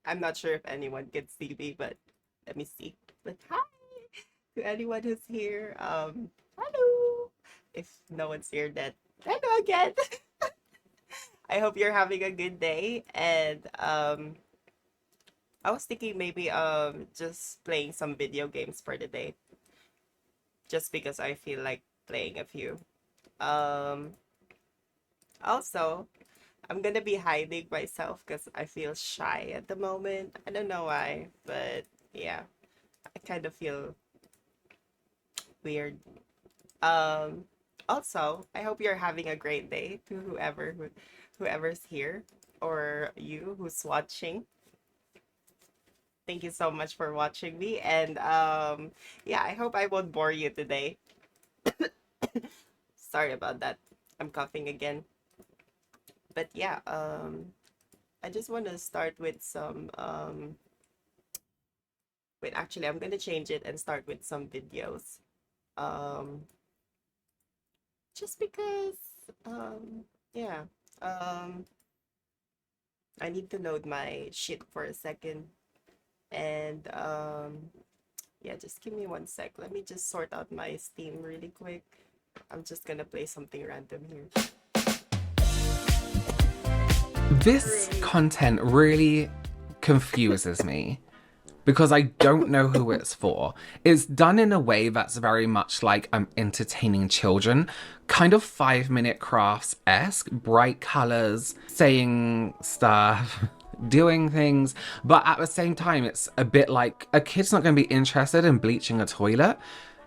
I'm not sure if anyone can see me, but let me see. But hi to anyone who's here. Hello. If no one's here, then hello again. I hope you're having a good day. And I was thinking maybe just playing some video games for the day, just because I feel like playing a few. Um, Also, I'm gonna be hiding myself because I feel shy at the moment. I don't know why, but yeah, I kind of feel weird. Um, Also, I hope you're having a great day to whoever's here or you who's watching. Thank you so much for watching me, and yeah, I hope I won't bore you today. Sorry about that. I'm coughing again. But yeah, I just want to start with some wait, actually, I'm gonna change it and start with some videos. Um, just because, yeah, um, I need to load my shit for a second. And, yeah, just give me one sec. Let me just sort out my Steam really quick. I'm just gonna play something random here. This content really confuses me because I don't know who it's for. It's done in a way that's very much like I'm entertaining children, kind of 5 minute crafts esque, bright colors, saying stuff, doing things, but at the same time, it's a bit like a kid's not going to be interested in bleaching a toilet.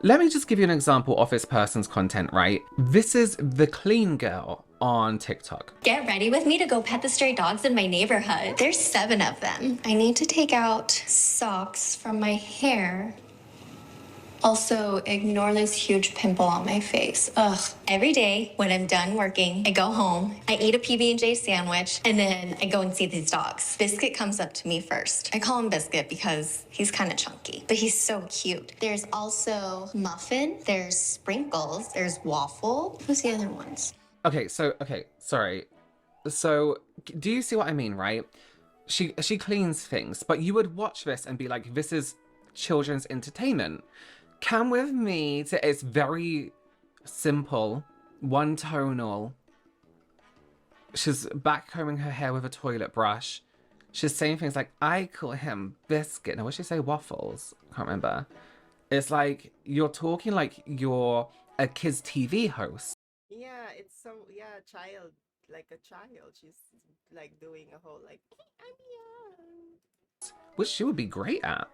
Let me just give you an example of this person's content, right? This is the clean girl on TikTok. Get ready with me to go pet the stray dogs in my neighborhood. There's 7 of them. I need to take out socks from my hair. Also, ignore this huge pimple on my face. Ugh. Every day when I'm done working, I go home, I eat a PB&J sandwich, and then I go and see these dogs. Biscuit comes up to me first. I call him Biscuit because he's kind of chunky, but he's so cute. There's also Muffin, there's Sprinkles, there's Waffle. Who's the other ones? Okay, sorry. So, do you see what I mean, right? She cleans things, but you would watch this and be like, this is children's entertainment. Come with me to it's very simple, one tonal. She's backcombing her hair with a toilet brush. She's saying things like, I call him Biscuit. Now, what did she say? Waffles? I can't remember. It's like you're talking like you're a kid's TV host. Yeah, it's so, yeah, child, like a child. She's like doing a whole like, I'm young. Which she would be great at.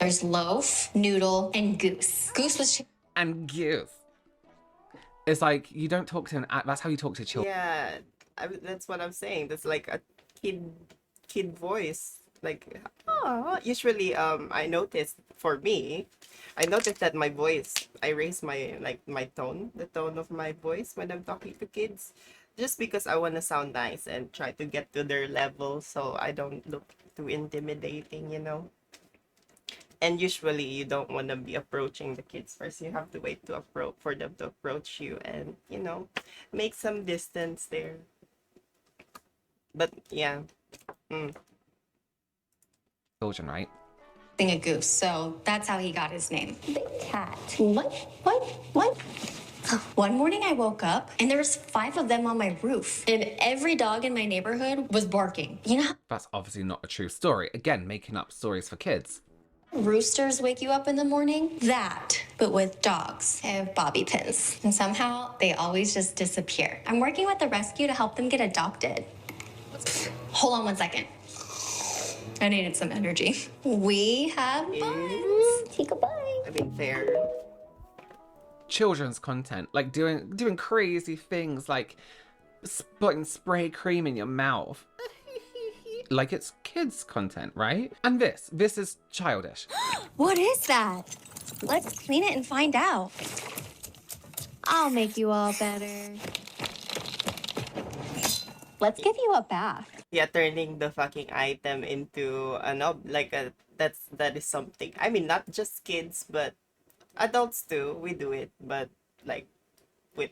There's Loaf, Noodle, and Goose. Goose was And give. It's like you don't talk to that's how you talk to children. Yeah, that's what I'm saying. That's like a kid kid voice. Like, oh, usually I noticed for me, I noticed that my voice, I raise my like my tone, the tone of my voice when I'm talking to kids, just because I want to sound nice and try to get to their level so I don't look too intimidating, you know. And usually you don't want to be approaching the kids first. You have to wait to approach for them to approach you and, you know, make some distance there. But yeah. Mm. Children, right? a goose, so that's how he got his name. Big cat. What? One morning I woke up and there was 5 of them on my roof, and every dog in my neighborhood was barking. You know how That's obviously not a true story. Again, making up stories for kids. roosters wake you up in the morning? That, but with dogs. I have bobby pins, and somehow they always just disappear. I'm working with the rescue to help them get adopted. Hold on one second. I needed some energy. We have buns. Take a bite. I mean, fair. Children's content, like doing crazy things, like putting spray cream in your mouth. Like it's kids content, right? And this is childish. What is that? Let's clean it and find out. I'll make you all better. Let's give you a bath. Yeah, turning the fucking item into an like a that is something. I mean, not just kids, but adults too. We do it, but like with,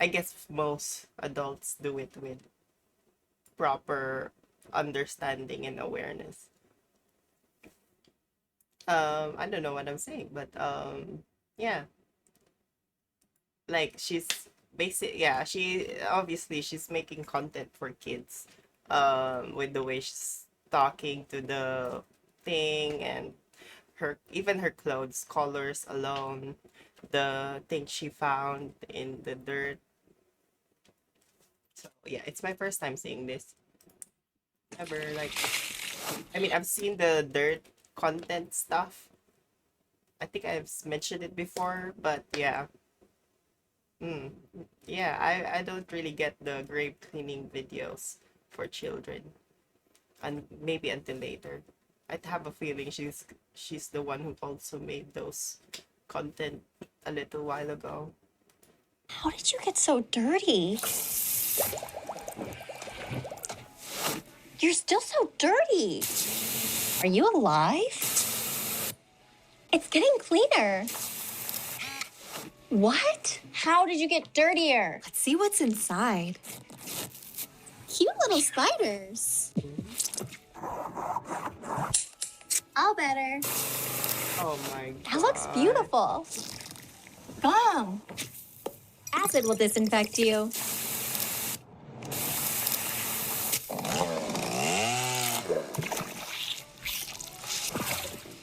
I guess most adults do it with proper understanding and awareness. I don't know what I'm saying, but yeah, like she's yeah, she obviously she's making content for kids, with the way she's talking to the thing, and her, even her clothes colors alone, the thing she found in the dirt. So yeah, it's my first time seeing this ever. Like, I mean, I've seen the dirt content stuff. I think I've mentioned it before, but yeah. Mm. Yeah, I don't really get the grave cleaning videos for children, and maybe until later. I have a feeling she's the one who also made those content a little while ago. How did you get so dirty? You're still so dirty. Are you alive? It's getting cleaner. What? How did you get dirtier? Let's see what's inside. Cute little spiders. All better. Oh my god. That looks beautiful. Gum. Acid will disinfect you.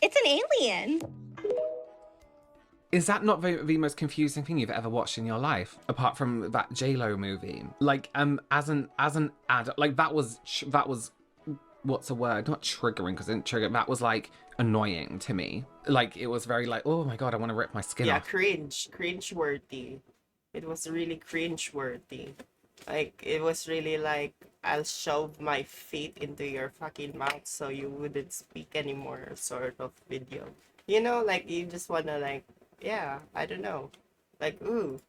It's an alien. Is that not the most confusing thing you've ever watched in your life, apart from that J-Lo movie? Like, as an adult, like that was what's a word? Not triggering, because it didn't trigger. That was like annoying to me. Like, it was very like, oh my god, I want to rip my skin Yeah, off. cringe worthy. It was really cringe worthy. Like, it was really like, I'll shove my feet into your fucking mouth so you wouldn't speak anymore, sort of video. You know, like, you just wanna, like, yeah, I don't know. Like, ooh.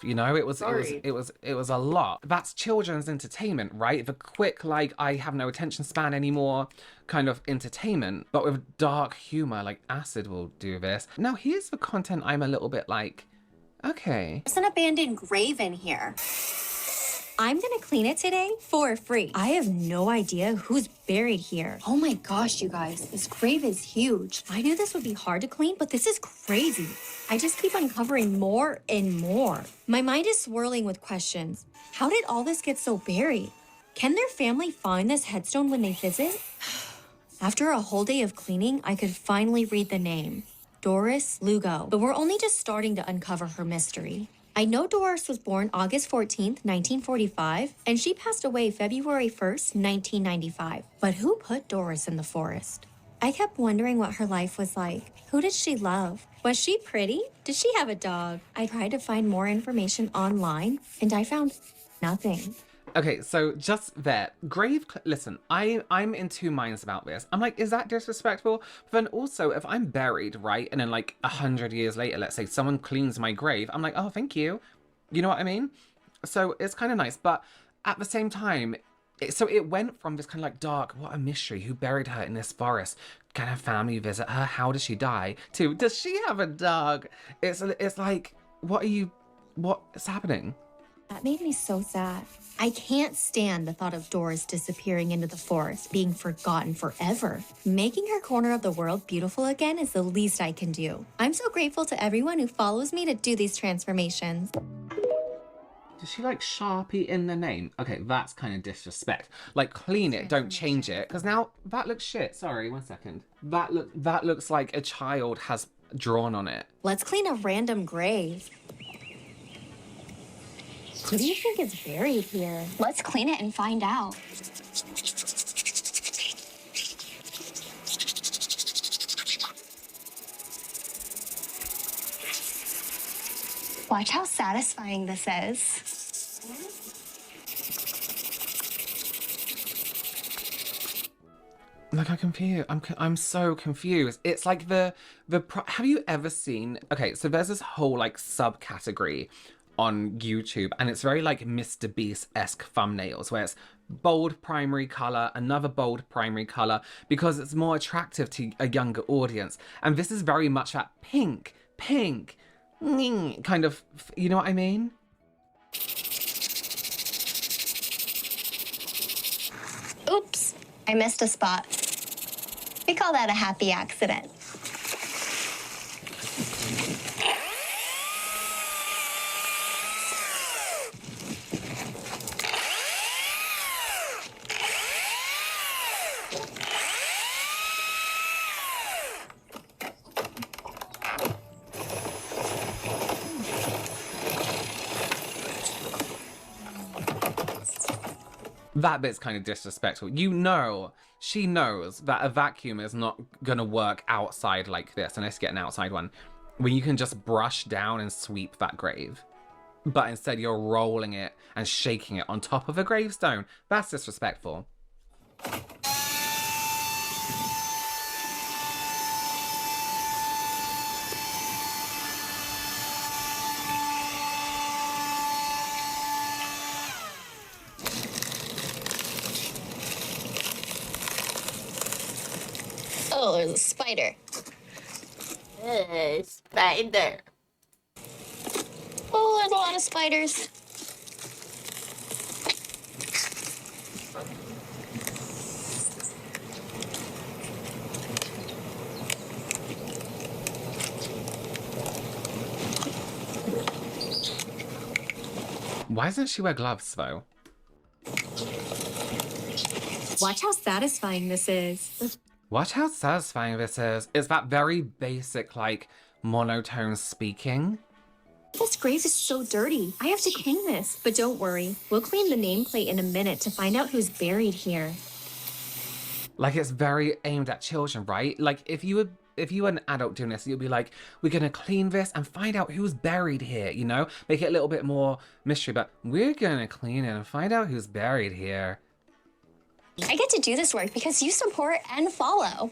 You know, it was Sorry. a lot. That's children's entertainment, right? The quick, like, I have no attention span anymore kind of entertainment, but with dark humor, like Acid will do this. Now, here's the content I'm a little bit like, okay. There's an abandoned grave in here. I'm gonna clean it today for free. I have no idea who's buried here. Oh my gosh, you guys, this grave is huge. I knew this would be hard to clean, but this is crazy. I just keep uncovering more and more. My mind is swirling with questions. How did all this get so buried? Can their family find this headstone when they visit? After a whole day of cleaning, I could finally read the name. Doris Lugo. But we're only just starting to uncover her mystery. I know Doris was born August 14th, 1945, and she passed away February 1st, 1995. But who put Doris in the forest? I kept wondering what her life was like. Who did she love? Was she pretty? Did she have a dog? I tried to find more information online, and I found nothing. Okay, so just there, listen, I'm in two minds about this. I'm like, is that disrespectful? But then also, if I'm buried, right, and then like 100 years later, let's say someone cleans my grave, I'm like, oh, thank you. You know what I mean? So it's kind of nice, but at the same time, it went from this kind of like dark, what a mystery, who buried her in this forest? Can her family visit her? How does she die? To, does she have a dog? It's like, what's happening? That made me so sad. I can't stand the thought of Doris disappearing into the forest, being forgotten forever. Making her corner of the world beautiful again is the least I can do. I'm so grateful to everyone who follows me to do these transformations. Does she like Sharpie in the name? Okay, that's kind of disrespect. Like, clean it, don't change it. Because now that looks shit. Sorry, 1 second. That looks like a child has drawn on it. Let's clean a random grave. Who do you think is buried here? Let's clean it and find out. Watch how satisfying this is. Like, I'm so confused. It's like have you ever seen, okay, so there's this whole like subcategory on YouTube, and it's very like Mr. Beast-esque thumbnails where it's bold primary color, another bold primary color, because it's more attractive to a younger audience. And this is very much that pink kind of, you know what I mean? Oops. I missed a spot. We call that a happy accident. That bit's kind of disrespectful. You know, she knows that a vacuum is not gonna work outside like this, unless you get an outside one, where you can just brush down and sweep that grave. But instead you're rolling it and shaking it on top of a gravestone. That's disrespectful. Oh, there's a spider. Spider. Oh, there's a lot of spiders. Why doesn't she wear gloves though? Watch how satisfying this is. Watch how satisfying this is. It's that very basic, like, monotone speaking. This grave is so dirty. I have to clean this. But don't worry. We'll clean the nameplate in a minute to find out who's buried here. Like, it's very aimed at children, right? Like, if you were an adult doing this, you'd be like, we're gonna clean this and find out who's buried here, you know? Make it a little bit more mystery, but we're gonna clean it and find out who's buried here. I get to do this work because you support and follow.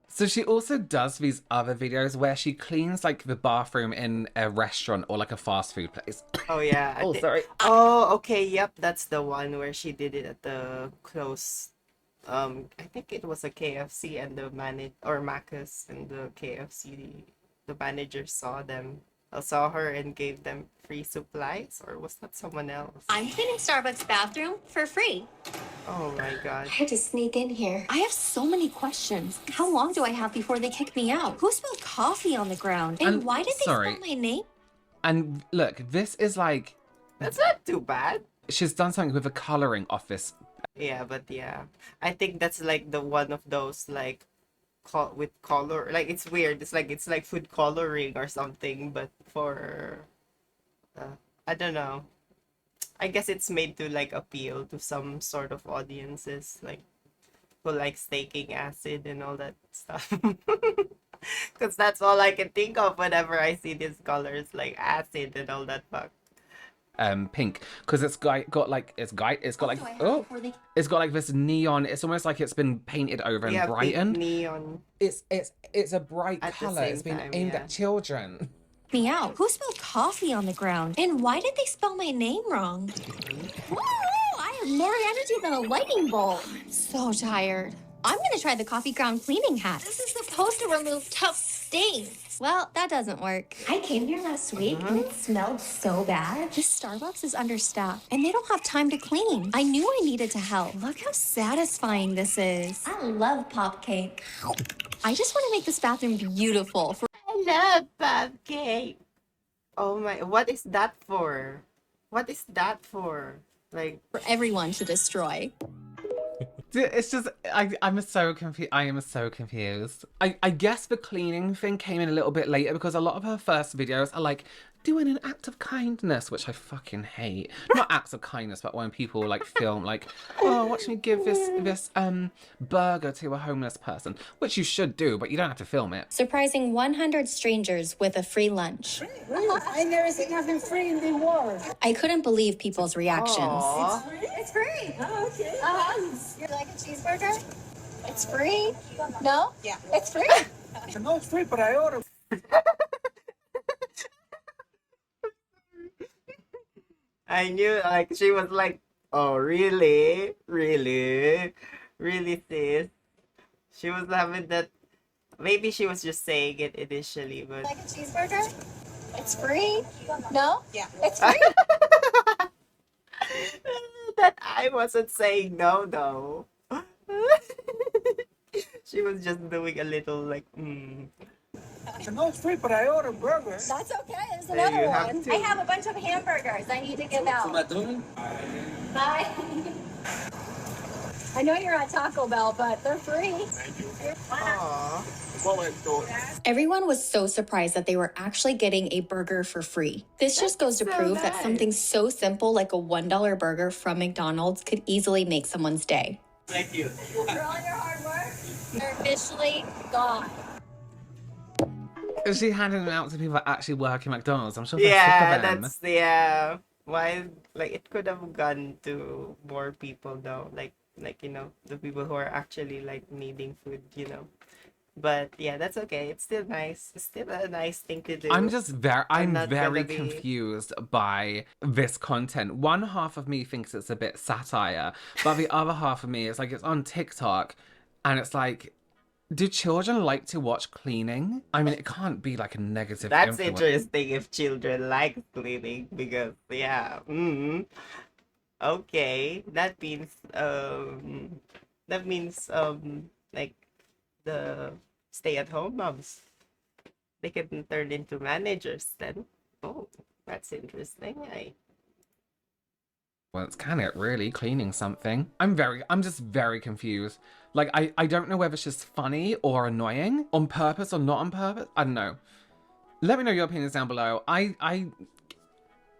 So she also does these other videos where she cleans, like, the bathroom in a restaurant or, like, a fast food place. Oh yeah. Oh, sorry. Oh, okay. Yep, that's the one where she did it at the close. I think it was a KFC and the Macca's and the KFC. The manager saw her and gave them free supplies, or was that someone else? I'm cleaning Starbucks bathroom for free. Oh my god. I had to sneak in here. I have so many questions. How long do I have before they kick me out? Who spilled coffee on the ground? And why did they spell my name? And look, this is like... That's not too bad. She's done something with the colouring of this. Yeah, but yeah. I think that's like the one of those like with color, like it's weird. It's like food coloring or something, but for I don't know. I guess it's made to like appeal to some sort of audiences, like who like staking acid and all that stuff. Because that's all I can think of whenever I see these colors, like acid and all that fuck. Pink, because it's got like this neon. It's almost like it's been painted over and brightened. Neon. It's a bright At the color. same It's been time, aimed yeah. at children. Me out. Who spilled coffee on the ground? And why did they spell my name wrong? Woo! I have more energy than a lightning bolt. So tired. I'm gonna try the coffee ground cleaning hat. This is supposed to remove tough stains. Well, that doesn't work. I came here last week and it smelled so bad. This Starbucks is understaffed and they don't have time to clean. I knew I needed to help. Look how satisfying this is. I love pop cake. I just want to make this bathroom beautiful for I love cupcake. Oh my, what is that for? What is that for? Like, everyone to destroy. It's just I'm so confused. I am so confused. I guess the cleaning thing came in a little bit later because a lot of her first videos are like doing an act of kindness, which I fucking hate. Not acts of kindness, but when people like film like, oh, watch me give this burger to a homeless person, which you should do, but you don't have to film it. Surprising 100 strangers with a free lunch. I never seen nothing free in the world. I couldn't believe people's reactions. Aw. It's free. Oh, okay. You like a cheeseburger? It's free. No? Yeah. It's free. No, it's free, but I ordered. I knew, like, she was like, oh, really? Really? Really, sis? She was having that. Maybe she was just saying it initially, but. Like a cheeseburger? It's free. No? Yeah. It's free. That I wasn't saying no, though. She was just doing a little like, No, it's free, but I ordered burgers. That's okay. There's There another you have one. two. I have a bunch of hamburgers I need to give out. Bye. I know you're at Taco Bell, but they're free. Aw. Everyone was so surprised that they were actually getting a burger for free. This just goes to so prove that nice. something so simple like a $1 burger from McDonald's could easily make someone's day. Thank you. For all your hard work, you're officially gone. Is she handing them out to people that actually work in McDonald's? I'm sure they're sick Yeah, of them. that's yeah. Why like it could have gone to more people though, like you know the people who are actually like needing food, you know. But yeah, that's okay. It's still nice. It's still a nice thing to do. I'm not very gonna be- confused by this content. One half of me thinks it's a bit satire, but the other half of me is like, it's on TikTok, and it's like, do children like to watch cleaning? I mean, it can't be like a negative That's influence. interesting if children like cleaning because yeah. Okay, that means like the stay-at-home moms, they can turn into managers then. Oh, that's interesting. Well, it's can it really cleaning something? I'm just very confused. Like, I don't know whether it's just funny or annoying, on purpose or not on purpose. I don't know. Let me know your opinions down below. I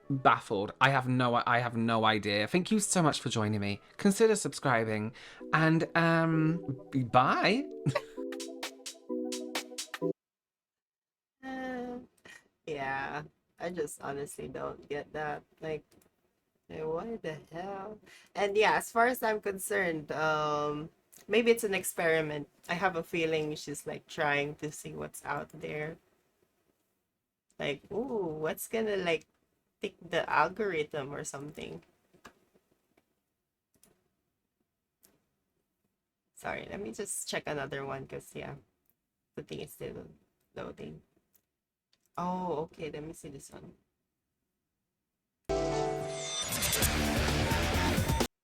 baffled. I have no idea. Thank you so much for joining me. Consider subscribing, and bye. Yeah, I just honestly don't get that. Like, what the hell? And yeah, as far as I'm concerned, maybe it's an experiment. I have a feeling she's like trying to see what's out there. Like, ooh, what's gonna like pick the algorithm or something. Sorry, let me just check another one because yeah, the thing is still loading. Oh, okay, let me see this one.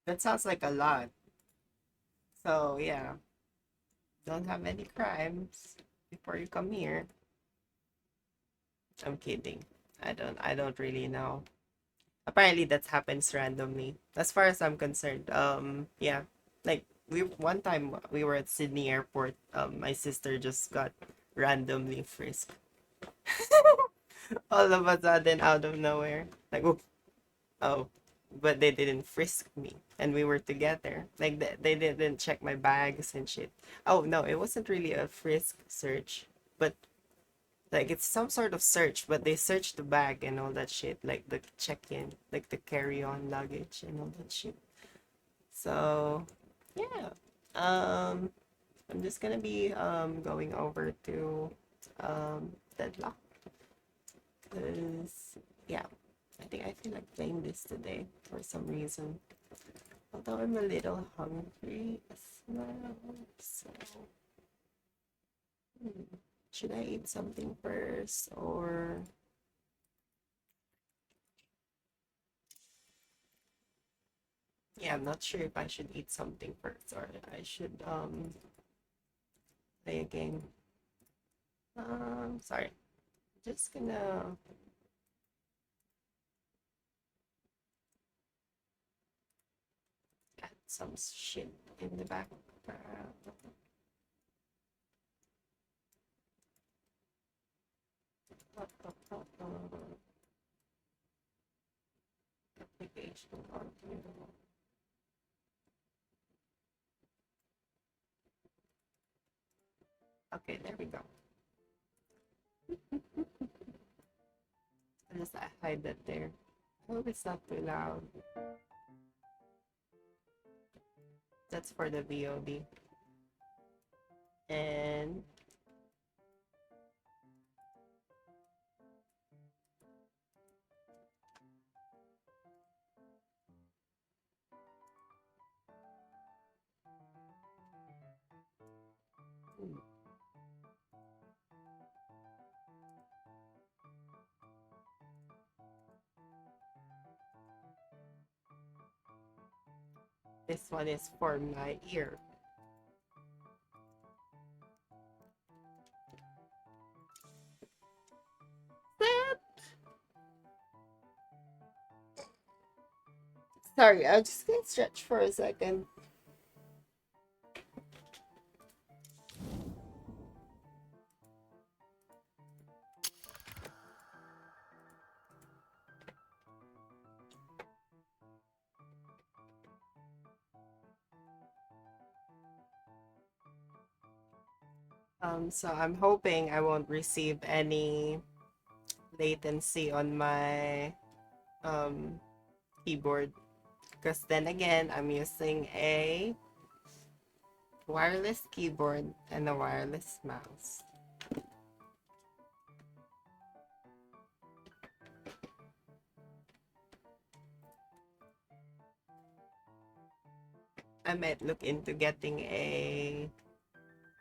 That sounds like a lot. So yeah, don't have any crimes before you come here. I'm kidding. I don't really know. Apparently that happens randomly. As far as I'm concerned. Yeah. Like one time we were at Sydney Airport, my sister just got randomly frisked. All of a sudden out of nowhere. Like oh, but they didn't frisk me and we were together. Like they didn't check my bags and shit. Oh no, it wasn't really a frisk search, but like it's some sort of search, but they searched the bag and all that shit, like the check-in, like the carry-on luggage and all that shit. So yeah. I'm just gonna be going over to Deadlock. Cause yeah, I feel like playing this today for some reason. Although I'm a little hungry as well. So should I eat something first or yeah, I'm not sure if I should eat something first or I should play a game. Sorry. Just gonna add some shit in the background. Application on here. Okay, there we go. I'll just hide that there. I hope it's not too loud. That's for the VOD. And this one is for my ear. Sorry, I'm just gonna stretch for a second. So I'm hoping I won't receive any latency on my keyboard, because then again, I'm using a wireless keyboard and a wireless mouse. I might look into getting a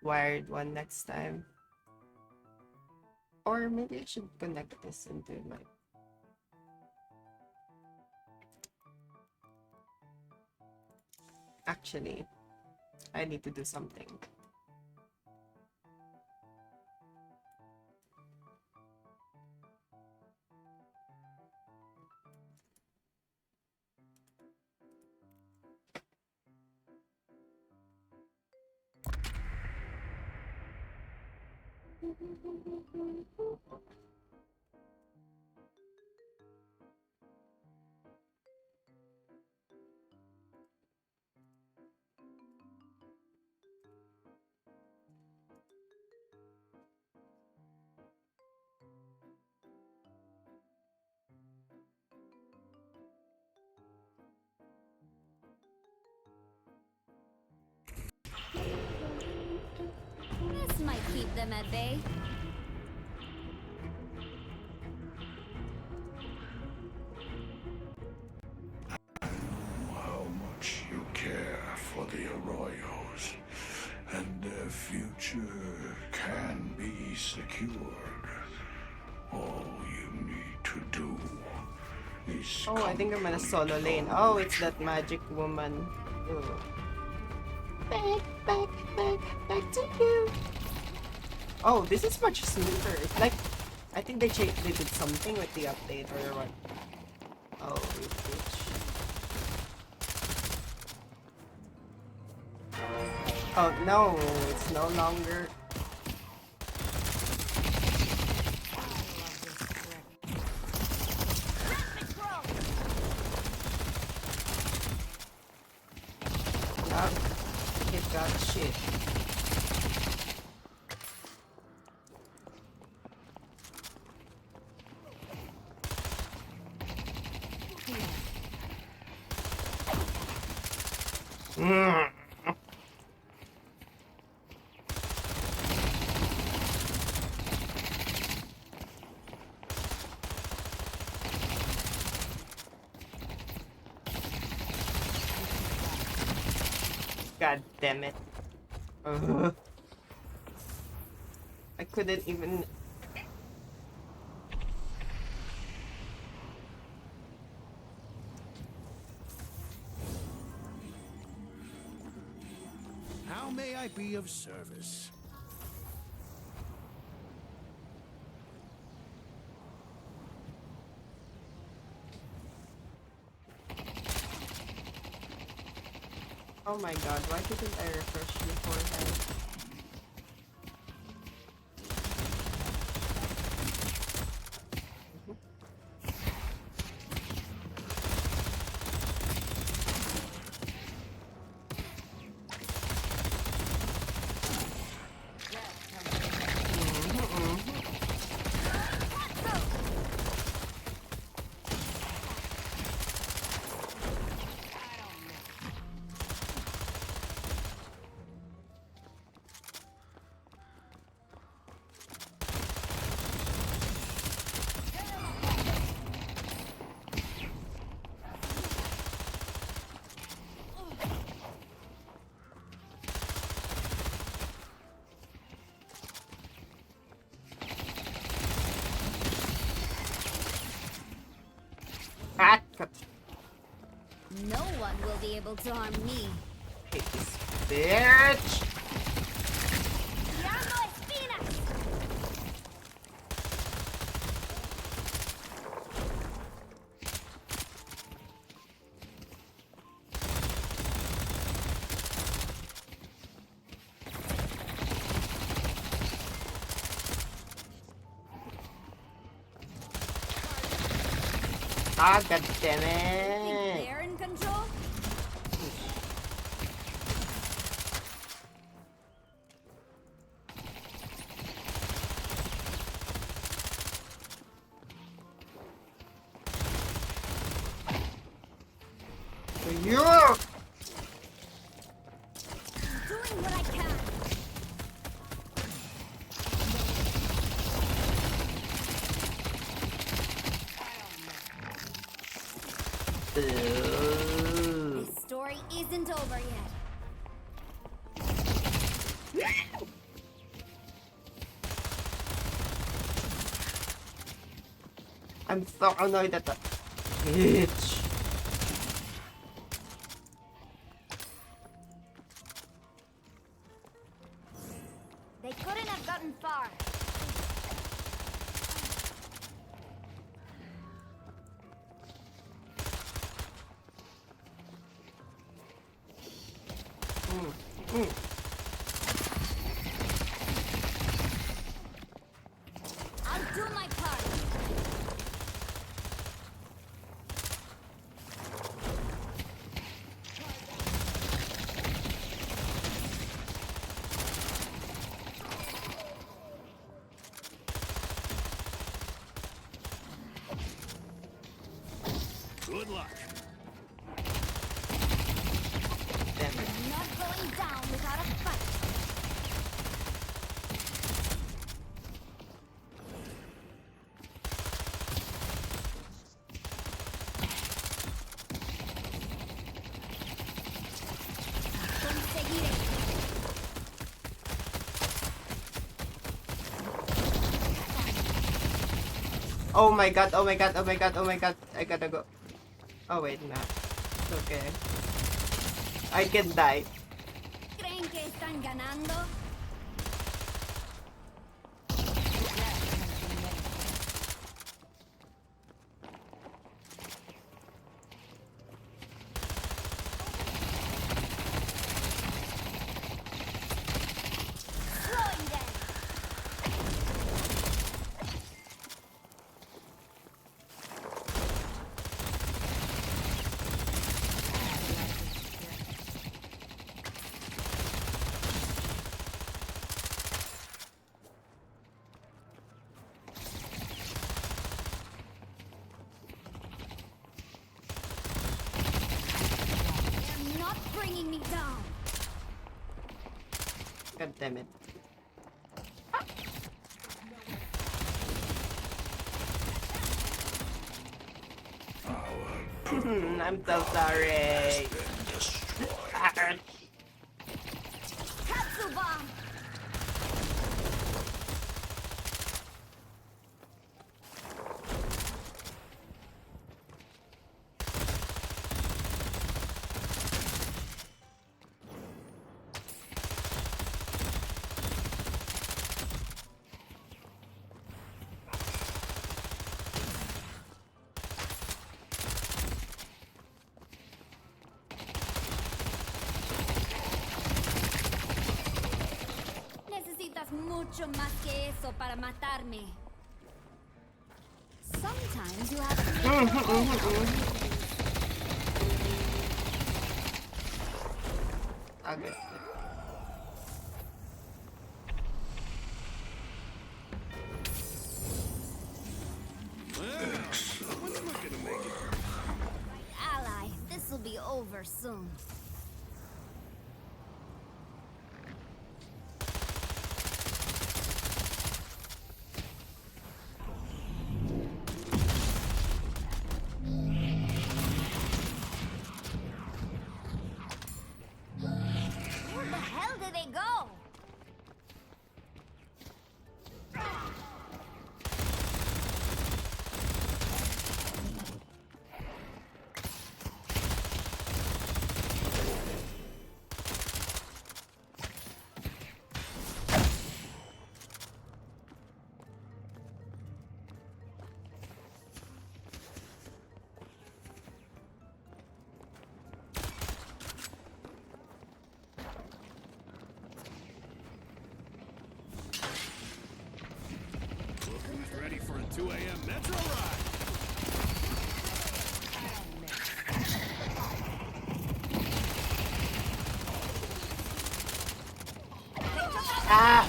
wired one next time. Or maybe I should connect this into my... Actually, I need to do something. This might keep them at bay. How much you care for the Arroyos, and their future can be secured. All you need to do is Oh, I think I'm gonna solo lane. Oh, it's that magic woman. Ugh. Back to you. Oh, this is much smoother. It's like, I think they did something with the update or what. Oh, you bitch. Oh no, it's no longer. Yup, it got shit. God damn it. Ugh. I couldn't even... How may I be of service? Oh my god, why didn't I refresh beforehand? Ah, cut. No one will be able to harm me. Hate this bitch. Ah, god damn Think it. they're in control? Yeah. Doing what I can. Ooh. This story isn't over yet. I'm so annoyed at that bitch. They couldn't have gotten far. I'll do my part. Good luck. Damn it. I'm not going down without a fight. Conseguiré. Oh my god, oh my god, oh my god, oh my god. I gotta go. Oh wait, nah. It's okay. I can die. ¿Creen que están ganando? Throwing them. They're not bringing me down. God damn it. I'm so sorry. Been destroyed. Katsuba! Necesitas mucho más que eso para matarme. Sometimes you have to make your own. Okay. Ally, this'll be over soon. Where the hell did they go? Ready for a 2 a.m. metro ride. Ah!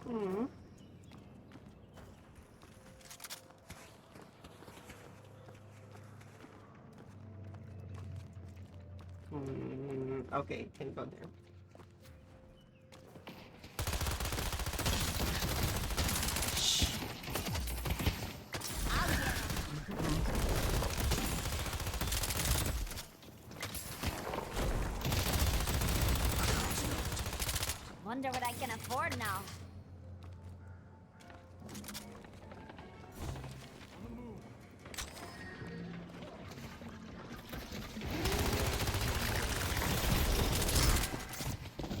Hmm. Okay, can go there. Wonder what I can afford now.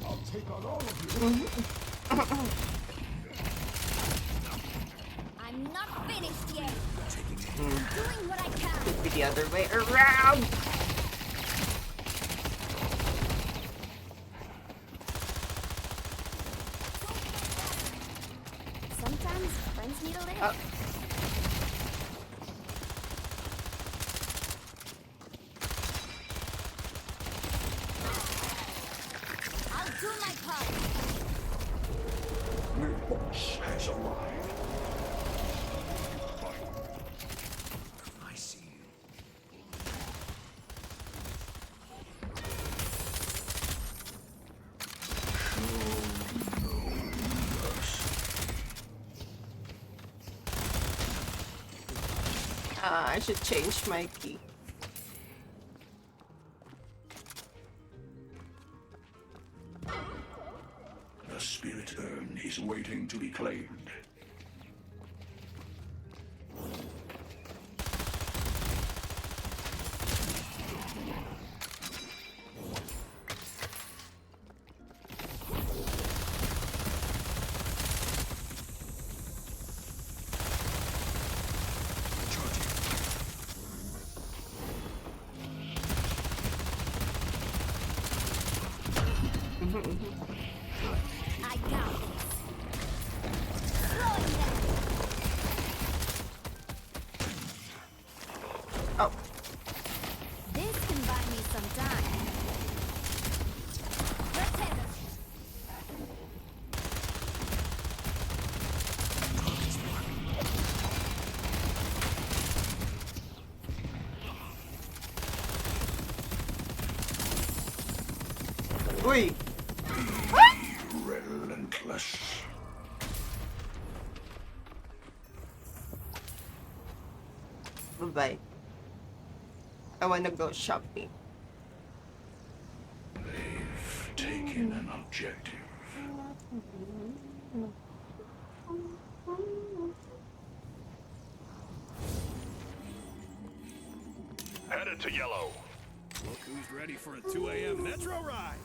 I'll take on all of you. I'm not finished yet. Doing what I can. Could be the other way around. Sometimes friends need a lift. Oh. I'll do my part. The boss has arrived. I see you. Show no mercy. I should change my key. The spirit urn is waiting to be claimed. I got this. Throwing them. Oh, This can buy me some time. Pretender. wait. Relentless. Bye. I wanna go shopping. They've taken an objective. Headed to yellow. Look who's ready for a 2 a.m. metro ride.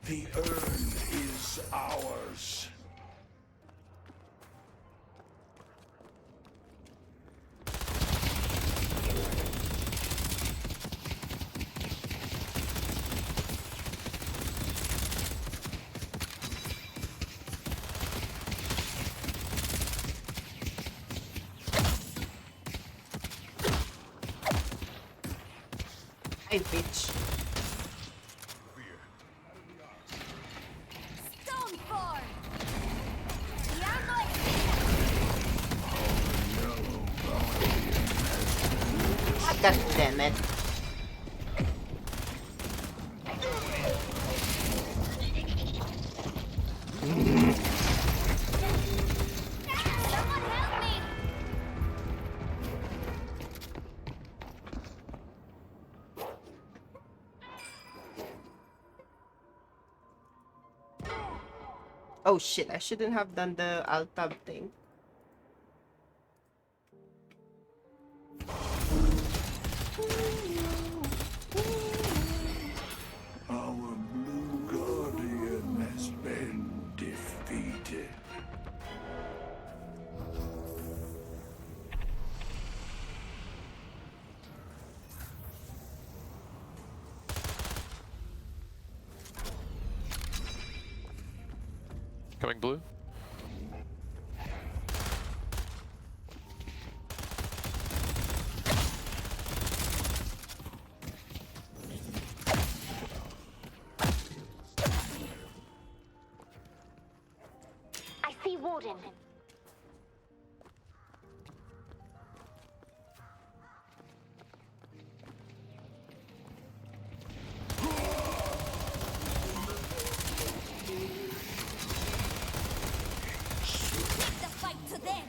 The urn is ours. Hey, bitch. Stoneform. The armor God damn it. Someone help me. Oh shit, I shouldn't have done the alt tab thing. Our blue guardian has been defeated. Coming blue. I see Warden. Take the fight to them.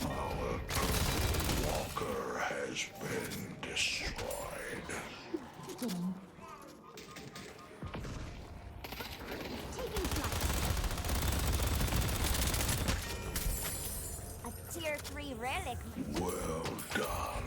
Our walker has been destroyed. Taking flight. A tier 3 relic. Well done.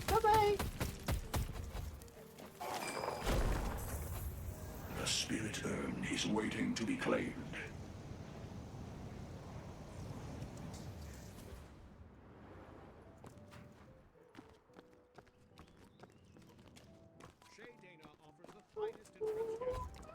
Bye-bye. The spirit urn is waiting to be claimed. Shea Dana offers the finest encryption.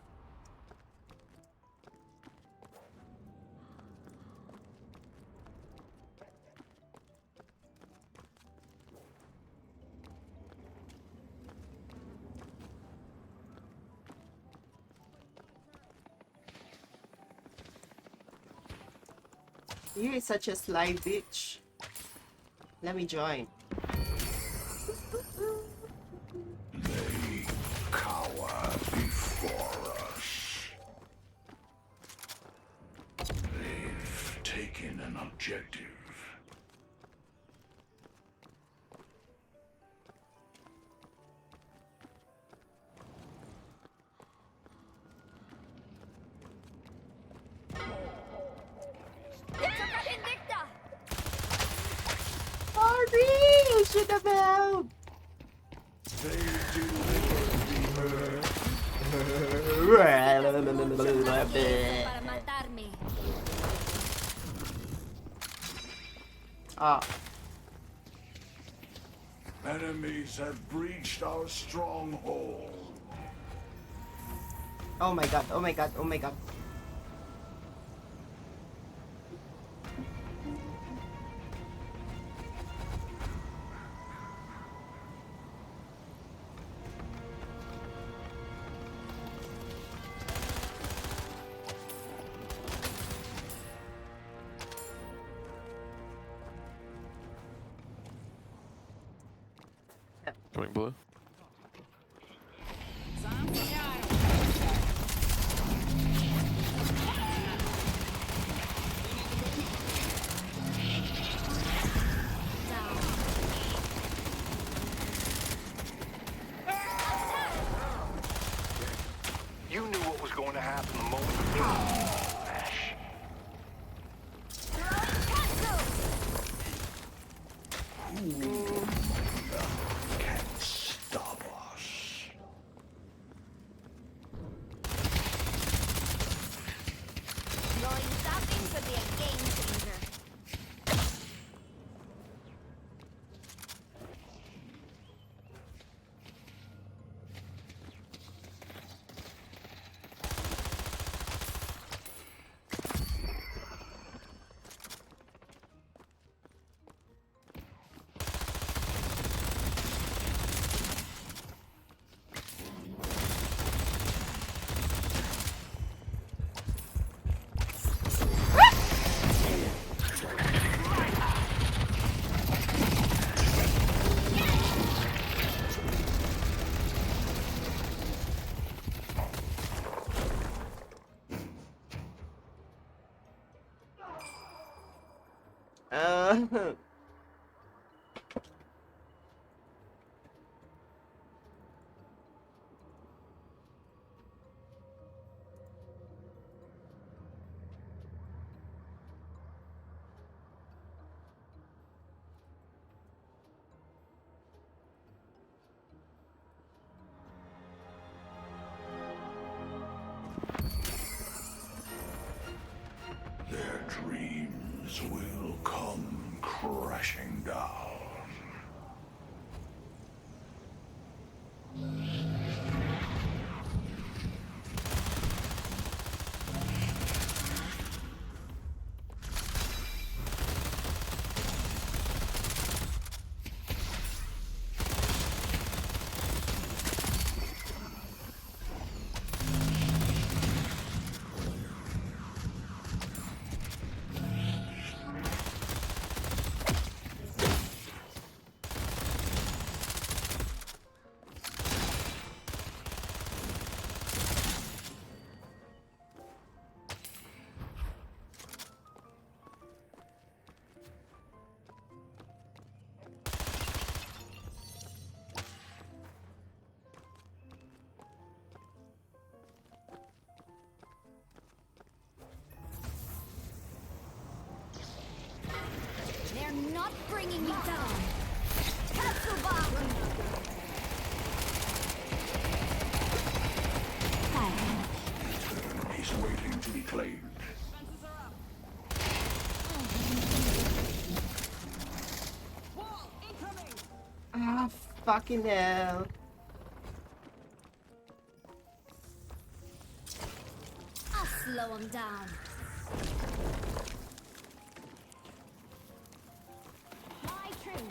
You is such a sly bitch. Let me join. They cower before us. They've taken an objective. Harvey, you should have helped. They deliver Para matarme. Ah, enemies have breached our stronghold. oh my god, oh my god, oh my god. Coming blue. You knew what was going to happen the moment you knew. Ash. Can't stop us. Going shopping could be a game changer. Their dreams will come crashing down. They're not bringing me down. Tatsuba! He's waiting to be claimed. Ah, fucking hell. I'll slow them down. Fly true.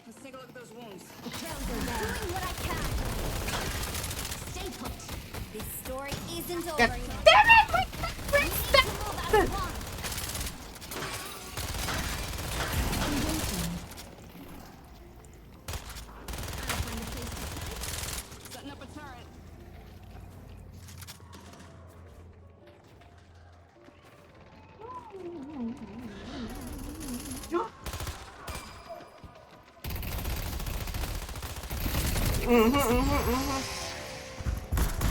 Let's take a look at those wounds. Doing what I can. Stay put. This story isn't over God yet. damn it! We need to move as one. Setting up a turret.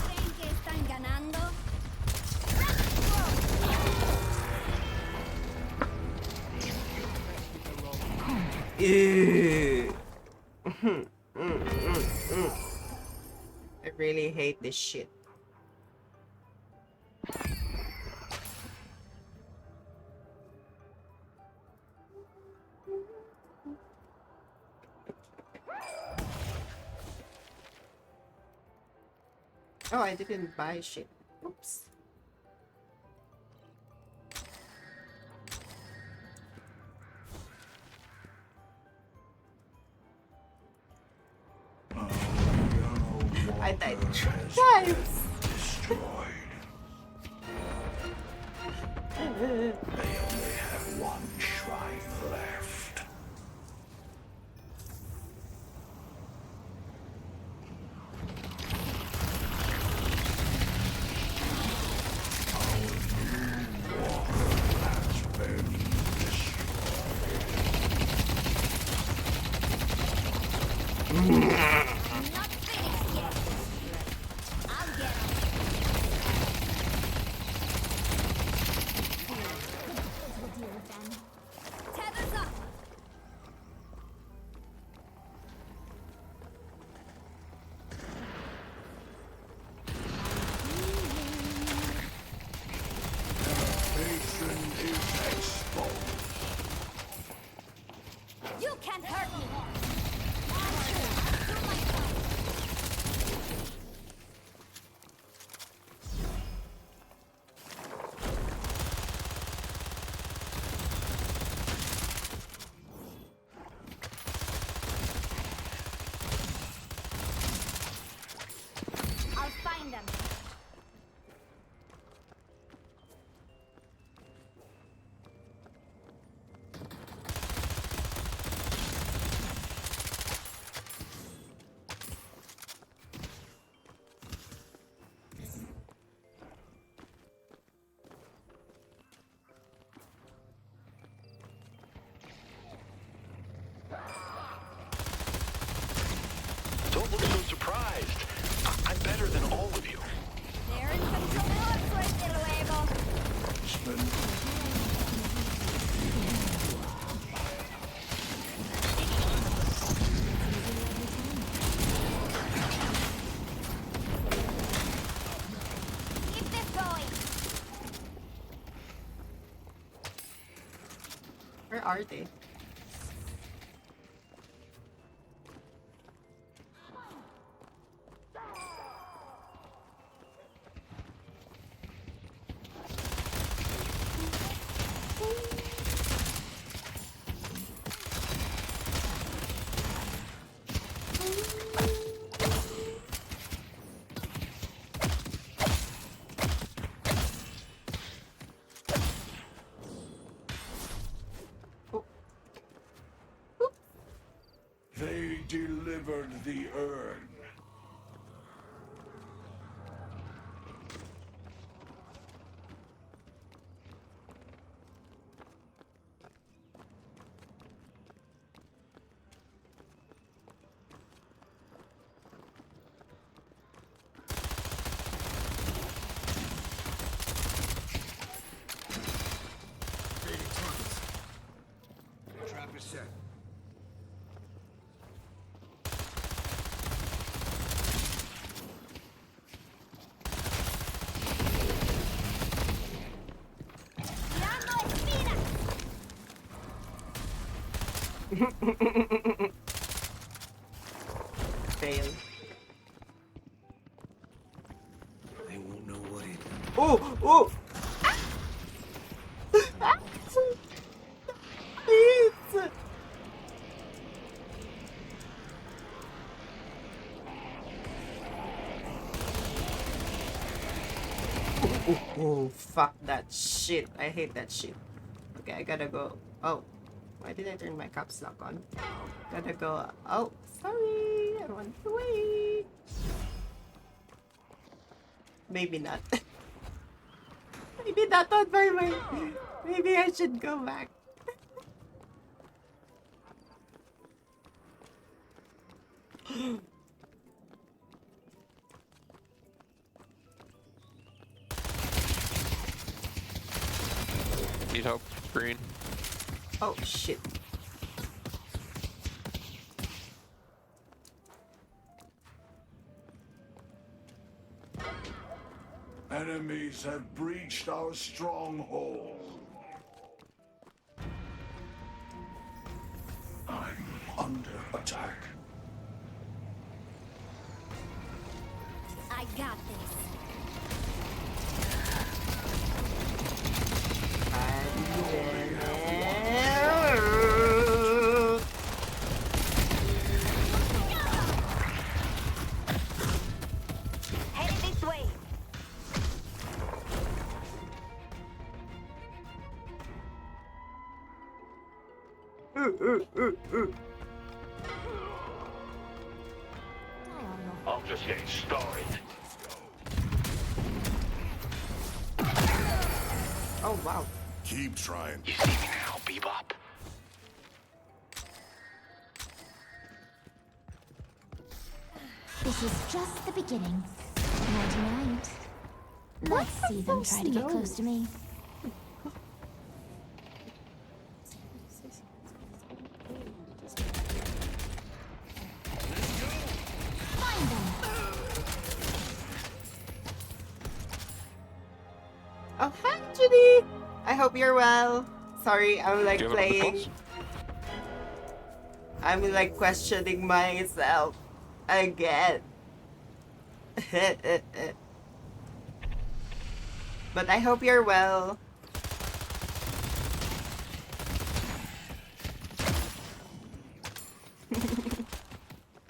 ¿Creen que están ganando? Ew. I really hate this shit. Oh, I didn't buy shit. Oops. I died twice. Destroyed. They only have one shrine left. Has been destroyed. Not finished yet. I'll get 'em. are they? They delivered the urn. Trap is set. Fail. They won't know what it is. Oh! Oh! Please! Oh, fuck that shit. I hate that shit. Okay, I gotta go. Oh, why did I turn my caps lock on? Gotta go. Oh, sorry. I want to wait. Maybe not. Maybe not on my way. Maybe I should go back. Need help, green. Oh, shit. Enemies have breached our stronghold. I'm under attack. I got this. Headed this way. I'm just getting started. Oh, wow. Keep trying. You see me now, Bebop? This is just the beginning. Nighty night. Let's see them try to get close to me. Find them. Oh, hi, Judy! I hope you're well. Sorry, I'm like Do you have another playing. pulse? I'm like questioning myself again. But I hope you're well.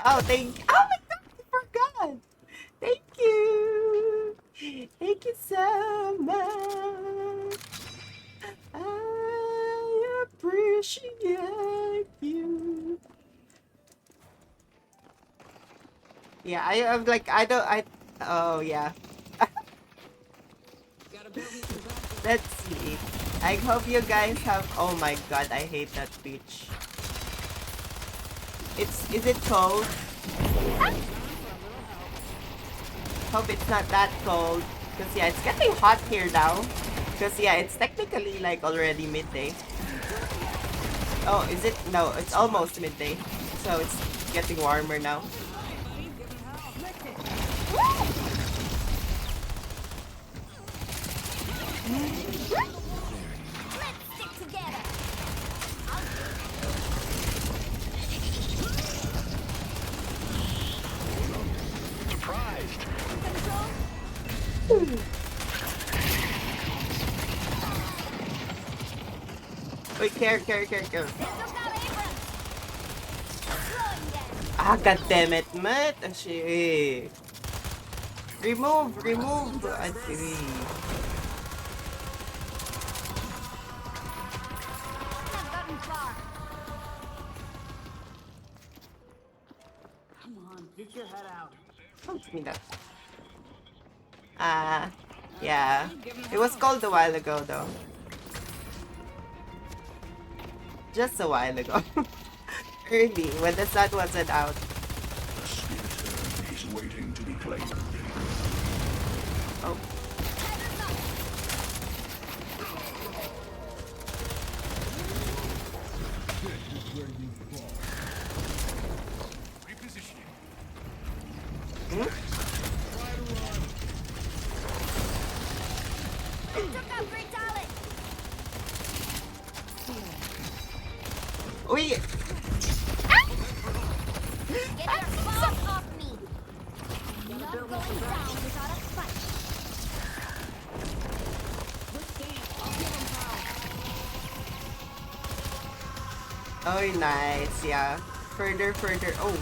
Oh, oh my god, I forgot. Thank you. Thank you so much. I appreciate you. Yeah, I'm like, oh yeah. Let's see. I hope you guys have, oh my god, I hate that beach. Is it cold? Hope it's not that cold. Because yeah, it's getting hot here now. Because yeah, it's technically like already midday. Oh, is it? No, it's almost midday. So it's getting warmer now. Let's stick together. Wait, care. Ah, god damn it, Matt. Shit. Remove. I see. Come on, get your head out. Don't give me that. Yeah. It was cold a while ago, though. Just a while ago. Early, when the sun wasn't out. The spirit is waiting to be claimed. Oh. Hmm? Uy! Get your paws off me! Not going down without a fight. Oh, nice. Yeah. Further. Oh.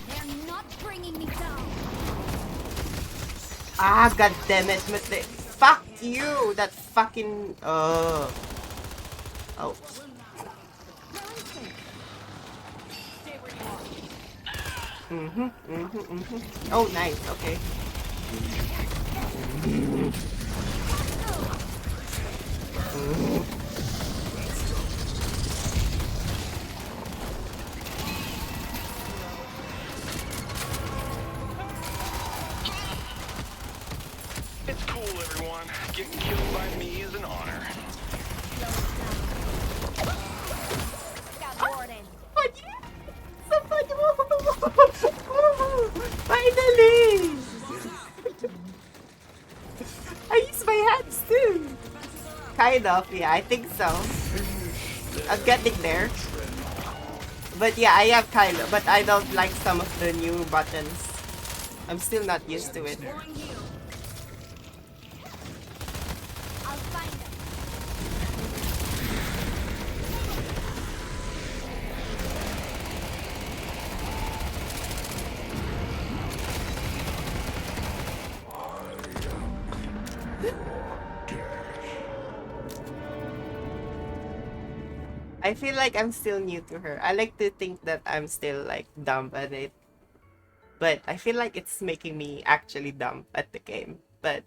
They're not bringing me down. Ah, god damn it. Fuck you. That fucking... Oh. Oh, nice. Okay. It's cool, everyone. Getting killed by me is an honor. So funny. Finally! I use my hands too. Kind of, yeah, I think so. I'm getting there. But yeah, I have kind of, but I don't like some of the new buttons. I'm still not used to it. I'll find them. I feel like I'm still new to her. I like to think that I'm still like dumb at it. But I feel like it's making me actually dumb at the game. But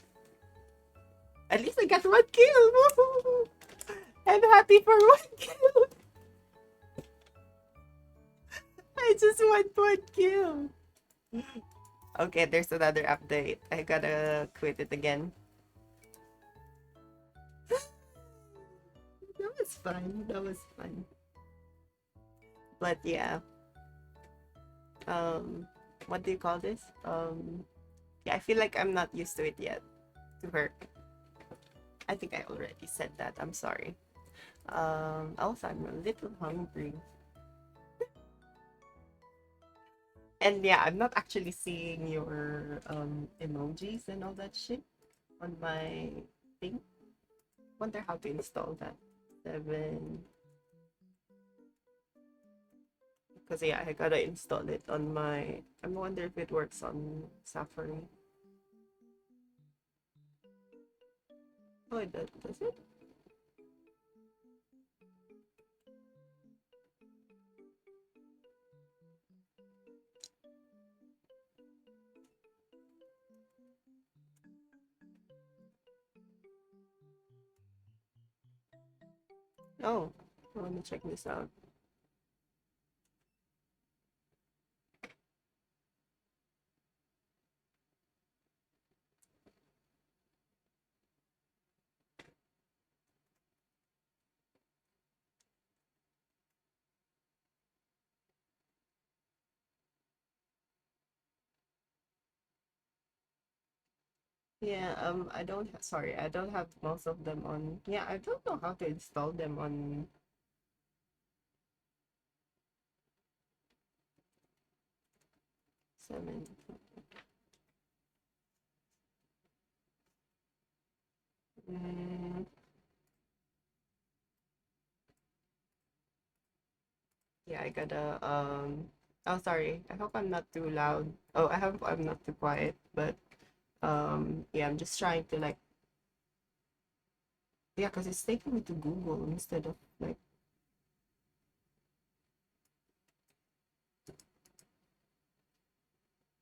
at least I got 1 kill! Woohoo! I'm happy for 1 kill! I just want 1 kill! Okay, there's another update. I gotta quit it again. That was fun. But yeah. What do you call this? Yeah, I feel like I'm not used to it yet. To her. I think I already said that. I'm sorry. Also, I'm a little hungry. And yeah, I'm not actually seeing your emojis and all that shit on my thing. Wonder how to install that. 7. Because yeah, I gotta install it on my... I wonder if it works on Safari. Oh, it does it? Oh, let me check this out. Yeah, I don't sorry, I don't have most of them on. Yeah, I don't know how to install them on. Seven. Mm, yeah, I gotta oh sorry. I hope I'm not too loud. Oh, I hope I'm not too quiet, but yeah, I'm just trying to like yeah, because it's taking me to Google instead of like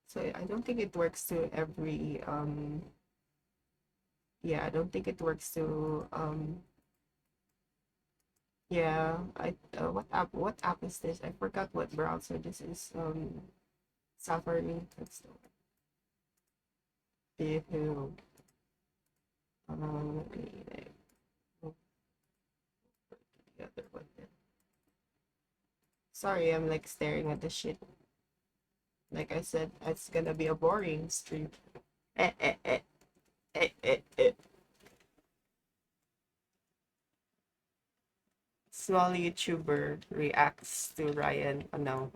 so I don't think it works to every yeah, I don't think it works to yeah, I what app is this? I forgot what browser this is. Safari. That's the Yahoo. Let me like move the other one then. Sorry, I'm like staring at the shit. Like I said, it's gonna be a boring stream. Eh, eh, eh, eh, eh, eh. Small YouTuber reacts to Ryan. Oh no.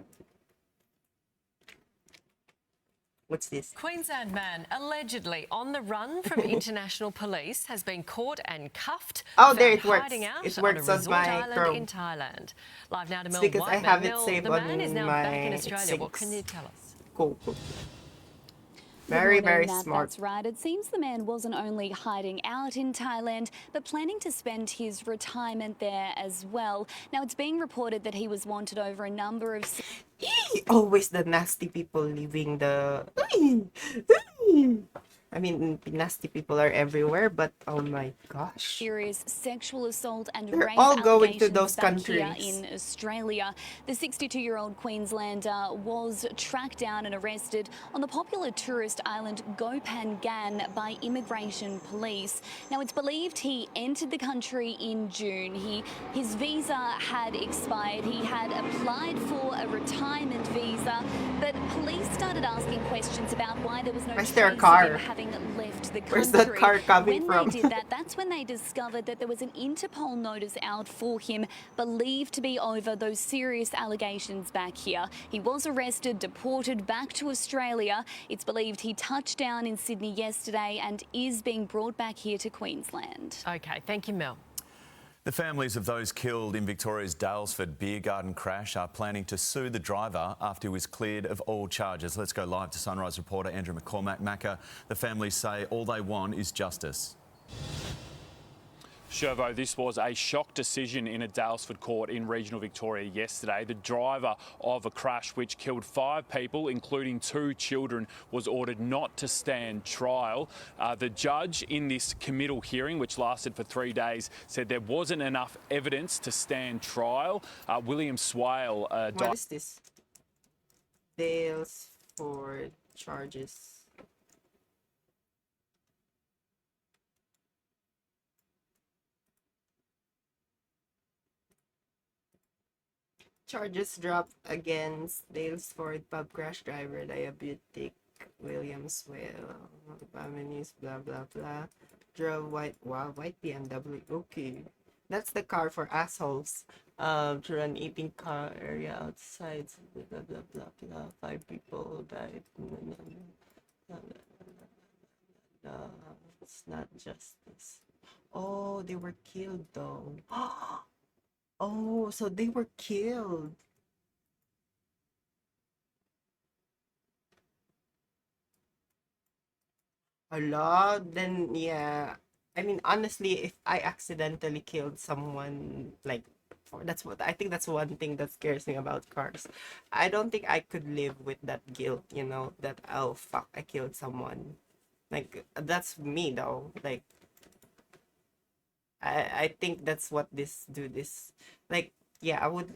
What's this? Queensland man allegedly on the run from international police has been caught and cuffed. Oh, there found it works. hiding out It on a works on resort my island Chrome. in Thailand. Live now to It's Mel because I Whiteman. have it Mel, saved the man is on now back in my Australia. What can syncs. you tell us? Cool, cool. Good Very, morning, very Matt. smart. That's right. It seems the man wasn't only hiding out in Thailand, but planning to spend his retirement there as well. Now, it's being reported that he was wanted over a number of... Always the nasty people leaving the... I mean, nasty people are everywhere, but oh my gosh. Serious sexual assault and They're rape all going to allegations those back countries. here in Australia. The 62-year-old Queenslander was tracked down and arrested on the popular tourist island Gopangan by immigration police. Now, it's believed he entered the country in June. His visa had expired. He had applied for a retirement visa, but police started asking questions about why there was no trace of him having left the country. Where's that car coming when from? they did that, that's when they discovered that there was an Interpol notice out for him, believed to be over those serious allegations back here. He was arrested, deported back to Australia. It's believed he touched down in Sydney yesterday and is being brought back here to Queensland. Okay, thank you, Mel. The families of those killed in Victoria's Dalesford beer garden crash are planning to sue the driver after he was cleared of all charges. Let's go live to Sunrise reporter Andrew McCormack. Macca, the families say all they want is justice. Shervo, this was a shock decision in a Dalesford court in regional Victoria yesterday. The driver of a crash which killed 5 people, including 2 children, was ordered not to stand trial. The judge in this committal hearing, which lasted for 3 days, said there wasn't enough evidence to stand trial. William Swale What is this? Dalesford charges. Charges dropped against Dalesford pub crash driver, diabetic William Swale. Families, blah blah blah. Drove white BMW. Okay, that's the car for assholes. To an eating car area outside. Blah blah blah blah. 5 people died. No, it's not justice. Oh, they were killed though. Oh, so they were killed. A lot? Then, yeah. I mean, honestly, if I accidentally killed someone, like, that's what I think that's one thing that scares me about cars. I don't think I could live with that guilt, you know, that, oh, fuck, I killed someone. Like, that's me, though. Like, I think that's what this dude is. Like, yeah, I would,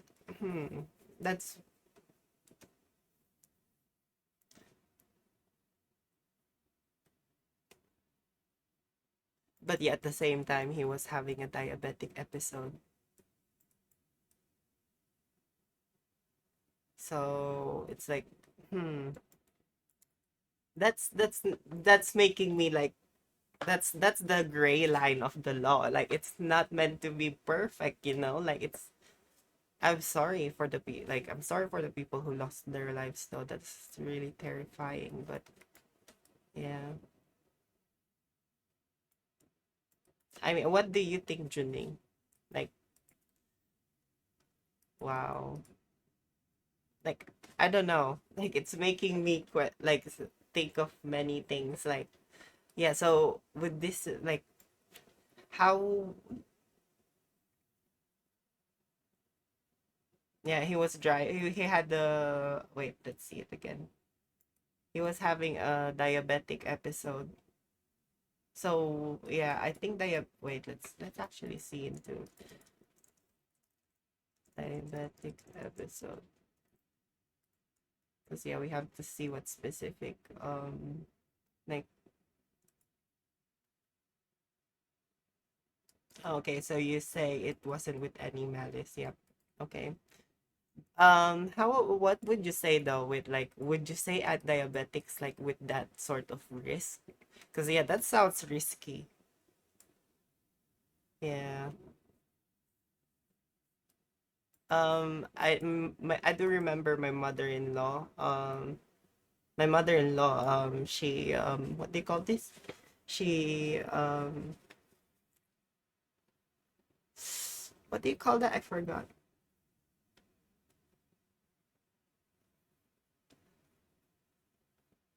that's, but yeah, at the same time, he was having a diabetic episode. So it's like, that's making me like that's the gray line of the law. Like it's not meant to be perfect, you know? Like it's I'm sorry for the I'm sorry for the people who lost their lives though. That's really terrifying, but yeah. I mean, what do you think, Juning? Like, wow. Like, I don't know. Like, it's making me think of many things. Like, yeah. So with this, like, how? Yeah, he was dry. He had the wait. Let's see it again. He was having a diabetic episode. So yeah, I think wait. Let's actually see into diabetic episode. Because yeah, we have to see what specific like okay, so you say it wasn't with any malice. Yep. Okay. What would you say though with like would you say at diabetics like with that sort of risk? Because yeah, that sounds risky. Yeah. I do remember my mother-in-law. My mother-in-law, she what do you call this? She what do you call that? I forgot.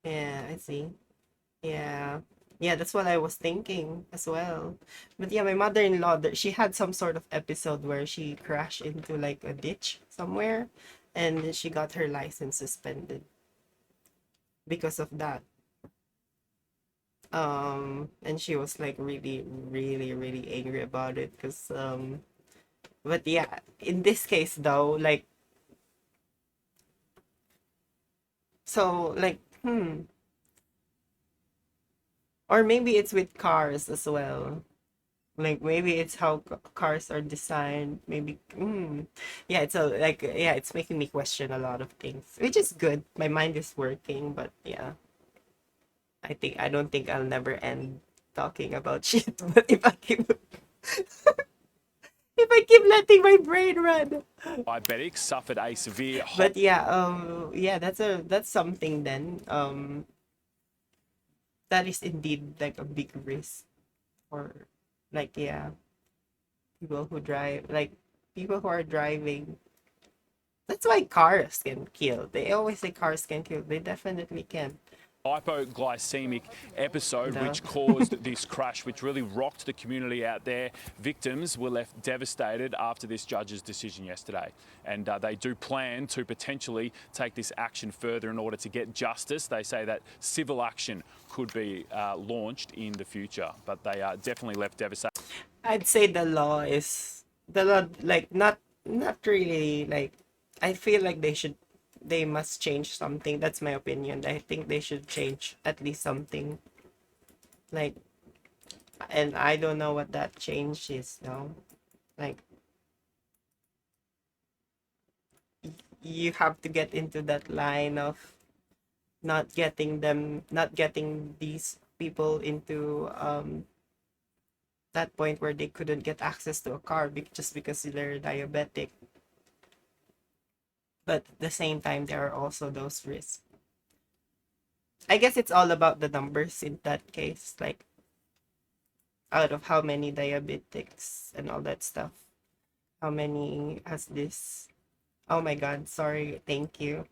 Yeah, I see. Yeah. Yeah, that's what I was thinking as well. But yeah, my mother-in-law, she had some sort of episode where she crashed into like a ditch somewhere and she got her license suspended because of that. And she was like really, really, really angry about it because but yeah, in this case though, like so like or maybe it's with cars as well. Like maybe it's how cars are designed. Maybe yeah, it's a like yeah, it's making me question a lot of things, which is good. My mind is working, but yeah, I don't think I'll never end talking about shit. But if I keep letting my brain run. Diabetics suffered a severe. But yeah, yeah, that's something then. That is indeed like a big risk for like yeah, people who drive like people who are driving. That's why cars can kill. They always say cars can kill. They definitely can. Hypoglycemic episode No. which caused this crash, which really rocked the community out there. Victims were left devastated after this judge's decision yesterday, and they do plan to potentially take this action further in order to get justice. They say that civil action could be launched in the future, but they are definitely left devastated. I'd say the law like not really like I feel like they must change something. That's my opinion. I think they should change at least something. Like and I don't know what that change is though. Like you have to get into that line of not getting these people into that point where they couldn't get access to a car just because they're diabetic. But at the same time, there are also those risks. I guess it's all about the numbers in that case, like out of how many diabetics and all that stuff. How many has this? Oh my God! Sorry. Thank you.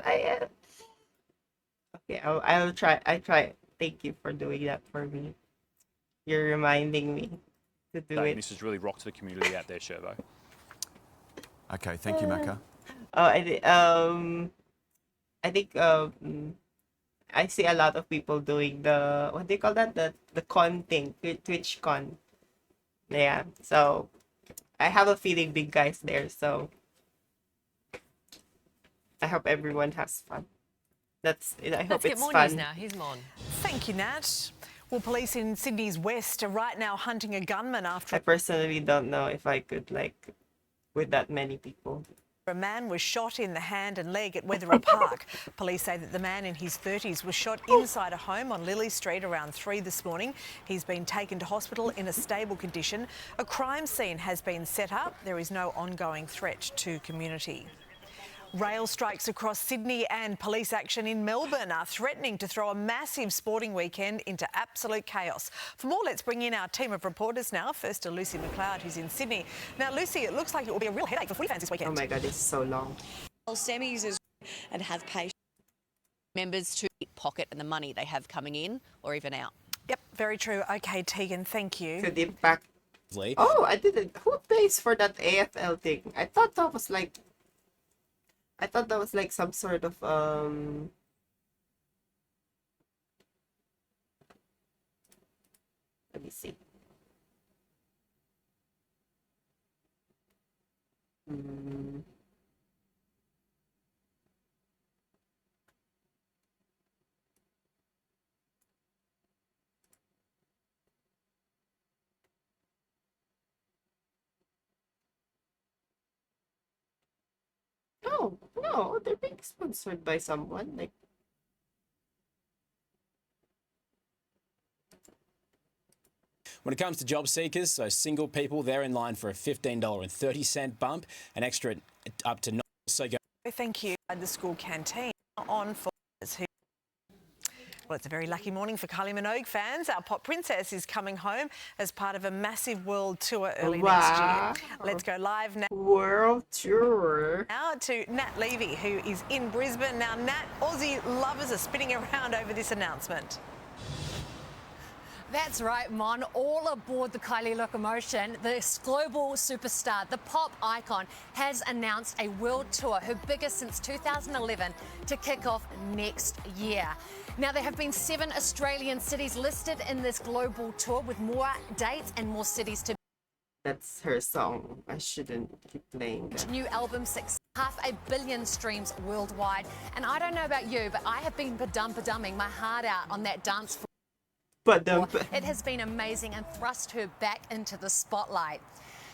I okay. I'll try. I try. Thank you for doing that for me. You're reminding me to do it. This has really rocked the community out there, Shervo. Okay, thank you, Maka. Oh, I think I see a lot of people doing the what do you call that the con thing, Twitch con. Yeah, so I have a feeling big guys there, so I hope everyone has fun. I hope Let's get it's more fun. news now. Here's Mon. Thank you, Nat. Well, police in Sydney's west are right now hunting a gunman after... I personally don't know if I could like with that many people. A man was shot in the hand and leg at Wetherup Park. Police say that the man in his 30s was shot inside a home on Lily Street around 3 this morning. He's been taken to hospital in a stable condition. A crime scene has been set up. There is no ongoing threat to community. Rail strikes across Sydney and police action in Melbourne are threatening to throw a massive sporting weekend into absolute chaos. For more, let's bring in our team of reporters now. First to Lucy McLeod, who's in Sydney. Now, Lucy, it looks like it will be a real headache for footy fans this weekend. Oh my God, it's so long. Semis is and have paid members to pocket and the money they have coming in or even out. Yep, very true. OK, Tegan, thank you. Could impact. Oh, I didn't. Who pays for that AFL thing? I thought that was like some sort of let me see. No, no, they're being sponsored by someone. Like, when it comes to job seekers, so single people, they're in line for a $15.30 bump, an extra up to $9. So go. Thank you. The school canteen on for who. Well, it's a very lucky morning for Kylie Minogue fans. Our pop princess is coming home as part of a massive world tour early next year. Let's go live now. World tour. Now to Nat Levy, who is in Brisbane. Now, Nat, Aussie lovers are spinning around over this announcement. That's right, Mon. All aboard the Kylie locomotion. This global superstar, the pop icon, has announced a world tour, her biggest since 2011, to kick off next year. Now, there have been 7 Australian cities listed in this global tour, with more dates and more cities to. That's her song. I shouldn't keep playing that. New album, 500 million streams worldwide. And I don't know about you, but I have been ba-dumming my heart out on that dance floor. It has been amazing and thrust her back into the spotlight.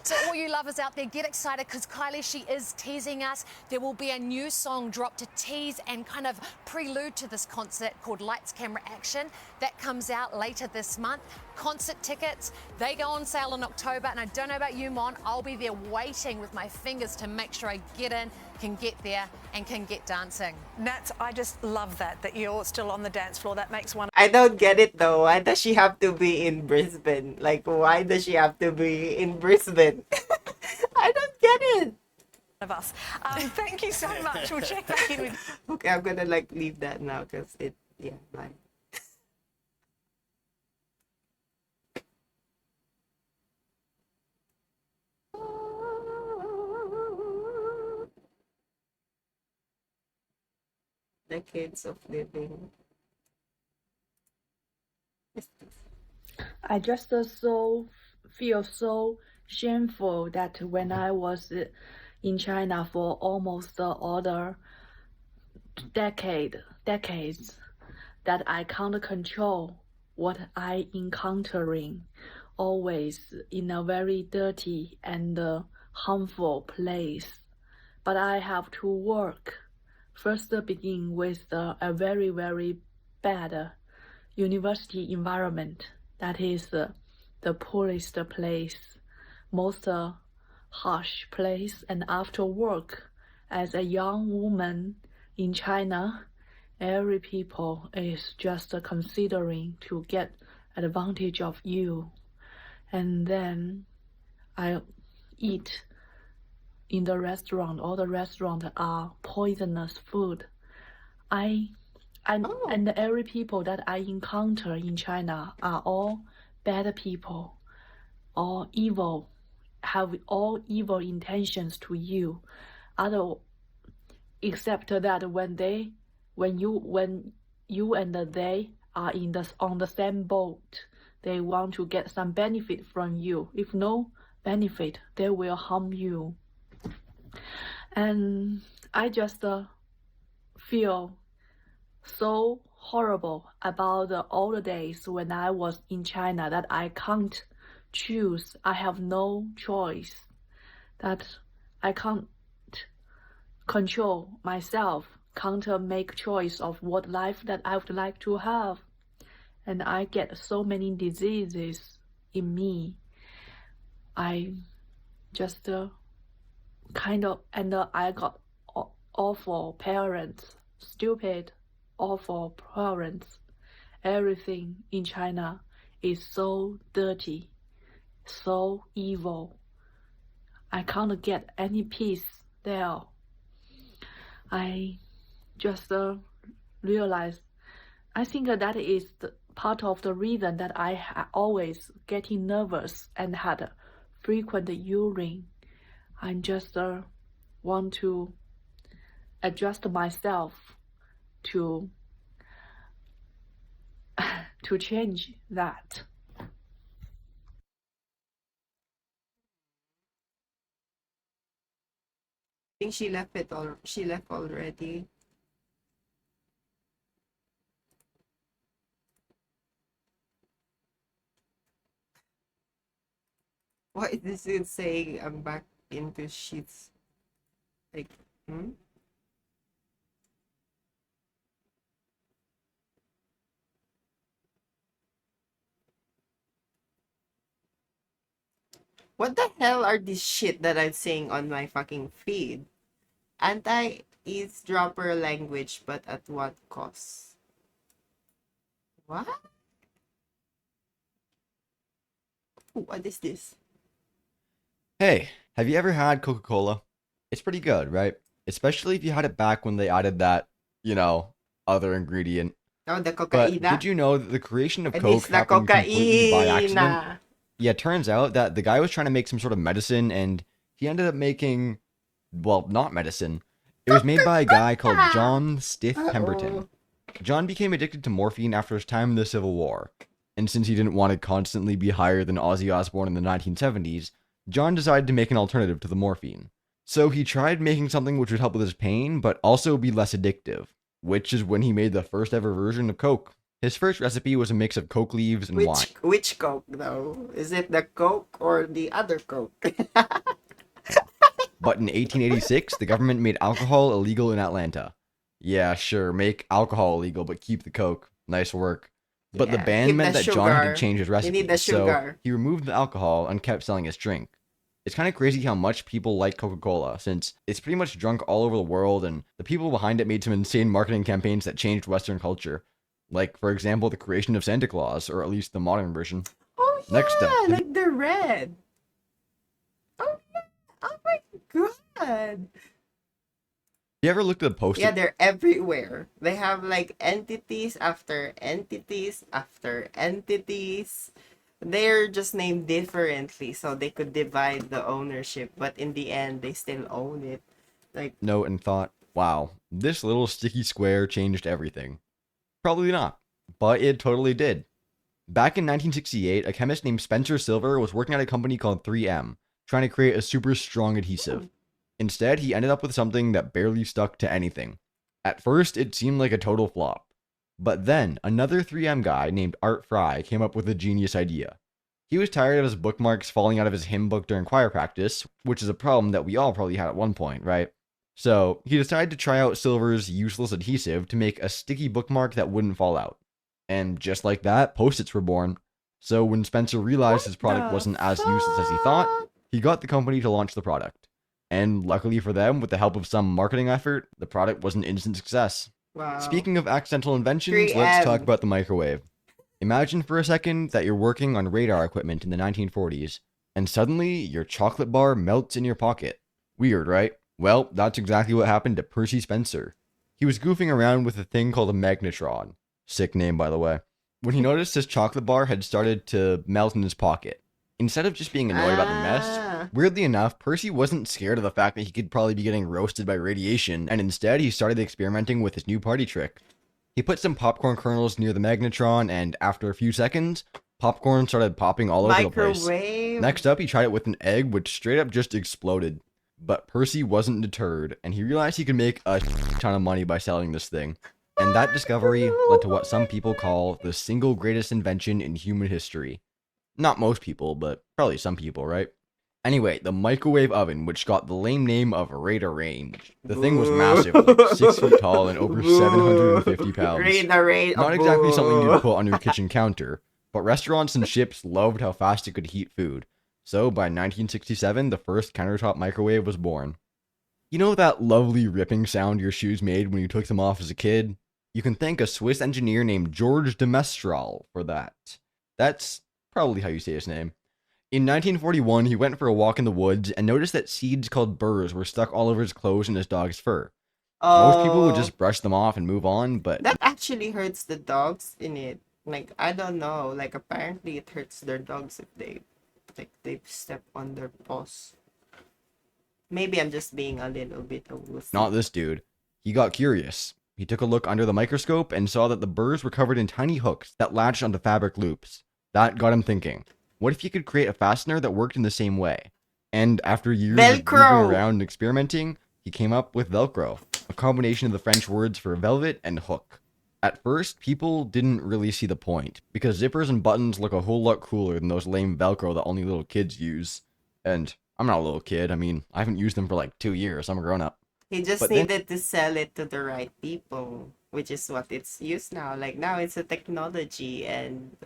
So all you lovers out there, get excited because Kylie, she is teasing us. There will be a new song dropped to tease and kind of prelude to this concert called Lights, Camera, Action. That comes out later this month. Concert tickets, they go on sale in October. And I don't know about you, Mon, I'll be there waiting with my fingers to make sure I get in, can get there and can get dancing. Nats, I just love that you're still on the dance floor. That makes one. I don't get it though. Why does she have to be in Brisbane? Like, why does she have to be in Brisbane? I don't get it. Of us. Thank you so much. We'll check back in with. Okay, I'm gonna like leave that now because it. Yeah, bye. Decades of living. I just feel so shameful that when I was in China for almost all the decades, that I can't control what I encountering, always in a very dirty and harmful place. But I have to work. First begin with a very, very bad university environment. That is the poorest place, most harsh place. And after work, as a young woman in China, every people is just considering to get advantage of you. And then I eat in the restaurant. All the restaurants are poisonous food. And every people that I encounter in China are all bad people, all evil, have all evil intentions to you. Except that when you and they are on the same boat, they want to get some benefit from you. If no benefit, they will harm you. And I just feel so horrible about all the days when I was in China that I can't choose. I have no choice. That I can't control myself, can't make choice of what life that I would like to have. And I get so many diseases in me. I just kind of, and I got awful parents, stupid, awful parents. Everything in China is so dirty, so evil. I can't get any peace there. I just realized, I think that is the part of the reason that I always getting nervous and had frequent urine. I just want to adjust myself to change that. I think she left it all. She left already. What is this dude saying? I'm back into sheets. Like, What the hell are these shit that I'm saying on my fucking feed? Anti-eavesdropper language, but at what cost? What? Ooh, what is this? Hey, have you ever had Coca-Cola? It's pretty good, right? Especially if you had it back when they added that, other ingredient. Oh, the But cocaine. did you know that the creation of It Coke is the happened completely by cocaine. accident? Yeah, it turns out that the guy was trying to make some sort of medicine, and he ended up making, well, not medicine. It was made by a guy called John Stiff Pemberton. John became addicted to morphine after his time in the Civil War, and since he didn't want to constantly be higher than Ozzy Osbourne in the 1970s, John decided to make an alternative to the morphine. So he tried making something which would help with his pain, but also be less addictive, which is when he made the first ever version of Coke. His first recipe was a mix of Coke leaves and wine. Which Coke, though? Is it the Coke or the other Coke? But in 1886, the government made alcohol illegal in Atlanta. Yeah, sure, make alcohol illegal, but keep the Coke. Nice work. But the ban meant that John had to change his recipe, so he removed the alcohol and kept selling his drink. It's kind of crazy how much people like Coca-Cola, since it's pretty much drunk all over the world, and the people behind it made some insane marketing campaigns that changed Western culture. Like, for example, the creation of Santa Claus, or at least the modern version. Oh, yeah, Next up, like the red. Oh, yeah. Oh, my God. You ever looked at the poster? Yeah, they're everywhere. They have, like, entities after entities after entities. They're just named differently, so they could divide the ownership, but in the end, they still own it. Like, note and thought, wow, this little sticky square changed everything. Probably not, but it totally did. Back in 1968, a chemist named Spencer Silver was working at a company called 3M, trying to create a super strong adhesive. Instead, he ended up with something that barely stuck to anything. At first, it seemed like a total flop. But then, another 3M guy named Art Fry came up with a genius idea. He was tired of his bookmarks falling out of his hymn book during choir practice, which is a problem that we all probably had at one point, right? So, he decided to try out Silver's useless adhesive to make a sticky bookmark that wouldn't fall out. And just like that, Post-its were born. So when Spencer realized his product wasn't as useless as he thought, he got the company to launch the product. And luckily for them, with the help of some marketing effort, the product was an instant success. wow. Speaking of accidental inventions, let's talk about the microwave. Imagine for a second that you're working on radar equipment in the 1940s, and suddenly your chocolate bar melts in your pocket. Weird, right? Well, that's exactly what happened to Percy Spencer. He was goofing around with a thing called a magnetron. Sick name, by the way. When he noticed his chocolate bar had started to melt in his pocket. Instead of just being annoyed about the mess, weirdly enough, Percy wasn't scared of the fact that he could probably be getting roasted by radiation, and instead he started experimenting with his new party trick. He put some popcorn kernels near the magnetron, and after a few seconds, popcorn started popping all over the place. Next up, he tried it with an egg, which straight up just exploded. But Percy wasn't deterred, and he realized he could make a ton of money by selling this thing. And that discovery led to what some people call the single greatest invention in human history. Not most people, but probably some people, right? Anyway, the microwave oven, which got the lame name of Radar Range. The thing was massive, like 6 feet tall and over 750 pounds. Not exactly something you'd put on your kitchen counter, but restaurants and ships loved how fast it could heat food. So by 1967, the first countertop microwave was born. You know that lovely ripping sound your shoes made when you took them off as a kid? You can thank a Swiss engineer named Georges de Mestral for that. That's probably how you say his name. In 1941, he went for a walk in the woods and noticed that seeds called burrs were stuck all over his clothes and his dog's fur. Most people would just brush them off and move on, but... That actually hurts the dogs in it. Like, I don't know. Like, apparently it hurts their dogs if they step on their paws. Maybe I'm just being a little bit of Not this dude. He got curious. He took a look under the microscope and saw that the burrs were covered in tiny hooks that latched onto fabric loops. That got him thinking. What if you could create a fastener that worked in the same way? And after years of moving around and experimenting, he came up with Velcro, a combination of the French words for velvet and hook. At first, people didn't really see the point, because zippers and buttons look a whole lot cooler than those lame Velcro that only little kids use. And I'm not a little kid. I mean, I haven't used them for like 2 years. I'm a grown-up. He just needed to sell it to the right people, which is what it's used now. Like, now it's a technology, and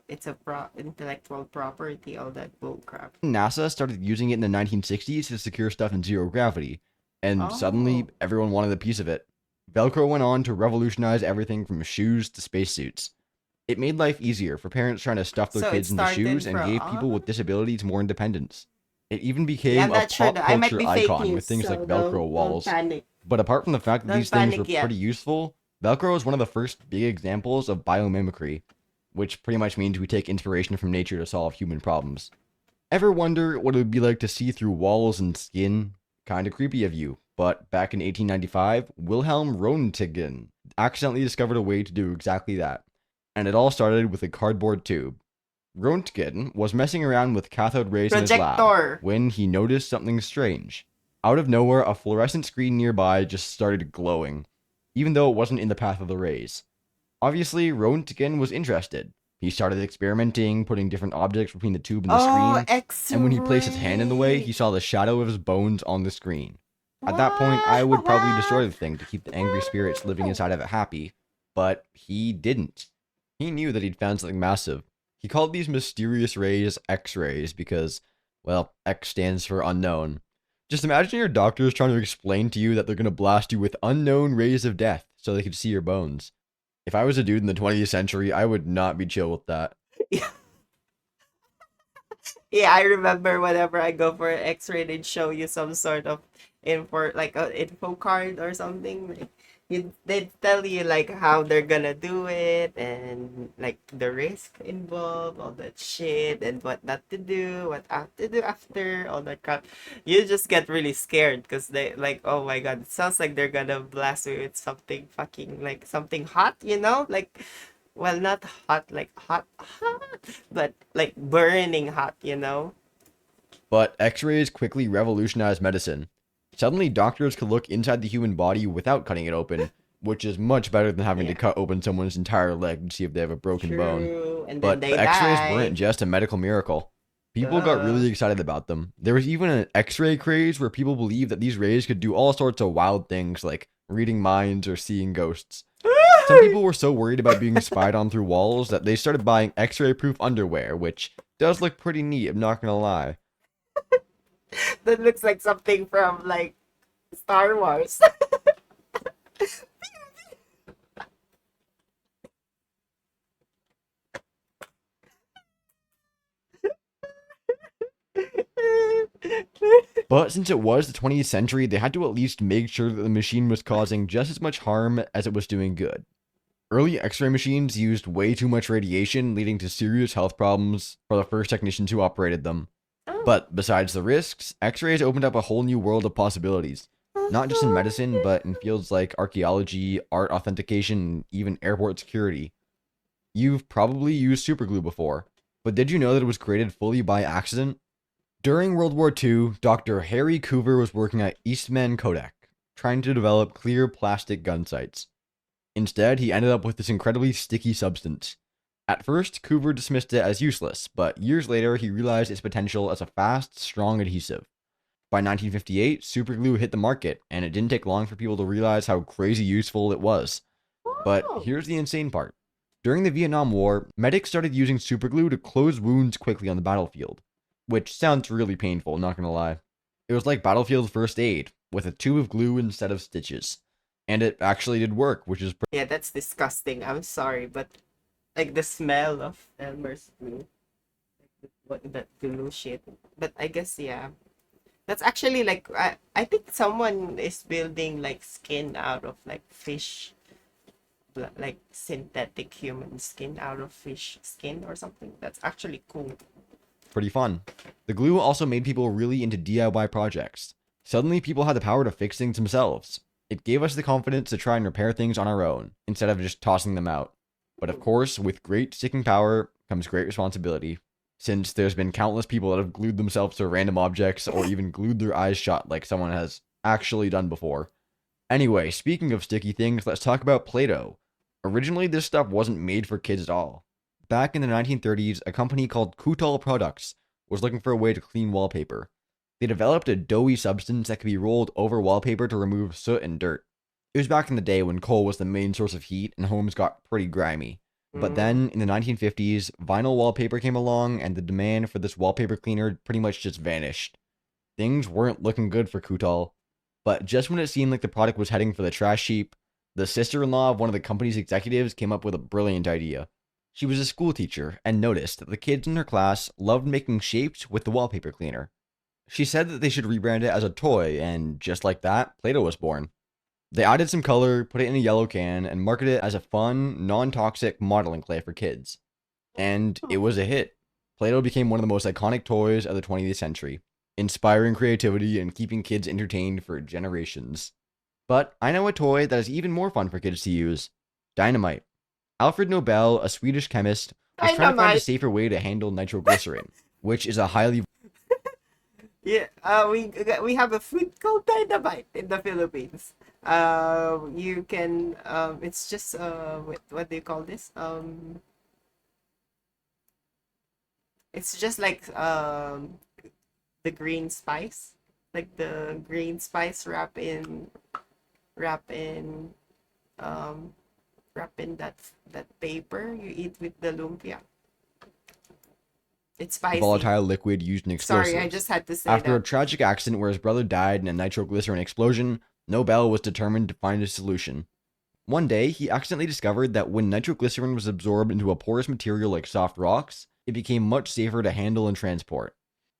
it's a intellectual property, all that bullcrap. NASA started using it in the 1960s to secure stuff in zero gravity, and suddenly everyone wanted a piece of it. Velcro went on to revolutionize everything from shoes to spacesuits. It made life easier for parents trying to stuff their kids into shoes and gave people with disabilities more independence. It even became a pop culture icon with things like Velcro walls. But apart from the fact that these things were pretty useful, Velcro is one of the first big examples of biomimicry, which pretty much means we take inspiration from nature to solve human problems. Ever wonder what it would be like to see through walls and skin? Kinda creepy of you, but back in 1895, Wilhelm Röntgen accidentally discovered a way to do exactly that. And it all started with a cardboard tube. Röntgen was messing around with cathode rays in his lab when he noticed something strange. Out of nowhere, a fluorescent screen nearby just started glowing, even though it wasn't in the path of the rays. Obviously, Röntgen was interested. He started experimenting, putting different objects between the tube and the screen, and when he placed his hand in the way, he saw the shadow of his bones on the screen. At that point, I would probably destroy the thing to keep the angry spirits living inside of it happy, but he didn't. He knew that he'd found something massive. He called these mysterious rays X-rays because, well, X stands for unknown. Just imagine your doctors trying to explain to you that they're going to blast you with unknown rays of death so they could see your bones. If I was a dude in the 20th century, I would not be chill with that. Yeah, I remember whenever I go for an X-ray, they'd show you some sort of info, like an info card or something. Like, they'd tell you like how they're gonna do it and like the risk involved, all that shit, and what not to do, what to do after, all that crap. You just get really scared because they like, oh my god, it sounds like they're gonna blast me with something fucking like something hot, you know, like. Well, not hot, like hot, but like burning hot, you know? But X-rays quickly revolutionized medicine. Suddenly, doctors could look inside the human body without cutting it open, which is much better than having to cut open someone's entire leg to see if they have a broken bone. And but then the they X-rays die. weren't just a medical miracle. People got really excited about them. There was even an X-ray craze where people believed that these rays could do all sorts of wild things, like reading minds or seeing ghosts. Some people were so worried about being spied on through walls that they started buying X-ray proof underwear, which does look pretty neat, I'm not gonna lie. That looks like something from like Star Wars. But since it was the 20th century, they had to at least make sure that the machine was causing just as much harm as it was doing good. Early X-ray machines used way too much radiation, leading to serious health problems for the first technicians who operated them. But besides the risks, X-rays opened up a whole new world of possibilities. Not just in medicine, but in fields like archaeology, art authentication, and even airport security. You've probably used superglue before, but did you know that it was created fully by accident? During World War II, Dr. Harry Coover was working at Eastman Kodak, trying to develop clear plastic gun sights. Instead, he ended up with this incredibly sticky substance. At first, Coover dismissed it as useless, but years later he realized its potential as a fast, strong adhesive. By 1958, superglue hit the market, and it didn't take long for people to realize how crazy useful it was. But here's the insane part. During the Vietnam War, medics started using superglue to close wounds quickly on the battlefield. Which sounds really painful, not gonna lie. It was like battlefield first aid, with a tube of glue instead of stitches. And it actually did work, which is Yeah, that's disgusting. I'm sorry, but like the smell of Elmer's glue. What that glue shit. But I guess yeah. That's actually like I think someone is building like skin out of like fish, like synthetic human skin out of fish skin or something. That's actually cool. pretty fun. The glue also made people really into DIY projects. Suddenly people had the power to fix things themselves. It gave us the confidence to try and repair things on our own, instead of just tossing them out. But of course, with great sticking power comes great responsibility, since there's been countless people that have glued themselves to random objects or even glued their eyes shut like someone has actually done before. Anyway, speaking of sticky things, let's talk about Play-Doh. Originally, this stuff wasn't made for kids at all. Back in the 1930s, a company called Kutal Products was looking for a way to clean wallpaper. They developed a doughy substance that could be rolled over wallpaper to remove soot and dirt. It was back in the day when coal was the main source of heat and homes got pretty grimy. But then, in the 1950s, vinyl wallpaper came along and the demand for this wallpaper cleaner pretty much just vanished. Things weren't looking good for Kutal, but just when it seemed like the product was heading for the trash heap, the sister-in-law of one of the company's executives came up with a brilliant idea. She was a school teacher and noticed that the kids in her class loved making shapes with the wallpaper cleaner. She said that they should rebrand it as a toy, and just like that, Play-Doh was born. They added some color, put it in a yellow can, and marketed it as a fun, non-toxic modeling clay for kids. And it was a hit. Play-Doh became one of the most iconic toys of the 20th century, inspiring creativity and keeping kids entertained for generations. But I know a toy that is even more fun for kids to use. Dynamite. Alfred Nobel, a Swedish chemist, was trying to find a safer way to handle nitroglycerin, which is a highly... Yeah, we have a food called dynamite in the Philippines. You can it's just what do you call this? It's just like the green spice, like the green spice wrap in that paper you eat with the lumpia. It's spicy. Volatile liquid used in explosives. Sorry, I just had to say After that. a tragic accident where his brother died in a nitroglycerin explosion, Nobel was determined to find a solution. One day, he accidentally discovered that when nitroglycerin was absorbed into a porous material like soft rocks, it became much safer to handle and transport.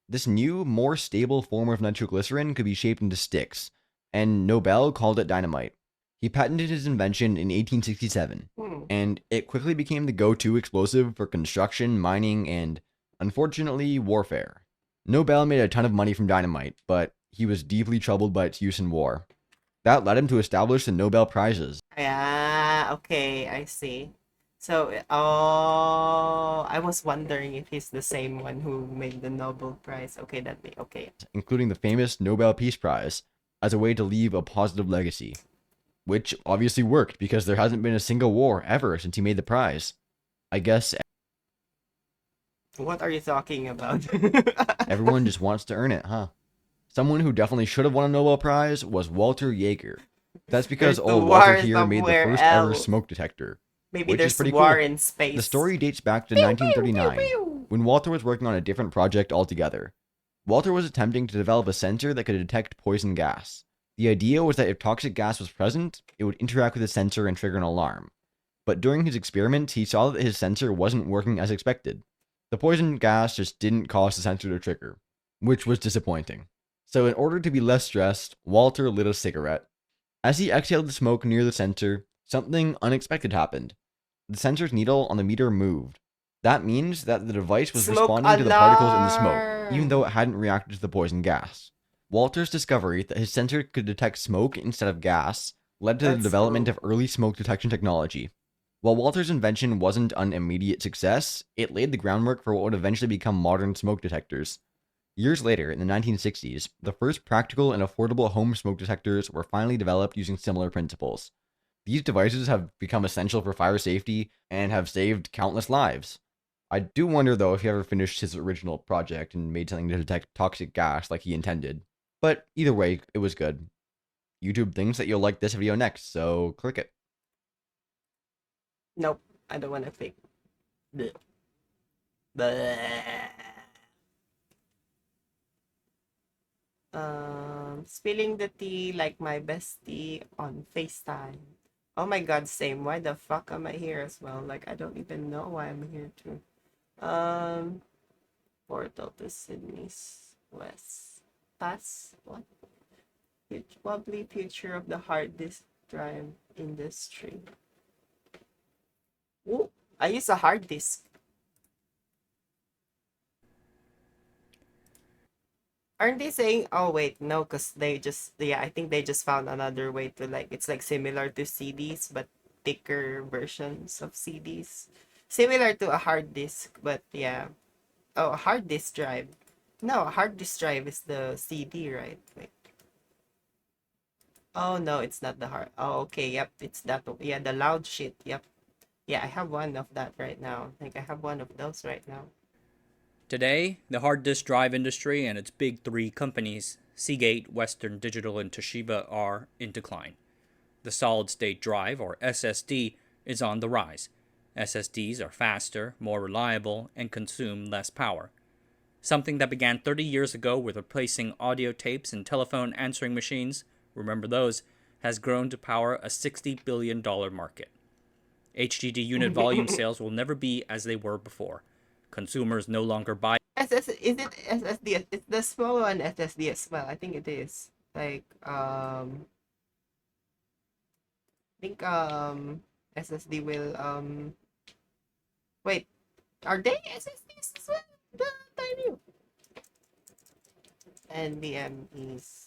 This new, more stable form of nitroglycerin could be shaped into sticks, and Nobel called it dynamite. He patented his invention in 1867, and it quickly became the go-to explosive for construction, mining, and, unfortunately, warfare. Nobel made a ton of money from dynamite, but he was deeply troubled by its use in war. That led him to establish the Nobel Prizes. Yeah, okay, I see. So, I was wondering if he's the same one who made the Nobel Prize. Okay, okay. Including the famous Nobel Peace Prize, as a way to leave a positive legacy. Which obviously worked, because there hasn't been a single war ever since he made the prize. I guess... What are you talking about? Everyone just wants to earn it, huh? Someone who definitely should have won a Nobel Prize was Walter Jaeger. That's because old Walter here made the first ever smoke detector. Maybe which there's is pretty war cool. in space. The story dates back to 1939, when Walter was working on a different project altogether. Walter was attempting to develop a sensor that could detect poison gas. The idea was that if toxic gas was present, it would interact with the sensor and trigger an alarm. But during his experiments, he saw that his sensor wasn't working as expected. The poison gas just didn't cause the sensor to trigger, which was disappointing. So in order to be less stressed, Walter lit a cigarette. As he exhaled the smoke near the sensor, something unexpected happened. The sensor's needle on the meter moved. That means that the device was responding to the particles in the smoke, even though it hadn't reacted to the poison gas. Walter's discovery that his sensor could detect smoke instead of gas led to the development of early smoke detection technology. While Walter's invention wasn't an immediate success, it laid the groundwork for what would eventually become modern smoke detectors. Years later, in the 1960s, the first practical and affordable home smoke detectors were finally developed using similar principles. These devices have become essential for fire safety and have saved countless lives. I do wonder, though, if he ever finished his original project and made something to detect toxic gas like he intended. But either way, it was good. YouTube thinks that you'll like this video next, so click it. Nope, I don't want to fake. Bleh. Bleh. Spilling the tea like my bestie on FaceTime. Oh my god, same. Why the fuck am I here as well? Like, I don't even know why I'm here too. Portal to Sydney's West. Pass? What? Wobbly future of the hard disk drive industry. Ooh, I use a hard disk. Aren't they saying, oh wait, no, because they just, yeah, I think they just found another way to like, it's like similar to CDs, but thicker versions of CDs. Similar to a hard disk, but yeah. Oh, a hard disk drive. No, a hard disk drive is the CD, right? Wait. Oh no, it's not the hard. Oh, okay, yep, it's that. Yeah, the loud shit, yep. Yeah, I have one of that right now. Like, I have one of those right now. Today, the hard disk drive industry and its big three companies, Seagate, Western Digital, and Toshiba, are in decline. The solid-state drive, or SSD, is on the rise. SSDs are faster, more reliable, and consume less power. Something that began 30 years ago with replacing audio tapes and telephone answering machines, remember those, has grown to power a $60 billion market. HDD unit volume sales will never be as they were before. Consumers no longer buy. Is it SSD? It's the small one SSD as well. I think it is. Like, I think SSD will wait, are they SSDs as well? I knew. NVMe's.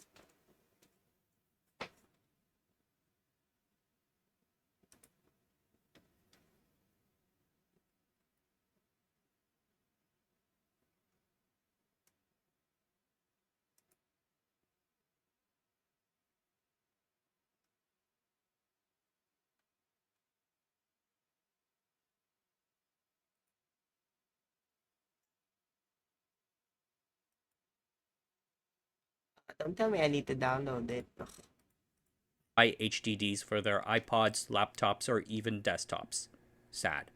Don't tell me I need to download it. Buy HDDs for their iPods, laptops, or even desktops. Sad.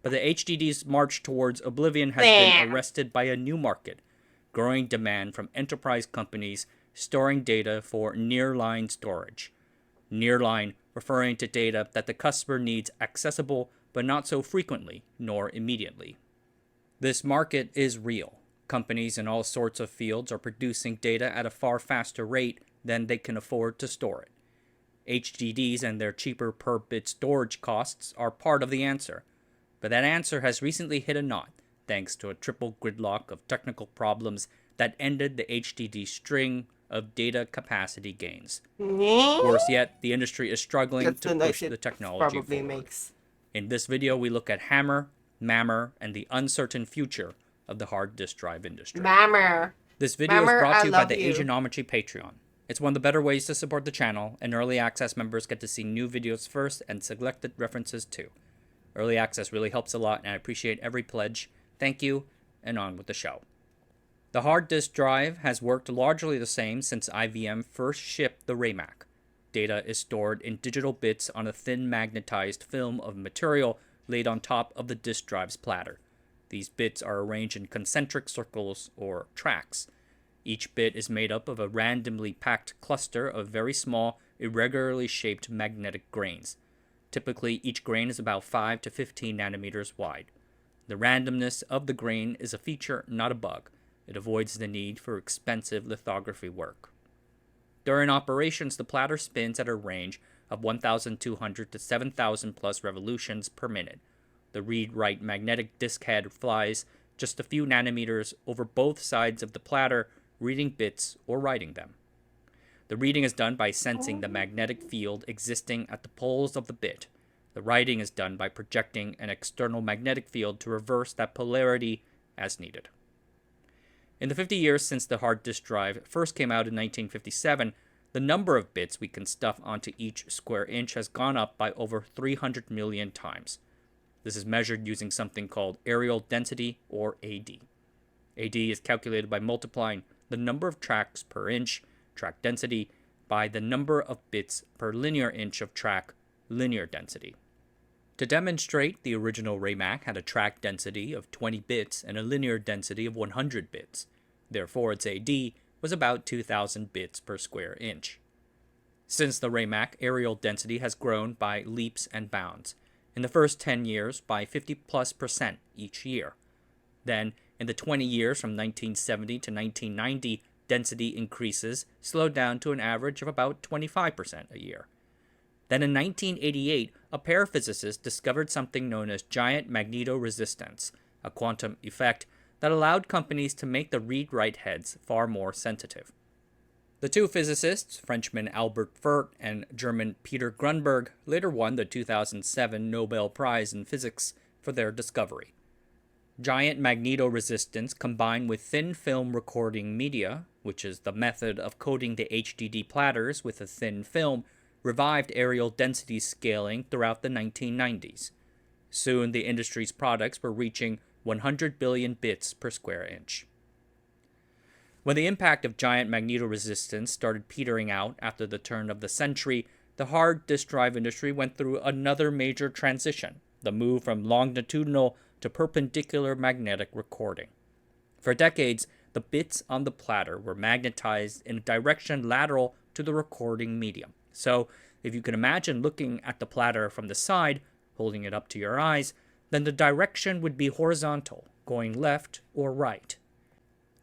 But the HDD's march towards oblivion has been arrested by a new market, growing demand from enterprise companies storing data for nearline storage. Nearline referring to data that the customer needs accessible but not so frequently nor immediately. This market is real. Companies in all sorts of fields are producing data at a far faster rate than they can afford to store it. HDDs and their cheaper per bit storage costs are part of the answer, but that answer has recently hit a knot thanks to a triple gridlock of technical problems that ended the HDD string of data capacity gains. Worse yet, the industry is struggling to push the technology forward. In this video, we look at HAMR, MAMR, and the uncertain future of the hard disk drive industry. MAMR. This video is brought to you by the Asianomigy Patreon. It's one of the better ways to support the channel, and early access members get to see new videos first and selected references too. Early access really helps a lot, and I appreciate every pledge. Thank you, and on with the show. The hard disk drive has worked largely the same since IBM first shipped the RAMAC. Data is stored in digital bits on a thin magnetized film of material laid on top of the disk drive's platter. These bits are arranged in concentric circles or tracks. Each bit is made up of a randomly packed cluster of very small, irregularly shaped magnetic grains. Typically, each grain is about 5 to 15 nanometers wide. The randomness of the grain is a feature, not a bug. It avoids the need for expensive lithography work. During operations, the platter spins at a range of 1,200 to 7,000 plus revolutions per minute. The read-write magnetic disk head flies just a few nanometers over both sides of the platter, reading bits or writing them. The reading is done by sensing the magnetic field existing at the poles of the bit. The writing is done by projecting an external magnetic field to reverse that polarity as needed. In the 50 years since the hard disk drive first came out in 1957, The number of bits we can stuff onto each square inch has gone up by over 300 million times. This is measured using something called areal density, or AD. AD is calculated by multiplying the number of tracks per inch, track density, by the number of bits per linear inch of track, linear density. To demonstrate, the original RayMac had a track density of 20 bits and a linear density of 100 bits. Therefore, its AD was about 2,000 bits per square inch. Since the RayMac, areal density has grown by leaps and bounds. In the first 10 years, by 50+% each year. Then, in the 20 years from 1970 to 1990, density increases slowed down to an average of about 25% a year. Then in 1988, a pair of physicists discovered something known as giant magnetoresistance, a quantum effect that allowed companies to make the read-write heads far more sensitive. The two physicists, Frenchman Albert Fert and German Peter Grunberg, later won the 2007 Nobel Prize in Physics for their discovery. Giant magnetoresistance combined with thin film recording media, which is the method of coating the HDD platters with a thin film, revived areal density scaling throughout the 1990s. Soon, the industry's products were reaching 100 billion bits per square inch. When the impact of giant magnetoresistance started petering out after the turn of the century, the hard disk drive industry went through another major transition, the move from longitudinal to perpendicular magnetic recording. For decades, the bits on the platter were magnetized in a direction lateral to the recording medium. So, if you can imagine looking at the platter from the side, holding it up to your eyes, then the direction would be horizontal, going left or right.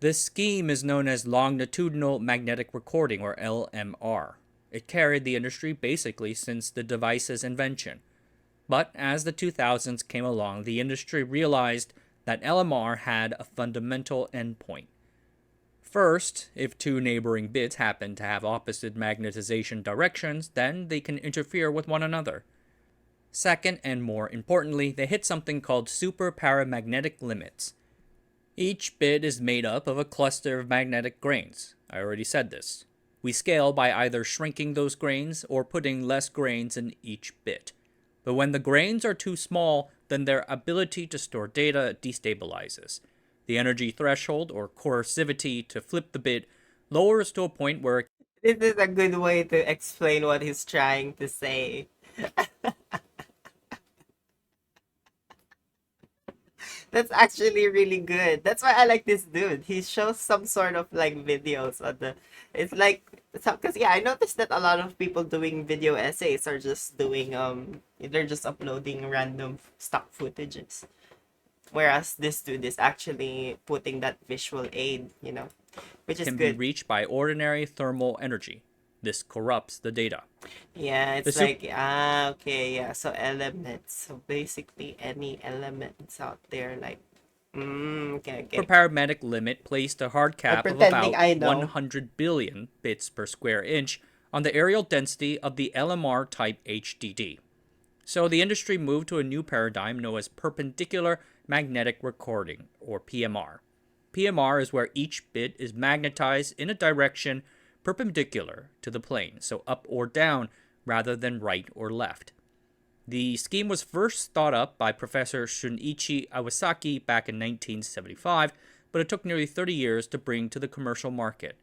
This scheme is known as longitudinal magnetic recording, or LMR. It carried the industry basically since the device's invention. But as the 2000s came along, the industry realized that LMR had a fundamental endpoint. First, if two neighboring bits happen to have opposite magnetization directions, then they can interfere with one another. Second, and more importantly, they hit something called superparamagnetic limits. Each bit is made up of a cluster of magnetic grains. I already said this. We scale by either shrinking those grains or putting less grains in each bit. But when the grains are too small, then their ability to store data destabilizes. The energy threshold, or coercivity, to flip the bit lowers to a point where... This is a good way to explain what he's trying to say. That's actually really good. That's why I like this dude. He shows some sort of like videos on the... It's like... Because yeah, I noticed that a lot of people doing video essays are just doing... They're just uploading random stock footages. Whereas this dude is actually putting that visual aid, you know, which is can good. Be reached by ordinary thermal energy. This corrupts the data. Yeah, it's like, okay, yeah. So elements. So basically any elements out there, like, okay. For paramagnetic limit placed a hard cap of about 100 billion bits per square inch on the areal density of the LMR type HDD. So the industry moved to a new paradigm known as perpendicular magnetic recording, or PMR. PMR is where each bit is magnetized in a direction perpendicular to the plane, so up or down rather than right or left. The scheme was first thought up by Professor Shunichi Iwasaki back in 1975, but it took nearly 30 years to bring to the commercial market.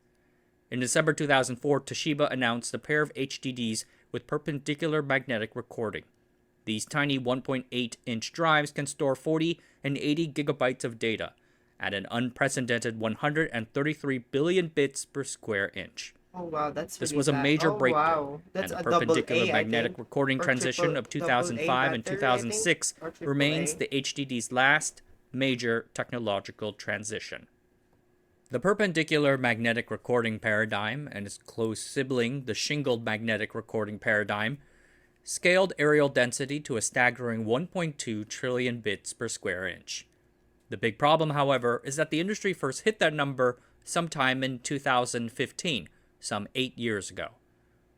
In December 2004, Toshiba announced a pair of HDDs with perpendicular magnetic recording. These tiny 1.8-inch drives can store 40 and 80 gigabytes of data at an unprecedented 133 billion bits per square inch. Oh wow, that's This really was a major bad. breakthrough, Wow. That's and the a double perpendicular A, magnetic recording transition of 2005 and 2006 remains the HDD's last major technological transition. The perpendicular magnetic recording paradigm and its close sibling, the shingled magnetic recording paradigm, scaled areal density to a staggering 1.2 trillion bits per square inch. The big problem, however, is that the industry first hit that number sometime in 2015, some 8 years ago.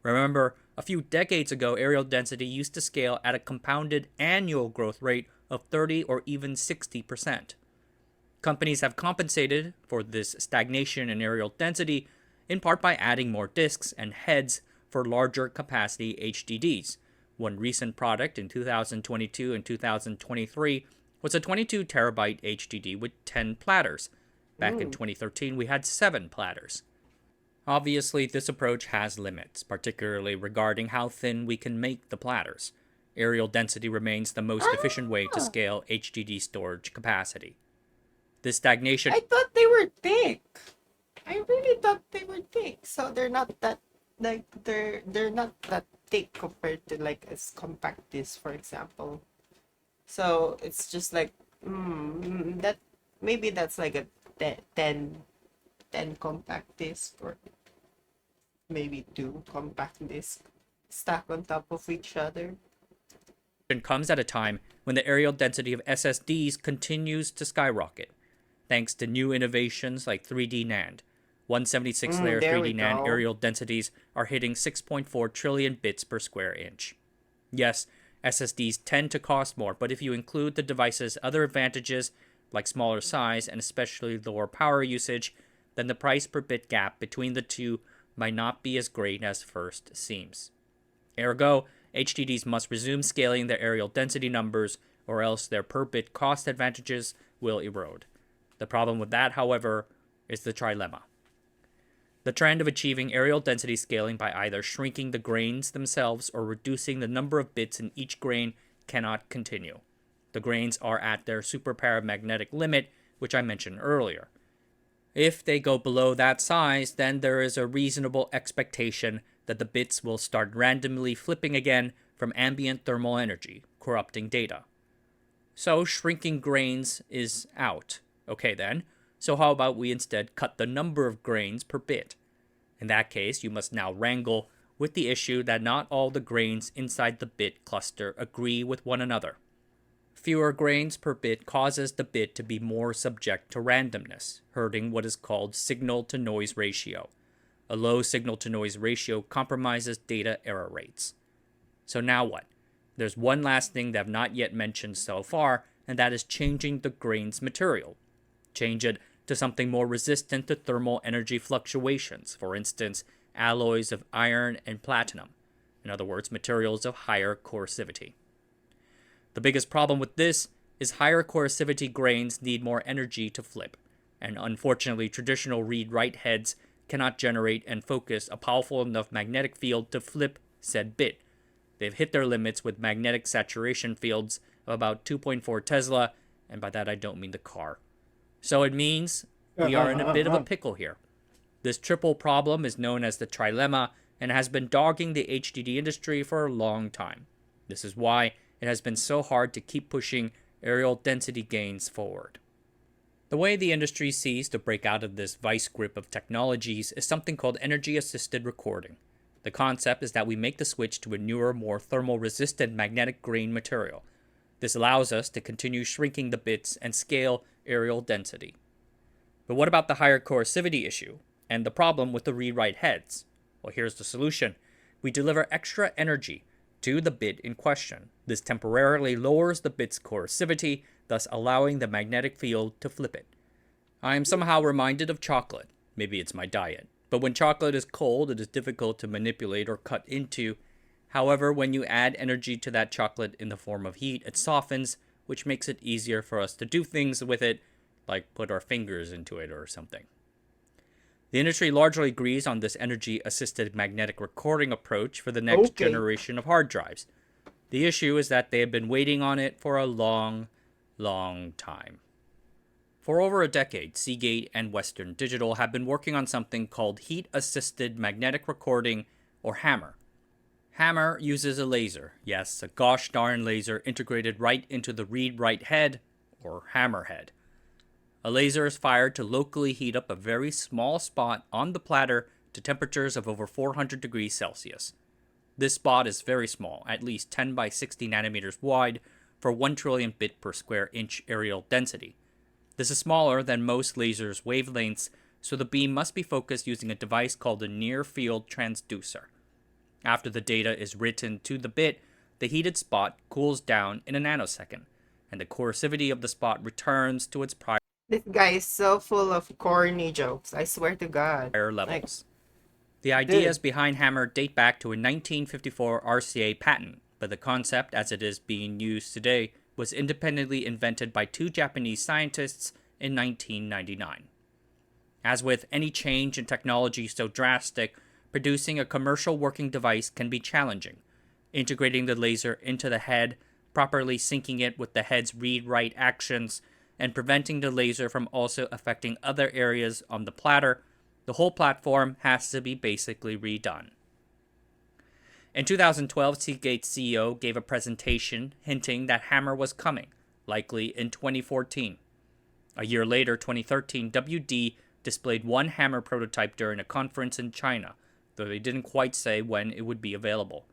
Remember, a few decades ago, areal density used to scale at a compounded annual growth rate of 30 or even 60%. Companies have compensated for this stagnation in areal density in part by adding more disks and heads for larger capacity HDDs. One recent product in 2022 and 2023 was a 22 terabyte HDD with 10 platters. Back in 2013, we had 7 platters. Obviously, this approach has limits, particularly regarding how thin we can make the platters. Aerial density remains the most efficient way to scale HDD storage capacity. This stagnation... I thought they were thick. I really thought they were thick. So they're not that, like, they're not that thick compared to, like, a compact disc, for example. So it's just like, that, maybe that's like a 10 compact disc, or maybe 2 compact discs stacked on top of each other. Comes at a time when the aerial density of SSDs continues to skyrocket, thanks to new innovations like 3D NAND. 176-layer 3D NAND aerial densities are hitting 6.4 trillion bits per square inch. Yes, SSDs tend to cost more, but if you include the device's other advantages, like smaller size and especially lower power usage, then the price per bit gap between the two might not be as great as first seems. Ergo, HDDs must resume scaling their aerial density numbers, or else their per bit cost advantages will erode. The problem with that, however, is the trilemma. The trend of achieving aerial density scaling by either shrinking the grains themselves or reducing the number of bits in each grain cannot continue. The grains are at their superparamagnetic limit, which I mentioned earlier. If they go below that size, then there is a reasonable expectation that the bits will start randomly flipping again from ambient thermal energy, corrupting data. So shrinking grains is out. Okay then, so how about we instead cut the number of grains per bit? In that case, you must now wrangle with the issue that not all the grains inside the bit cluster agree with one another. Fewer grains per bit causes the bit to be more subject to randomness, hurting what is called signal-to-noise ratio. A low signal-to-noise ratio compromises data error rates. So now what? There's one last thing that I've not yet mentioned so far, and that is changing the grain's material. Change it to something more resistant to thermal energy fluctuations, for instance, alloys of iron and platinum. In other words, materials of higher coercivity. The biggest problem with this is higher coercivity grains need more energy to flip, and unfortunately traditional read-write heads cannot generate and focus a powerful enough magnetic field to flip said bit. They've hit their limits with magnetic saturation fields of about 2.4 Tesla, and by that I don't mean the car. So it means we are in a bit of a pickle here. This triple problem is known as the trilemma and has been dogging the HDD industry for a long time. This is why it has been so hard to keep pushing aerial density gains forward. The way the industry sees to break out of this vice grip of technologies is something called energy-assisted recording. The concept is that we make the switch to a newer, more thermal-resistant magnetic grain material. This allows us to continue shrinking the bits and scale aerial density. But what about the higher coercivity issue and the problem with the read-write heads? Well, here's the solution. We deliver extra energy to the bit in question. This temporarily lowers the bit's coercivity, thus allowing the magnetic field to flip it. I am somehow reminded of chocolate. Maybe it's my diet. But when chocolate is cold, it is difficult to manipulate or cut into. However, when you add energy to that chocolate in the form of heat, it softens, which makes it easier for us to do things with it, like put our fingers into it or something. The industry largely agrees on this energy-assisted magnetic recording approach for the next generation of hard drives. The issue is that they have been waiting on it for a long time. For over a decade, Seagate and Western Digital have been working on something called heat-assisted magnetic recording, or HAMR. HAMR uses a laser, yes, a gosh darn laser integrated right into the read-write head, or hammer head. A laser is fired to locally heat up a very small spot on the platter to temperatures of over 400 degrees Celsius. This spot is very small, at least 10 by 60 nanometers wide, for 1 trillion bit per square inch aerial density. This is smaller than most lasers' wavelengths, so the beam must be focused using a device called a near-field transducer. After the data is written to the bit, the heated spot cools down in a nanosecond, and the coercivity of the spot returns to its prior This guy is so full of corny jokes, I swear to God. levels. The ideas behind Hammer date back to a 1954 RCA patent, but the concept as it is being used today was independently invented by 2 Japanese scientists in 1999. As with any change in technology so drastic, producing a commercial working device can be challenging. Integrating the laser into the head, properly syncing it with the head's read-write actions, and preventing the laser from also affecting other areas on the platter, the whole platform has to be basically redone. In 2012, Seagate's CEO gave a presentation hinting that Hammer was coming, likely in 2014. A year later, 2013, WD displayed one Hammer prototype during a conference in China, though they didn't quite say when it would be available.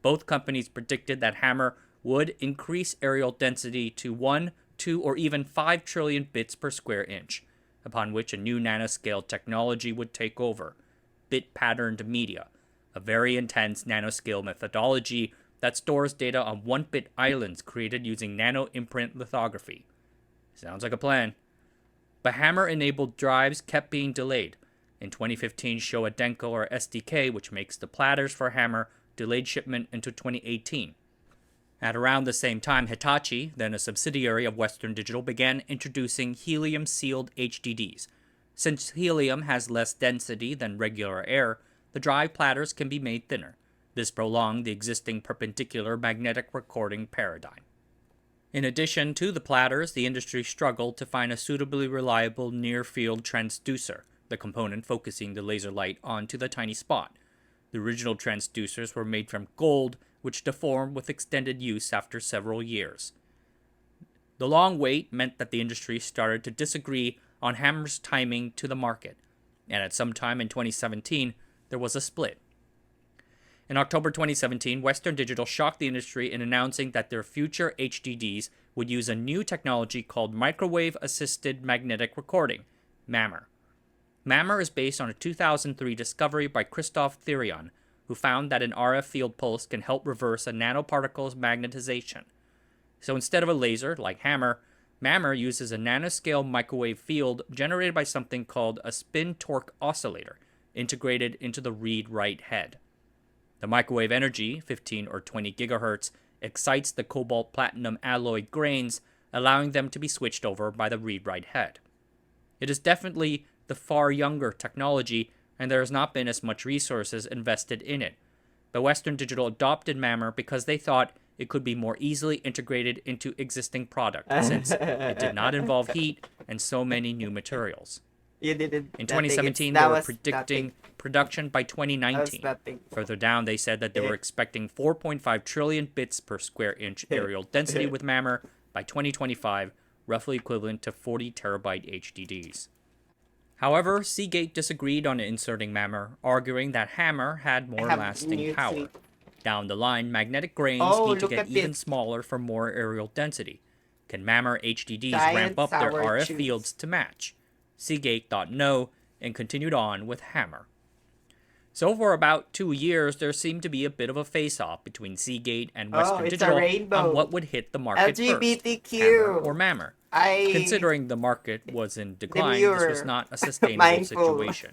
Both companies predicted that Hammer would increase aerial density to 1, 2, or even 5 trillion bits per square inch, upon which a new nanoscale technology would take over, bit-patterned media, a very intense nanoscale methodology that stores data on 1-bit islands created using nano-imprint lithography. Sounds like a plan. But Hammer-enabled drives kept being delayed. In 2015, Showa Denko, or SDK, which makes the platters for Hammer, delayed shipment into 2018. At around the same time, Hitachi, then a subsidiary of Western Digital, began introducing helium-sealed HDDs. Since helium has less density than regular air, the drive platters can be made thinner. This prolonged the existing perpendicular magnetic recording paradigm. In addition to the platters, the industry struggled to find a suitably reliable near-field transducer, the component focusing the laser light onto the tiny spot. The original transducers were made from gold, which deformed with extended use after several years. The long wait meant that the industry started to disagree on Hammer's timing to the market, and at some time in 2017, there was a split. In October 2017, Western Digital shocked the industry in announcing that their future HDDs would use a new technology called microwave-assisted magnetic recording, MAMR. MAMR is based on a 2003 discovery by Christoph Therion, who found that an RF field pulse can help reverse a nanoparticle's magnetization. So instead of a laser, like Hammer, MAMR uses a nanoscale microwave field generated by something called a spin-torque oscillator, integrated into the read-write head. The microwave energy, 15 or 20 gigahertz, excites the cobalt-platinum alloy grains, allowing them to be switched over by the read-write head. It is definitely the far younger technology, and there has not been as much resources invested in it. But Western Digital adopted MAMR because they thought it could be more easily integrated into existing products, since it did not involve heat and so many new materials. You didn't. In 2017, they were predicting production by 2019. Further down, they said that they were expecting 4.5 trillion bits per square inch aerial density with MAMR by 2025, roughly equivalent to 40 terabyte HDDs. However, Seagate disagreed on inserting MAMR, arguing that Hammer had more lasting power. Down the line, magnetic grains need to get even smaller for more aerial density. Can MAMR HDDs ramp up their RF fields to match? Seagate thought no, and continued on with Hammer. So for about 2 years, there seemed to be a bit of a face-off between Seagate and Western Digital on what would hit the market LGBTQ. first, Hammer or MAMR. Considering the market was in decline, this was not a sustainable situation.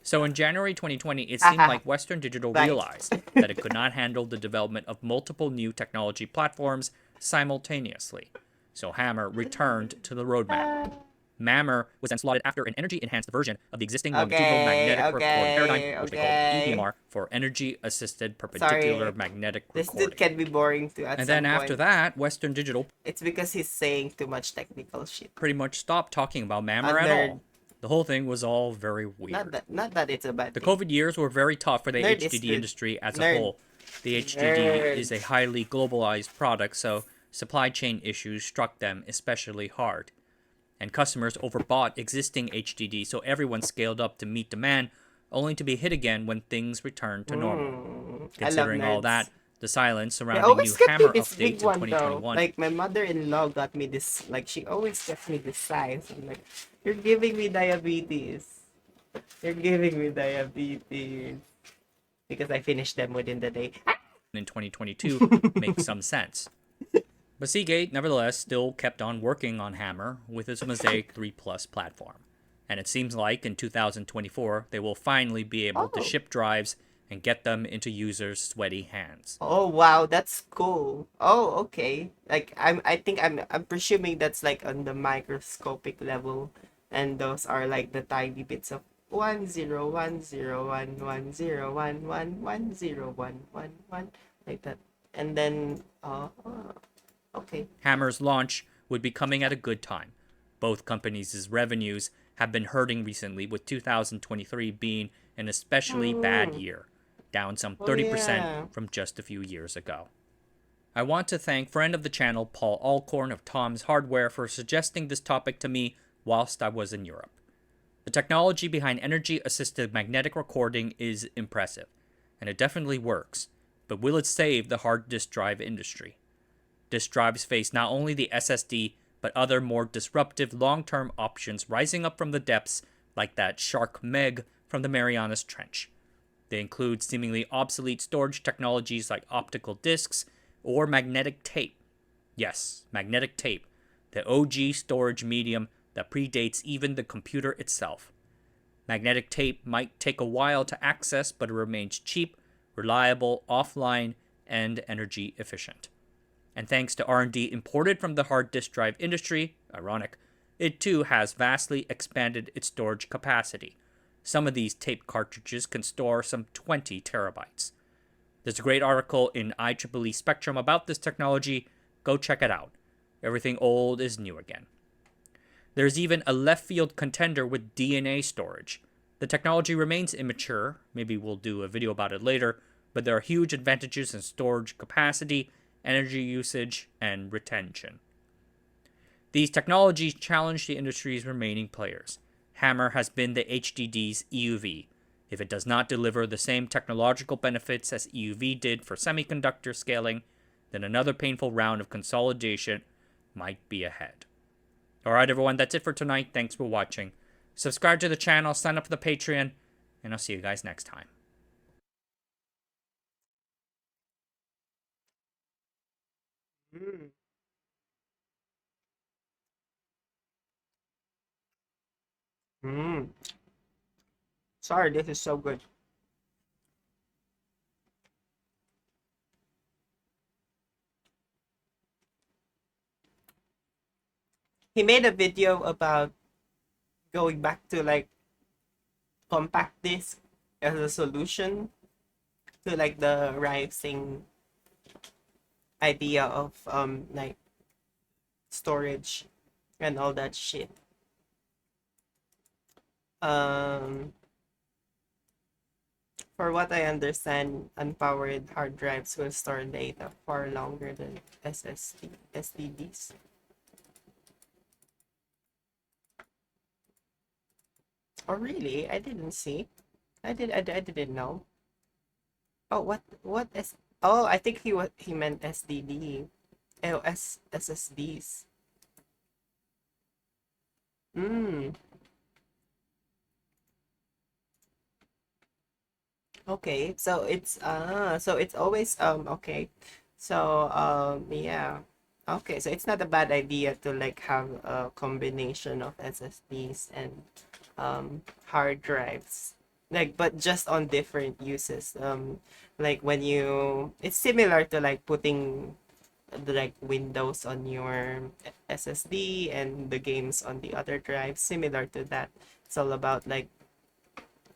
So in January 2020, it seemed like Western Digital realized that it could not handle the development of multiple new technology platforms simultaneously. So Hammer returned to the roadmap. MAMR was then slotted after an energy-enhanced version of the existing longitudinal magnetic recording paradigm, which they called EMR, for energy-assisted perpendicular magnetic recording. This dude can be boring too at and some then point. After that, Western Digital... It's because he's saying too much technical shit. ...pretty much stopped talking about MAMR at all. The whole thing was all very weird. Not that it's a bad thing. The COVID years were very tough for the HDD industry as a whole. The HDD is a highly globalized product, so supply chain issues struck them especially hard. And customers overbought existing HDD, so everyone scaled up to meet demand, only to be hit again when things returned to normal. Considering all that, the silence surrounding new Hammer updates in 2021. Like, my mother-in-law got me this, like, she always gets me this size. I'm like, you're giving me diabetes. You're giving me diabetes. Because I finished them within the day. In 2022 makes some sense. But Seagate, nevertheless, still kept on working on Hammer with its Mosaic 3 Plus platform. And it seems like in 2024, they will finally be able to ship drives and get them into users' sweaty hands. Oh wow, that's cool. Oh, okay. Like I'm presuming that's like on the microscopic level, and those are like the tiny bits of 101011011110111 like that. And then okay. Hammer's launch would be coming at a good time. Both companies' revenues have been hurting recently, with 2023 being an especially bad year, down some 30% from just a few years ago. I want to thank friend of the channel Paul Alcorn of Tom's Hardware for suggesting this topic to me whilst I was in Europe. The technology behind energy-assisted magnetic recording is impressive, and it definitely works, but will it save the hard disk drive industry? Disk drives face not only the SSD, but other more disruptive long-term options rising up from the depths, like that Shark Meg from the Marianas Trench. They include seemingly obsolete storage technologies like optical discs or magnetic tape. Yes, magnetic tape, the OG storage medium that predates even the computer itself. Magnetic tape might take a while to access, but it remains cheap, reliable, offline, and energy efficient. And thanks to R&D imported from the hard disk drive industry, ironic, it too has vastly expanded its storage capacity. Some of these tape cartridges can store some 20 terabytes. There's a great article in IEEE Spectrum about this technology. Go check it out. Everything old is new again. There's even a left field contender with DNA storage. The technology remains immature. Maybe we'll do a video about it later, but there are huge advantages in storage capacity, energy usage, and retention. These technologies challenge the industry's remaining players. Hammer has been the HDD's EUV. If it does not deliver the same technological benefits as EUV did for semiconductor scaling, then another painful round of consolidation might be ahead. Alright everyone, that's it for tonight. Thanks for watching. Subscribe to the channel, sign up for the Patreon, and I'll see you guys next time. Sorry, this is so good. He made a video about going back to like compact disc as a solution to like the rising idea of like storage and all that shit. For what I understand, unpowered hard drives will store data far longer than SSDs. Oh really? I didn't see. I didn't know. Oh, what is? Oh, I think he meant SDD. Oh, SSDs. Okay, so it's always okay. So yeah. Okay, so it's not a bad idea to like have a combination of SSDs and hard drives. Like, but just on different uses. Like when it's similar to like putting like Windows on your SSD and the games on the other drive. Similar to that. It's all about like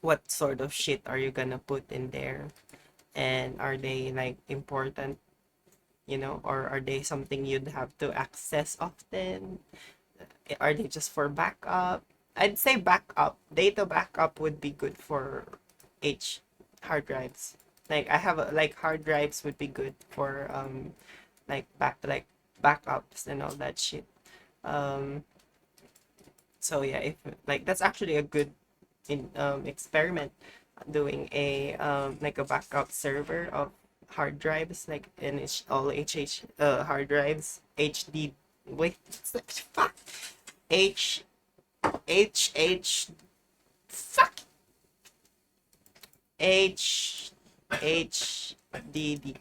what sort of shit are you gonna put in there, and are they like important, you know, or are they something you'd have to access often? Are they just for backup? I'd say backup, data backup would be good for hard drives. Like I have like hard drives would be good for like backups and all that shit. So yeah, if like that's actually a good experiment, doing a like a backup server of hard drives, like, and it's all hard drives, HD, wait, fuck, H fuck HDD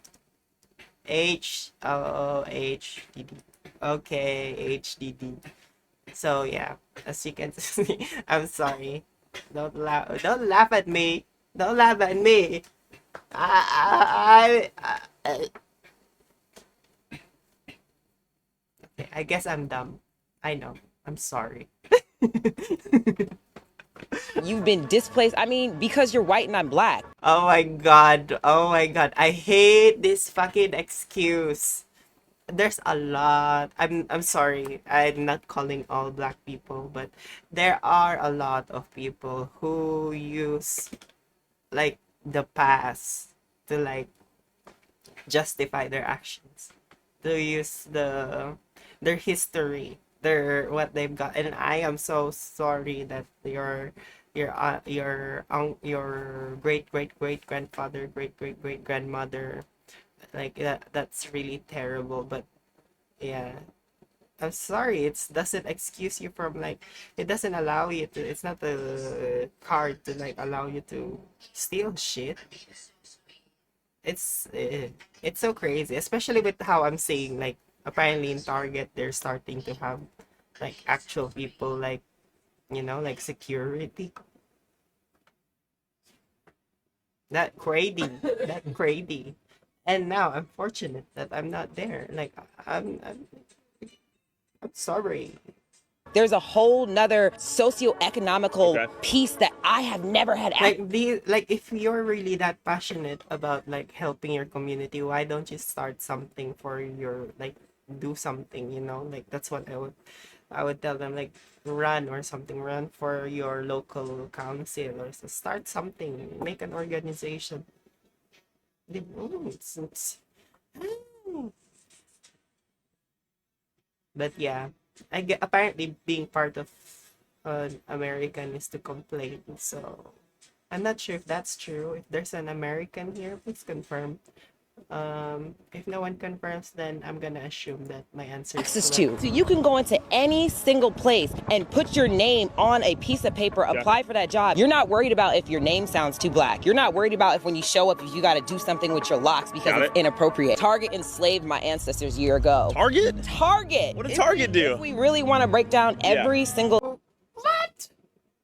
HDD. Okay, HDD. So yeah, as you can see, I'm sorry. Don't laugh at me. Don't laugh at me. Okay, I guess I'm dumb. I know. I'm sorry. You've been displaced. I mean, because you're white and I'm black. Oh my god. Oh my god. I hate this fucking excuse. There's a lot. I'm sorry. I'm not calling all black people, but there are a lot of people who use like the past to like justify their actions. To use their history, what they've got. And I am so sorry that your great great great grandfather, great great great grandmother, like that's really terrible. But yeah, I'm sorry, it doesn't excuse you from like, it doesn't allow you to, it's not a card to like allow you to steal shit. It's so crazy, especially with how I'm saying, like apparently in Target they're starting to have like actual people, like, you know, like security. That crazy. That crazy. And now I'm fortunate that I'm not there. Like I'm sorry. There's a whole nother socioeconomical piece that I have never had. Like if you're really that passionate about like helping your community, why don't you start something for your, like, do something, you know? Like that's what I would tell them, like run or something, run for your local council or start something, make an organization. But yeah, I get, apparently being part of an American is to complain. So I'm not sure if that's true. If there's an American here, please confirm. If no one confirms, then I'm gonna assume that my answer is Access correct. to. So you can go into any single place and put your name on a piece of paper, apply for that job. You're not worried about if your name sounds too black. You're not worried about if when you show up, if you got to do something with your locks because it's inappropriate. Target enslaved my ancestors a year ago. Target? Target. What did Target do? If we really want to break down every single... What?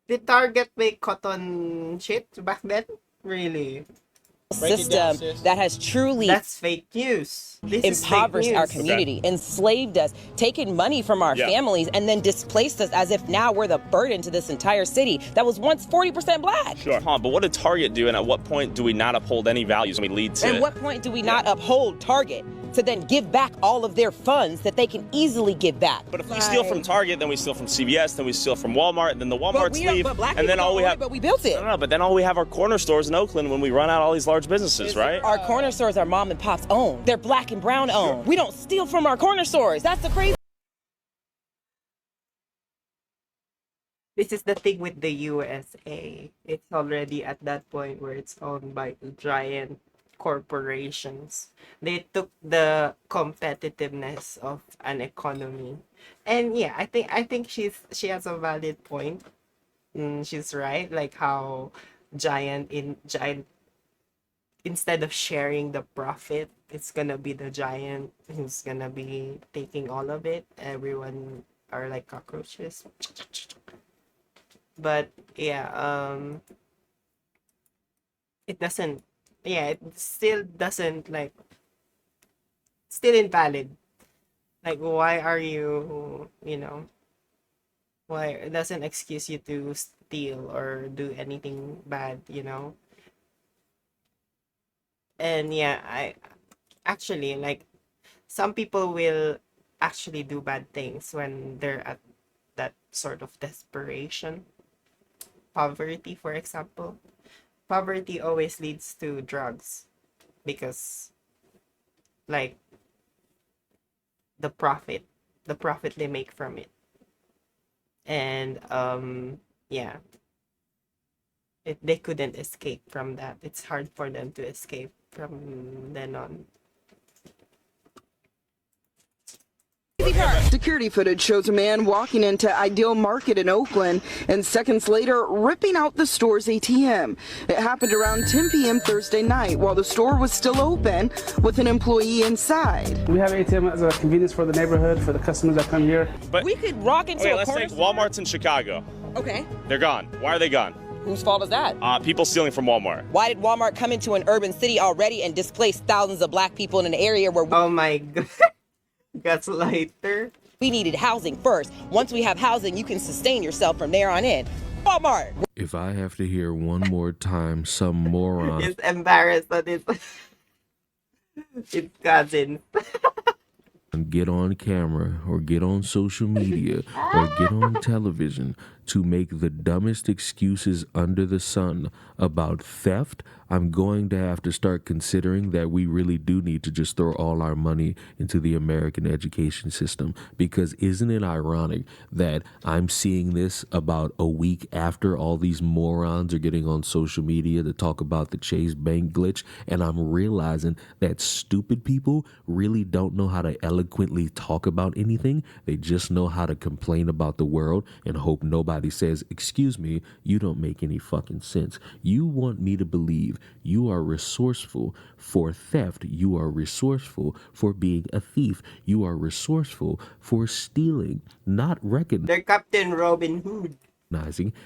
Did Target make cotton shit back then? Really? System that has truly, that's fake news. This impoverished is fake our news. community, enslaved us, taken money from our families, and then displaced us as if now we're the burden to this entire city that was once 40% black. Sure. But what did Target do, and at what point do we not uphold any values when we lead to At what point do we not uphold Target to then give back all of their funds that they can easily give back? But if we steal from Target, then we steal from CVS, then we steal from Walmart, then the Walmarts leave, and then all we have. But we built it. No, but then all we have are corner stores in Oakland when we run out all these large businesses, right? Our corner stores are mom and pop's own. They're black and brown owned. We don't steal from our corner stores. That's the crazy. This is the thing with the USA. It's already at that point where it's owned by giant corporations. They took the competitiveness of an economy. And yeah, I think she has a valid point. She's right, like how giant instead of sharing the profit, it's gonna be the giant who's gonna be taking all of it. Everyone are like cockroaches. But yeah, it doesn't, yeah, it still doesn't, like, still invalid. Like, why are you, you know, why it doesn't excuse you to steal or do anything bad, you know? And yeah, I actually, like, some people will actually do bad things when they're at that sort of desperation. Poverty, for example. Poverty always leads to drugs because, like, the profit they make from it. And yeah, they couldn't escape from that. It's hard for them to escape from then on. Security footage shows a man walking into Ideal Market in Oakland and seconds later ripping out the store's ATM. It happened around 10 p.m. Thursday night while the store was still open with an employee inside. We have ATM as a convenience for the neighborhood, for the customers that come here. But we could walk into a let's corner take Walmart's in Chicago. Okay. They're gone. Why are they gone? Whose fault is that? People stealing from Walmart. Why did Walmart come into an urban city already and displace thousands of black people in an area where oh my god, gaslighter. We needed housing first. Once we have housing, you can sustain yourself from there on in. Walmart. If I have to hear one more time some moron He's embarrassed that it's cousin. get on camera or get on social media or get on television to make the dumbest excuses under the sun about theft, I'm going to have to start considering that we really do need to just throw all our money into the American education system. Because isn't it ironic that I'm seeing this about a week after all these morons are getting on social media to talk about the Chase Bank glitch, and I'm realizing that stupid people really don't know how to eloquently talk about anything. They just know how to complain about the world and hope nobody says, excuse me, you don't make any fucking sense. You want me to believe you are resourceful for theft. You are resourceful for being a thief. You are resourceful for stealing, not recognizing. They're Captain Robin Hood.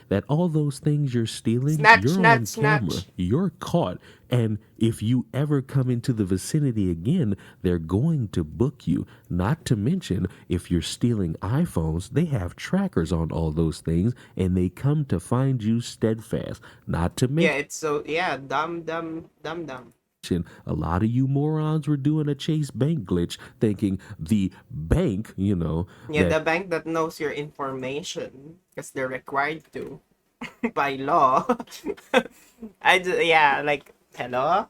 That all those things you're stealing, Snatch, you're snatch, on snatch. camera, you're caught, and if you ever come into the vicinity again, they're going to book you. Not to mention, if you're stealing iPhones, they have trackers on all those things, and they come to find you steadfast. Not to mention, Yeah, it's so, yeah, dumb. a lot of you morons were doing a Chase Bank glitch, thinking the bank, Yeah, the bank that knows your information, because they're required to by law. Hello?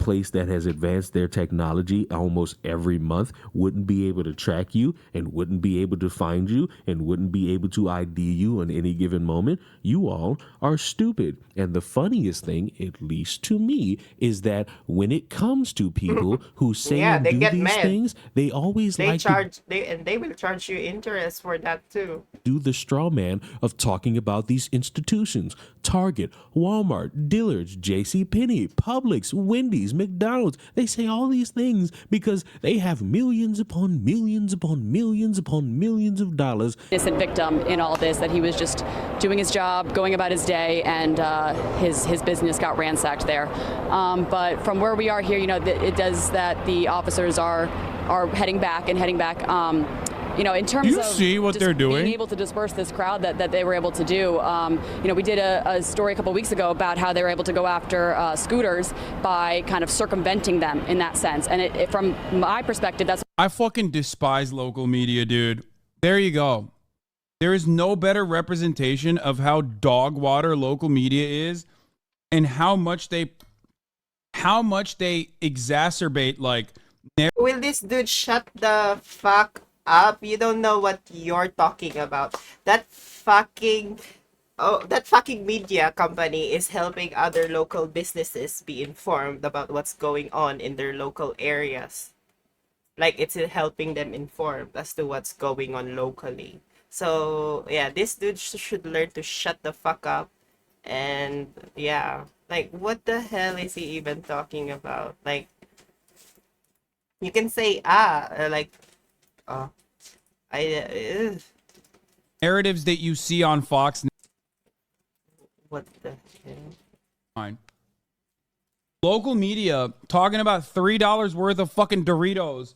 place that has advanced their technology almost every month wouldn't be able to track you and wouldn't be able to find you and wouldn't be able to ID you on any given moment. You all are stupid. And the funniest thing, at least to me, is that when it comes to people who say and they do get these mad. things, they always They like charge, they will charge you interest for that too. do the straw man of talking about these institutions. Target, Walmart, Dillard's, JCPenney, Publix, Wendy's, McDonald's. They say all these things because they have millions upon millions upon millions upon millions of dollars. Innocent victim in all this, that he was just doing his job, going about his day, and his business got ransacked there. But from where we are here, it does that the officers are heading back. In terms of see what they're doing? being able to disperse this crowd that they were able to do, we did a story a couple weeks ago about how they were able to go after scooters by kind of circumventing them in that sense. And from my perspective, that's... I fucking despise local media, dude. There you go. There is no better representation of how dog water local media is and how much they exacerbate, Will this dude shut the fuck up? You don't know what you're talking about. That fucking media company is helping other local businesses be informed about what's going on in their local areas. It's helping them informed as to what's going on locally. So yeah, this dude should learn to shut the fuck up. And yeah, what the hell is he even talking about? You can say narratives that you see on Fox. What the hell? Fine. Local media talking about $3 worth of fucking Doritos.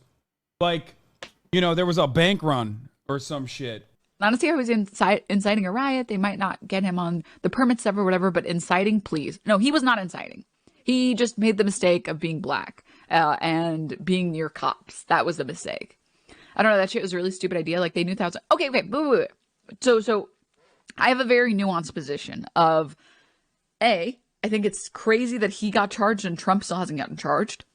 There was a bank run or some shit. Honestly, I was inciting a riot. They might not get him on the permit stuff or whatever, but inciting, please. No, he was not inciting. He just made the mistake of being black and being near cops. That was the mistake. I don't know. That shit was a really stupid idea. They knew that was... Okay. Wait. So I have a very nuanced position of, I think it's crazy that he got charged and Trump still hasn't gotten charged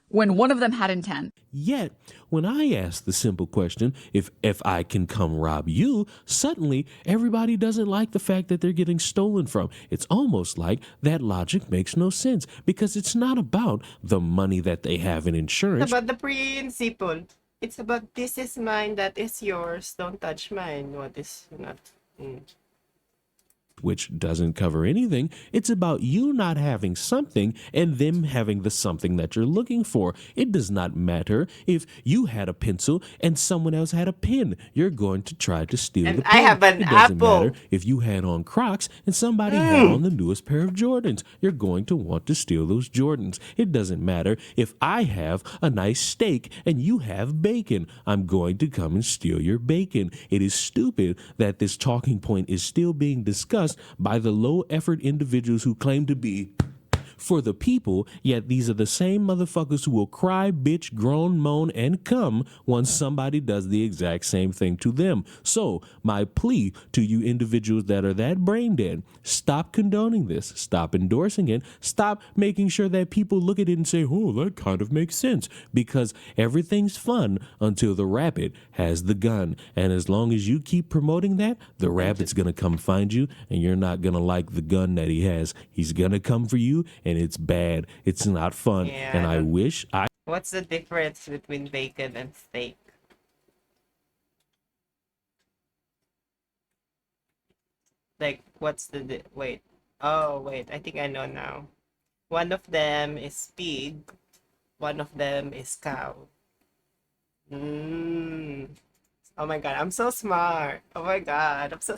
when one of them had intent. Yet, when I ask the simple question, if I can come rob you, suddenly everybody doesn't like the fact that they're getting stolen from. It's almost like that logic makes no sense because it's not about the money that they have in insurance. It's about the principle. It's about this is mine, that is yours. Don't touch mine. What is not? Which doesn't cover anything. It's about you not having something and them having the something that you're looking for. It does not matter if you had a pencil and someone else had a pen. You're going to try to steal And the pen. I have an it doesn't apple. matter if you had on Crocs and somebody had on the newest pair of Jordans. You're going to want to steal those Jordans. It doesn't matter if I have a nice steak and you have bacon. I'm going to come and steal your bacon. It is stupid that this talking point is still being discussed by the low effort individuals who claim to be for the people, yet these are the same motherfuckers who will cry, bitch, groan, moan, and come once somebody does the exact same thing to them. So, my plea to you individuals that are that brain dead, stop condoning this, stop endorsing it, stop making sure that people look at it and say, oh, that kind of makes sense, because everything's fun until the rabbit has the gun. And as long as you keep promoting that, the rabbit's gonna come find you, and you're not gonna like the gun that he has. He's gonna come for you, and it's bad. It's not fun. Yeah, And I wish I... What's the difference between bacon and steak? Like, what's the wait? Oh, wait. I think I know now. One of them is pig. One of them is cow. Oh my god, I'm so smart. Oh my god, I'm so...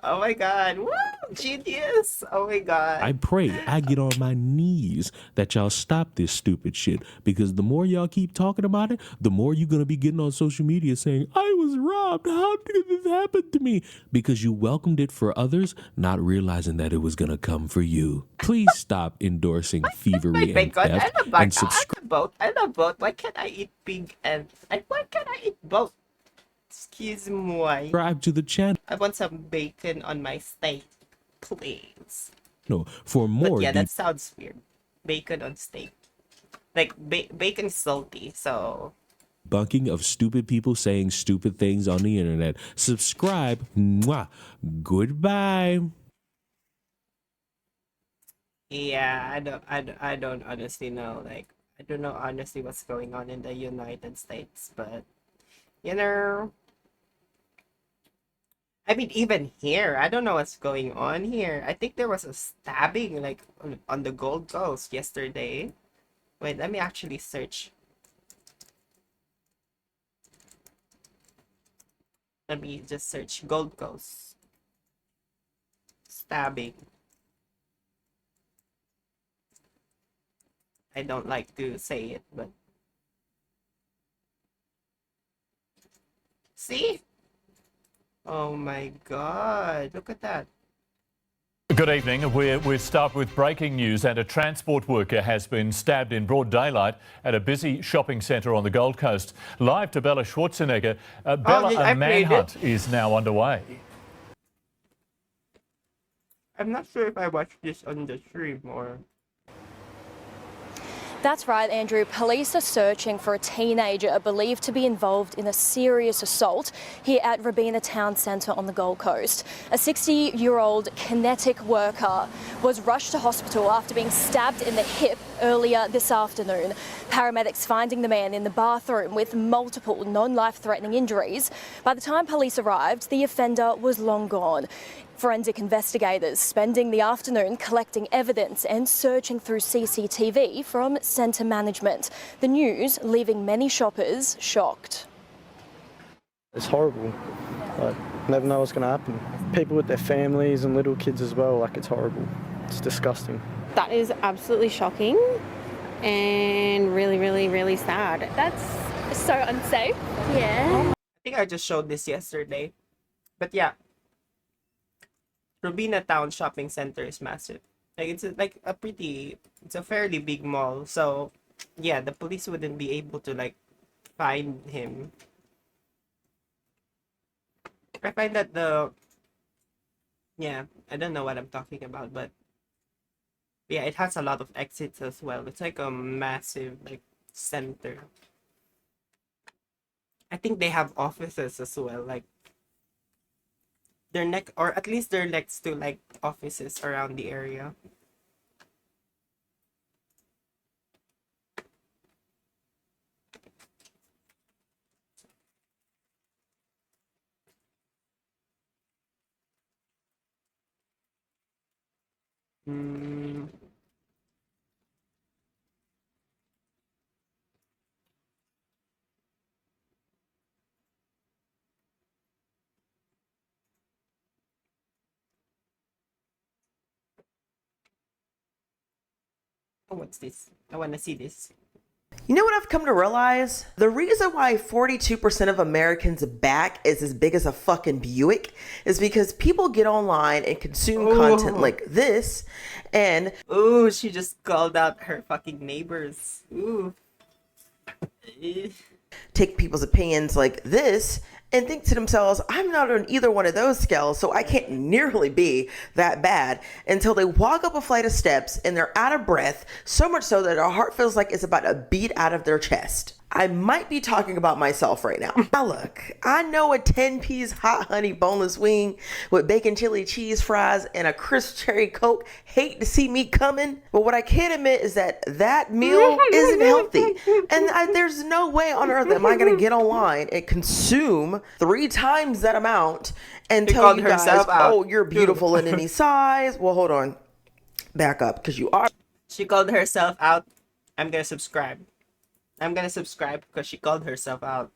Oh my god, woo! Genius! Oh my god. I pray I get on my knees that y'all stop this stupid shit, because the more y'all keep talking about it, the more you're going to be getting on social media saying, I was robbed. How did this happen to me? Because you welcomed it for others, not realizing that it was going to come for you. Please stop endorsing thievery and theft and subscribe. I love both. Why can't I eat pig and why can't I eat both? Excuse me. Subscribe to the channel. I want some bacon on my steak, please. No, for more. But yeah, that sounds weird. Bacon on steak. Like, bacon is salty, so... Bunking of stupid people saying stupid things on the internet. Subscribe. Mwah. Goodbye. Yeah, I don't honestly know. Like, I don't know honestly what's going on in the United States, but you know, I mean, even here, I don't know what's going on here. I think there was a stabbing like on the Gold Coast yesterday. Wait, let me actually search. Let me just search Gold Coast stabbing. I don't like to say it, but see? Oh my god, look at that. Good evening. We start with breaking news, and a transport worker has been stabbed in broad daylight at a busy shopping centre on the Gold Coast. Live to Bella Schwarzenegger. Bella, a manhunt is now underway. I'm not sure if I watched this on the stream or... That's right, Andrew. Police are searching for a teenager believed to be involved in a serious assault here at Robina Town Centre on the Gold Coast. A 60-year-old kinetic worker was rushed to hospital after being stabbed in the hip earlier this afternoon. Paramedics finding the man in the bathroom with multiple non-life-threatening injuries. By the time police arrived, the offender was long gone. Forensic investigators spending the afternoon collecting evidence and searching through CCTV from centre management. The news leaving many shoppers shocked. It's horrible. Like, never know what's going to happen. People with their families and little kids as well, like, it's horrible. It's disgusting. That is absolutely shocking and really, really, really sad. That's so unsafe. Yeah. I think I just showed this yesterday. But yeah. Robina Town Shopping Center is massive. Like, it's it's a fairly big mall. So, yeah, the police wouldn't be able to, like, find him. I find that yeah, I don't know what I'm talking about, but yeah, it has a lot of exits as well. It's like a massive, like, center. I think they have offices as well, like, or at least they're next to like offices around the area. Mm. Oh, what's this? I want to see this. You know what I've come to realize? The reason why 42% of Americans' back is as big as a fucking Buick is because people get online and consume content like this and... Ooh, she just called out her fucking neighbors. Ooh. Take people's opinions like this and think to themselves, I'm not on either one of those scales, so I can't nearly be that bad, until they walk up a flight of steps and they're out of breath, so much so that their heart feels like it's about to beat out of their chest. I might be talking about myself right now. Now look, I know a 10-piece hot honey boneless wing with bacon chili cheese fries and a crisp cherry Coke hate to see me coming, but what I can't admit is that that meal isn't healthy. And there's no way on earth am I gonna get online and consume 3 times that amount and tell you guys, oh, you're beautiful in any size. Well, hold on. Back up, because you are. She called herself out. I'm gonna subscribe. I'm gonna subscribe because she called herself out.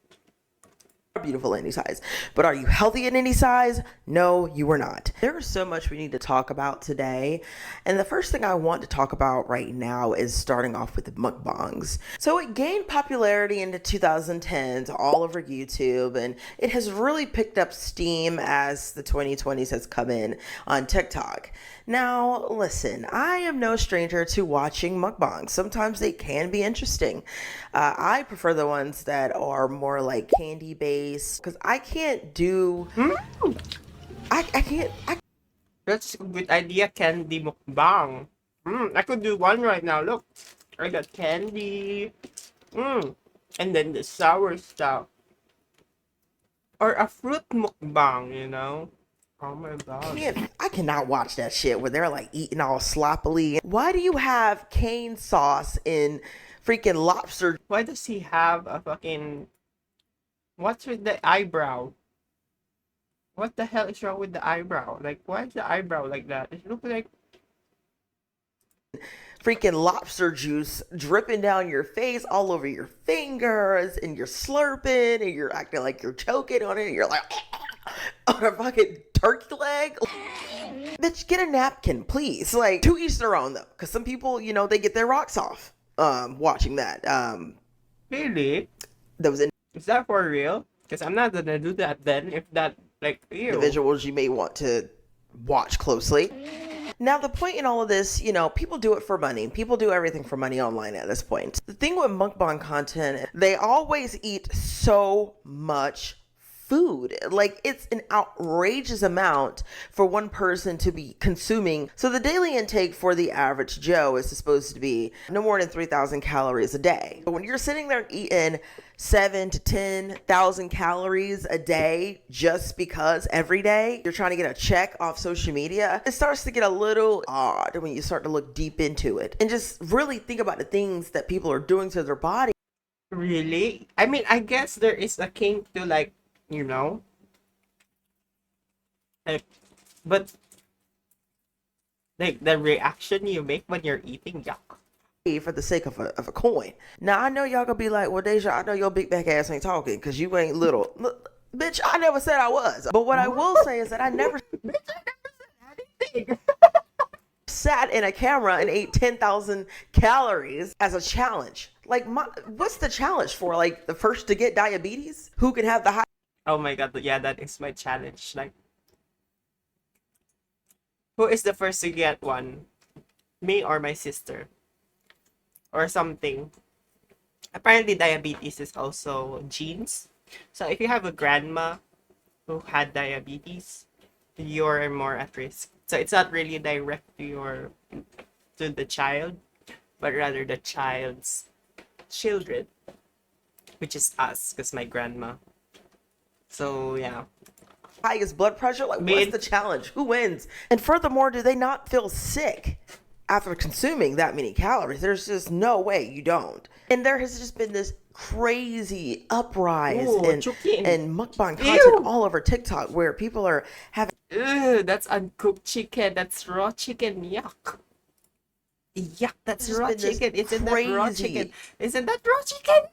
Beautiful in any size, but are you healthy in any size? No, you are not. There's so much we need to talk about today, and the first thing I want to talk about right now is starting off with the mukbangs. So it gained popularity in the 2010s all over YouTube, and it has really picked up steam as the 2020s has come in on TikTok. Now, listen, I am no stranger to watching mukbangs. Sometimes they can be interesting. I prefer the ones that are more like candy based because I can't do. I can't. That's a good idea, candy mukbang. I could do one right now. Look, I got candy. And then the sour stuff. Or a fruit mukbang, you know? Oh my god. I cannot watch that shit where they're like eating all sloppily. Why do you have cane sauce in freaking lobster? Why does he have a fucking... What's with the eyebrow? What the hell is wrong with the eyebrow? Like, why is the eyebrow like that? It looks like... Freaking lobster juice dripping down your face, all over your fingers, and you're slurping, and you're acting like you're choking on it, and you're like... on a fucking turkey leg. Bitch, get a napkin, please. Like, to each their own, though. Because some people, you know, they get their rocks off watching that. Really? That was Is that for real? Because I'm not gonna do that then. If that, like, ew. Individuals you may want to watch closely. Now, the point in all of this, you know, people do it for money. People do everything for money online at this point. The thing with mukbang content, they always eat so much food. Like, it's an outrageous amount for one person to be consuming. So the daily intake for the average Joe is supposed to be no more than 3,000 calories a day. But when you're sitting there eating 7,000 to 10,000 calories a day just because every day you're trying to get a check off social media, it starts to get a little odd when you start to look deep into it and just really think about the things that people are doing to their body. Really? I mean, I guess there is a kink to, like, you know, like, but like the reaction you make when you're eating, yuck. For the sake of a coin. Now, I know y'all gonna be like, well, Deja, I know your big back ass ain't talking because you ain't little. Look, bitch, I never said I was. But what I will say is that I never sat in a camera and ate 10,000 calories as a challenge. Like, what's the challenge for? Like, the first to get diabetes? Who can have the high? Oh my god, yeah, that is my challenge. Like, who is the first to get one? Me or my sister? Or something. Apparently, diabetes is also genes. So if you have a grandma who had diabetes, you're more at risk. So it's not really direct to the child, but rather the child's children, which is us, because my grandma. So yeah. Highest blood pressure? Like, what's the challenge? Who wins? And furthermore, do they not feel sick after consuming that many calories? There's just no way you don't. And there has just been this crazy uprise and mukbang content all over TikTok where people are having... Ew, that's uncooked chicken. That's raw chicken. Yuck. Yeah, that's It's raw been this chicken. Isn't that raw crazy chicken? Isn't that raw chicken?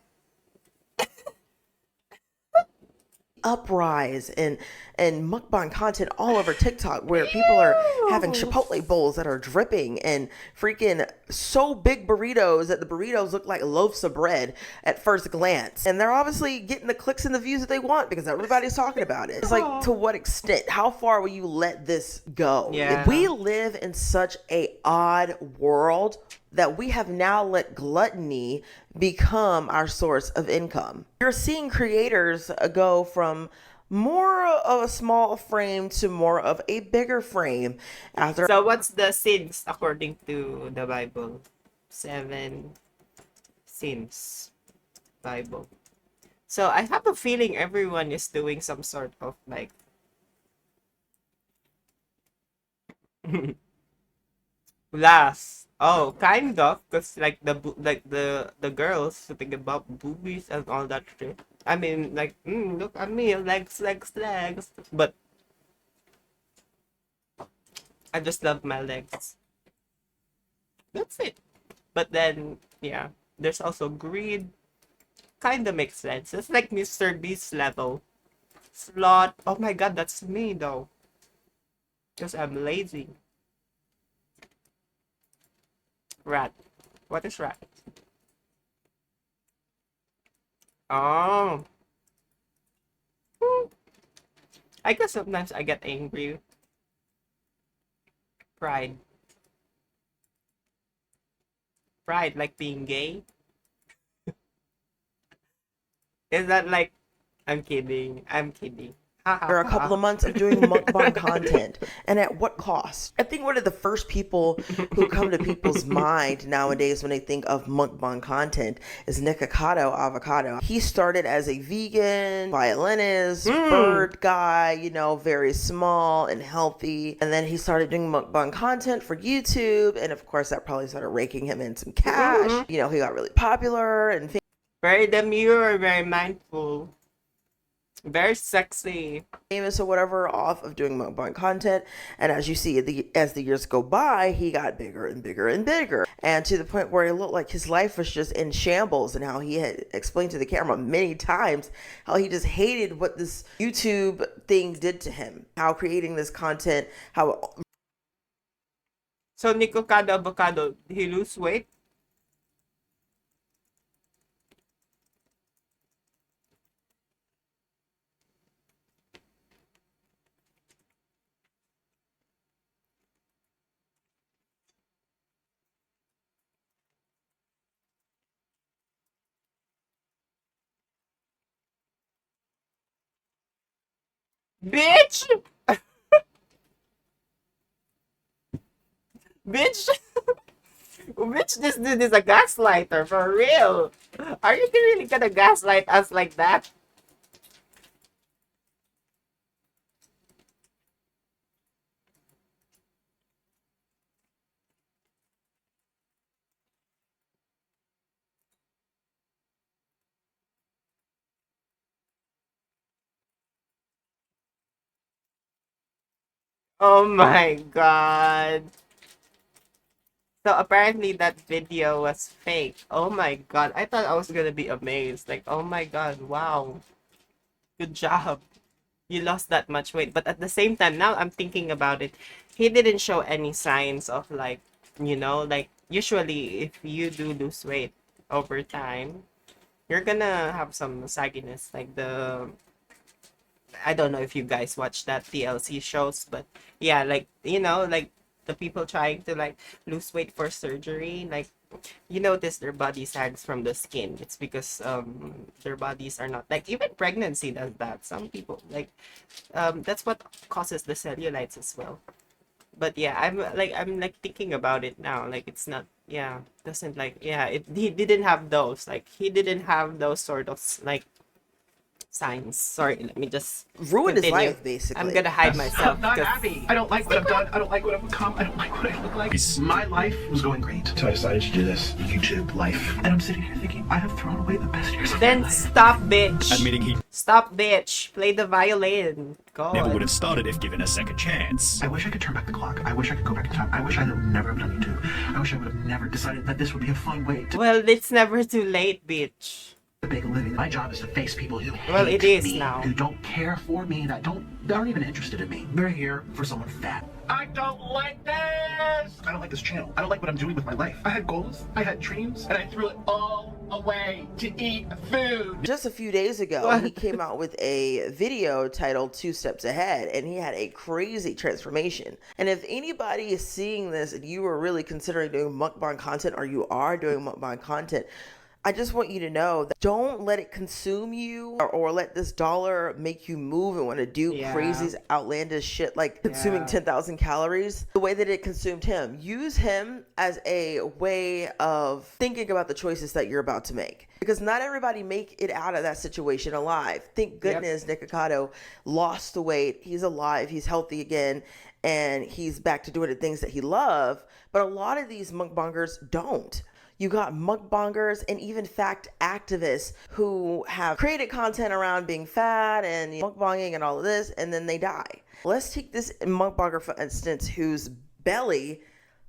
uprise and mukbang content all over TikTok where people are having Chipotle bowls that are dripping and freaking so big burritos that the burritos look like loaves of bread at first glance. And they're obviously getting the clicks and the views that they want because everybody's talking about it. It's like, to what extent? How far will you let this go? Yeah. We live in such a odd world that we have now let gluttony become our source of income. You're seeing creators go from more of a small frame to more of a bigger frame after. So what's the sins according to the Bible? 7 sins. Bible. So I have a feeling everyone is doing some sort of like last. Oh, kind of, cause like the girls sitting about boobies and all that shit. I mean, like, look at me, legs, legs, legs. But I just love my legs. That's it. But then, yeah, there's also greed. Kinda makes sense. It's like Mr. Beast level. Slot. Oh my god, that's me though. Because I'm lazy. Rat. What is rat? Oh. I guess sometimes I get angry. Pride. Pride, like being gay. Is that like... I'm kidding. I'm kidding. Or a couple of months of doing mukbang content, and at what cost? I think one of the first people who come to people's mind nowadays when they think of mukbang content is Nikocado Avocado. He started as a vegan violinist, bird guy, you know, very small and healthy, and then he started doing mukbang content for YouTube, and of course that probably started raking him in some cash. You know, he got really popular and very demure, very mindful. Very sexy. Famous or whatever off of doing mukbang content. And as you see, as the years go by, he got bigger and bigger and bigger. And to the point where it looked like his life was just in shambles, and how he had explained to the camera many times how he just hated what this YouTube thing did to him. How creating this content, how... So Nikocado Avocado, did he lose weight? Bitch! Bitch! Bitch, this dude is a gaslighter, for real. Are you really gonna gaslight us like that? Oh my god. So apparently that video was fake. Oh my god. I thought I was gonna be amazed. Like, oh my god, wow. Good job. You lost that much weight. But at the same time, now I'm thinking about it, he didn't show any signs of like, you know, like usually if you do lose weight over time, you're gonna have some sagginess. Like the... I don't know if you guys watch that TLC shows, but yeah, like, you know, like the people trying to like lose weight for surgery, like you notice their body sags from the skin. It's because their bodies are not like... even pregnancy does that. Some people like that's what causes the cellulites as well. But yeah, I'm like thinking about it now. Like it's not... yeah, doesn't like... yeah, he didn't have those. Like he didn't have those sort of like signs. Sorry, let me just ruined his continue. life, basically. I'm gonna hide myself. I'm not because- happy. I don't like what I've done. I don't like what I've become. I don't like what I look like. My life was going great until I decided to do this YouTube life. And I'm sitting here thinking, I have thrown away the best years of my Then life. stop, bitch. Admitting he Stop, bitch. Play the violin. God. never would have started if given a second chance. I wish I could turn back the clock. I wish I could go back in time. I wish I would never have done YouTube. I wish I would have never decided that this would be a fun way to Well, it's never too late, bitch. make a living. My job is to face people who Well, hate it is me, now. who don't care for me, that aren't even interested in me. They're here for someone fat. I don't like this! I don't like this channel. I don't like what I'm doing with my life. I had goals, I had dreams, and I threw it all away to eat food. Just a few days ago, he came out with a video titled 2 Steps Ahead, and he had a crazy transformation. And if anybody is seeing this and you are really considering doing mukbang content, or you are doing mukbang content, I just want you to know that don't let it consume you, or let this dollar make you move and want to do crazy, outlandish shit like consuming 10,000 calories the way that it consumed him. Use him as a way of thinking about the choices that you're about to make, because not everybody make it out of that situation alive. Thank goodness Nick Ocado lost the weight. He's alive. He's healthy again. And he's back to doing the things that he loves. But a lot of these mukbangers don't. You got mukbangers and even fact activists who have created content around being fat and mukbanging and all of this, and then they die. Let's take this mukbanger, for instance, whose belly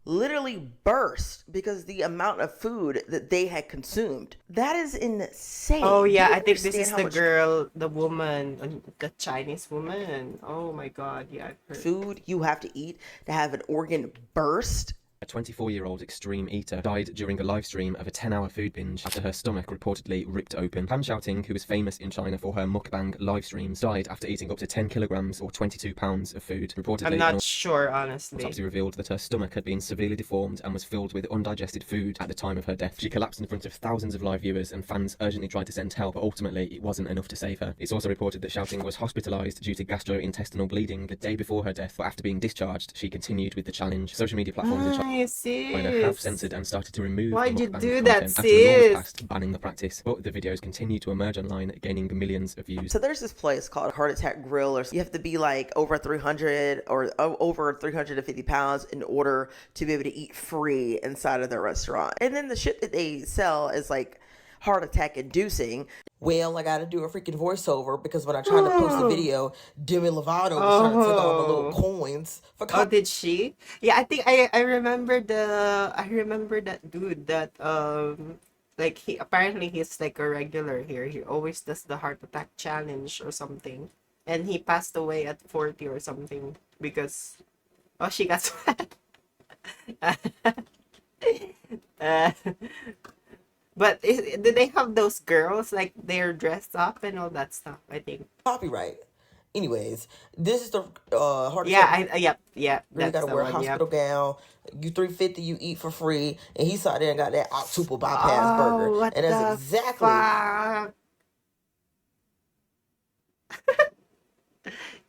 literally burst because the amount of food that they had consumed. That is insane. Oh yeah, Do you I think this understand is how the much girl, the woman, the Chinese woman. Oh my god, yeah. I've heard. food you have to eat to have an organ burst? A 24-year-old extreme eater died during a live stream of a 10-hour food binge after her stomach reportedly ripped open. Han Xiaoting, who is famous in China for her mukbang live streams, died after eating up to 10 kilograms or 22 pounds of food. Reportedly, I'm not sure, honestly. Autopsy revealed that her stomach had been severely deformed and was filled with undigested food at the time of her death. She collapsed in front of thousands of live viewers, and fans urgently tried to send help, but ultimately it wasn't enough to save her. It's also reported that Xiaoting was hospitalized due to gastrointestinal bleeding the day before her death, but after being discharged, she continued with the challenge. Social media platforms in China have censored and started to remove Why'd you mukbang do content that, after a law was sis? passed banning the practice. But the videos continue to emerge online, gaining millions of views. So there's this place called Heart Attack Grill, or you have to be like over 300 or over 350 pounds in order to be able to eat free inside of their restaurant. And then the shit that they sell is like heart attack inducing. Well, I gotta do a freaking voiceover because when I tried to post the video, Demi Lovato was trying to take all my little coins. Oh, did she? Yeah, I think I remember that dude that like he apparently he's like a regular here. He always does the heart attack challenge or something, and he passed away at 40 or something because she got fat. But do they have those girls like they're dressed up and all that stuff? I think Copyright. Anyways, this is the heart yeah, attack. yeah. You gotta the wear a one, hospital gown. You 350, you eat for free, and he sat there and got that octuple bypass burger, what and that's the exactly. fuck?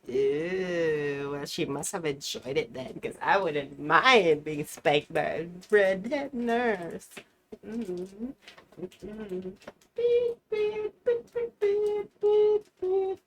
Ew, well, she must have enjoyed it then, because I wouldn't mind being spanked by a redhead nurse. Mhm. Mhm. Beep, beep, beep, beep, beep, beep,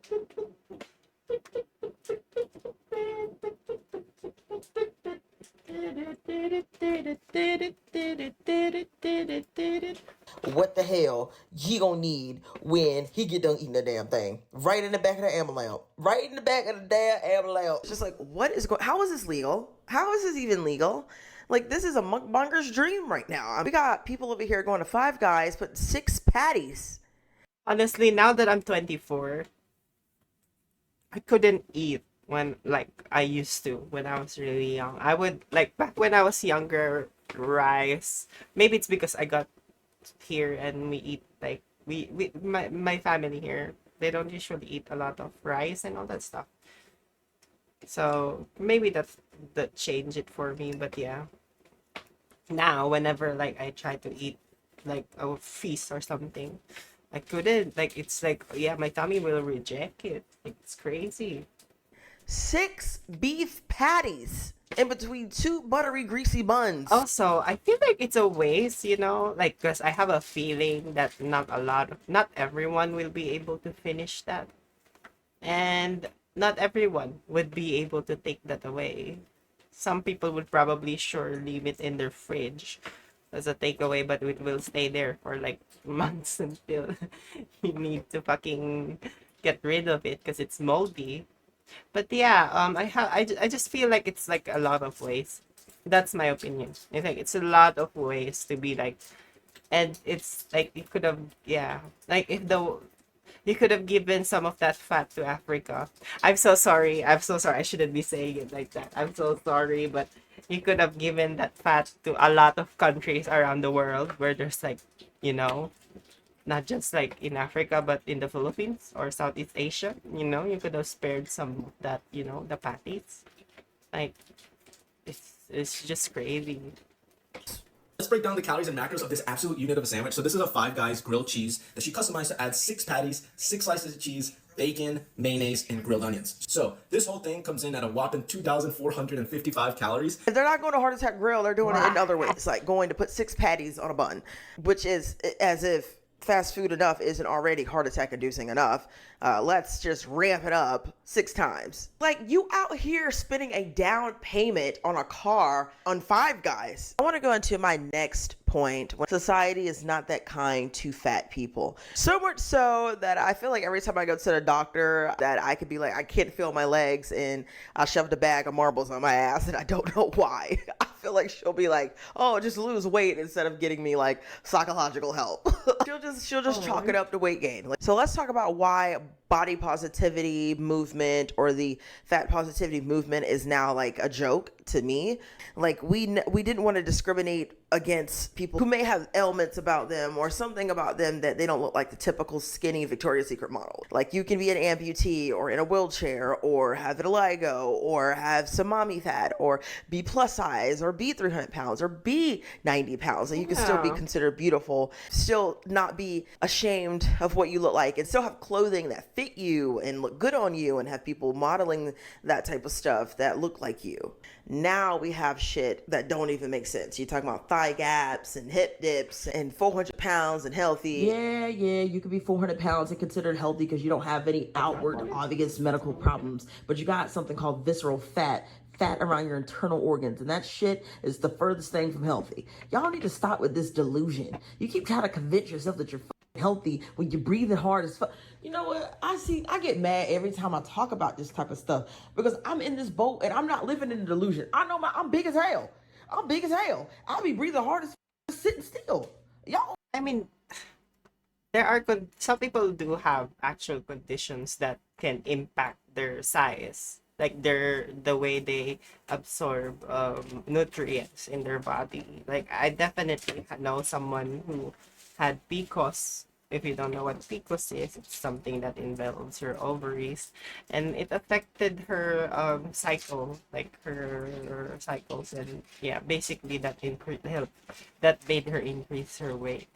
What the hell he gonna need when he get done eating the damn thing? Right in the back of the ambulance. Right in the back of the damn ambulance. It's just like, what is going? How is this legal? How is this even legal? Like, this is a mukbanger's dream right now. We got people over here going to Five Guys, putting 6 patties. Honestly, now that I'm 24, I couldn't eat when like I used to when I was really young. I would like back when I was younger, rice. Maybe it's because I got here and we eat like my family here. They don't usually eat a lot of rice and all that stuff. So maybe that changed it for me. But yeah, now whenever like I try to eat like a feast or something, I couldn't. Like it's like, yeah, my tummy will reject it. Like, it's crazy. 6 beef patties in between 2 buttery, greasy buns. Also, I feel like it's a waste, you know, like, because I have a feeling that not everyone will be able to finish that. And not everyone would be able to take that away. Some people would probably sure leave it in their fridge as a takeaway, but it will stay there for like months until you need to fucking get rid of it because it's moldy. But yeah, I just feel like it's like a lot of ways. That's my opinion. I think it's a lot of ways to be like, and it's like you could have, yeah, like if the you could have given some of that fat to Africa. I'm so sorry. I'm so sorry. I shouldn't be saying it like that. I'm so sorry, but you could have given that fat to a lot of countries around the world where there's like, you know, not just like in Africa, but in the Philippines or Southeast Asia. You know, you could have spared some of that, you know, the patties. Like, it's just crazy. Let's break down the calories and macros of this absolute unit of a sandwich. So this is a Five Guys grilled cheese that she customized to add 6 patties, 6 slices of cheese, bacon, mayonnaise, and grilled onions. So this whole thing comes in at a whopping 2,455 calories. If they're not going to Heart Attack Grill, they're doing it in other ways, like going to put 6 patties on a bun, which is as if fast food enough isn't already heart attack inducing enough. Let's just ramp it up 6 times. Like, you out here spending a down payment on a car on Five Guys. I want to go into my next point. When society is not that kind to fat people. So much so that I feel like every time I go to the doctor that I could be like, I can't feel my legs, and I shoved a bag of marbles on my ass and I don't know why. I feel like she'll be like, oh, just lose weight, instead of getting me like psychological help. she'll just chalk it up to weight gain. So let's talk about why body positivity movement or the fat positivity movement is now like a joke to me. Like, we didn't want to discriminate against people who may have ailments about them or something about them that they don't look like the typical skinny Victoria's Secret model. Like, you can be an amputee or in a wheelchair or have vitiligo or have some mommy fat or be plus size or be 300 pounds or be 90 pounds, and you can still be considered beautiful, still not be ashamed of what you look like, and still have clothing that fit you and look good on you, and have people modeling that type of stuff that look like you. Now we have shit that don't even make sense. You're talking about thigh gaps and hip dips and 400 pounds and healthy. Yeah, you could be 400 pounds and considered healthy because you don't have any outward obvious medical problems, but you got something called visceral fat around your internal organs, and that shit is the furthest thing from healthy. Y'all need to stop with this delusion. You keep trying to convince yourself that you're healthy when you're breathing hard as fuck. You know what? I get mad every time I talk about this type of stuff because I'm in this boat and I'm not living in the delusion. I know I'm big as hell. I'm big as hell. I'll be breathing hard as fuck, sitting still. Y'all. I mean, there are some people do have actual conditions that can impact their size, like the way they absorb nutrients in their body. Like, I definitely know someone who had PCOS. If you don't know what PCOS is, it's something that involves your ovaries, and it affected her cycle, like her cycles, and yeah, basically that made her increase her weight.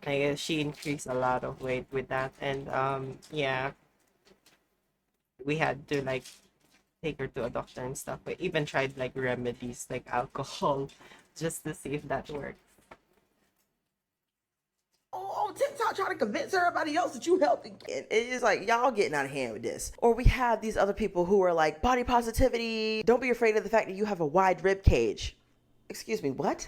I guess she increased a lot of weight with that, and yeah, we had to like take her to a doctor and stuff. We even tried like remedies like alcohol just to see if that works. On TikTok trying to convince everybody else that you healthy. It's like, y'all getting out of hand with this. Or we have these other people who are like, body positivity, don't be afraid of the fact that you have a wide rib cage. Excuse me, what?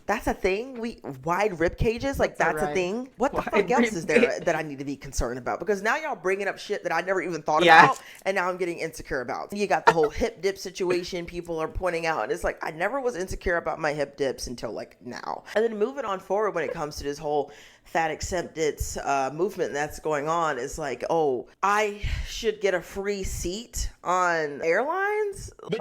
That's a thing? Wide rib cages? Like, that's a thing? What the fuck else is there that I need to be concerned about? Because now y'all bringing up shit that I never even thought about, and now I'm getting insecure about. You got the whole hip dip situation people are pointing out, and it's like, I never was insecure about my hip dips until like now. And then moving on forward when it comes to this whole fat acceptance movement that's going on, is like, oh, I should get a free seat on airlines? But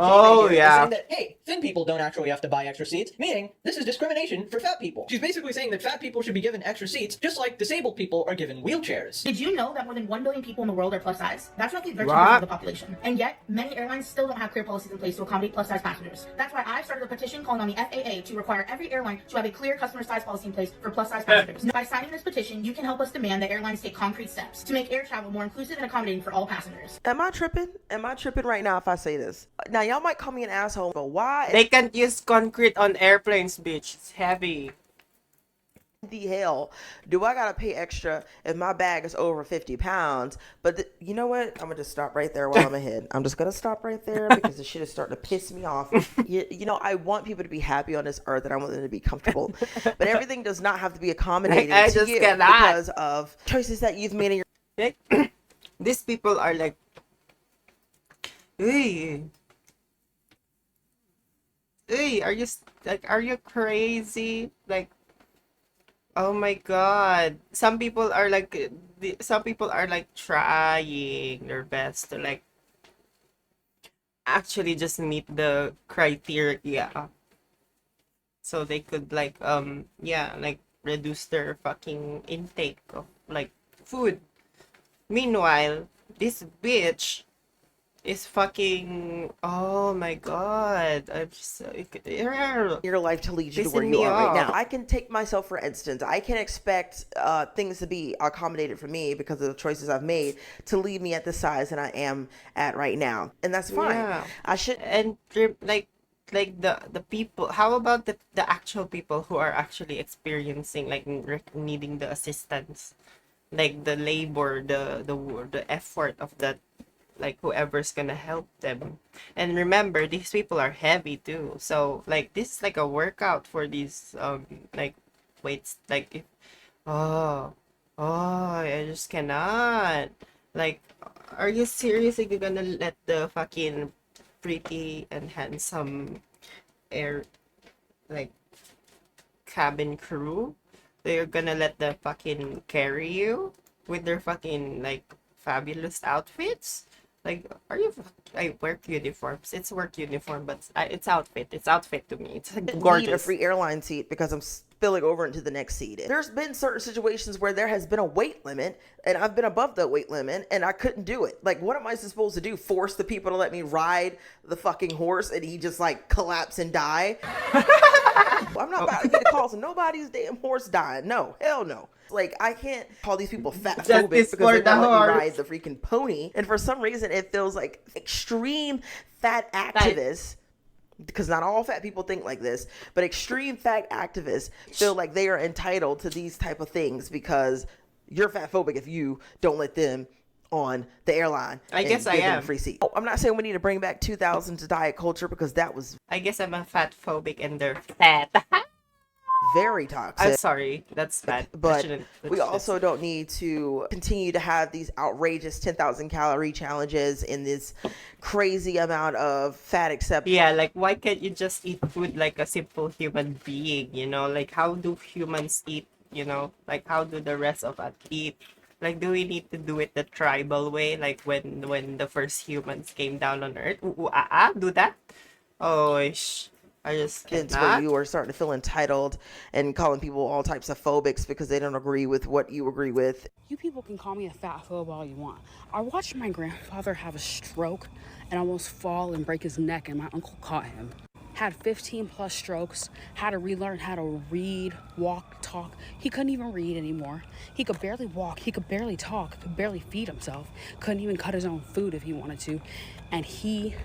yeah. Saying that, hey, thin people don't actually have to buy extra seats, meaning this is discrimination. discrimination for fat people. She's basically saying that fat people should be given extra seats, just like disabled people are given wheelchairs. Did you know that more than 1 billion people in the world are plus size? That's roughly 13% What? of the population. And yet, many airlines still don't have clear policies in place to accommodate plus size passengers. That's why I started a petition calling on the FAA to require every airline to have a clear customer size policy in place for plus size passengers. By signing this petition, you can help us demand that airlines take concrete steps to make air travel more inclusive and accommodating for all passengers. Am I tripping? Am I tripping right now if I say this? Now, y'all might call me an asshole, but why? They can't use concrete on airplanes, bitch. It's heavy. The hell do I gotta pay extra if my bag is over 50 pounds? But you know what? I'm gonna just stop right there while I'm ahead. I'm just gonna stop right there because the shit is starting to piss me off. You know, I want people to be happy on this earth and I want them to be comfortable. But everything does not have to be accommodated I to just you cannot. because of choices that you've made in your... These people are like, hey, are you crazy? Like, oh my god, some people are like trying their best to like actually just meet the criteria so they could like like reduce their fucking intake of like food. Meanwhile, this bitch is fucking, oh my god, I'm just your life to lead you to where pissing you me are right now. off. I can take myself for instance. I can expect things to be accommodated for me because of the choices I've made to leave me at the size that I am at right now, and that's fine. Yeah. I should And like the people, how about the actual people who are actually experiencing like needing the assistance, like the labor, the effort of that, like whoever's gonna help them. And remember, these people are heavy too, so like this is like a workout for these like weights. Like if, oh I just cannot, like, are you seriously gonna let the fucking pretty and handsome air like cabin crew, they're gonna let the fucking carry you with their fucking like fabulous outfits? Like, are you like work uniforms? It's work uniform, but it's outfit. It's outfit to me. It's like need a gorgeous. free airline seat because I'm spilling over into the next seat. There's been certain situations where there has been a weight limit and I've been above the weight limit and I couldn't do it. Like, what am I supposed to do? Force the people to let me ride the fucking horse and he just like collapse and die? I'm not about to get a call, so nobody's damn horse dying. No, hell no. Like, I can't call these people fat phobic because they won't let me ride the freaking pony. And for some reason, it feels like extreme fat activists, because not all fat people think like this, but extreme fat activists feel like they are entitled to these type of things because you're fat phobic if you don't let them on the airline. I guess I am. A free seat. I'm not saying we need to bring back 2000s diet culture because that was... I guess I'm a fat phobic and they're fat. very toxic. I'm sorry, that's bad. But we also don't need to continue to have these outrageous 10,000 calorie challenges in this crazy amount of fat acceptance. Yeah, like, why can't you just eat food like a simple human being, you know? Like, how do humans eat, you know? Like, how do the rest of us eat? Like, do we need to do it the tribal way? Like, when the first humans came down on Earth? Do that? Oh, I just cannot. It's where you are starting to feel entitled and calling people all types of phobics because they don't agree with what you agree with. You people can call me a fat phobe all you want. I watched my grandfather have a stroke and almost fall and break his neck, and my uncle caught him. Had 15 plus strokes, had to relearn how to read, walk, talk. He couldn't even read anymore. He could barely walk, he could barely talk, could barely feed himself, couldn't even cut his own food if he wanted to. And he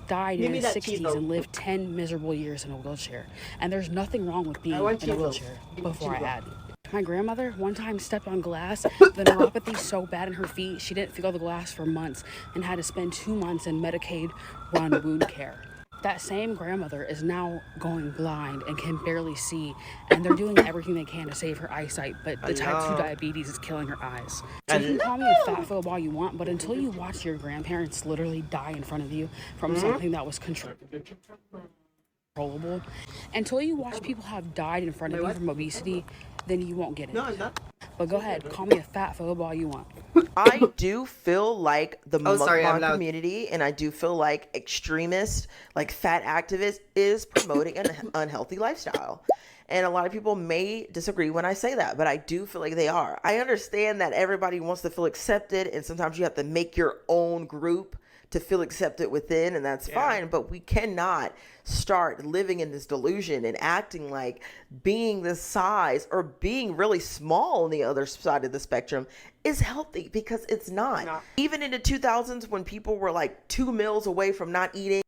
died in his 60s and lived 10 miserable years in a wheelchair. And there's nothing wrong with being in a wheelchair, before I add. My grandmother one time stepped on glass, the neuropathy so bad in her feet, she didn't feel the glass for months and had to spend 2 months in Medicaid-run wound care. That same grandmother is now going blind and can barely see, and they're doing everything they can to save her eyesight, but the type 2 diabetes is killing her eyes. So you can call me a fat phobe all you want, but until you watch your grandparents literally die in front of you from something that was controlled. controllable. Until you watch people have died in front of you from obesity, then you won't get it. No, I'm not. But go ahead, call me a fat phobe all you want. I do feel like the sorry, I'm mukbang loud. community, and I do feel like extremists, like fat activists, is promoting an unhealthy lifestyle. And a lot of people may disagree when I say that, but I do feel like they are. I understand that everybody wants to feel accepted, and sometimes you have to make your own group to feel accepted within, and that's fine. But we cannot start living in this delusion and acting like being this size or being really small on the other side of the spectrum is healthy, because it's not. No. Even in the 2000s, when people were like 2 meals away from not eating.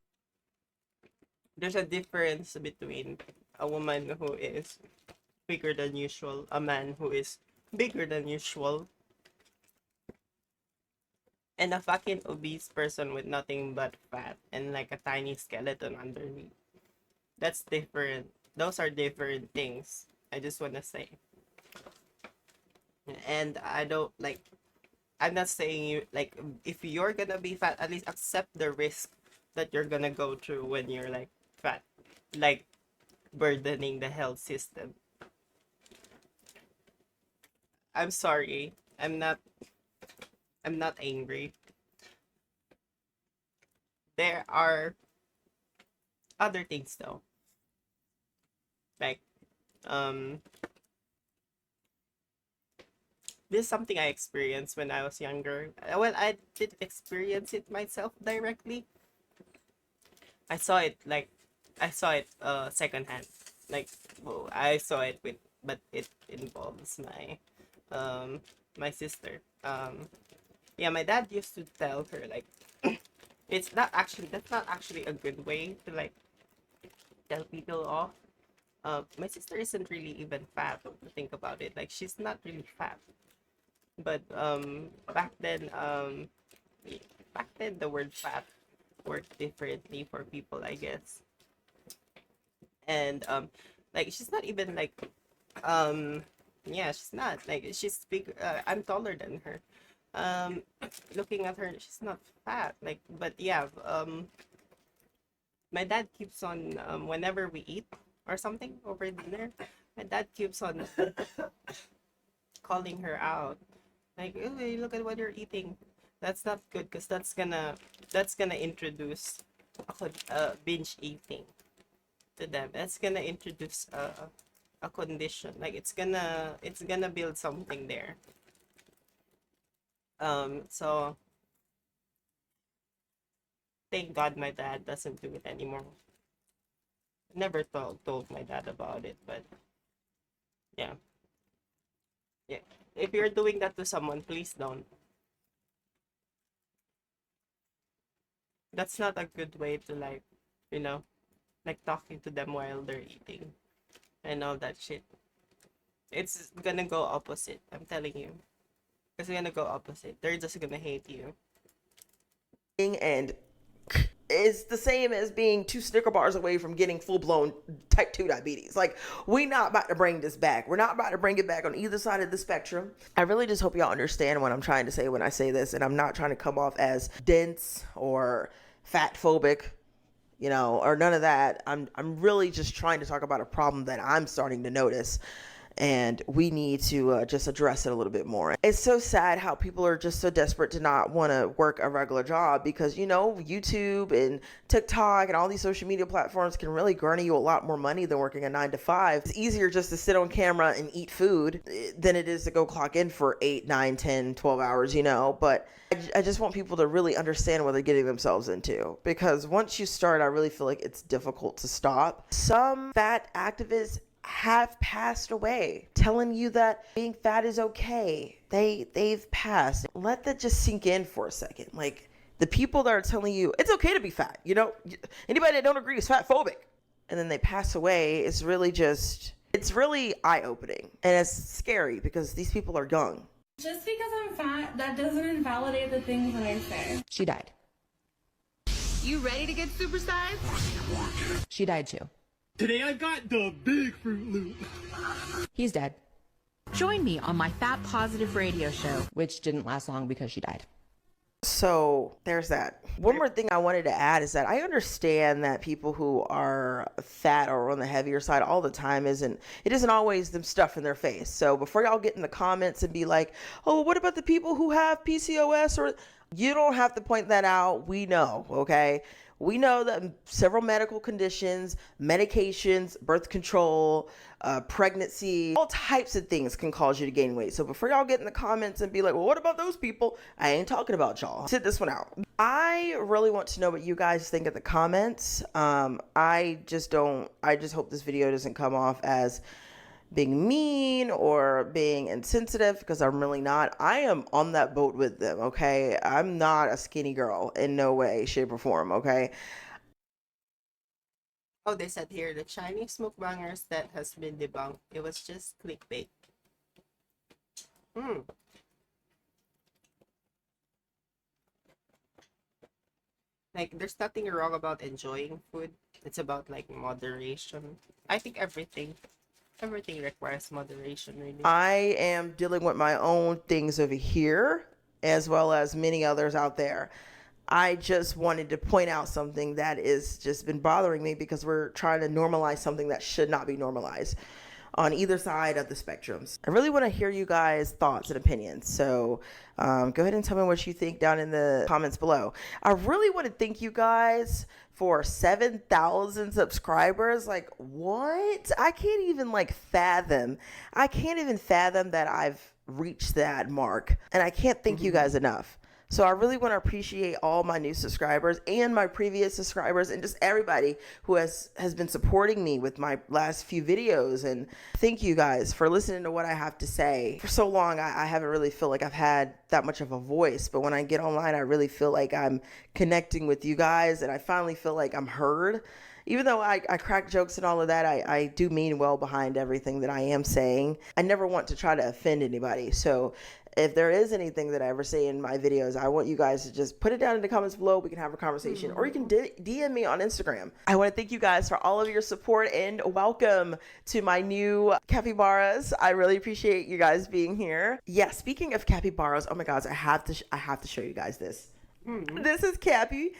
There's a difference between a woman who is bigger than usual, a man who is bigger than usual, and a fucking obese person with nothing but fat and like a tiny skeleton underneath. That's different. Those are different things. I just want to say. And I don't like, I'm not saying you, like, if you're gonna be fat, at least accept the risk that you're gonna go through when you're like fat. Like, burdening the health system. I'm sorry. I'm not angry. There are other things though. Like, this is something I experienced when I was younger. Well, I didn't experience it myself directly. I saw it secondhand. Like, well, I saw it with, but it involves my sister. Yeah, my dad used to tell her like, that's not actually a good way to like tell people off. My sister isn't really even fat, to think about it. Like, she's not really fat. But back then the word fat worked differently for people, I guess. And like, she's not even like yeah, she's not like, she's big. I'm taller than her. Looking at her, she's not fat, like, but yeah, my dad keeps on, whenever we eat or something over dinner, my dad keeps on calling her out, like, "Hey, look at what you're eating. That's not good, because that's gonna introduce binge eating to them. That's gonna introduce a condition, like it's gonna build something there." So thank God my dad doesn't do it anymore. Never told my dad about it, but yeah. If you're doing that to someone, please don't. That's not a good way to, like, like talking to them while they're eating and all that shit. It's gonna go opposite, I'm telling you. It's gonna go opposite. They're just gonna hate you. And it's the same as being 2 Snicker bars away from getting full-blown type 2 diabetes. Like, we're not about to bring this back. We're not about to bring it back on either side of the spectrum. I really just hope y'all understand what I'm trying to say when I say this, and I'm not trying to come off as dense or fat phobic, or none of that. I'm really just trying to talk about a problem that I'm starting to notice, and we need to just address it a little bit more. It's so sad how people are just so desperate to not want to work a regular job, because, YouTube and TikTok and all these social media platforms can really garner you a lot more money than working a 9 to 5. It's easier just to sit on camera and eat food than it is to go clock in for 8, 9, 10, 12 hours, but I just want people to really understand what they're getting themselves into, because once you start, I really feel like it's difficult to stop. Some fat activists have passed away, telling you that being fat is okay. They've passed. Let that just sink in for a second. Like, the people that are telling you it's okay to be fat, anybody that don't agree is fat phobic, and then they pass away, it's really eye-opening, and it's scary because these people are young. Just because I'm fat, that doesn't invalidate the things that I say. She died. You ready to get supersized? She died too. Today I got the big Fruit Loop. He's dead. Join me on my Fat Positive radio show. Which didn't last long because she died. So there's that. One more thing I wanted to add is that I understand that people who are fat or on the heavier side all the time isn't always them stuff in their face. So before y'all get in the comments and be like, oh, what about the people who have PCOS? Or you don't have to point that out. We know, okay? We know that several medical conditions, medications, birth control, pregnancy, all types of things can cause you to gain weight. So before y'all get in the comments and be like, well, what about those people? I ain't talking about y'all. Sit this one out. I really want to know what you guys think in the comments. I just hope this video doesn't come off as being mean or being insensitive, because I'm really not. I am on that boat with them, okay? I'm not a skinny girl in no way, shape, or form, okay? Oh, they said here, the Chinese mukbangers that has been debunked. It was just clickbait. Like, there's nothing wrong about enjoying food. It's about, like, moderation. I think everything requires moderation, really. I am dealing with my own things over here, as well as many others out there. I just wanted to point out something that is just been bothering me, because we're trying to normalize something that should not be normalized on either side of the spectrums. I really want to hear you guys' thoughts and opinions. So go ahead and tell me what you think down in the comments below. I really want to thank you guys for 7,000 subscribers. Like, what? I can't even fathom that I've reached that mark. And I can't thank you guys enough. So I really want to appreciate all my new subscribers and my previous subscribers and just everybody who has been supporting me with my last few videos. And thank you guys for listening to what I have to say. For so long, I haven't really felt like I've had that much of a voice. But when I get online, I really feel like I'm connecting with you guys, and I finally feel like I'm heard. Even though I crack jokes and all of that, I do mean well behind everything that I am saying. I never want to try to offend anybody. So if there is anything that I ever say in my videos, I want you guys to just put it down in the comments below. We can have a conversation, or you can DM me on Instagram. I want to thank you guys for all of your support, and welcome to my new capybaras. I really appreciate you guys being here. Yeah, speaking of capybaras, oh my gosh, I have to show you guys this. This is Cappy.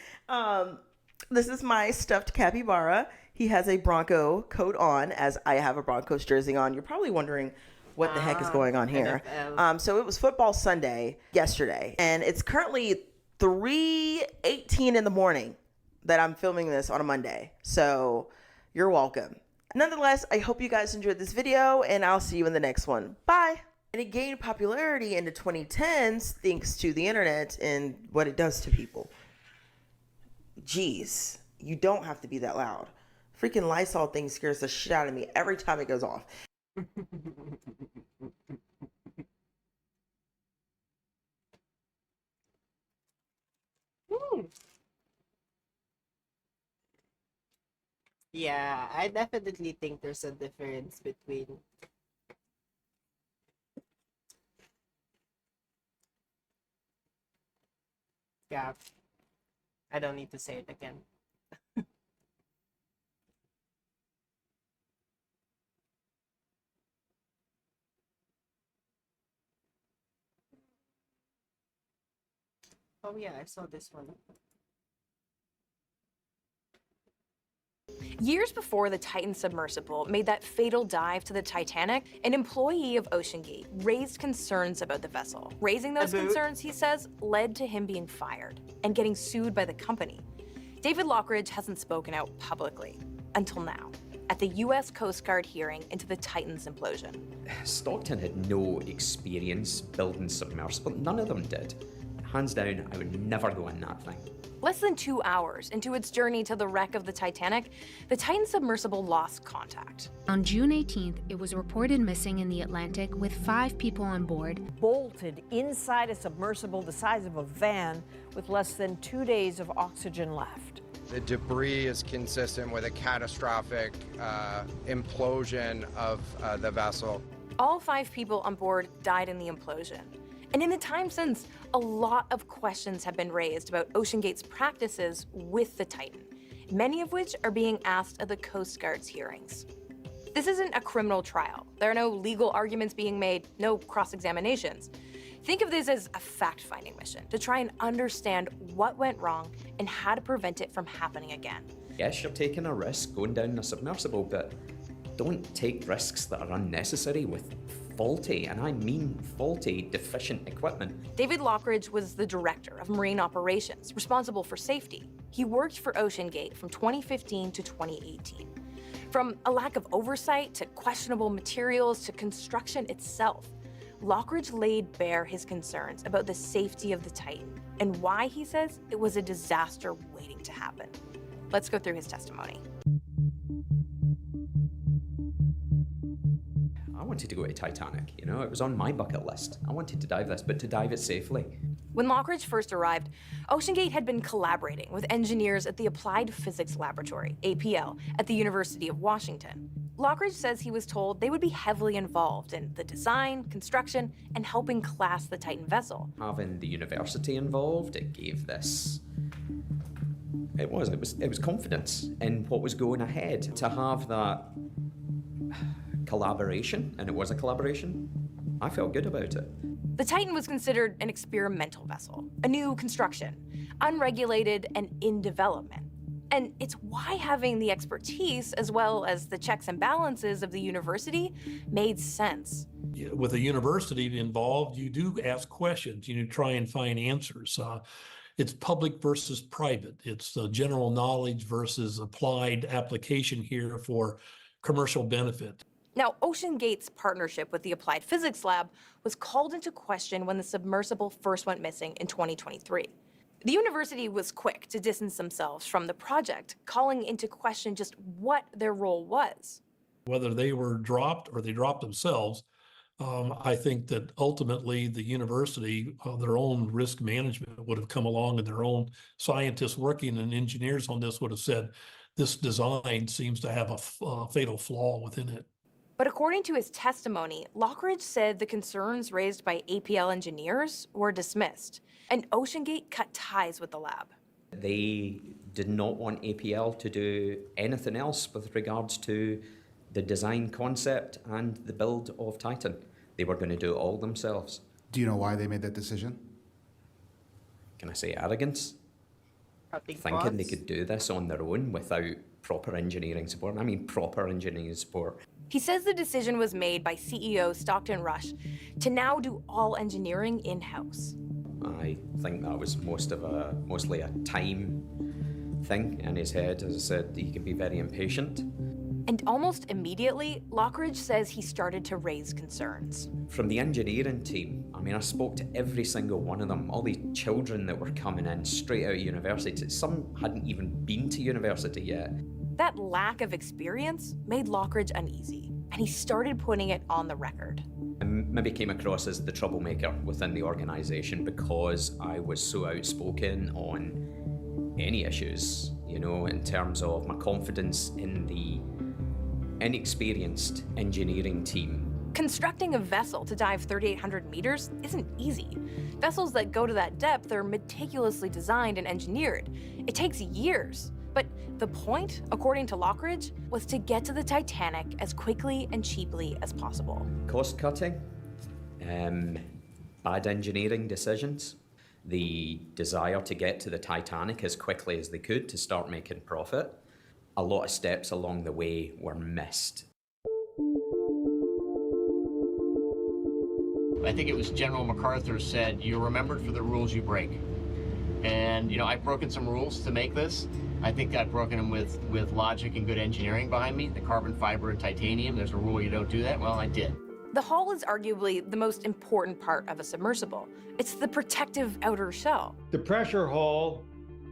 This is my stuffed capybara. He has a Bronco coat on, as I have a Broncos jersey on. You're probably wondering what the heck is going on here. So it was football Sunday yesterday, and it's currently 3:18 in the morning that I'm filming this on a Monday. So you're welcome. Nonetheless, I hope you guys enjoyed this video, and I'll see you in the next one. Bye. And it gained popularity in the 2010s thanks to the internet and what it does to people. Jeez, you don't have to be that loud. Freaking Lysol thing scares the shit out of me every time it goes off. Yeah, I definitely think there's a difference between I don't need to say it again. Oh yeah, I saw this one. Years before the Titan submersible made that fatal dive to the Titanic, an employee of OceanGate raised concerns about the vessel. Raising those concerns, he says, led to him being fired and getting sued by the company. David Lockridge hasn't spoken out publicly until now, at the U.S. Coast Guard hearing into the Titan's implosion. Stockton had no experience building submersible. None of them did. Hands down, I would never go in that thing. Less than 2 hours into its journey to the wreck of the Titanic, the Titan submersible lost contact. On June 18th, it was reported missing in the Atlantic with 5 people on board. Bolted inside a submersible the size of a van with less than 2 days of oxygen left. The debris is consistent with a catastrophic implosion of the vessel. All 5 people on board died in the implosion. And in the time since, a lot of questions have been raised about OceanGate's practices with the Titan, many of which are being asked at the Coast Guard's hearings. This isn't a criminal trial. There are no legal arguments being made, no cross-examinations. Think of this as a fact-finding mission to try and understand what went wrong and how to prevent it from happening again. Yes, you're taking a risk going down in a submersible, but don't take risks that are unnecessary with faulty, and I mean faulty, deficient equipment. David Lockridge was the director of marine operations, responsible for safety. He worked for OceanGate from 2015 to 2018. From a lack of oversight to questionable materials to construction itself, Lockridge laid bare his concerns about the safety of the Titan and why he says it was a disaster waiting to happen. Let's go through his testimony. I wanted to go to Titanic, you know, it was on my bucket list. I wanted to dive this, but to dive it safely. When Lockridge first arrived, OceanGate had been collaborating with engineers at the Applied Physics Laboratory, APL, at the University of Washington. Lockridge says he was told they would be heavily involved in the design, construction, and helping class the Titan vessel. Having the university involved, it gave this... It was confidence in what was going ahead. To have that collaboration, and it was a collaboration, I felt good about it. The Titan was considered an experimental vessel, a new construction, unregulated and in development. And it's why having the expertise, as well as the checks and balances of the university, made sense. With a university involved, you do ask questions, you try and find answers. It's public versus private. It's general knowledge versus applied application here for commercial benefit. Now, OceanGate's partnership with the Applied Physics Lab was called into question when the submersible first went missing in 2023. The university was quick to distance themselves from the project, calling into question just what their role was. Whether they were dropped or they dropped themselves, I think that ultimately the university, their own risk management would have come along, and their own scientists working and engineers on this would have said, this design seems to have a fatal flaw within it. But according to his testimony, Lockridge said the concerns raised by APL engineers were dismissed, and OceanGate cut ties with the lab. They did not want APL to do anything else with regards to the design concept and the build of Titan. They were going to do it all themselves. Do you know why they made that decision? Can I say arrogance? Thinking they could do this on their own without proper engineering support. I mean proper engineering support. He says the decision was made by CEO Stockton Rush to now do all engineering in-house. I think that was mostly a time thing in his head. As I said, he can be very impatient. And almost immediately, Lockridge says he started to raise concerns. From the engineering team, I mean, I spoke to every single one of them, all these children that were coming in straight out of university. Some hadn't even been to university yet. That lack of experience made Lockridge uneasy, and he started putting it on the record. I maybe came across as the troublemaker within the organisation because I was so outspoken on any issues, you know, in terms of my confidence in the inexperienced engineering team. Constructing a vessel to dive 3,800 meters isn't easy. Vessels that go to that depth are meticulously designed and engineered. It takes years. But the point, according to Lockridge, was to get to the Titanic as quickly and cheaply as possible. Cost cutting, bad engineering decisions, the desire to get to the Titanic as quickly as they could to start making profit. A lot of steps along the way were missed. I think it was General MacArthur said, "You're remembered for the rules you break." And, you know, I've broken some rules to make this. I think I've broken them with logic and good engineering behind me. The carbon fiber and titanium, there's a rule you don't do that. Well, I did. The hull is arguably the most important part of a submersible. It's the protective outer shell. The pressure hull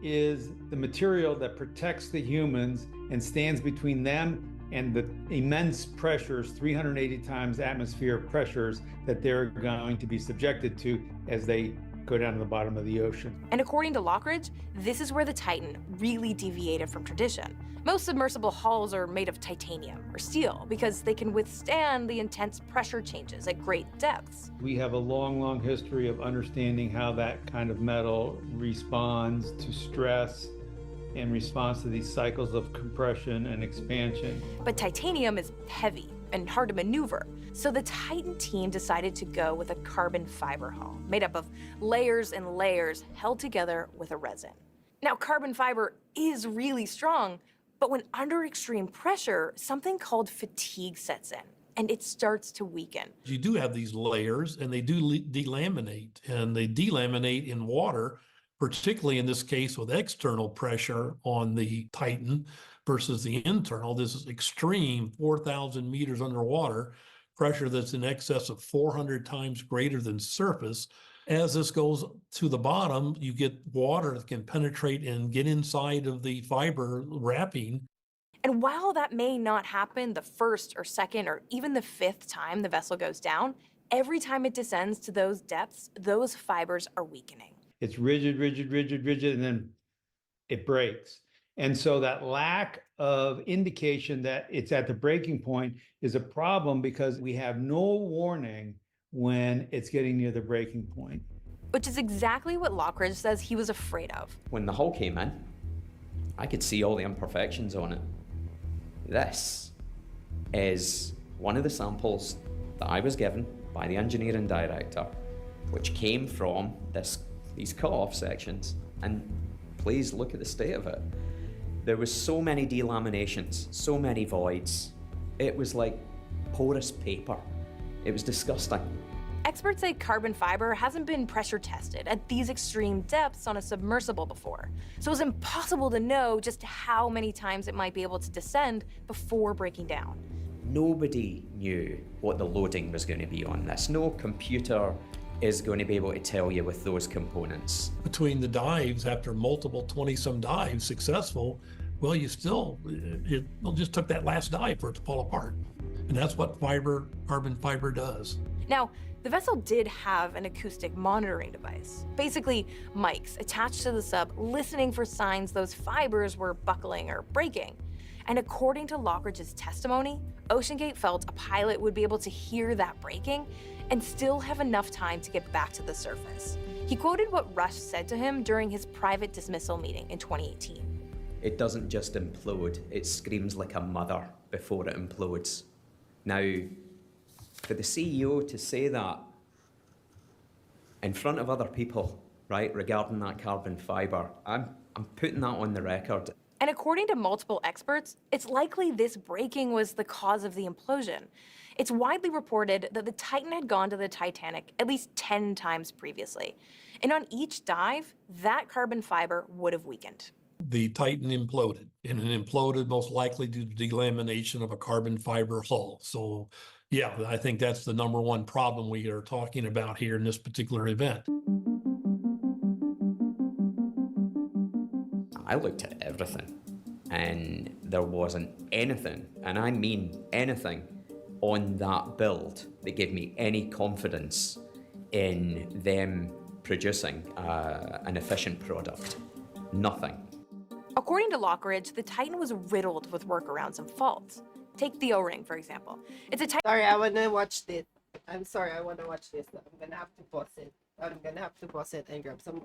is the material that protects the humans and stands between them and the immense pressures, 380 times atmospheric pressures, that they're going to be subjected to as they go down to the bottom of the ocean. And according to Lockridge, this is where the Titan really deviated from tradition. Most submersible hulls are made of titanium or steel because they can withstand the intense pressure changes at great depths. We have a long, long history of understanding how that kind of metal responds to stress in response to these cycles of compression and expansion. But titanium is heavy and hard to maneuver. So the Titan team decided to go with a carbon fiber hull made up of layers and layers held together with a resin. Now, carbon fiber is really strong, but when under extreme pressure, something called fatigue sets in, and it starts to weaken. You do have these layers, and they do delaminate, and they delaminate in water, particularly in this case with external pressure on the Titan versus the internal. This is extreme 4,000 meters underwater pressure that's in excess of 400 times greater than surface. As this goes to the bottom, you get water that can penetrate and get inside of the fiber wrapping. And while that may not happen the first or second or even the fifth time the vessel goes down, every time it descends to those depths, those fibers are weakening. It's rigid, rigid, rigid, rigid, and then it breaks. And so that lack of indication that it's at the breaking point is a problem because we have no warning when it's getting near the breaking point. Which is exactly what Lockridge says he was afraid of. When the hull came in, I could see all the imperfections on it. This is one of the samples that I was given by the engineering director, which came from these cut-off sections, and please look at the state of it. There was so many delaminations, so many voids. It was like porous paper. It was disgusting. Experts say carbon fiber hasn't been pressure tested at these extreme depths on a submersible before, so it's impossible to know just how many times it might be able to descend before breaking down. Nobody knew what the loading was going to be on this. No computer is going to be able to tell you with those components. Between the dives, after multiple 20-some dives successful, well, it just took that last dive for it to fall apart. And that's what carbon fiber does. Now, the vessel did have an acoustic monitoring device, basically mics attached to the sub listening for signs those fibers were buckling or breaking. And according to Lockridge's testimony, OceanGate felt a pilot would be able to hear that breaking and still have enough time to get back to the surface. He quoted what Rush said to him during his private dismissal meeting in 2018. It doesn't just implode, it screams like a mother before it implodes. Now, for the CEO to say that in front of other people, right, regarding that carbon fiber, I'm putting that on the record. And according to multiple experts, it's likely this breaking was the cause of the implosion. It's widely reported that the Titan had gone to the Titanic at least 10 times previously. And on each dive, that carbon fiber would have weakened. The Titan imploded, and it imploded most likely due to delamination of a carbon fiber hull. So, yeah, I think that's the number one problem we are talking about here in this particular event. I looked at everything, and there wasn't anything, and I mean anything, on that build that gave me any confidence in them producing an efficient product. Nothing. According to Lockridge, the Titan was riddled with workarounds and faults. Take the O-ring, for example. It's a Sorry, I want to watch this. I'm sorry, I want to watch this. I'm going to have to pause it. I'm going to have to pause it and grab some.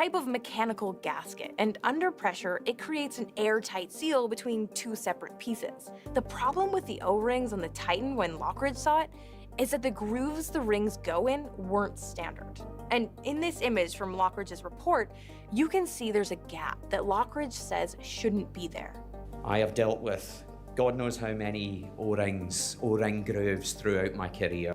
type of mechanical gasket, and under pressure, it creates an airtight seal between two separate pieces. The problem with the O-rings on the Titan when Lockridge saw it is that the grooves the rings go in weren't standard. And in this image from Lockridge's report, you can see there's a gap that Lockridge says shouldn't be there. I have dealt with God knows how many O-ring grooves throughout my career.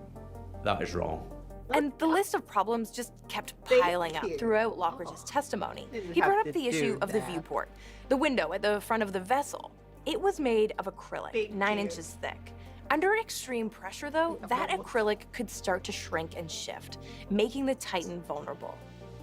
That is wrong. And the list of problems just kept piling up throughout Lockridge's testimony. He brought up the issue of the viewport, the window at the front of the vessel. It was made of acrylic, 9 inches thick. Under extreme pressure, though, that acrylic could start to shrink and shift, making the Titan vulnerable.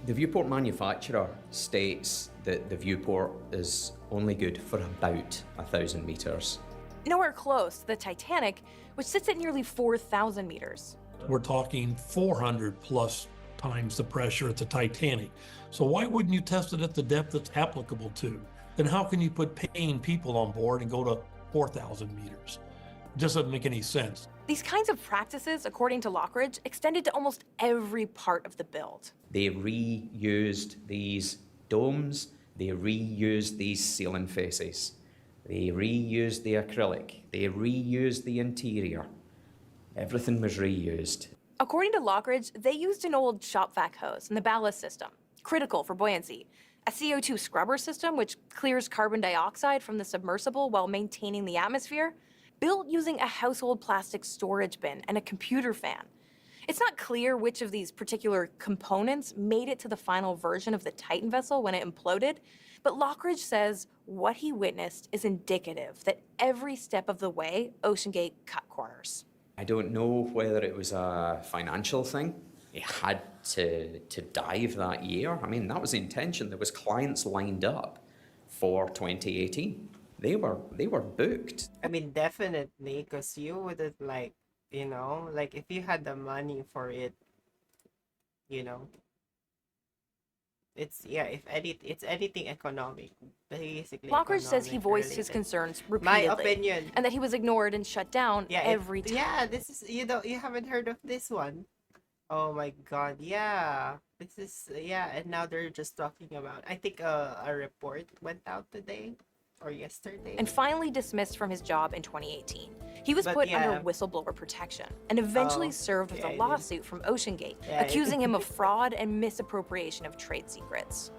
The viewport manufacturer states that the viewport is only good for about 1,000 meters. Nowhere close to the Titanic, which sits at nearly 4,000 meters. We're talking 400 plus times the pressure at the Titanic. So why wouldn't you test it at the depth it's applicable to? Then how can you put paying people on board and go to 4,000 meters? It just doesn't make any sense. These kinds of practices, according to Lockridge, extended to almost every part of the build. They reused these domes, they reused these ceiling faces, they reused the acrylic, they reused the interior. Everything was reused. According to Lockridge, they used an old shop vac hose in the ballast system, critical for buoyancy, a CO2 scrubber system which clears carbon dioxide from the submersible while maintaining the atmosphere, built using a household plastic storage bin and a computer fan. It's not clear which of these particular components made it to the final version of the Titan vessel when it imploded, but Lockridge says what he witnessed is indicative that every step of the way, OceanGate cut corners. I don't know whether it was a financial thing. It had to dive that year. I mean, that was the intention. There was clients lined up for 2018. They were booked. I mean, definitely, because you wouldn't like, you know, like if you had the money for it, you know, it's, yeah, if it's anything economic, basically. Lockridge says he voiced his concerns repeatedly. My opinion. And that he was ignored and shut down every time. Yeah, this is, you haven't heard of this one. Oh my God, yeah. This is, yeah, and now they're just talking about, I think a report went out today. Or yesterday. And finally dismissed from his job in 2018. He was put under whistleblower protection and eventually served with a lawsuit from OceanGate, accusing him of fraud and misappropriation of trade secrets.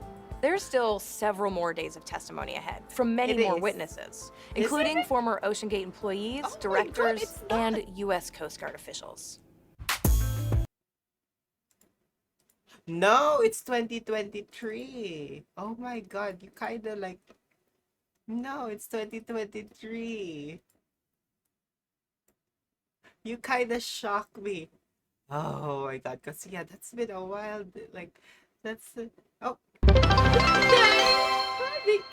There's still several more days of testimony ahead from many more witnesses, including former OceanGate employees, directors, and U.S. Coast Guard officials. No, it's 2023. Oh my God, you kind of like... No, it's 2023. You kind of shocked me. Oh my God, because yeah, that's been a while. Like, that's... oh. Abby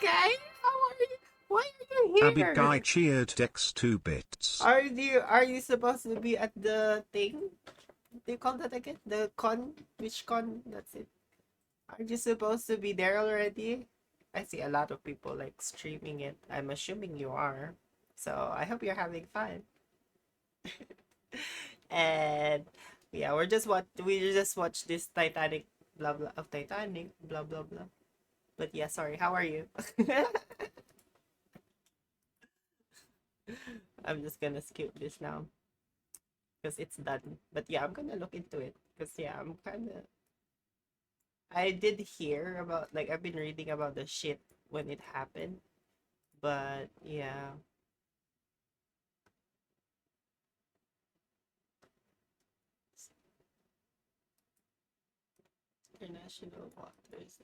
Guy, how are you? Why are you here? Abby Guy cheered Dex 2 bits. Are you supposed to be at the thing? What do you call that again? The con? Which con? That's it. Are you supposed to be there already? I see a lot of people like streaming it. I'm assuming you are. So I hope you're having fun. And yeah, we just watched this Titanic blah blah of Titanic blah blah blah. But yeah, sorry. How are you? I'm just gonna skip this now because it's done. But yeah, I'm gonna look into it because yeah, I'm kind of. I did hear about, like, I've been reading about the shit when it happened, but yeah. International waters.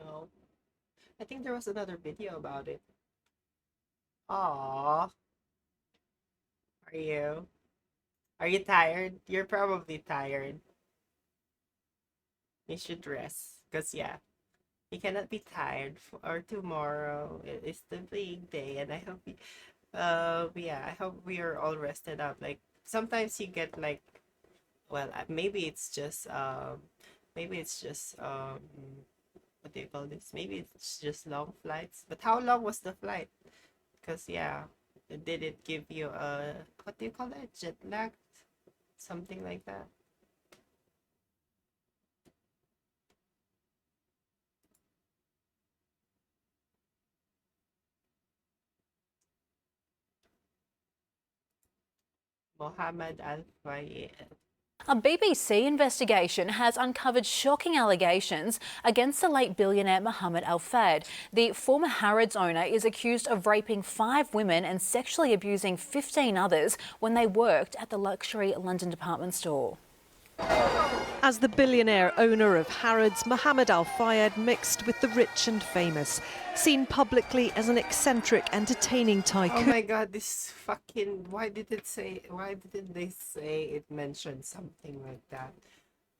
No. I think there was another video about it. Aww. Are you? Are you tired? You're probably tired. You should rest. Because, yeah, you cannot be tired for tomorrow. It's the big day. And I hope, yeah, I hope we are all rested up. Like, sometimes you get, like, well, maybe it's just, what do you call this? Maybe it's just long flights. But how long was the flight? Because, yeah, did it give you a, what do you call that? Jet lag? Something like that. Mohammed Al-Fayed. A BBC investigation has uncovered shocking allegations against the late billionaire Mohammed Al-Fayed. The former Harrods owner is accused of raping 5 women and sexually abusing 15 others when they worked at the luxury London department store. As the billionaire owner of Harrods, Mohammed Al Fayed mixed with the rich and famous, seen publicly as an eccentric, entertaining tycoon. Oh my god, this fucking... Why didn't they say it mentioned something like that?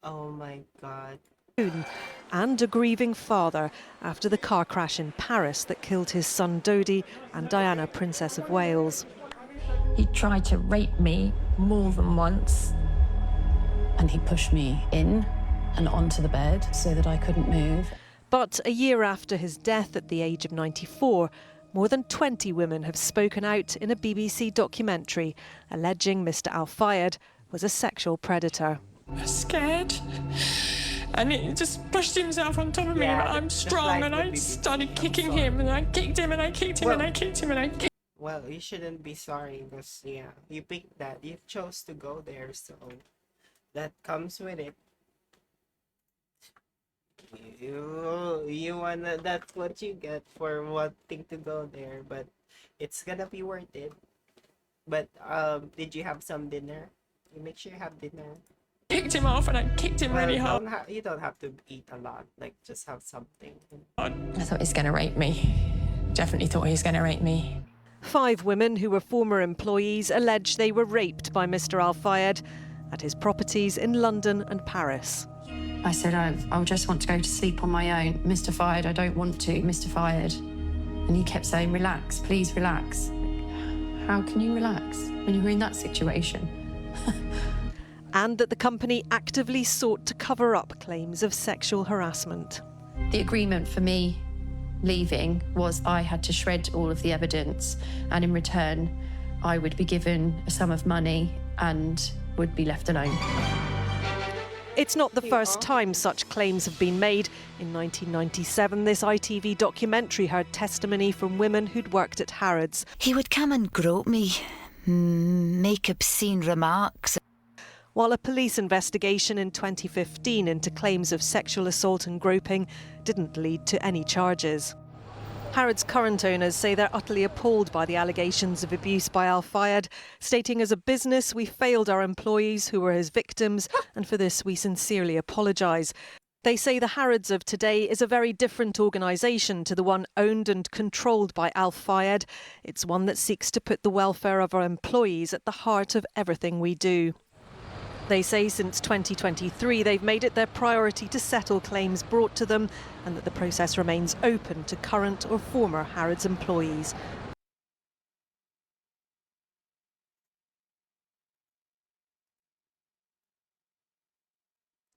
Oh my god. And a grieving father after the car crash in Paris that killed his son Dodi and Diana, Princess of Wales. He tried to rape me more than once. And he pushed me in and onto the bed so that I couldn't move. But a year after his death at the age of 94, more than 20 women have spoken out in a BBC documentary alleging Mr. Al Fayed was a sexual predator. I was scared. And he just pushed himself on top of me, and I'm strong, and I started kicking him, and I kicked him, and I kicked him, and I kicked him, and I kicked him. Well, you shouldn't be sorry because, yeah, you picked that. You chose to go there, so that comes with it. You wanna, that's what you get for wanting to go there, but it's gonna be worth it. But, did you have some dinner? You make sure you have dinner. Kicked him off and I kicked him really hard. You don't have to eat a lot, like just have something. I thought he was going to rape me. Definitely thought he was going to rape me. 5 women who were former employees allege they were raped by Mr. Al Fayed at his properties in London and Paris. I said, I just want to go to sleep on my own. Mr. Fayed, I don't want to, Mr. Fayed. And he kept saying, relax, please relax. How can you relax when you're in that situation? And that the company actively sought to cover up claims of sexual harassment. The agreement for me leaving was I had to shred all of the evidence, and in return, I would be given a sum of money and would be left alone. It's not the first time such claims have been made. In 1997, this ITV documentary heard testimony from women who'd worked at Harrods. He would come and grope me, make obscene remarks. While a police investigation in 2015 into claims of sexual assault and groping didn't lead to any charges. Harrods' current owners say they're utterly appalled by the allegations of abuse by Al Fayed, stating, as a business, we failed our employees who were his victims, and for this we sincerely apologise. They say the Harrods of today is a very different organisation to the one owned and controlled by Al Fayed. It's one that seeks to put the welfare of our employees at the heart of everything we do. They say since 2023 they've made it their priority to settle claims brought to them, and that the process remains open to current or former Harrods employees.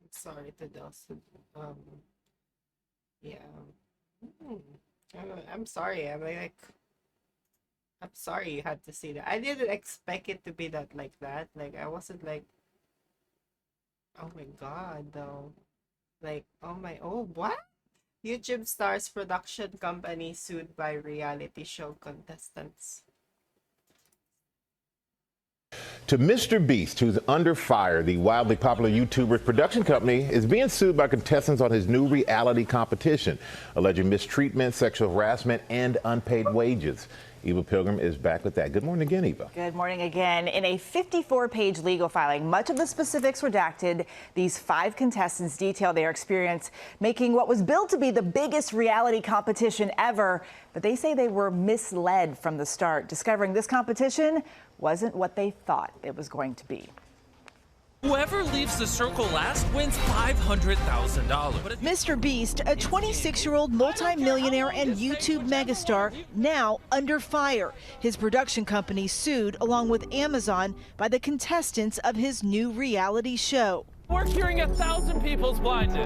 I'm sorry to those who, yeah. I'm sorry. I'm sorry you had to see that. I didn't expect it to be that like that. Like, I wasn't like, oh my god, though. Like, what? YouTube stars production company sued by reality show contestants. To Mr. Beast, who's under fire, the wildly popular YouTuber's production company is being sued by contestants on his new reality competition, alleging mistreatment, sexual harassment, and unpaid wages. Eva Pilgrim is back with that. Good morning again, Eva. Good morning again. In a 54-page legal filing, much of the specifics redacted, these 5 contestants detail their experience making what was billed to be the biggest reality competition ever. But they say they were misled from the start, discovering this competition wasn't what they thought it was going to be. Whoever leaves the circle last wins $500,000. Mr. Beast, a 26-year-old multi-millionaire and YouTube megastar, now under fire. His production company sued, along with Amazon, by the contestants of his new reality show. We're curing 1,000 people's blindness.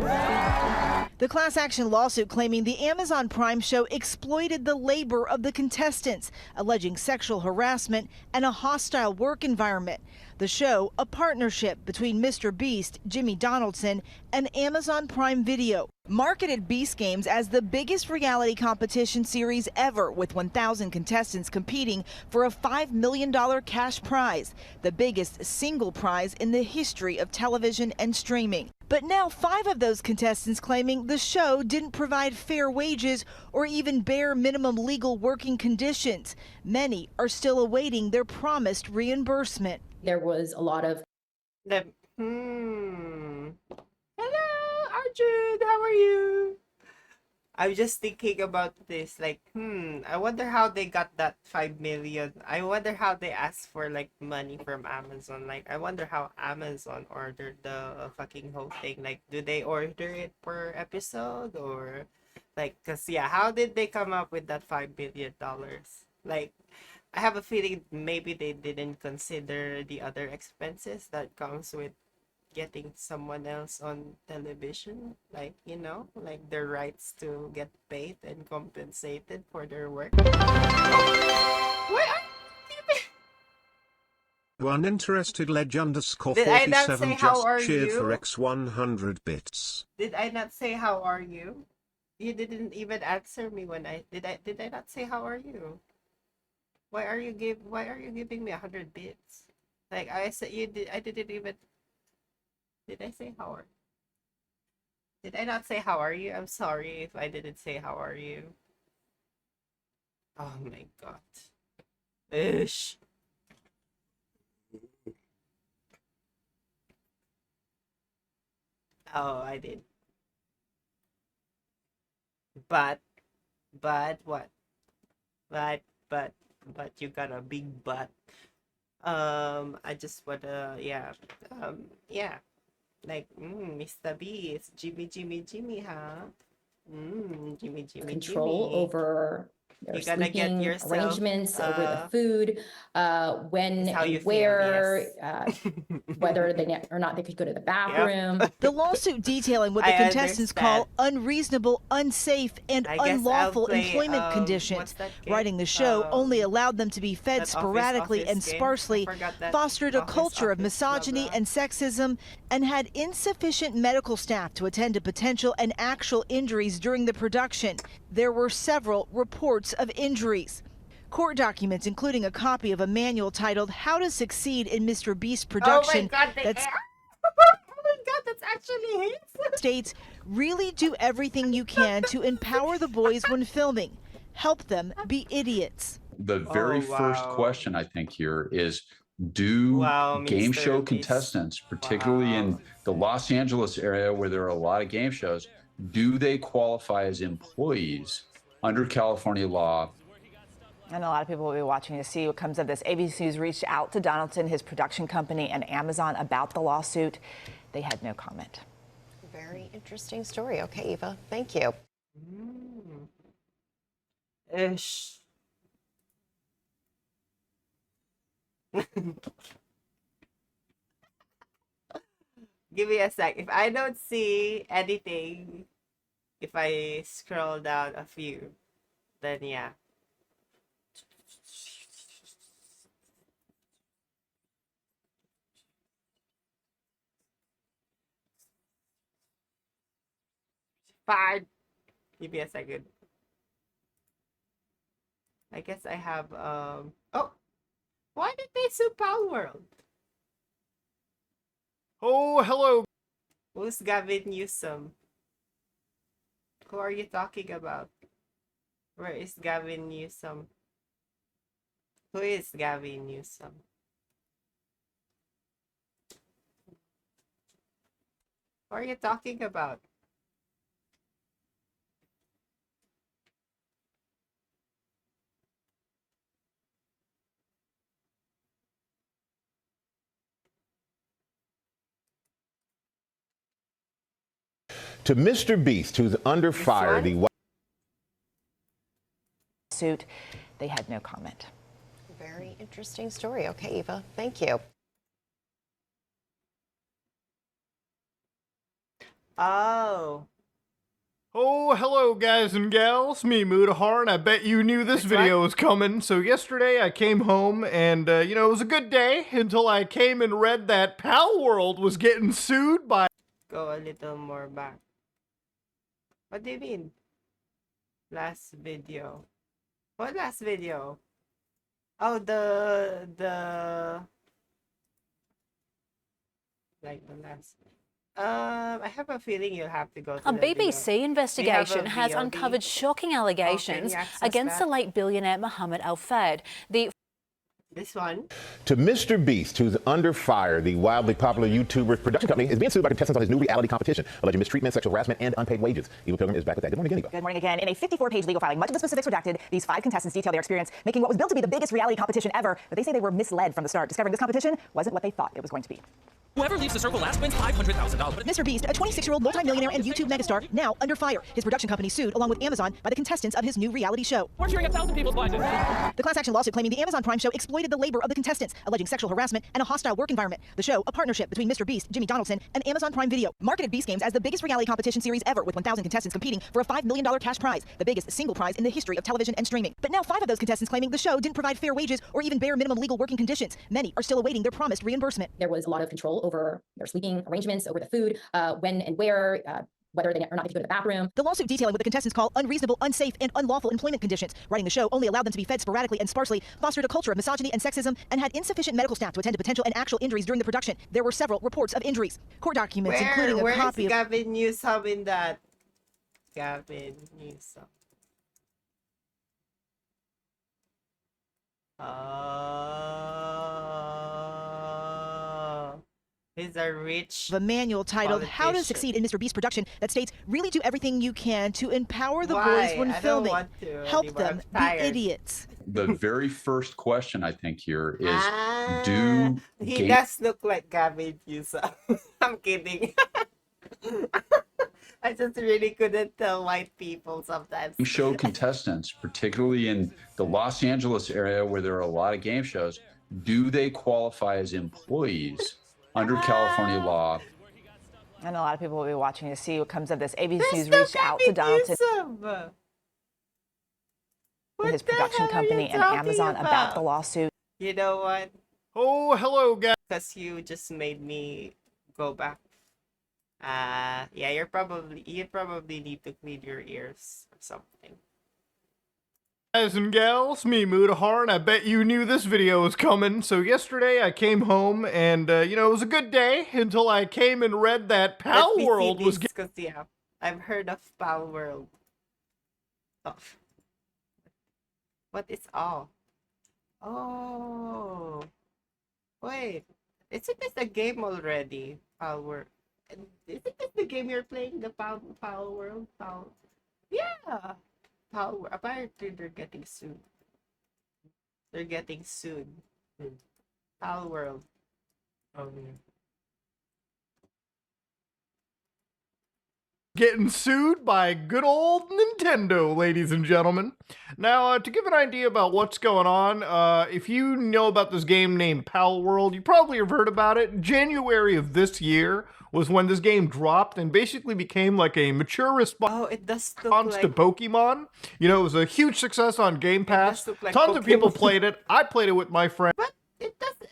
The class action lawsuit claiming the Amazon Prime show exploited the labor of the contestants, alleging sexual harassment and a hostile work environment. The show, a partnership between Mr. Beast, Jimmy Donaldson, and Amazon Prime Video, marketed Beast Games as the biggest reality competition series ever, with 1,000 contestants competing for a $5 million cash prize, the biggest single prize in the history of television and streaming. But now 5 of those contestants claiming the show didn't provide fair wages or even bare minimum legal working conditions. Many are still awaiting their promised reimbursement. There was a lot of... Hello, Arjun. How are you? I'm just thinking about this. Like, I wonder how they got that 5 million. I wonder how they asked for like money from Amazon. Like, I wonder how Amazon ordered the fucking whole thing. Like, do they order it per episode or like? Cause yeah, how did they come up with that $5 billion? Like, I have a feeling maybe they didn't consider the other expenses that comes with getting someone else on television, like, you know, like their rights to get paid and compensated for their work. One interested ledge underscore Did I not 47 say how just are cheered you? for X100 bits. Did I not say how are you? You didn't even answer me when I not say how are you? Why are you giving me 100 bits? Like I said, I didn't even. Did I say how are? Did I not say how are you? I'm sorry if I didn't say how are you. Oh my god. Ish. Oh, I did. But what? But you got a big butt. I just wanna, yeah. Yeah. Like, Mr. Beast, Jimmy, huh? Jimmy. Control over their You're gonna get sleeping yourself, arrangements, over the food, when how you and feel, where, yes. whether or not they could go to the bathroom. The lawsuit detailing what the I contestants call unreasonable, unsafe, and I guess I'll unlawful play, employment conditions. Writing the show only allowed them to be fed sporadically and game. I sparsely, forgot that fostered a office, culture of blah, misogyny blah. and sexism, and had insufficient medical staff to attend to potential and actual injuries during the production. There were several reports of injuries. Court documents, including a copy of a manual titled How to Succeed in Mr. Beast Production, Oh my god, that's oh my god, that's actually his. states, really do everything you can to empower the boys when filming. Help them be idiots. The very first question I think here is, do game Mr. show Beast. contestants, particularly in the Los Angeles area where there are a lot of game shows, do they qualify as employees under California law? And a lot of people will be watching to see what comes of this. ABC News reached out to Donaldson, his production company, and Amazon about the lawsuit. They had no comment. Very interesting story. Okay, Eva, thank you. Ish. Give me a sec. If I don't see anything, if I scroll down a few, then yeah. Fine. Give me a second. I guess I have, oh! Why did they sue Pal World? Oh, hello. Who's Gavin Newsom? Who are you talking about? Where is Gavin Newsom? Who is Gavin Newsom? Who are you talking about? To Mr. Beast, who's under fire, the Suit. They had no comment. Very interesting story. Okay, Eva, thank you. Oh. Oh, hello, guys and gals. Me, Mudahar, and I bet you knew this video was coming. So yesterday I came home and, you know, it was a good day until I came and read that Pal World was getting sued by... Go a little more back. What do you mean? Last video. What last video? Oh, like the last. I have a feeling you'll have to go to A the BBC video. investigation We have a has VOD. uncovered shocking allegations access against that? the late billionaire Mohammed Al Fayed. The This one. To Mr. Beast, who's under fire, the wildly popular YouTuber's production company is being sued by contestants on his new reality competition, alleging mistreatment, sexual harassment, and unpaid wages. Eva Pilgrim is back with that. Good morning again, Eva. Good morning again. In a 54-page legal filing, much of the specifics redacted, these 5 contestants detail their experience making what was built to be the biggest reality competition ever, but they say they were misled from the start, discovering this competition wasn't what they thought it was going to be. Whoever leaves the circle last wins $500,000. Mr. Beast, a 26-year-old multimillionaire and YouTube megastar, now under fire. His production company sued, along with Amazon, by the contestants of his new reality show. We're cheering 1,000 people's budget. The class action lawsuit claiming the Amazon Prime show exploited the labor of the contestants, alleging sexual harassment and a hostile work environment. The show, a partnership between Mr. Beast, Jimmy Donaldson, and Amazon Prime Video, marketed Beast Games as the biggest reality competition series ever, with 1,000 contestants competing for a $5 million cash prize, the biggest single prize in the history of television and streaming. But now 5 of those contestants claiming the show didn't provide fair wages or even bare minimum legal working conditions. Many are still awaiting their promised reimbursement. There was a lot of control over their sleeping arrangements, over the food, when and where, whether they or not they could go to the bathroom. The lawsuit detailing what the contestants call unreasonable, unsafe, and unlawful employment conditions. Writing the show only allowed them to be fed sporadically and sparsely, fostered a culture of misogyny and sexism, and had insufficient medical staff to attend to potential and actual injuries during the production. There were several reports of injuries. Court documents, including a copy of... Gavin Newsom in that? Gavin Newsom. He's a rich the manual titled How to Succeed in Mr. Beast Production that states, really do everything you can to empower the boys when filming. Help them be idiots. The very first question I think here is, do he does look like Gavin Newsom. I'm kidding. I just really couldn't tell white people sometimes. show contestants, particularly in the Los Angeles area where there are a lot of game shows, do they qualify as employees under California law? And a lot of people will be watching to see what comes of this. ABC's reached out to Donaldson, his production company, and Amazon about the lawsuit. You know what? Oh, hello, guys. Because you just made me go back. Yeah, you probably need to clean your ears or something. Guys and gals, me Mudahar, and I bet you knew this video was coming. So yesterday I came home and, you know, it was a good day until I came and read that Pal World was... Because, yeah, I've heard of Pal World. Oh. What is all? Oh. Wait. Isn't this a game already? Pal World. Isn't this the game you're playing? The Pal World? Yeah. Apparently they're getting sued. They're getting sued. Pal World. Getting sued by good old Nintendo, ladies and gentlemen. Now, to give an idea about what's going on, if you know about this game named Pal World, you probably have heard about it. January of this year was when this game dropped and basically became like a mature response to Pokemon. You know, it was a huge success on Game Pass. Like Tons of people played it. I played it with my friend. But it doesn't,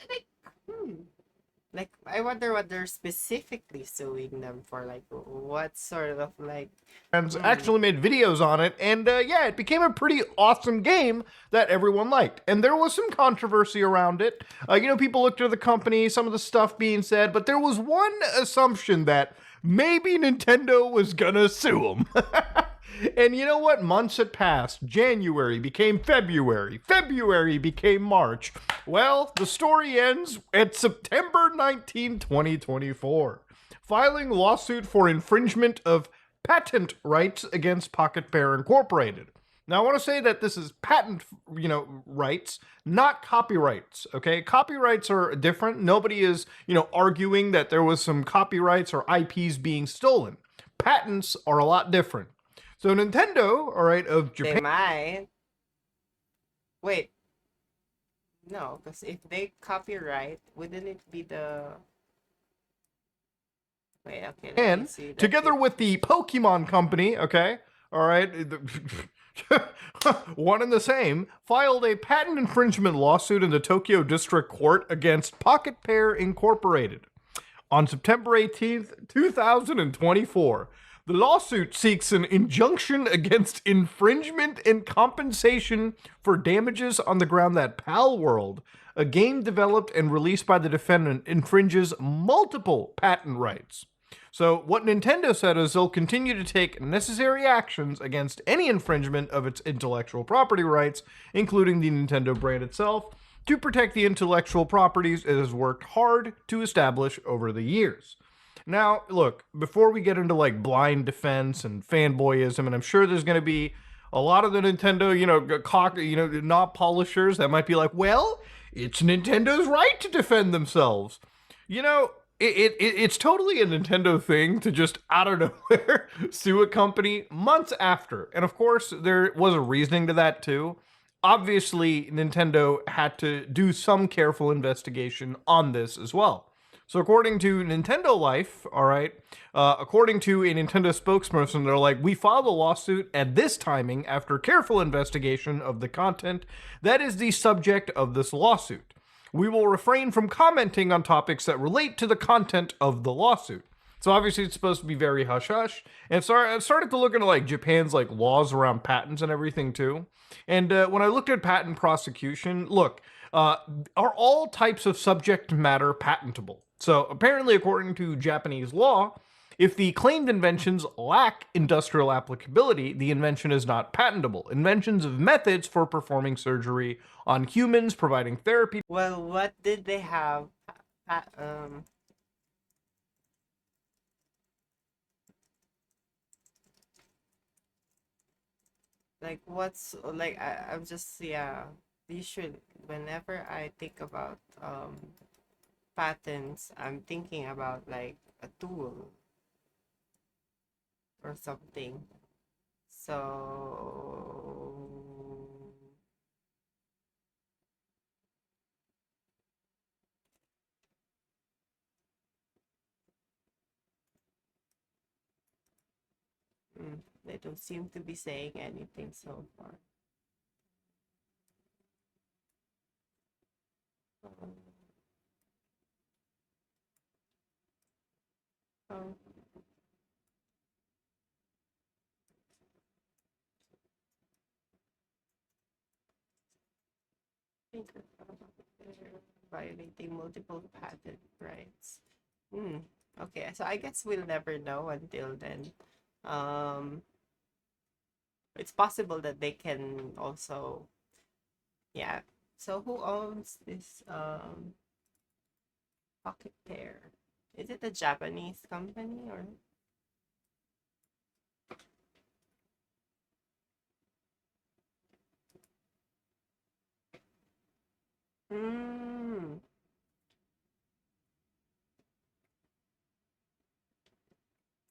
like, I wonder what they're specifically suing them for, like, what sort of, like... Friends actually made videos on it, and yeah, it became a pretty awesome game that everyone liked. And there was some controversy around it. You know, people looked at the company, some of the stuff being said, but there was one assumption that maybe Nintendo was gonna sue them. And you know what? Months had passed. January became February. February became March. Well, the story ends at September 19, 2024. Filing lawsuit for infringement of patent rights against Pocket Bear Incorporated. Now, I want to say that this is patent, rights, not copyrights, okay? Copyrights are different. Nobody is, arguing that there was some copyrights or IPs being stolen. Patents are a lot different. So Nintendo, all right, of Japan... They might. Wait. No, because if they copyright, wouldn't it be the... Wait, okay, let me see. Together with the Pokemon Company, okay, all right, one and the same, filed a patent infringement lawsuit in the Tokyo District Court against Pocket Pair Incorporated. On September 18th, 2024, the lawsuit seeks an injunction against infringement and compensation for damages on the ground that Pal World, a game developed and released by the defendant, infringes multiple patent rights. So what Nintendo said is they'll continue to take necessary actions against any infringement of its intellectual property rights, including the Nintendo brand itself, to protect the intellectual properties it has worked hard to establish over the years. Now, look, before we get into like blind defense and fanboyism, and I'm sure there's going to be a lot of the Nintendo, knob polishers that might be like, well, it's Nintendo's right to defend themselves. It's totally a Nintendo thing to just out of nowhere sue a company months after. And of course, there was a reasoning to that too. Obviously, Nintendo had to do some careful investigation on this as well. So according to Nintendo Life, all right, according to a Nintendo spokesperson, they're like, we filed a lawsuit at this timing after careful investigation of the content that is the subject of this lawsuit. We will refrain from commenting on topics that relate to the content of the lawsuit. So obviously it's supposed to be very hush-hush. And so I started to look into like Japan's like laws around patents and everything too. And when I looked at patent prosecution, look, are all types of subject matter patentable? So apparently, according to Japanese law, if the claimed inventions lack industrial applicability, the invention is not patentable. Inventions of methods for performing surgery on humans, providing therapy. Well, what did they have? Like what's like I'm just you should whenever I think about patents, I'm thinking about like a tool or something. So they don't seem to be saying anything so far. Violating multiple patent rights. Okay, so I guess we'll never know until then. It's possible that they can also, yeah. So who owns this Pocket Pair? Is it a Japanese company or?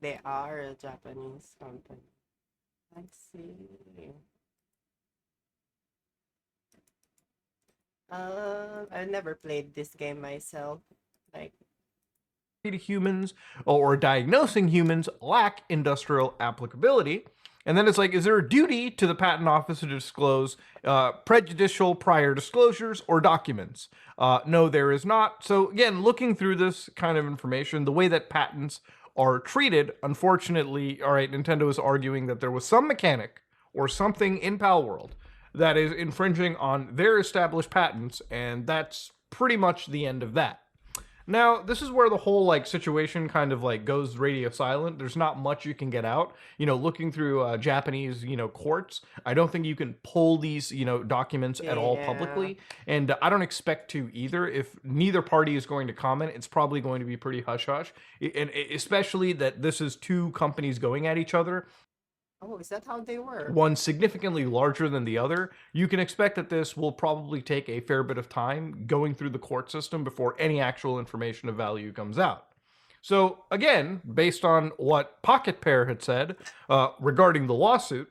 They are a Japanese company. Let's see. I never played this game myself. Like, humans or diagnosing humans lack industrial applicability. And then it's like, is there a duty to the patent office to disclose prejudicial prior disclosures or documents? No, there is not. So again, looking through this kind of information, the way that patents are treated, unfortunately, all right, Nintendo is arguing that there was some mechanic or something in Palworld that is infringing on their established patents, and that's pretty much the end of that. Now, this is where the whole like situation kind of like goes radio silent. There's not much you can get out. Looking through Japanese, courts, I don't think you can pull these, documents at all publicly. And I don't expect to either. If neither party is going to comment, it's probably going to be pretty hush-hush. And especially that this is two companies going at each other. Oh, is that how they work? One significantly larger than the other. You can expect that this will probably take a fair bit of time going through the court system before any actual information of value comes out. So again, based on what Pocket Pair had said regarding the lawsuit,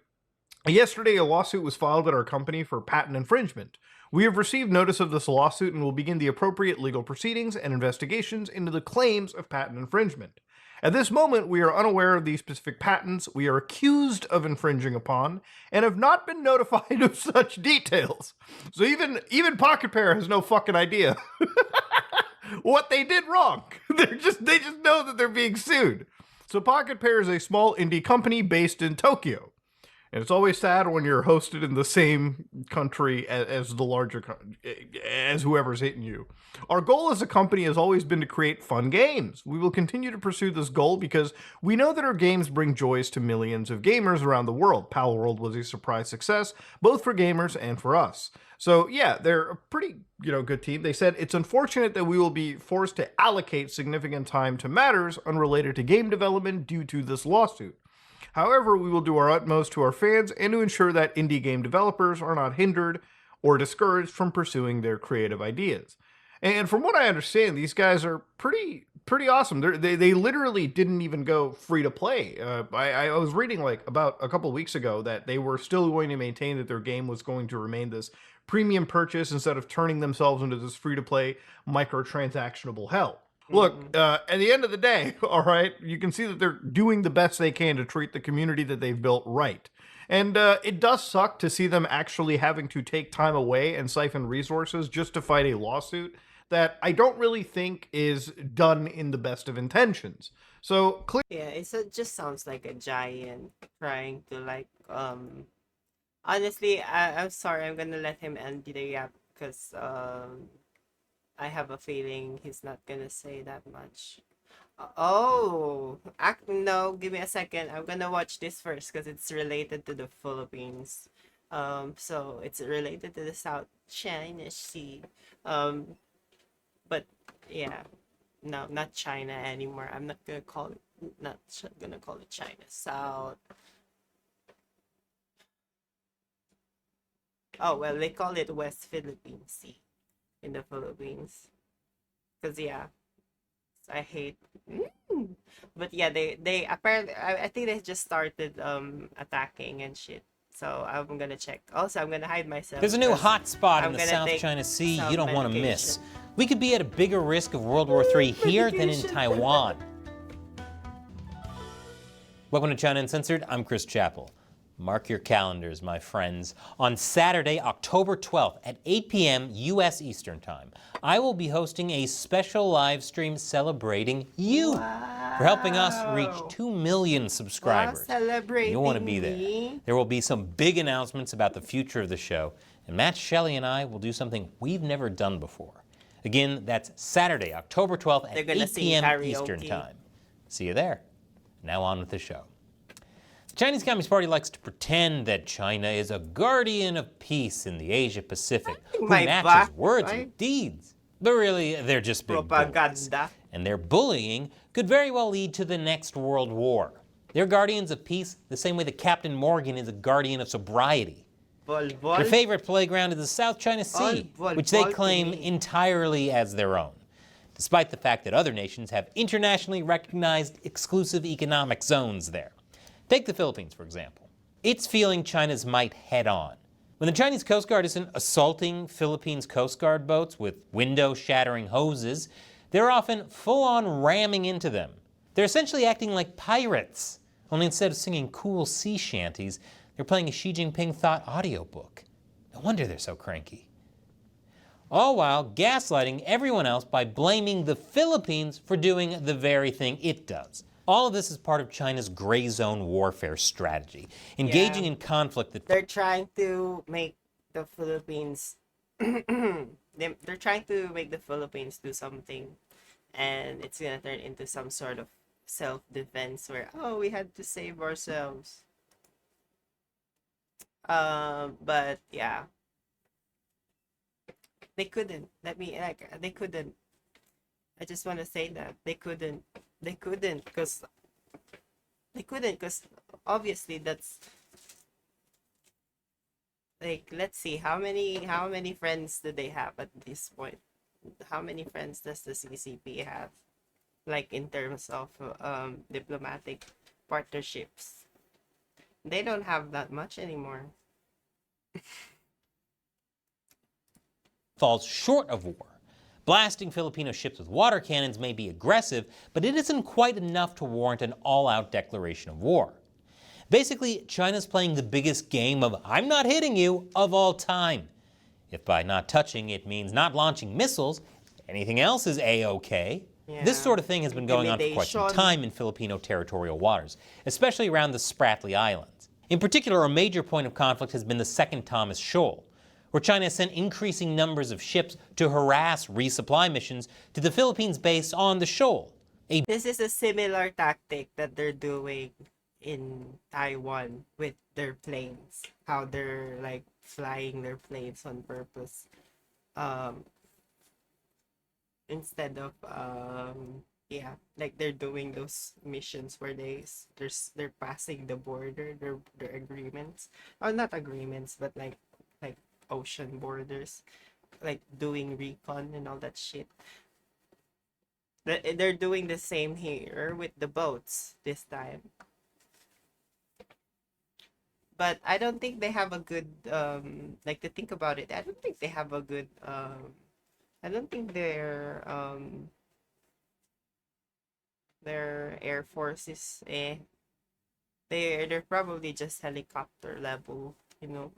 yesterday a lawsuit was filed at our company for patent infringement. We have received notice of this lawsuit and will begin the appropriate legal proceedings and investigations into the claims of patent infringement. At this moment, we are unaware of the specific patents we are accused of infringing upon and have not been notified of such details. So even Pocket Pair has no fucking idea what they did wrong. They just know that they're being sued. So Pocket Pair is a small indie company based in Tokyo. And it's always sad when you're hosted in the same country as the larger, as whoever's hitting you. Our goal as a company has always been to create fun games. We will continue to pursue this goal because we know that our games bring joys to millions of gamers around the world. Palworld was a surprise success, both for gamers and for us. So yeah, they're a pretty, good team. They said it's unfortunate that we will be forced to allocate significant time to matters unrelated to game development due to this lawsuit. However, we will do our utmost to our fans and to ensure that indie game developers are not hindered or discouraged from pursuing their creative ideas. And from what I understand, these guys are pretty awesome. They literally didn't even go free to play. I was reading about a couple weeks ago that they were still going to maintain that their game was going to remain this premium purchase instead of turning themselves into this free to play microtransactionable hell. Look, at the end of the day, all right, you can see that they're doing the best they can to treat the community that they've built right. And it does suck to see them actually having to take time away and siphon resources just to fight a lawsuit that I don't really think is done in the best of intentions. So, yeah, it just sounds like a giant trying to honestly, I'm sorry, I'm gonna let him end the react because I have a feeling he's not gonna say that much. No, give me a second. I'm gonna watch this first because it's related to the Philippines. So it's related to the South China Sea. But yeah, no, not China anymore. I'm not gonna call it. Not gonna call it China. South. Oh well, they call it West Philippine Sea in the Philippines. Cause yeah, I hate. But yeah, they apparently I think they just started attacking and shit. So I'm gonna check. Also, I'm gonna hide myself. There's a new hot spot in the South China Sea you don't want to miss. We could be at a bigger risk of World War III here than in Taiwan. Welcome to China Uncensored. I'm Chris Chappell. Mark your calendars, my friends. On Saturday, October 12th at 8 p.m. U.S. Eastern Time, I will be hosting a special live stream celebrating you for helping us reach 2 million subscribers. You'll want to be there. There will be some big announcements about the future of the show, and Matt Shelley and I will do something we've never done before. Again, that's Saturday, October 12th at 8 p.m. Eastern Time. See you there. Now on with the show. The Chinese Communist Party likes to pretend that China is a guardian of peace in the Asia-Pacific who matches words with deeds. But really, they're just big bullies. And their bullying could very well lead to the next world war. They're guardians of peace the same way that Captain Morgan is a guardian of sobriety. Their favorite playground is the South China Sea, which they claim entirely as their own, despite the fact that other nations have internationally recognized exclusive economic zones there. Take the Philippines, for example. It's feeling China's might head on. When the Chinese Coast Guard isn't assaulting Philippines Coast Guard boats with window-shattering hoses, they're often full-on ramming into them. They're essentially acting like pirates, only instead of singing cool sea shanties, they're playing a Xi Jinping thought audiobook. No wonder they're so cranky. All while gaslighting everyone else by blaming the Philippines for doing the very thing it does. All of this is part of China's gray zone warfare strategy, engaging in conflict that they're trying to make the Philippines they're trying to make the Philippines do something, and it's gonna turn into some sort of self-defense where we had to save ourselves. But yeah, they couldn't. They couldn't. I just want to say that they couldn't because obviously that's let's see how many friends do they have at this point. How many friends does the CCP have, in terms of diplomatic partnerships? They don't have that much anymore. falls short of war. Blasting Filipino ships with water cannons may be aggressive, but it isn't quite enough to warrant an all-out declaration of war. Basically, China's playing the biggest game of "I'm not hitting you" of all time. If by not touching it means not launching missiles, anything else is A-OK. Yeah. This sort of thing has been going on for quite some time in Filipino territorial waters, especially around the Spratly Islands. In particular, a major point of conflict has been the Second Thomas Shoal, where China has sent increasing numbers of ships to harass resupply missions to the Philippines based on the shoal. This is a similar tactic that they're doing in Taiwan with their planes. How they're like flying their planes on purpose. Instead of yeah, like they're doing those missions where they're passing the border, their agreements. Oh, not agreements, but like ocean borders, like doing recon and all that shit. They're doing the same here with the boats this time. But I don't think they have a good like to think about it. I don't think they have a good I don't think their air force is they're probably just helicopter level, you know.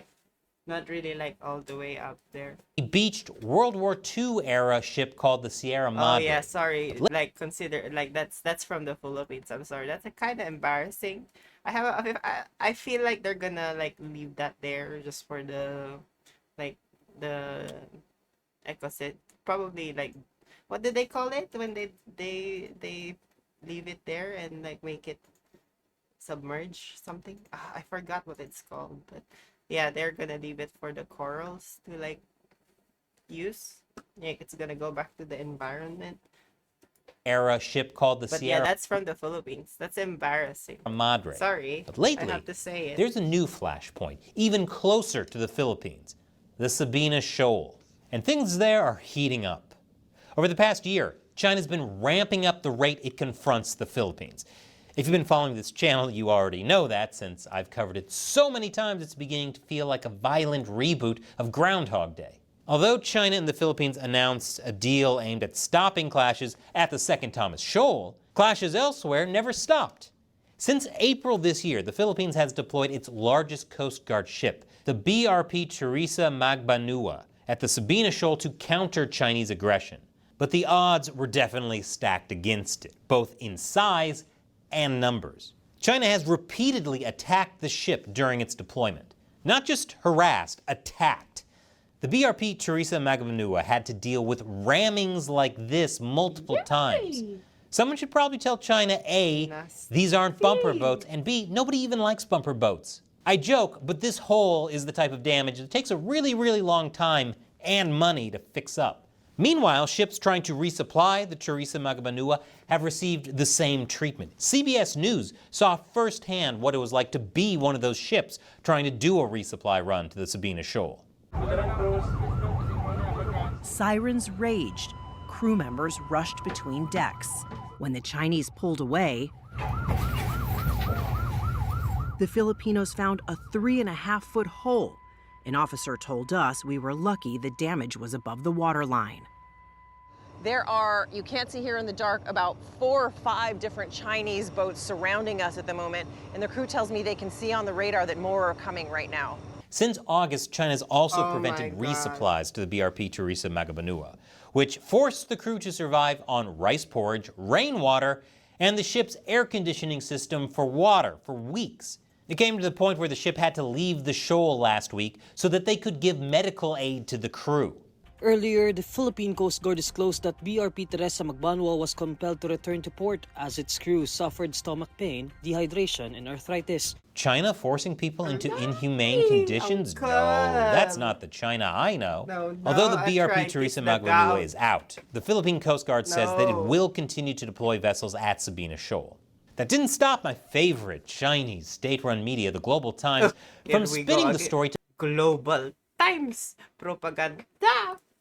Not really like all the way up there. A beached World War II era ship called the Sierra Madre. Oh yeah, sorry. Like consider like that's from the Philippines. I'm sorry. That's a kind of embarrassing. I feel like they're gonna like leave that there just for the like the ecosystem. Probably like what did they call it when they leave it there and like make it submerge something? I forgot what it's called, but yeah, they're gonna leave it for the corals to like use. Like it's gonna go back to the environment. Era ship called the But Sierra yeah, that's from the Philippines. That's embarrassing. Madre. Sorry, But lately, I have to say it. there's a new flashpoint, even closer to the Philippines, the Sabina Shoal. And things there are heating up. Over the past year, China's been ramping up the rate it confronts the Philippines. If you've been following this channel, you already know that, since I've covered it so many times it's beginning to feel like a violent reboot of Groundhog Day. Although China and the Philippines announced a deal aimed at stopping clashes at the Second Thomas Shoal, clashes elsewhere never stopped. Since April this year, the Philippines has deployed its largest Coast Guard ship, the BRP Teresa Magbanua, at the Sabina Shoal to counter Chinese aggression. But the odds were definitely stacked against it, both in size and numbers. China has repeatedly attacked the ship during its deployment. Not just harassed, attacked. The BRP Teresa Magbanua had to deal with rammings like this multiple times. Someone should probably tell China, A, these aren't bumper boats, and B, nobody even likes bumper boats. I joke, but this hole is the type of damage that takes a really, really long time and money to fix up. Meanwhile, ships trying to resupply the Teresa Magbanua have received the same treatment. CBS News saw firsthand what it was like to be one of those ships trying to do a resupply run to the Sabina Shoal. Sirens raged. Crew members rushed between decks. When the Chinese pulled away, the Filipinos found a 3.5-foot hole. An officer told us we were lucky the damage was above the waterline. There are, you can't see here in the dark, about 4 or 5 different Chinese boats surrounding us at the moment, and the crew tells me they can see on the radar that more are coming right now. Since August, China's also prevented resupplies to the BRP Teresa Magbanua, which forced the crew to survive on rice porridge, rainwater, and the ship's air conditioning system for water for weeks. It came to the point where the ship had to leave the shoal last week so that they could give medical aid to the crew. Earlier, the Philippine Coast Guard disclosed that BRP Teresa Magbanua was compelled to return to port as its crew suffered stomach pain, dehydration, and arthritis. China forcing people into inhumane conditions? No, that's not the China I know. Although the BRP Teresa Magbanua is out, the Philippine Coast Guard says that it will continue to deploy vessels at Sabina Shoal. That didn't stop my favorite Chinese state-run media, the Global Times, from spinning the story to Global Times propaganda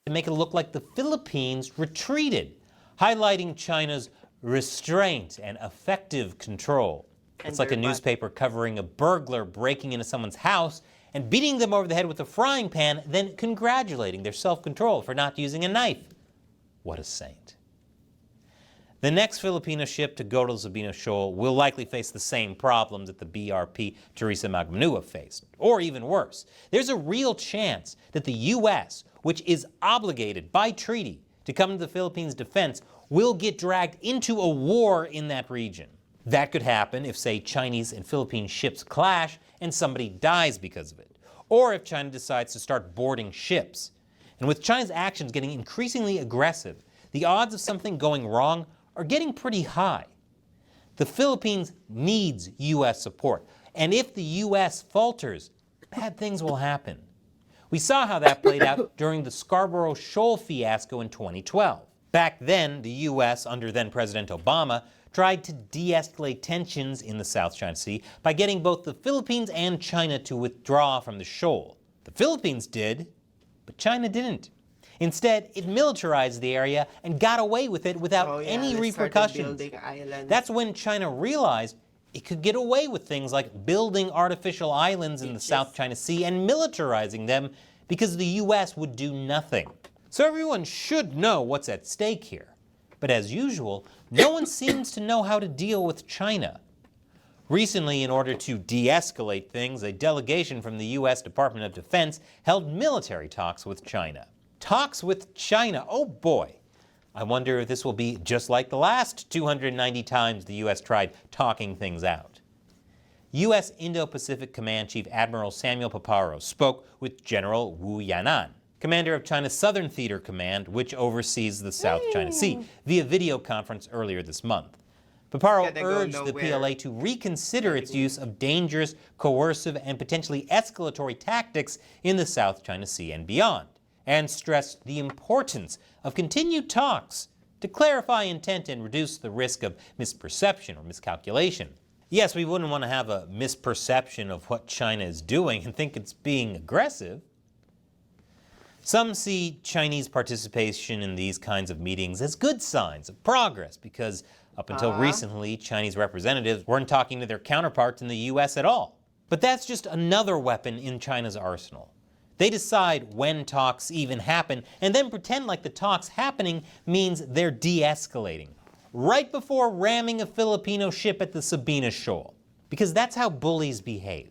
to make it look like the Philippines retreated, highlighting China's restraint and effective control. It's like a newspaper covering a burglar breaking into someone's house and beating them over the head with a frying pan, then congratulating their self-control for not using a knife. What a saint. The next Filipino ship to go to the Sabina Shoal will likely face the same problems that the BRP Teresa Magbanua faced, or even worse. There's a real chance that the U.S., which is obligated by treaty to come to the Philippines' defense, will get dragged into a war in that region. That could happen if, say, Chinese and Philippine ships clash and somebody dies because of it, or if China decides to start boarding ships. And with China's actions getting increasingly aggressive, the odds of something going wrong are getting pretty high. The Philippines needs U.S. support, and if the U.S. falters, bad things will happen. We saw how that played out during the Scarborough Shoal fiasco in 2012. Back then, the U.S., under then-President Obama, tried to de-escalate tensions in the South China Sea by getting both the Philippines and China to withdraw from the shoal. The Philippines did, but China didn't. Instead, it militarized the area and got away with it without any repercussions. That's when China realized it could get away with things like building artificial islands in the South China Sea and militarizing them because the U.S. would do nothing. So everyone should know what's at stake here. But as usual, no one seems to know how to deal with China. Recently, in order to de-escalate things, a delegation from the U.S. Department of Defense held military talks with China. Talks with China, oh boy. I wonder if this will be just like the last 290 times the U.S. tried talking things out. U.S. Indo-Pacific Command Chief Admiral Samuel Paparo spoke with General Wu Yanan, commander of China's Southern Theater Command, which oversees the South China Sea, via video conference earlier this month. Paparo urged the PLA to reconsider its use of dangerous, coercive, and potentially escalatory tactics in the South China Sea and beyond, and stressed the importance of continued talks to clarify intent and reduce the risk of misperception or miscalculation. Yes, we wouldn't want to have a misperception of what China is doing and think it's being aggressive. Some see Chinese participation in these kinds of meetings as good signs of progress because up until recently, Chinese representatives weren't talking to their counterparts in the U.S. at all. But that's just another weapon in China's arsenal. They decide when talks even happen and then pretend like the talks happening means they're de-escalating, right before ramming a Filipino ship at the Sabina Shoal. Because that's how bullies behave.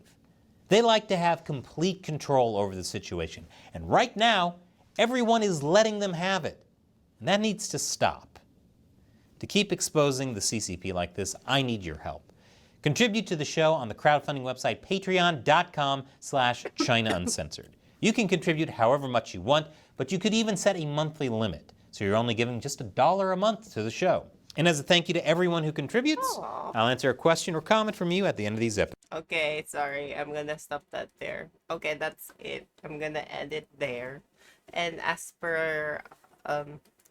They like to have complete control over the situation. And right now, everyone is letting them have it. And that needs to stop. To keep exposing the CCP like this, I need your help. Contribute to the show on the crowdfunding website patreon.com/China Uncensored. You can contribute however much you want, but you could even set a monthly limit, so you're only giving just $1 a month to the show. And as a thank you to everyone who contributes, I'll answer a question or comment from you at the end of these episodes. Okay, sorry, I'm gonna stop that there. Okay, that's it. I'm gonna end it there. And as per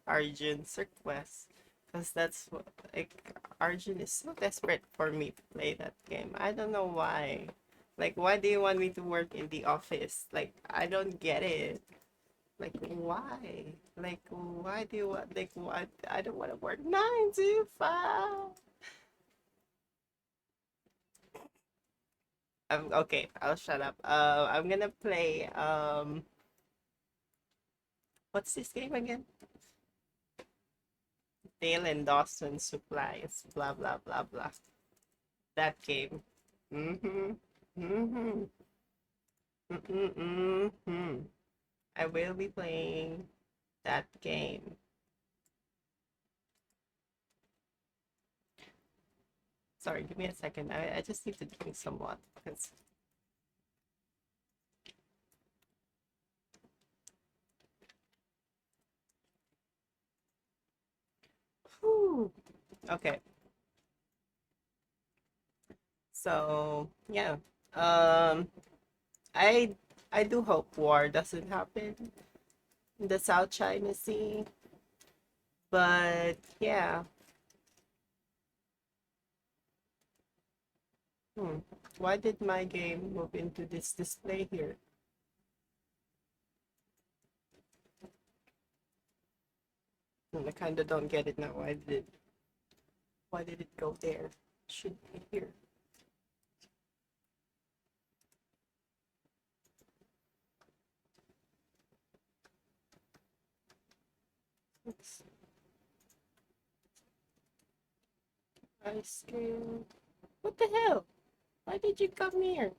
Arjun's request, because that's what, like, Arjun is so desperate for me to play that game. I don't know why. Like, why do you want me to work in the office? Like, I don't get it. Like, why? Like, why do you want, like, why? I don't want to work 9 to 5. Okay, I'll shut up. I'm gonna play, what's this game again? Dale and Dawson Supplies, blah, blah, blah, blah. That game. I will be playing that game. Sorry, give me a second. I just need to drink some water because okay. So yeah, I do hope war doesn't happen in the South China Sea, but yeah. Why did my game move into this display here? I kind of don't get it now. Why did it go there? Should be here. Oops. Ice scale. What the hell? Why did you come here?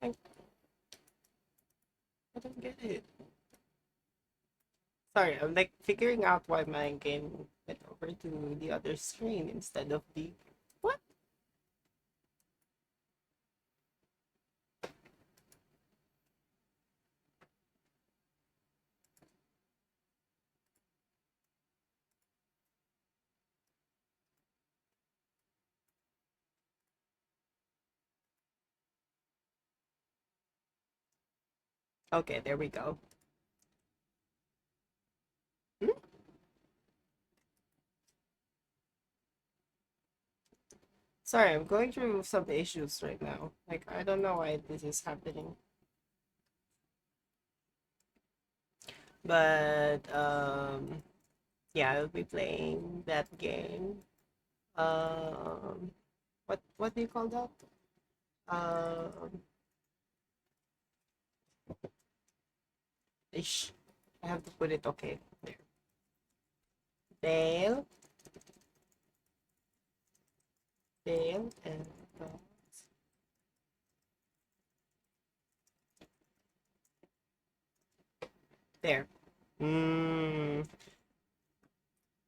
I don't get it. Sorry, I'm like figuring out why my game went over to the other screen instead of the... What? Okay, there we go. Sorry, I'm going through some issues right now. Like, I don't know why this is happening. But, yeah, I'll be playing that game. What do you call that? Ish. I have to put it okay. There. Dale. Dale and there.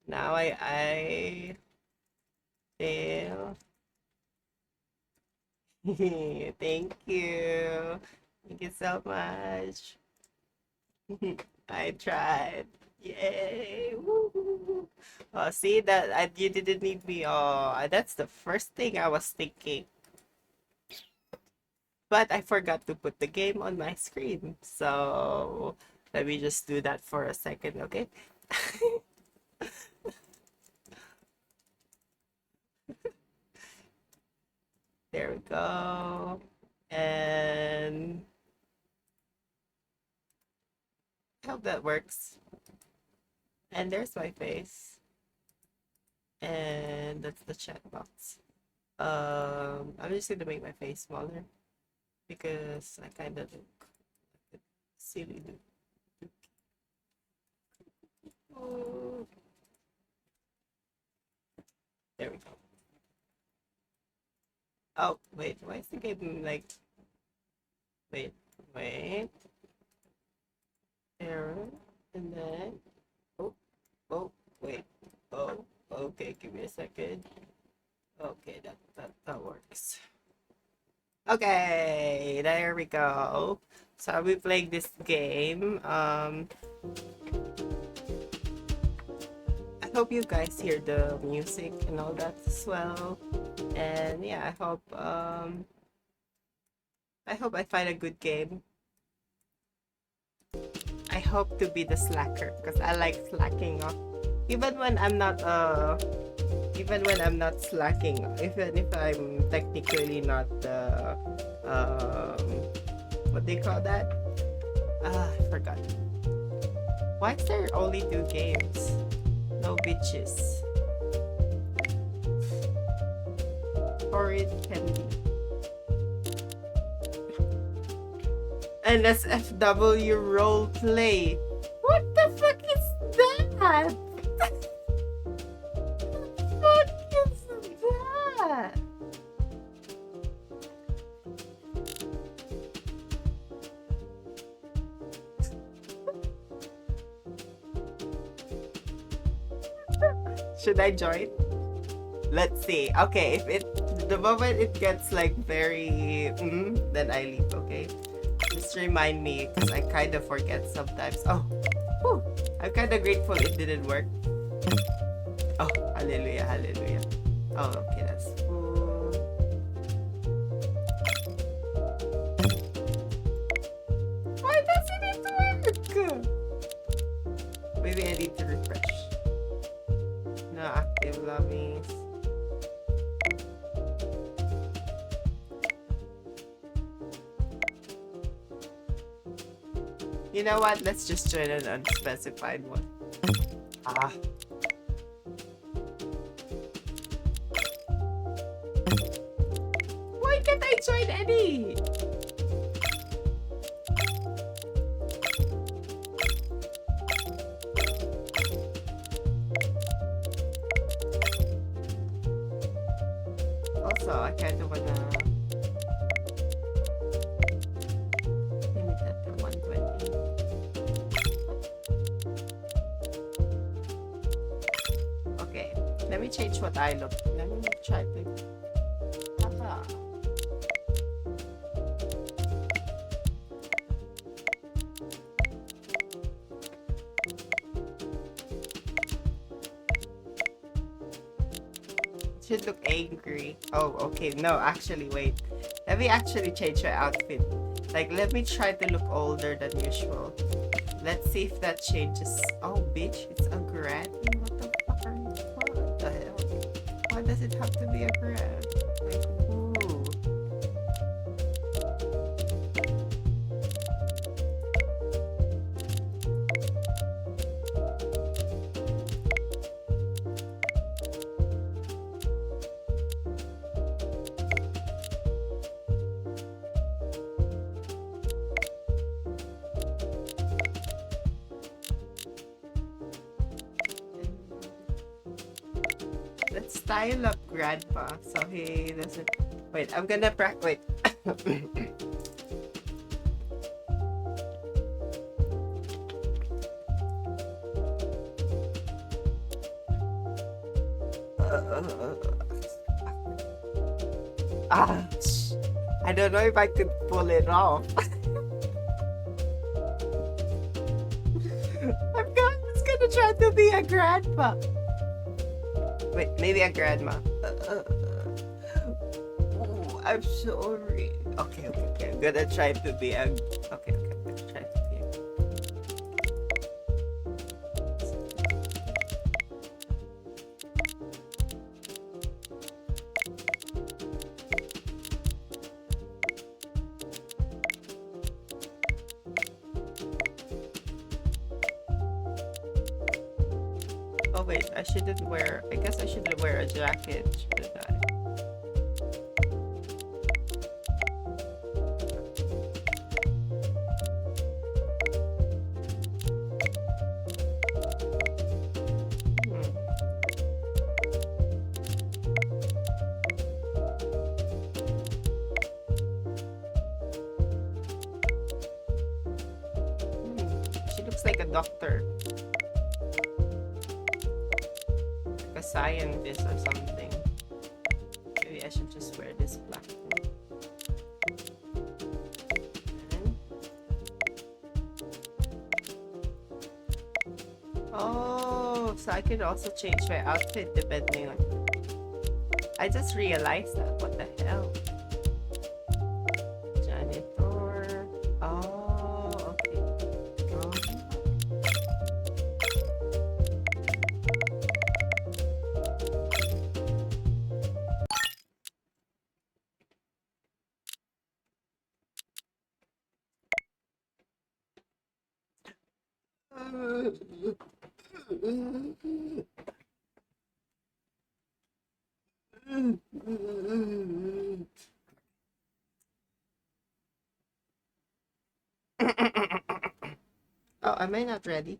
Now I Dale. Thank you. Thank you so much. I tried. Yay! Woo. Oh, see that you didn't need me. Oh, that's the first thing I was thinking. But I forgot to put the game on my screen. So let me just do that for a second, okay? There we go. And I hope that works. And there's my face. And that's the chat box. I'm just gonna make my face smaller because I kind of look like a silly dude. Oh. There we go. Oh, wait, why is the game like... Wait. There, and then... Oh, wait. Oh, okay, give me a second. Okay, that works. Okay, there we go. So I'll be playing this game. I hope you guys hear the music and all that as well. And yeah, I hope I find a good game. I hope to be the slacker because I like slacking off. Even when I'm not slacking, even if I'm technically not what do you call that? I forgot. Why is there only 2 games? No bitches. Horrid candy. NSFW roleplay. What the fuck is that? What is that? Should I join? Let's see. Okay, if the moment it gets like very then I leave, okay? Just remind me because I kind of forget sometimes. Oh, whew, I'm kind of grateful it didn't work. Oh, hallelujah, hallelujah. Oh, okay, that's cool. Why doesn't it work? Maybe I need to refresh. No active lobbies. You know what? Let's just join an unspecified one. Ah. Why can't I join any? Also, I kind of wanna limit that to 120. Okay, let me change what I look. Let me try to. Aha. Should look angry. Oh, okay. No, actually, wait. Let me actually change my outfit. Like, let me try to look older than usual. Let's see if that changes. Oh, bitch, it's a grad. What the fuck are you? What the hell? Why does it have to be a grad? Like, ooh. Let's style up grandpa so he doesn't. Wait, I'm gonna wait. I don't know if I could pull it off. just gonna try to be a grandpa. Wait, maybe a grandma. Oh, I'm sorry. Okay. I'm gonna try to be a. Okay. I'm gonna try to be a. Oh wait, I shouldn't wear. I guess I shouldn't wear a jacket, should I? She looks like a doctor. Like a scientist or something. Maybe I should just wear this black one. Oh, so I can also change my outfit depending on. I just realized that. What the hell? Janitor. Oh, okay. Oh. Oh, am I not ready?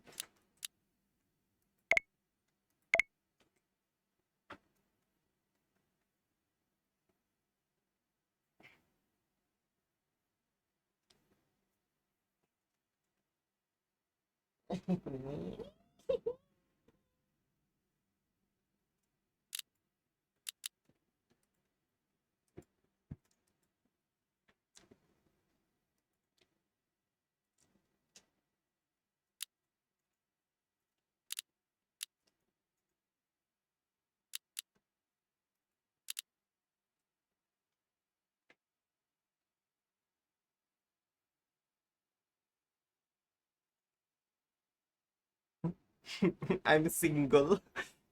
I'm single.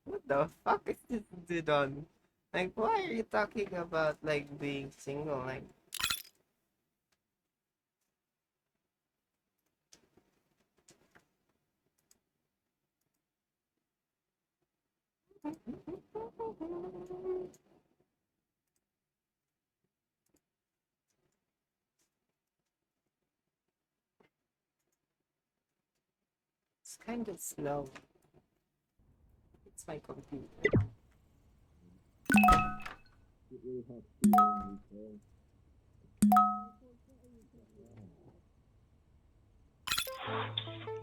What the fuck is this dude on? Like, why are you talking about like being single? Like, it's kind of slow. It's my computer.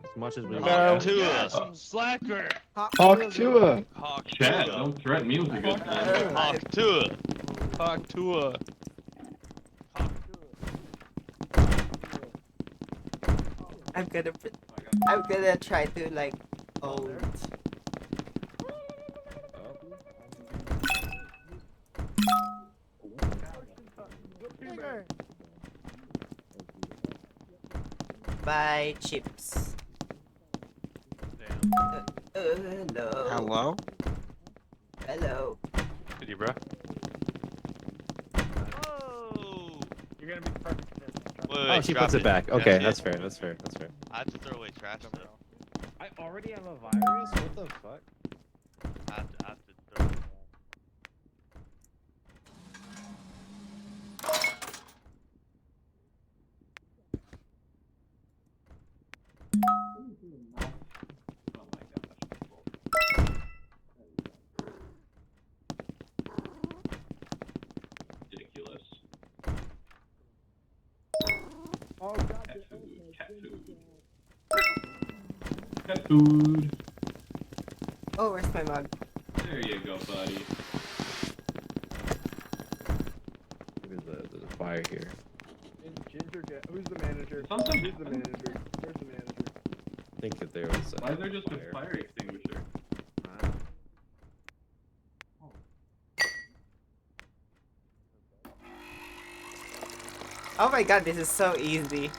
As much as we Talk to want. us, slacker. Talk to her. Talk to Chat, her. don't threaten me with a good time. Talk to her. Talk to her. I'm gonna try to like old. buy chips. Hello. Hello? Hello. Good, you, bro. Oh, you're gonna be perfect for this. Oh, she puts it back. Okay, that's fair. That's fair. That's fair. I have to throw away trash though. I already have a virus. What the fuck? I have to throw it away. Ridiculous. Oh god. Cat food. Cat food. Cat food. Oh, where's my mug? There you go, buddy. There's a fire here. Ginger, who's the manager? Something Who's the manager? Where's the manager? I think that there was. Why is there just a fire extinguisher? Oh my god, this is so easy.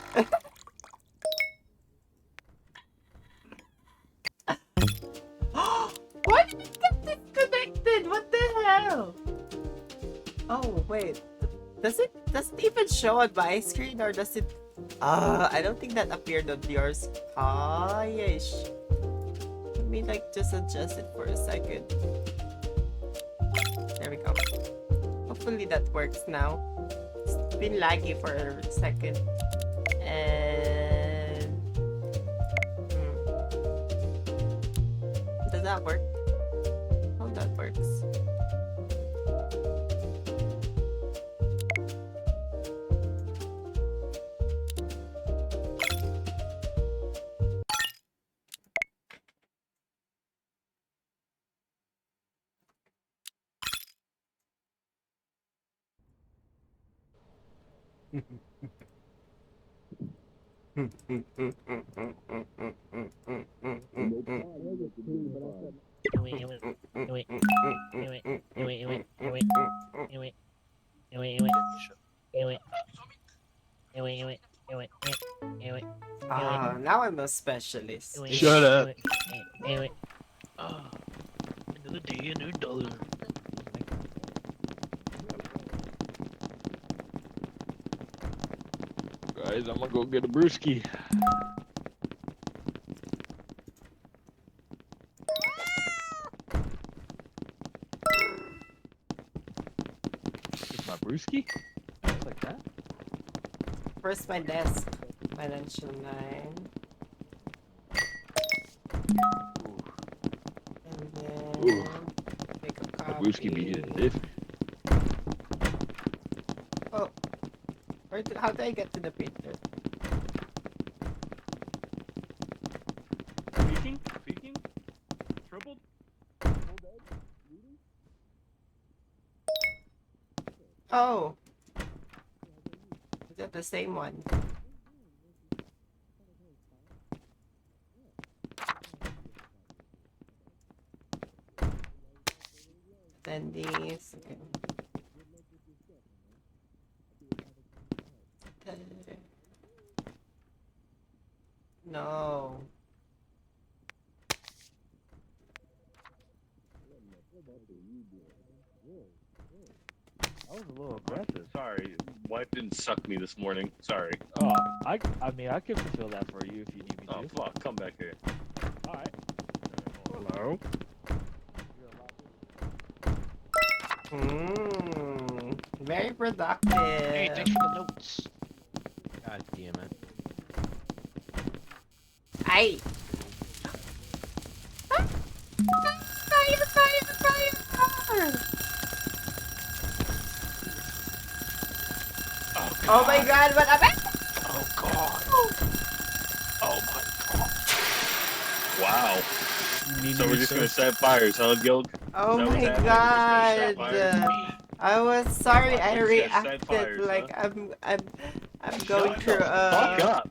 What? Get disconnected? What the hell? Oh wait, does it even show on my screen or does it? I don't think that appeared on yours. Ah, yes. Let me like just adjust it for a second. There we go. Hopefully that works now. It's been laggy for a second. And does that work? Oh, that works. Now I'm a specialist. Shut up. Another day, a new dollar. Guys, I'm gonna go get a brewski. It's my brewski? Just like that? First my desk. Financial 9. And then make a copy. Brewski be hitting different. Oh, how do I get to the printer? Speaking? Troubled? Oh, is that the same one? Then these. Okay. No. I was a little aggressive. Sorry, wife didn't suck me this morning. Sorry. Oh, I mean, I can fulfill that for you if you need me to. Oh fuck, come back here. Alright. Hello? Very productive. Hey, thanks for the notes. God damn it. Aye. Fire. Oh my god, what happened? Oh god. Oh my god. Wow. You So we're just gonna set fires, huh, Gilg? Oh my god. I was sorry I reacted like I'm going through Fuck up.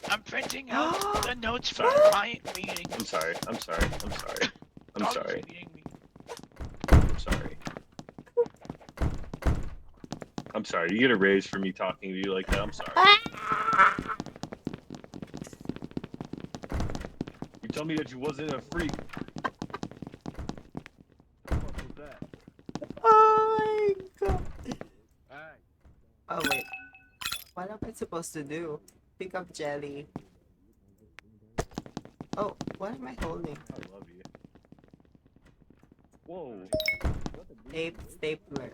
I'm printing out the notes for my meeting. I'm sorry. I'm sorry. I'm sorry. I'm sorry. You get a raise for me talking to you like that. I'm sorry. tell me that you wasn't a freak. What was that? Oh my god. Oh wait. What am I supposed to do? Pick up jelly. Oh, what am I holding? I love you. Whoa. Stapler.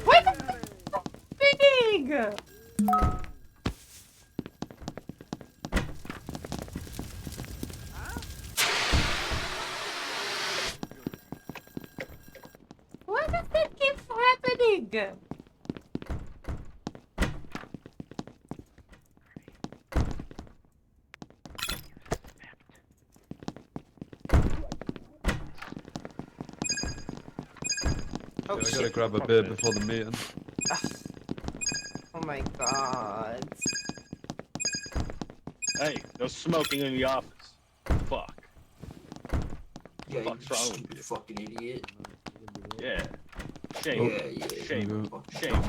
What is happening? Why does that keep happening? I gotta grab a beer before the meeting. Oh my god. Hey, no smoking in the office. Fuck. Yeah, What's wrong with you? Fucking idiot. Yeah. Shame. Yeah. Shame. Shame.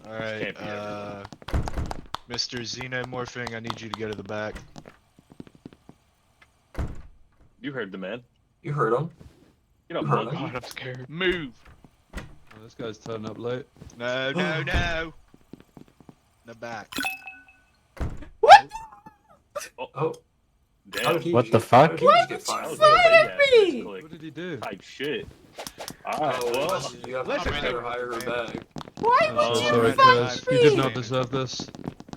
Alright, Mr. Xenomorphing, I need you to go to the back. You heard the man. You heard him. You know, God, monkey. I'm scared. Move! Oh, this guy's turning up late. No, no, no! In the back. Oh. Damn. What the fuck? What That was fired really me? misclick What did he do? Type shit. Alright, well. You have to better hire her back. Why I'm would so you sorry, fire Chris. me? You did not deserve this.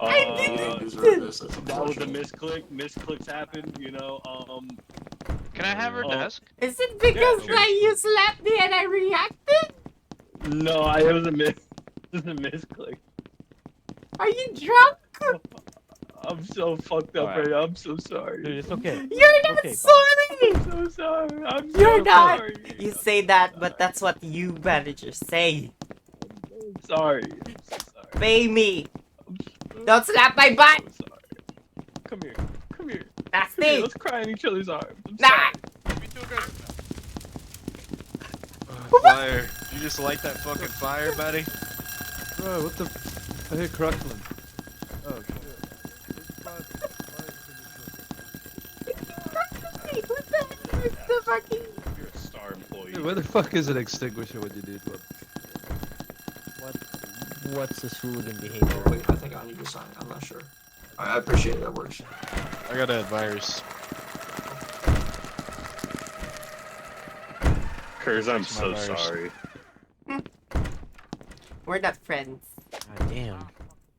I didn't deserve this. That's That was a unfortunate. misclick. Misclicks happen, you know. Can I have her desk? Is it because Yeah, sure. like you slapped me and I reacted? No, it was a miss. It was a misclick. Are you drunk? I'm so fucked up right now. I'm so sorry. Dude, it's okay. You're not Okay, sorry. I'm so sorry. I'm You're so not. sorry. You say that, but that's what you managers say. Sorry. I'm so sorry. Pay me. Don't slap my butt. I'm so sorry. Come here. Come here. That's Come here. me. Let's cry in each other's arms. I'm Nah. sorry. Fire. Did you just light that fucking fire, buddy? Bro, what the? I hear crackling. Oh shit. What the heck is the fucking... You're a star employee. Dude, where the fuck is an extinguisher when you need one? What's this hooligan behavior? Wait, I think I need to sign it. I'm not sure. I appreciate it. That works. I got a virus. Kurs, I'm That's my so virus. sorry. We're not friends. God damn.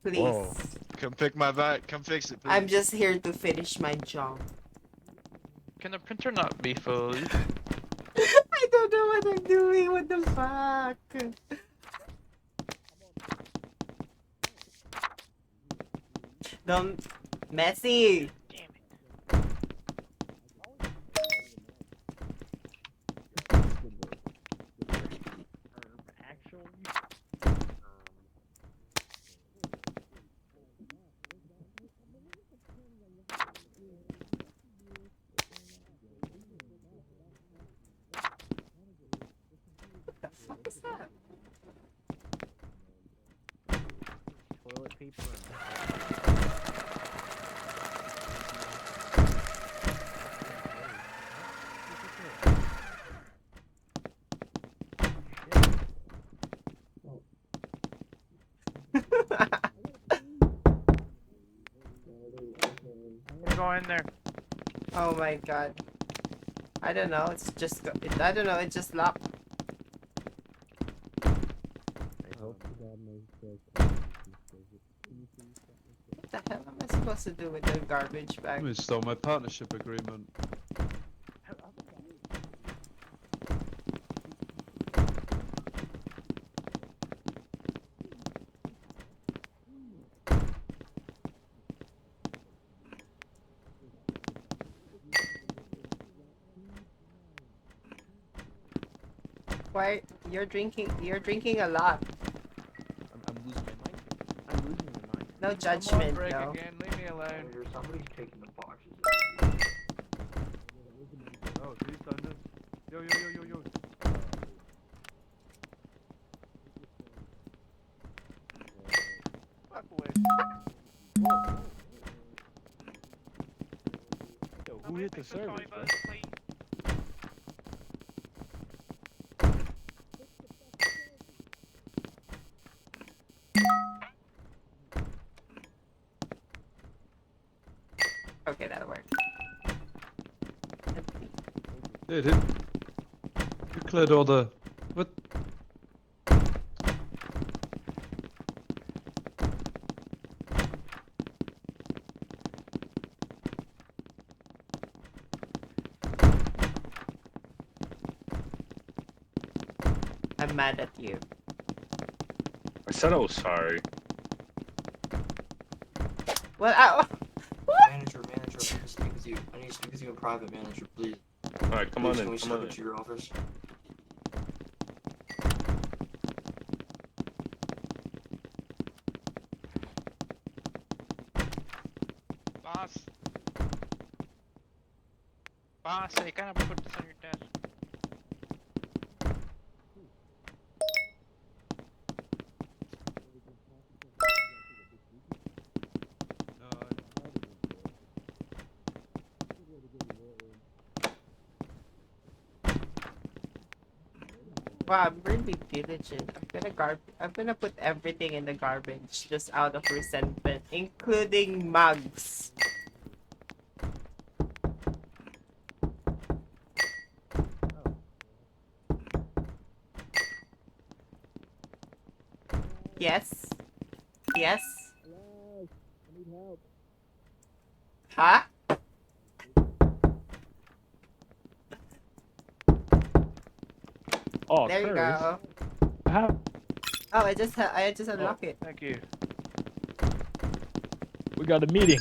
Please. Whoa. Come pick my come fix it, please. I'm just here to finish my job. Can the printer not be full? I don't know what I'm doing. What the fuck? Messy. What the fuck is that? Toilet paper. Go in there. Oh my god. I don't know. It's just. I don't know. It just locked. What the hell am I supposed to do with the garbage bag? You stole my partnership agreement. Why you're drinking a lot. I'm losing my mind. I'm losing my mind. No judgment, break no. again. Leave me alone. Somebody's taking the boxes. Oh, see, Thunder. Yo, yo, yo, yo, yo. Fuck away. Yo, who hit the servers, bro? Okay, that'll work. Dude, who cleared all the... What? I'm mad at you. I said I was sorry. Well, Manager, I need to speak with you. I need to speak with you in private, manager, please. Alright, come on Please, in, can we come step on in. into your office? Boss. Boss, I kind of put this on your desk. Wow, I'm really diligent. I'm gonna put everything in the garbage just out of resentment, including mugs. Yes. Yes. Huh? Oh, There you Curtis. go. How? Oh, I just unlocked it. Thank you. We got a meeting.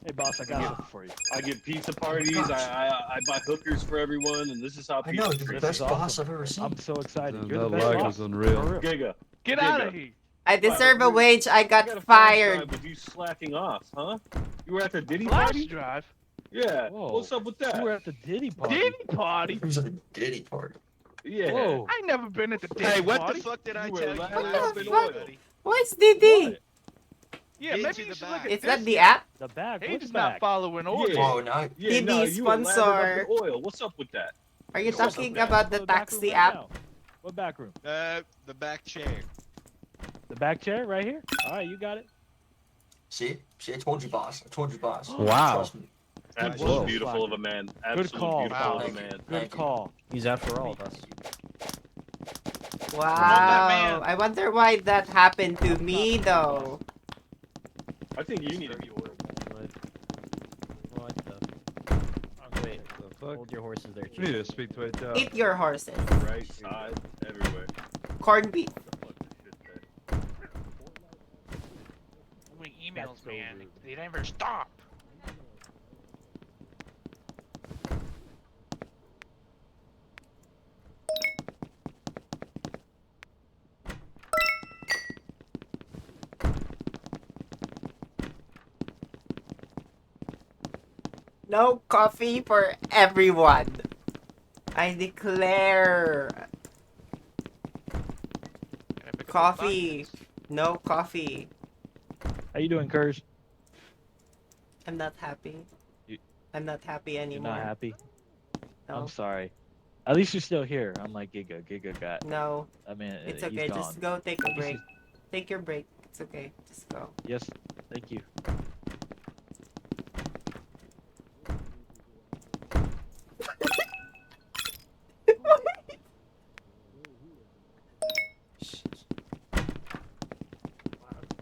Hey, boss, I got something for you. I give pizza parties, I buy hookers for everyone, and this is how I know, pizza you're the This is best boss awesome. I've ever seen. I'm so excited. Damn, You're the that best lag boss. was unreal. For real. Giga. Get Giga. out of here. I deserve a wage. I got got a flash fired. drive with you slacking off, huh? You were at the Diddy Flash party? drive. Yeah. Whoa. What's up with that? You were at the Diddy party. Diddy party. It was a Diddy party. Yeah. Whoa. I ain't never been at the Diddy Hey, what party. the fuck did I You were tell you? lathered What up the in fuck? oil. What's DD? What? Yeah, Into maybe you the should look back. at Is this. that the app? The back. He's What's just back? not following orders. Oh, no. Yeah, Diddy no, you were lathered sponsor. up in oil. What's up with that? Are you What's up talking with that? about the Go to back room taxi right app? now. What back room? The back chair. The back chair right here? All right, you got it. See, I told you, boss. I told you, boss. Wow. Trust me. Absolutely Whoa. beautiful of a man. Good Absolutely call. beautiful of a Thank you. man. Good Thank you. call. He's out for all of us. Wow. man. I wonder why that happened to me though. I think you need to be ordered. What the? Wait, The fuck? hold your horses there, We need Chief. to speak to HR. Eat your horses. Right side, everywhere. Corned beef. Doing emails, man. They never stop. No coffee for everyone. I declare. Can I pick up those Coffee. boxes? No coffee. How you doing, Kurz? I'm not happy. You- I'm not happy You're anymore. not happy? No. I'm sorry. At least you're still here. I'm like Giga. Giga got. No. I mean, It's he's okay. gone. Just go take a This break. is- Take your break. It's okay. Just go. Yes, thank you.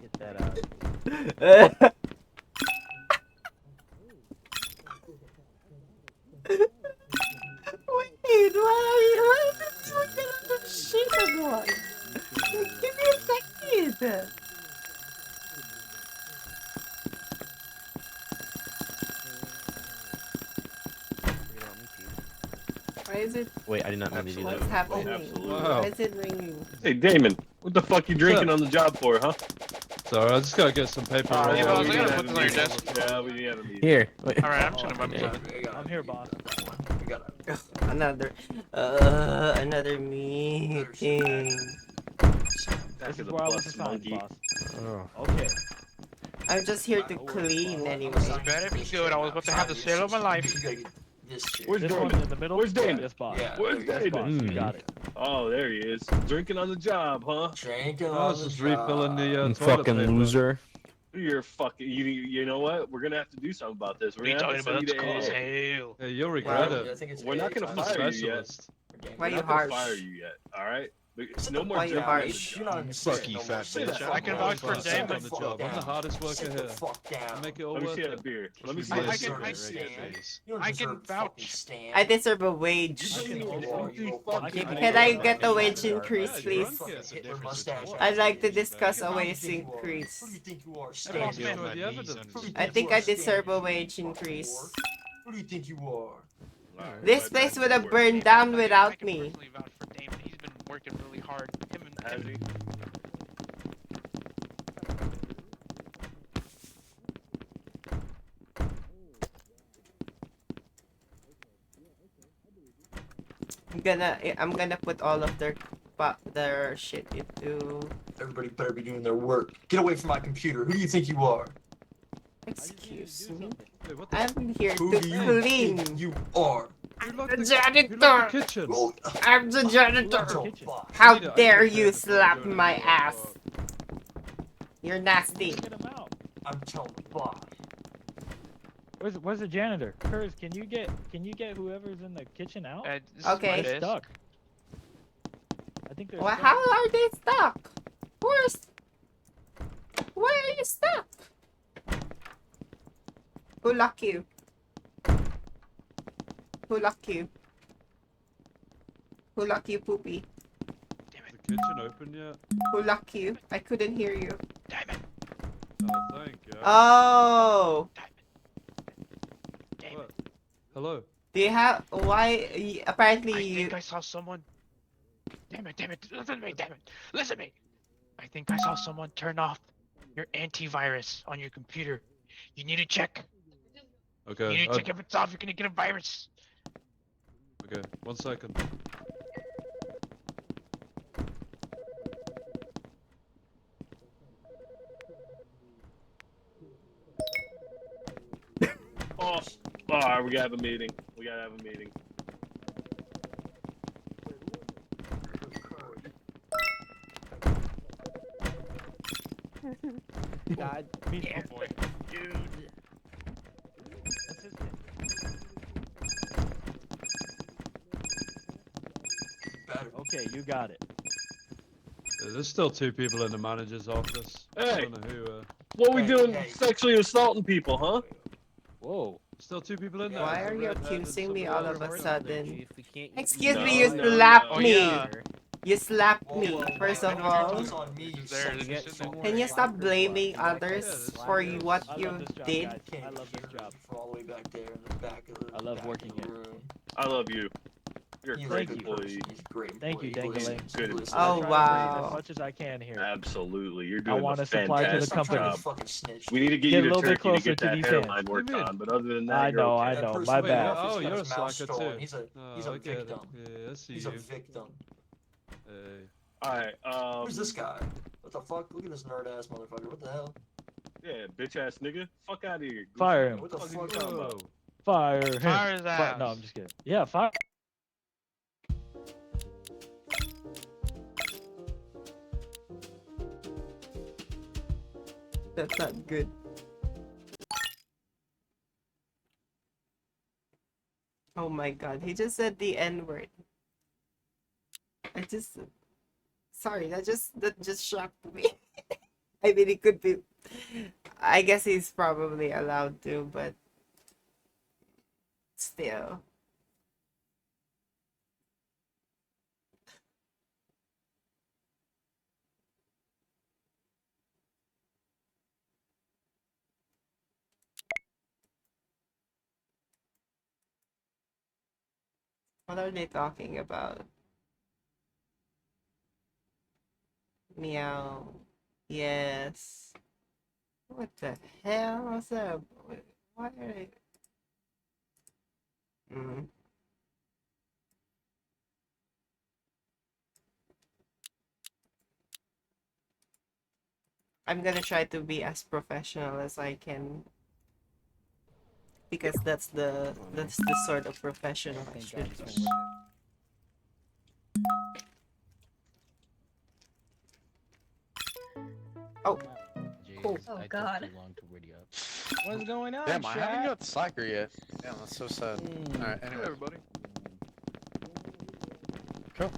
Get that out. Wait, why is this shit on? Give me a second. Why is it? Wait, I did not mean to do What's that. happening? Absolutely. Why is it ringing? Hey, Damon, what the fuck you drinking on the job for, huh? Sorry, I just gotta get some paper. Oh, Yeah, rolled. boss, I gotta we put this on your need to desk. Yeah, we have a meeting. Here. Wait. All right, I'm just gonna buy me Yeah. something. I'm here, boss. Another meeting. Back This of is the where I was bus, assigned, monkey. boss. Oh. Okay. I'm just here to clean anyway. You better be good. I was about to have the sale of my life. Where's This one Damon? in the middle? Where's Damon? Yes, boss. Where's Yes, boss. Damon? You got it. Oh, there he is. Drinking on the job, huh? Drinking I on was the just job. refilling the toilet Fucking paper. loser. You're fucking. You know what? We're gonna have to do something about this. What We're are you gonna have talking to about? send That's you cool to as AA. hell. Hey, you'll regret I it. think it's We're not gonna I'm a fire you yet. specialist. Why We're you not gonna harsh? fire you yet. All right. Sit No the more Why you fuck drinking on down. the harsh? You're not job. in Fuck the you, no fat more. Sit bitch. the I fuck can down. vouch for Sit the Damon. On the fuck job. I'm the down. hardest worker Sit the here. fuck I down. make it all Let me worth see that it. beer. Let me We see made that it. beer. deserve I to stand. You don't I deserve can to fucking vouch. stand. I deserve a wage. You Can think you are, you little fuck fucking you. Can I get a a wage increase, Yeah, please? drunk it. Hitler mustache. I'd like to discuss a Who do you wage think you are? increase. Who do you think you are? I Standing. don't Boss man. show the Knees evidence. under Who do you I think think you are? I deserve a Standing. wage Fucking increase. whore. Who do you think you are? Alright, This right place back would to have work. burned down I without can me. personally vouch for Damon. He's been working really hard. Has he? I'm gonna put all of their shit into. Everybody better be doing their work. Get away from my computer. Who do you think you are? Excuse me. Wait, what the? I'm here Who to do you clean. think you are? You locked The the janitor. kitchen. Well, I'm the what janitor. the fuck? How I need dare to you clear before I slap do my anything. ass? You're nasty. Get him out. I'm telling the boss. Where's the janitor? Curtis, can you get whoever's in the kitchen out? This Okay. is what it They're is. stuck. I think they're Well, stuck. how are they stuck? Where are you stuck? Who locked you? Who locked you? Who locked you, Poopy? Is the kitchen open yet? Who locked you? I couldn't hear you. Damon. Oh, thank you. Oh. Damon. What? Hello. Do you have apparently I you think I saw someone. Damn it, listen to me, damn it. Listen to me. I think I saw someone turn off your antivirus on your computer. You need to check. Okay. You need to check if it's off. You're gonna get a virus. Okay. 1 second. Oh, alright, we gotta have a meeting. We gotta have a meeting. God, Yeah, boy. Dude. Assistant. Better. Okay, you got it. There's still 2 people in the manager's office. I Hey. don't know who. What we Hey, doing hey. sexually assaulting people, huh? Whoa. Still 2 people in there. Why There's are a you redhead and accusing me somebody all else. of a sudden? If we can't Excuse No, me, you no, slapped no. me. yeah. You slapped me, Whoa, first whoa, of whoa. all. It's on me, you There, son of a there's bitch. Can you stop blaming Yeah, others this for is- what I you love this job, did? guys. Can't I love this hear job. me from all the way back there in the back of the I love back working of the here. room. I love you. You're a He's great a good employee. person. He's a great Thank you, employee. He Dangling. listens. Good. He listens. Oh, I try to bring wow. as much as I can here. Absolutely. You're I doing want a to supply to the fantastic Stop trying company. to job. fucking snitch. We need to get Get a you to little bit Turkey to closer get to that these hairline hands. worked What do you mean? on, but other than that, I you're know, okay. I That know. person My in the bad. office Oh, got you're his a mouth slacker stolen. too. He's Oh, a I get it. victim. Yeah, I see He's you. a victim. Hey. Alright, Who's this guy? What the fuck? Look at this nerd ass motherfucker. What the hell? yeah, bitch ass nigga. Fuck out of here. Goofy. Fire him. What the fuck are you fuck? talking about? Whoa. Fire him. Fire his No, ass. I'm just kidding. Yeah, fire. That's not good. Oh my god, he just said the N-word. Sorry, that just shocked me. I mean, it could be, I guess he's probably allowed to, but still. What are they talking about? Meow. Yes. What the hell was that? Why are they? I'm gonna try to be as professional as I can. Because that's the sort of professional I should be. Oh. Cool. Oh God. What's going on, Damn, I haven't chat? got Slacker yet. Damn, that's so sad. Alright, anyway. everybody. Cool.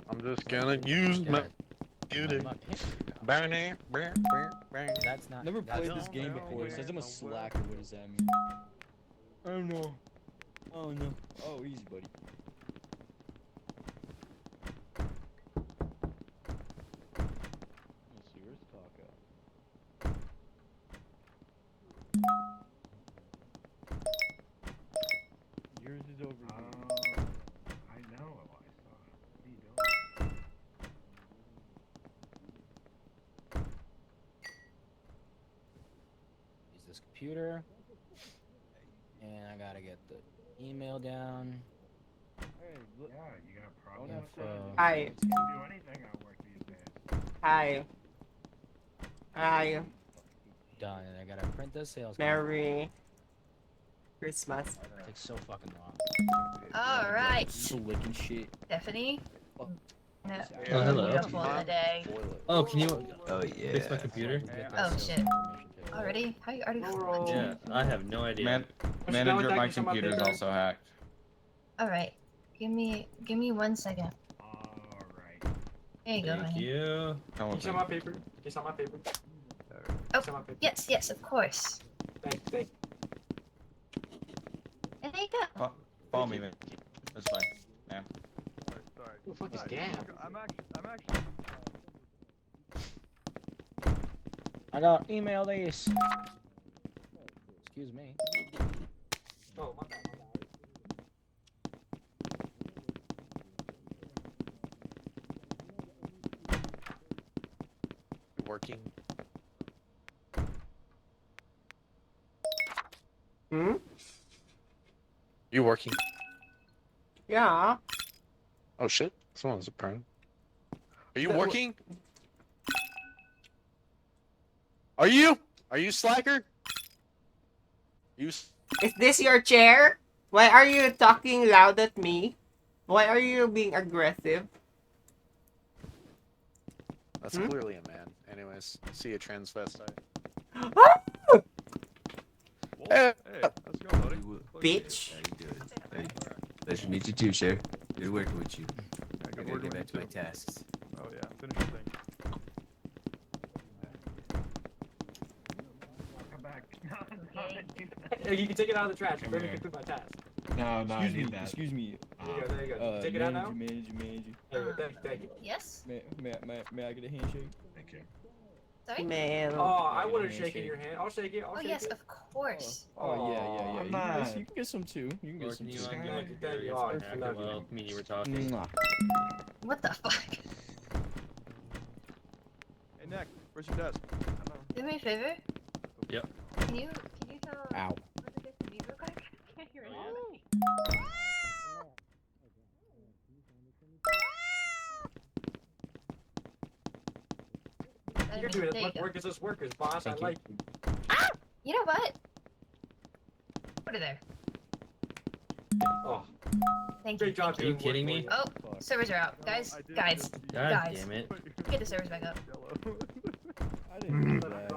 I'm just gonna use my beauty. That's not. Never that's played not- this game before. It says I'm a slacker. What does that mean? I don't know. Oh no. Oh, easy, buddy. Let's see, where's Taco? Yours is over here. I know, Eliza. What are you doing? Use this computer. And I gotta get the email down. Hey, look. Yeah, you got a problem. Info. Hi. You can do anything at work these days. Hi. Hi. Done. And I gotta print the sales. Merry Christmas. It takes so fucking long. All right. So licking shit. Stephanie. No. Oh, hello. Beautiful in the day. Oh, can you fix my computer? Oh shit. Already? How you already? Yeah, I have no idea. Manager, my computer is also hacked. All right. Give me 1 second. Alright. There you go, Thank honey. you. Can you sign my paper? Can you sign my paper? Oh, Sign my paper. yes, of course. Thank you. There you go. Follow me, man. That's fine. Yeah. Who the fuck is Gab? I'm actually. I got email this. Excuse me. Oh, my bad. Working. Hmm? You working? Yeah. Oh shit. Someone's a prone. Are you But working? Are you? Are you Slacker? You. Is this your chair? Why are you talking loud at me? Why are you being aggressive? That's clearly a man. Anyways, see a transvestite. Hey, let's go, buddy. Bitch. Pleasure to meet you too, Sheriff. Good working with you. Yeah, I good gotta working get with back to you my too. tasks. Oh yeah, finish your thing. Come back. Hey, you can take it out of the trash. Come Let me here. complete my task. No, no, I need that. Excuse me. There you go, there you go. Take it out now? Manager. There you go, thank you. Yes. May I get a handshake? Thank you. Sorry. Man. Oh, I Yeah, wouldn't yeah, shake in shake. your hand. I'll shake it. I'll Oh shake yes, it. of course. Oh, yeah. I'm You can get some too. You can get some too. Thank you. Oh, I love you. Me and you were talking. What the fuck? Hey, Nick, where's your desk? Do me a favor. Yep. Can you tell? Ow. What the guys need real quick? I can't hear anything. You're doing as much work as us workers, boss. I like you. You know what? Put it there. Oh, Thank you. great job. Are you doing kidding work me? for Oh, servers are out. Guys, guys, God guys. damn it. Get the servers back up. I didn't do that.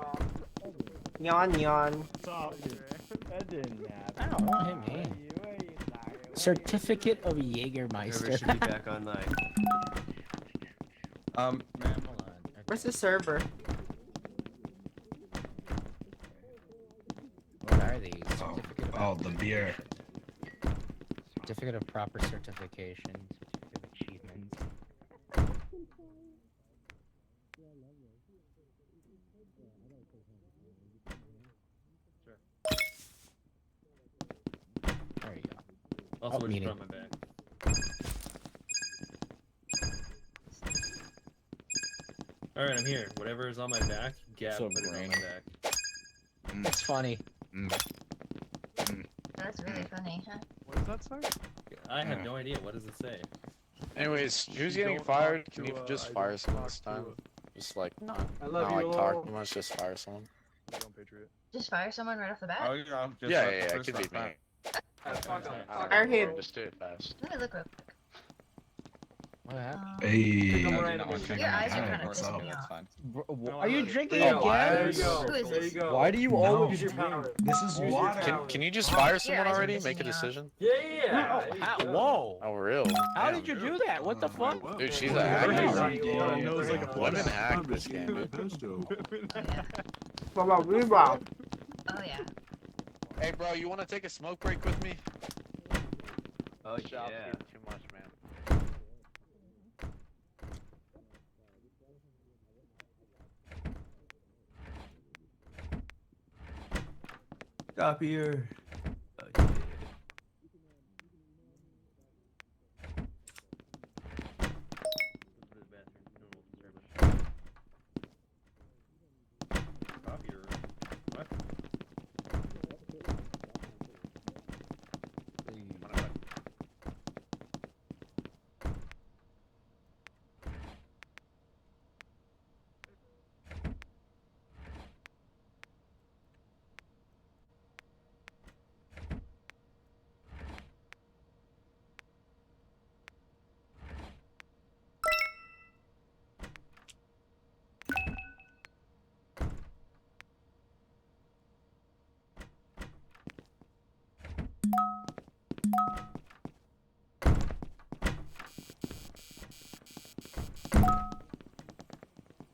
Yawn, yawn. That didn't happen. I don't want him here. Certificate of Jägermeister. Server should be back online. Ma'am, hold on. Where's the server? What are these? Certificate of, the beer. certificate of proper certification. Certificate of achievements. There you go. Also, Oh, what meeting. you put on my back? Alright, I'm here. Whatever is on my back, Gab, So put it on my brainy. back. It's funny. That's really funny, huh? What does that say? I have no idea. What does it say? Anyways, who's You getting don't fired? talk Can to, you just I fire don't someone talk this time? to, Just like not love like you talk all. too much. Just fire someone. Just fire someone right off the bat? Oh yeah, yeah, it could be me. Fire him. Just do it fast. Let me look real quick. What happened? Hey. Your eyes are kind of pissing me off. Are you drinking Yeah, again? why? Who is this? Why do you always drink? This is water. Can you just fire Your someone eyes are already? pissing Make a me off. decision. Whoa! Oh, real? How did you do that? What the fuck? Dude, she's a hacker. Women hack this game, dude. Oh yeah. Hey, bro, you want to take a smoke break with me? Oh Shop's getting too much, man. Copier.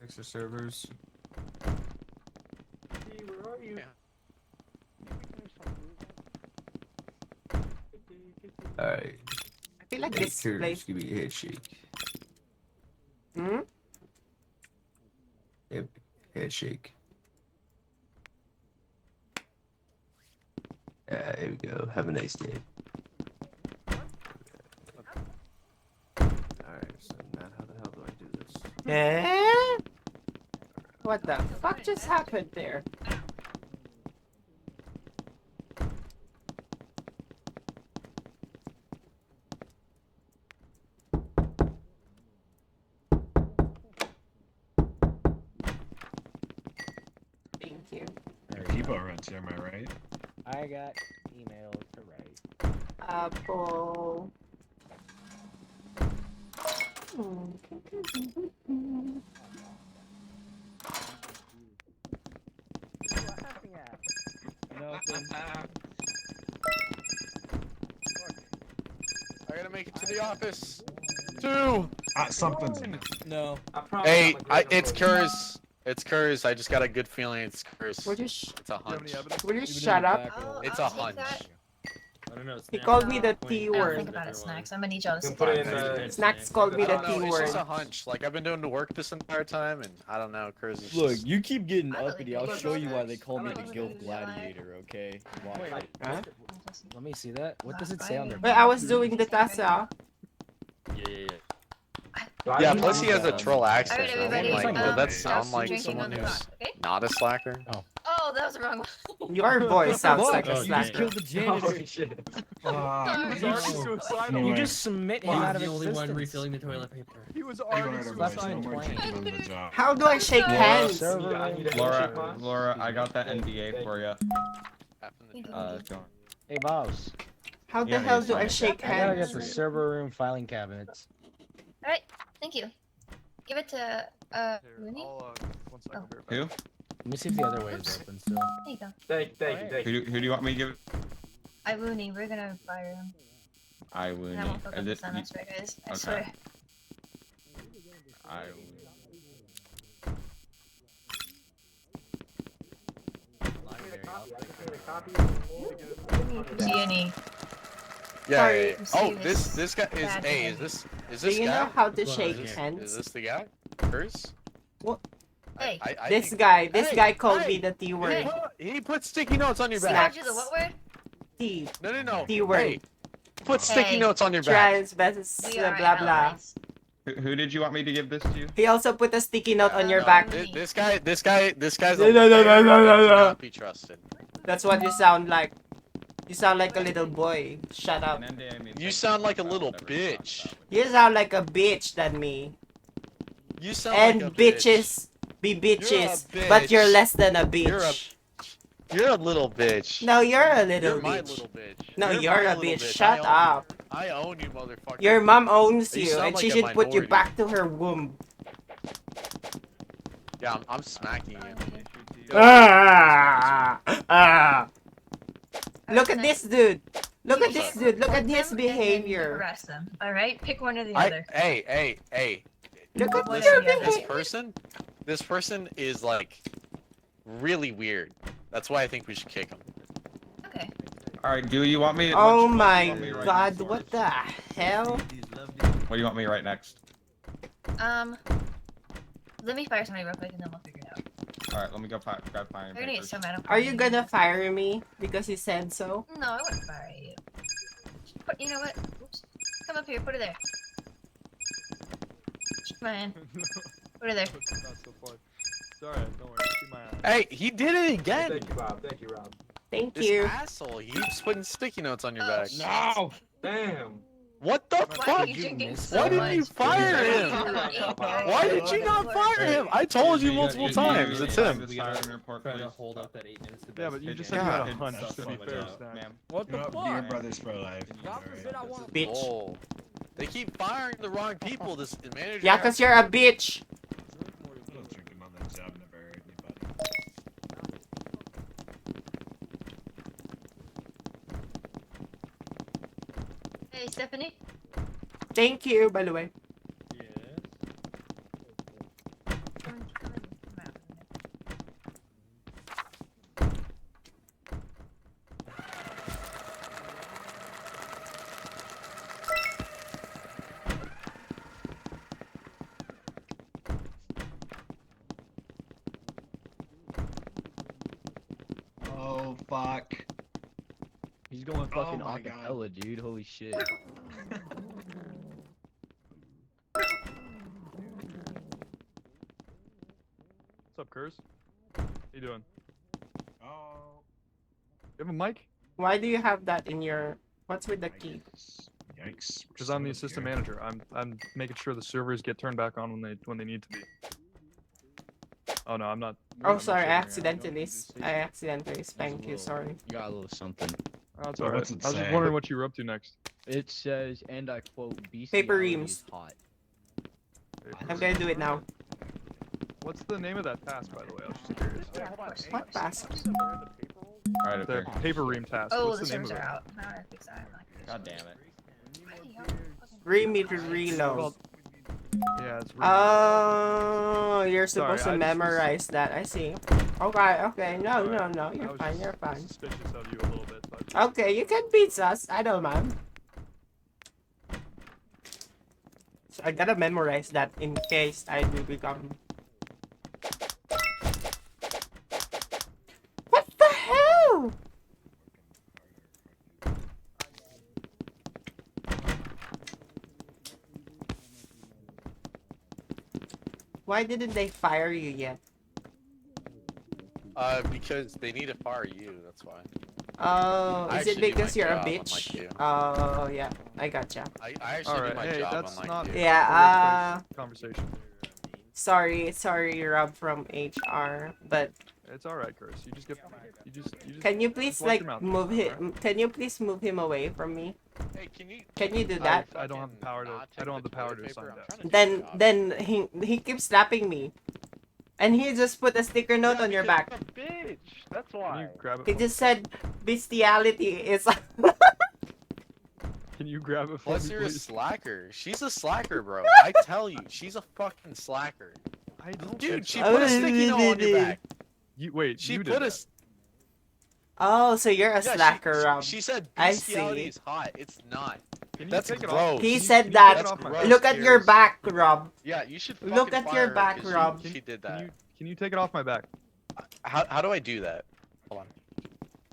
Extra servers. Where are you? Alright. I feel like this Here, place. just give me a head shake. Hmm? Yep, head shake. There we go. Have a nice day. Alright, so now how the hell do I do this? Eh? What the fuck just happened there? Thank you. Depot runs, am I right? I got email to write. Apple. I gotta make it to the office. 2. Something's. No. Hey, it's Curse. It's Curse. I just got a good feeling it's Curse. Would you It's a hunch. Will you shut up? It's a hunch. I don't know. He called me the T I don't word. think about it, Snacks. I'm gonna need y'all to sit Put down. it in the. Snacks called me I the don't know, T it's word. just a hunch. Like, I've been doing the work this entire time, and I don't know, Curse is Look, just... you keep getting I believe uppity. you. I'll show you why they call me I the believe guild you. gladiator, okay? Watch. Huh? Let me see that. What does it say on there? Wait, I was doing the task. Yeah, plus he has a troll accent. Alright, so I'm everybody, like, does that sound like drinking someone on the who's clock, okay? not a slacker? Oh, that was the wrong one. Your voice sounds like a You just slacker. killed the janitor. Sorry. You just submit him out of the only one existence. refilling the toilet paper. He was already suicidal. How do I shake hands? Laura, I got that NDA for you. Hey, boss. How the hell do I shake I gotta get hands? the server room filing cabinets. Alright, thank you. Give it to, Rooney? Who? Let me see if the other way is open still. There you go. Thank you. Who do you want me to give it? Rooney, we're gonna fire him. I would. And I won't fuck up this time, I swear, guys. I swear. See any? Yeah, Sorry. yeah, yeah. Oh, this guy is. bad Hey, thing. is this Do you guy? know how to Is shake Is hands? this the guy? Curse? What? Hey. I This think- guy Hey, called me hey, the T word. He put sticky notes on your Snacks. back. You the what word? T. No. T word. Hey, put sticky Hey. notes on your back. Trans, We are blah blah. allies. Who did you want me to give this to? He also put a sticky note on your No, back. This guy's No, no, no, no, no, no, no. cannot be trusted. That's what you sound like. You sound like a little boy. Shut up. You sound like a little bitch. You sound like a bitch than me. You sound And like a bitch. bitches be bitches, but bitch. you're less than a bitch. You're a little bitch. No, you're a little You're my bitch. little bitch. No, you're my a little bitch. Shut I own you. up. I own you, motherfucker. Your mom owns You you, sound and like she a should put you minority. back to her womb. Yeah, I'm smacking you. Ah, ah. Look at this dude. Look at this dude. Look at his And behavior. harass them. All right, pick one or the I, other. hey. Look at One or Listen, the other. this person is like really weird. That's why I think we should kick him. Okay. All right, do you want me? Oh what do my you want me to write god, next, what the hell? What do you want me to write next? Let me fire somebody real quick and then we'll figure it out. All right, let me go grab fire. They're gonna get so mad. Are you gonna fire me because you said so? No, I wouldn't fire you. Put, you know what? Oops. Come up here. Put it there. Come on. Put it there. Sorry, don't worry. Keep my eye. Hey, he did it again. Thank you, Rob. Thank you, Rob. Thank This you. asshole. He keeps putting sticky notes on your back. No! Damn. What the Why fuck? are you drinking so Why didn't much? you fire him? Why did you not fire him? I told you multiple times. It's him. Hold up that 8 minutes. Yeah, but you just said you had a hunch, to be fair, Snack. What the Dear fuck? brothers for life. Bitch. Oh. They keep firing the wrong people. This manager. Yeah, cause you're a bitch. Don't drink him on that job. Never hurt anybody. Hey, Stephanie. Thank you, by the way. Oh fuck. He's going fucking my acapella, dude. Holy shit. What's up, Curse? How you doing? Oh. You have a mic? Why do you have that in your... What's with the key? Yikes. Because I'm the assistant manager. I'm making sure the servers get turned back on when they need to be. Oh no, I'm not. Oh, sorry, I accidentally spanked you, sorry. You got a little something. Oh, it's Well, alright. what's it I was just say? wondering what you were up to next. It says, and I quote, Paper "Bestiality reams. is hot." I'm gonna do it now. What's the name of that task, by the way? I was just curious. Yeah, of course. What task? Alright, The paper ream task. Oh, What's the the name servers of are it? out. Now I have to fix that. God damn it. Read me to reload. Yeah, it's. Oh, you're supposed Sorry, to I just was- memorize that. I see. Okay. No, Alright. no. I You're was fine. just You're fine. Suspicious of you a little bit, but. Okay, you can beat us. I don't mind. So I gotta memorize that in case I do become. What the hell? Why didn't they fire you yet? Because they need to fire you. That's why. Oh, I is it actually do because my you're a job, unlike bitch? you. Oh, yeah, I gotcha. I actually do Alright, my hey, job that's unlike not you. Yeah, the conversation. sorry, Rob from HR, but It's alright, Curse. You just. can you please just watch like your mouth, move alright? him? Can you please move him away from me? Hey, Can you do that? I don't have the power to. I don't have the power to assign that. Then he keeps slapping me, and he just put a sticker note on your back. Bitch. That's why. Can you grab it? He just said bestiality is. Can you grab it for Plus, me, you're a please? slacker. She's a slacker, bro. I tell you, she's a fucking slacker. I don't. Dude, she put a sticky note on your back. You wait. She you put did a. Oh, so you're a Yeah, slacker, Rob. She said I bestiality see. is hot. It's not. Can you That's take it gross. off? He Can said you that. take it off my back? Look at your back, Rob. Yeah, you should Look fucking at your fire her back, 'cause Rob. She did that. Can you take it off my back? How do I do that? Hold on.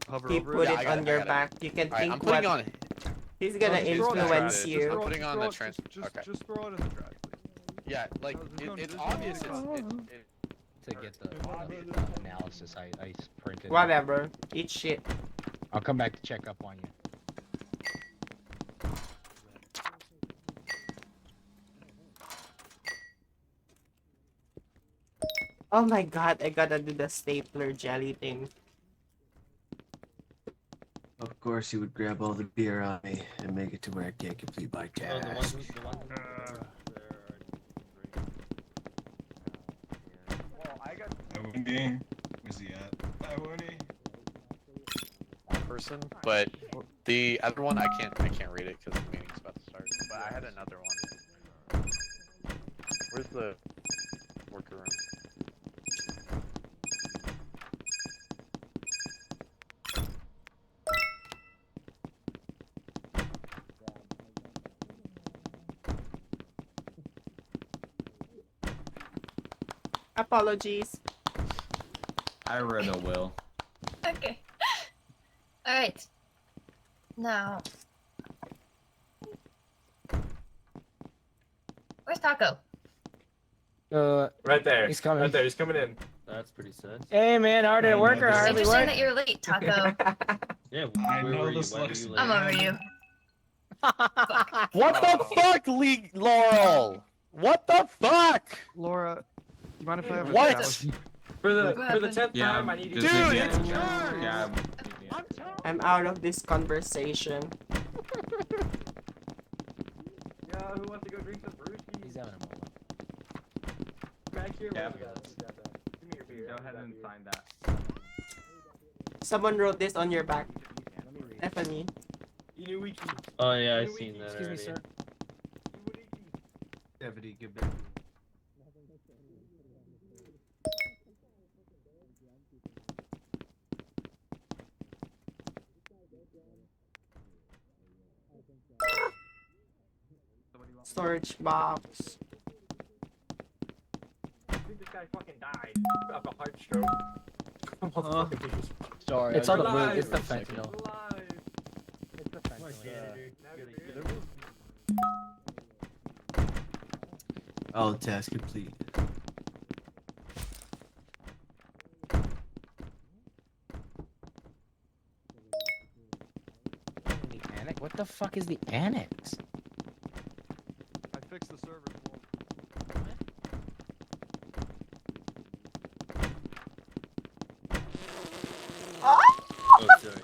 Hover He over put it. it on your back. You can Alright, think I'm putting what on. he's gonna Just throw it in the influence trash. you. I'm putting on the trans. Just Okay. just throw it in the trash, please. Yeah, like it's obvious. To get the analysis, I printed. Whatever. Eat shit. I'll come back to check up on you. Oh my god, I gotta do the stapler jelly thing. Of course, he would grab all the beer on me and make it to where I can't complete my Oh, the one task. Wendy, where's he at? Hi, Wendy. Person, but the other one I can't read it because the meeting's about to start. But I had another one. Where's the worker room? Apologies. I read a will. Okay. Alright. Now. Where's Taco? Right there. He's coming. Right there. He's coming in. That's pretty sad. Hey man, hard at work or It's hardly interesting work? that you're late, Taco. Yeah, I where know were you? this Why were looks- you late? I'm over you. What the fuck, Laurel? What the fuck? Laura, you mind if I have a What? establishment? For the What for the happened? 10th Yeah, time, I need you just to. Dude, yeah, it's yours. Yeah. I'm out of this conversation. Yeah, who wants to go drink some brewskis? He's having a moment. Back here. Yeah. Give me your beer. Go ahead and sign that. Someone wrote this on your back. Stephanie. Inuiki. Oh yeah, I seen that Excuse me, already. sir. Deputy, get back. Storage box. I think this guy fucking died of a heart stroke. Sorry. It's I on the was blue. alive It's the for a second. fentanyl. It's the fentanyl. All task complete. The annex? What the fuck is the annex? I fixed the server. Oh, sorry.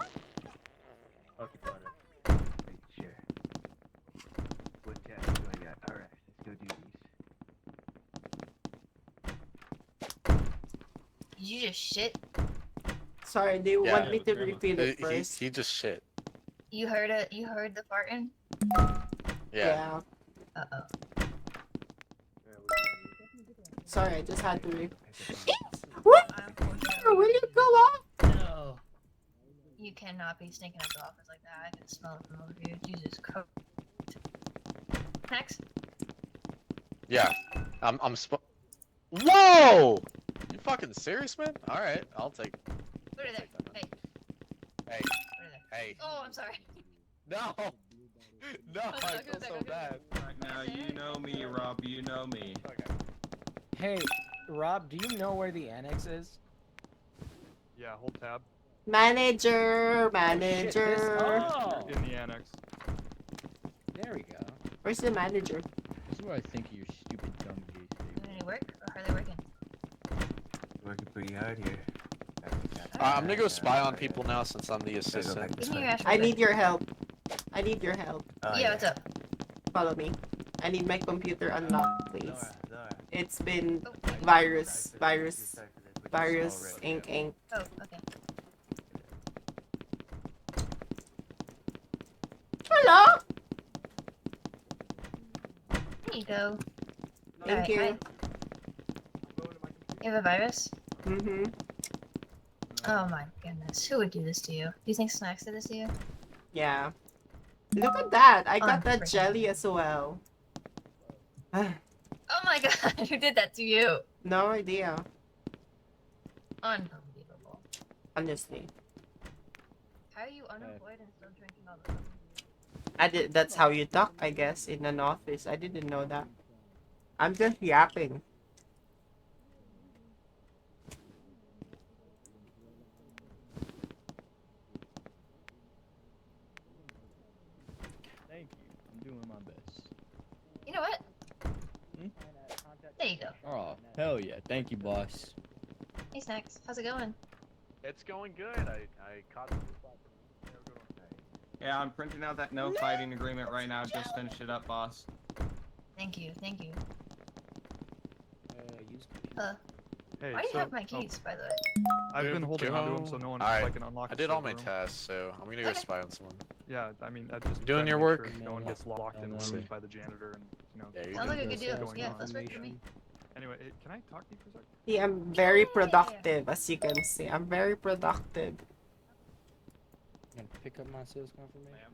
Okay, fine. Sure. What task do I got? Alright, let's go do these. Did you just shit? Sorry, do you Yeah. want me to refill it first? He just shit. You heard it. You heard the farting. Yeah. Uh oh. Sorry, I just had to What? Will you go off? No. You cannot be sneaking out the office like that. I can smell it from over here. Jesus Christ. Next. Yeah. Whoa! You fucking serious, man? All right, I'll take. Put it there. Hey. Hey. Put it there. Hey. Oh, I'm sorry. No. No, Go I back, feel go back, so go bad. Right now, you know me, Rob. You know me. Okay. Hey, Rob, do you know where the annex is? Yeah, hold tab. Manager, Shit, this- manager. oh, In the annex. there we go. Where's the manager? This is what I think of your stupid dumb gay Doing any work? Or are they working? Working pretty hard here. I'm gonna go spy on people now since I'm the assistant. Give me your ash I real need quick. your help. I need your help. Yeah, what's up? Follow me. I need my computer unlocked, please. Nora. It's been Oh, virus, ink. oh, okay. Hello. There you go. Thank Alright, you. hi. You have a virus? Mm-hmm. Oh my goodness. Who would do this to you? Do you think Snacks did this to you? Yeah. Look at that. I got that Unfreaking jelly as well. Oh my god, who did that to you? No idea. Unbelievable. Honestly. How are you unemployed and still drinking all the time? That's how you talk, I guess, in an office. I didn't know that. I'm just yapping. Thank you. I'm doing my best. You know what? Hmm? There you go. Oh, Hell yeah. Thank you, boss. Hey, Snacks. How's it going? It's going good. I caught some slack. Yeah, I'm printing out that no fighting agreement right now. Just finished it up, boss. Thank you. Thank you. Hey, Why do you so- have my keys, by the way? I've been holding onto them so no one Alright, can unlock. I the did all my server room. tests, so I'm gonna go spy on someone. Yeah, I mean, I just Doing trying to your make work? sure no one gets locked in Let's rooms see. by the janitor and Yeah, you're Sounds like a good deal. going Yeah, on. that's work for me. Anyway, can I talk to you for a second? Yeah, I'm very productive, as you can see. I'm very productive. Gonna pick up my sales confirmation.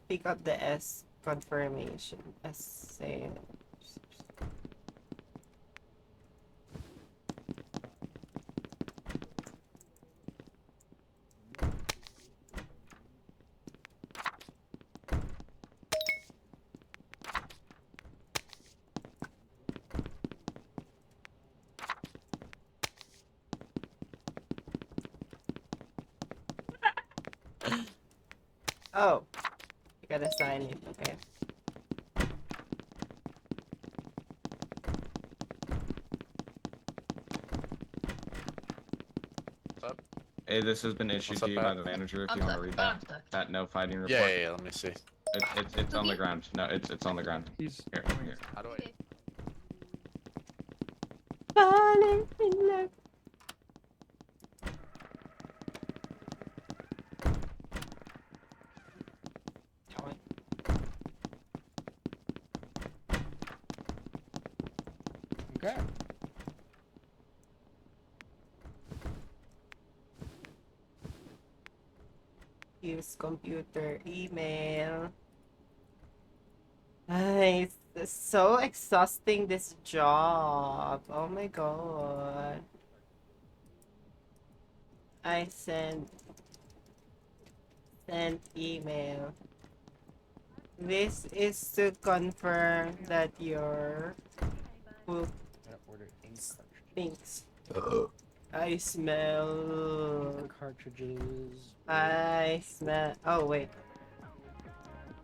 Pick up the S confirmation. S say. Oh, you gotta sign it. Okay. What's up? Hey, this has been issued What's up, to you by Pat? the manager. If I'm you want to stuck. read I'm that, stuck. that no fighting report. Yeah, let me see. It's on the ground. No, it's on the ground. He's Here, here. How do I? Falling in love. Okay. Use computer, email. Ay, it's so exhausting, this job. Oh my god. I send email. This is to confirm that your book stinks. I smell. Cartridges. I smell. Oh wait.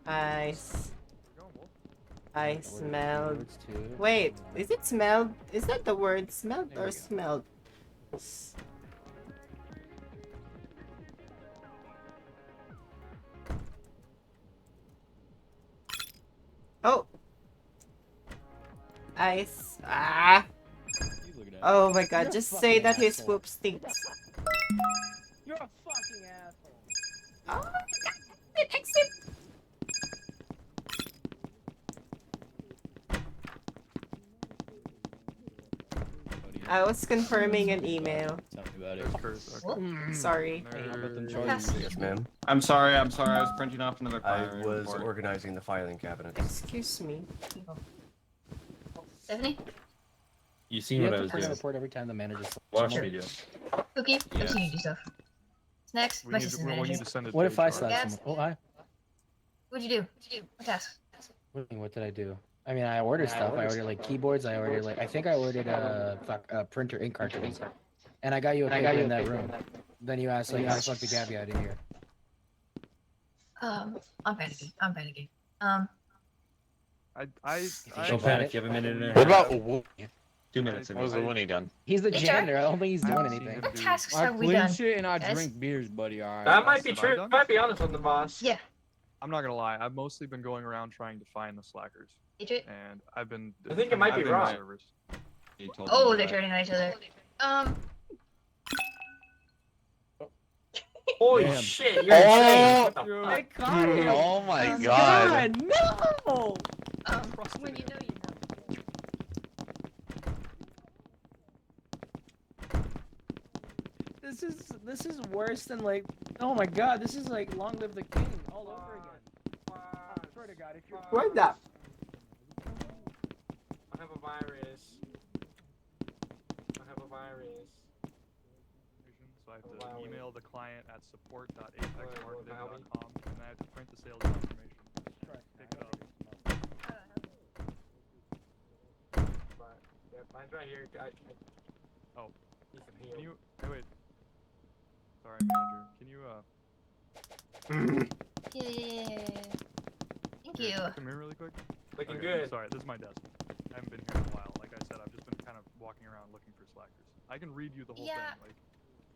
I smelled. Wait, is it smelled? Is that the word smelled or smelled? Oh. Oh my god, You're a just fucking say that his asshole. poop stinks. You're a fucking asshole. Oh my god, exit! I was confirming an email. Tell me about it. Sorry. Yes, ma'am. I'm sorry. I was printing off another I filing was report. organizing the filing cabinets. Excuse me. Stephanie? You seen You what have I to was print a doing? report every time the manager. Watch Sure. me do. Cookie? Yeah. I've seen you do stuff. Snacks? We My need, assistant we manager. need to send it What to if I HR. slap Yes. someone? Oh, hi. What'd you do? What task? What did I do? I mean, I ordered stuff. I ordered like keyboards. I ordered like I think I ordered a printer ink cartridges, and I got you a paper in that room. Then you asked like, how the fuck did Gabby out in here? I'm panicking. I'm panicking. Don't panic. You have a minute and a half. What about 2 minutes. what was the Winnie done? He's the HR? janitor. I don't think he's doing haven't seen anything. him What do- tasks I have we clean done? shit and I guys? drink beers, buddy. Alright. That might be Have I true. done? Might be honest with the boss. Yeah. I'm not gonna lie. I've mostly been going around trying to find the slackers, Adrian? and I've been. I think it might be I've been wrong. servers. He told Oh, me they're that. turning on each other. Holy Damn. shit, you're insane. What the Oh, fuck? got it. Oh my god. no! When you know, you know. This is worse than like. Oh my god, this is like Long Live the King all over again. I swear to God, if you're. What the? I have a virus. I have a virus. So I have Wow. to email the client at support.apexmarketing.com, and I have to print the sales confirmation. Pick it up. But, yeah, mine's right here. Oh, You can can heal. you? Hey, wait. Sorry, manager. Can you Yeah. Thank you. come here really quick? Looking Okay, good. Sorry, this is my desk. I haven't been here in a while. Like walking around looking for slackers. I can read you the whole Yeah, thing. Like,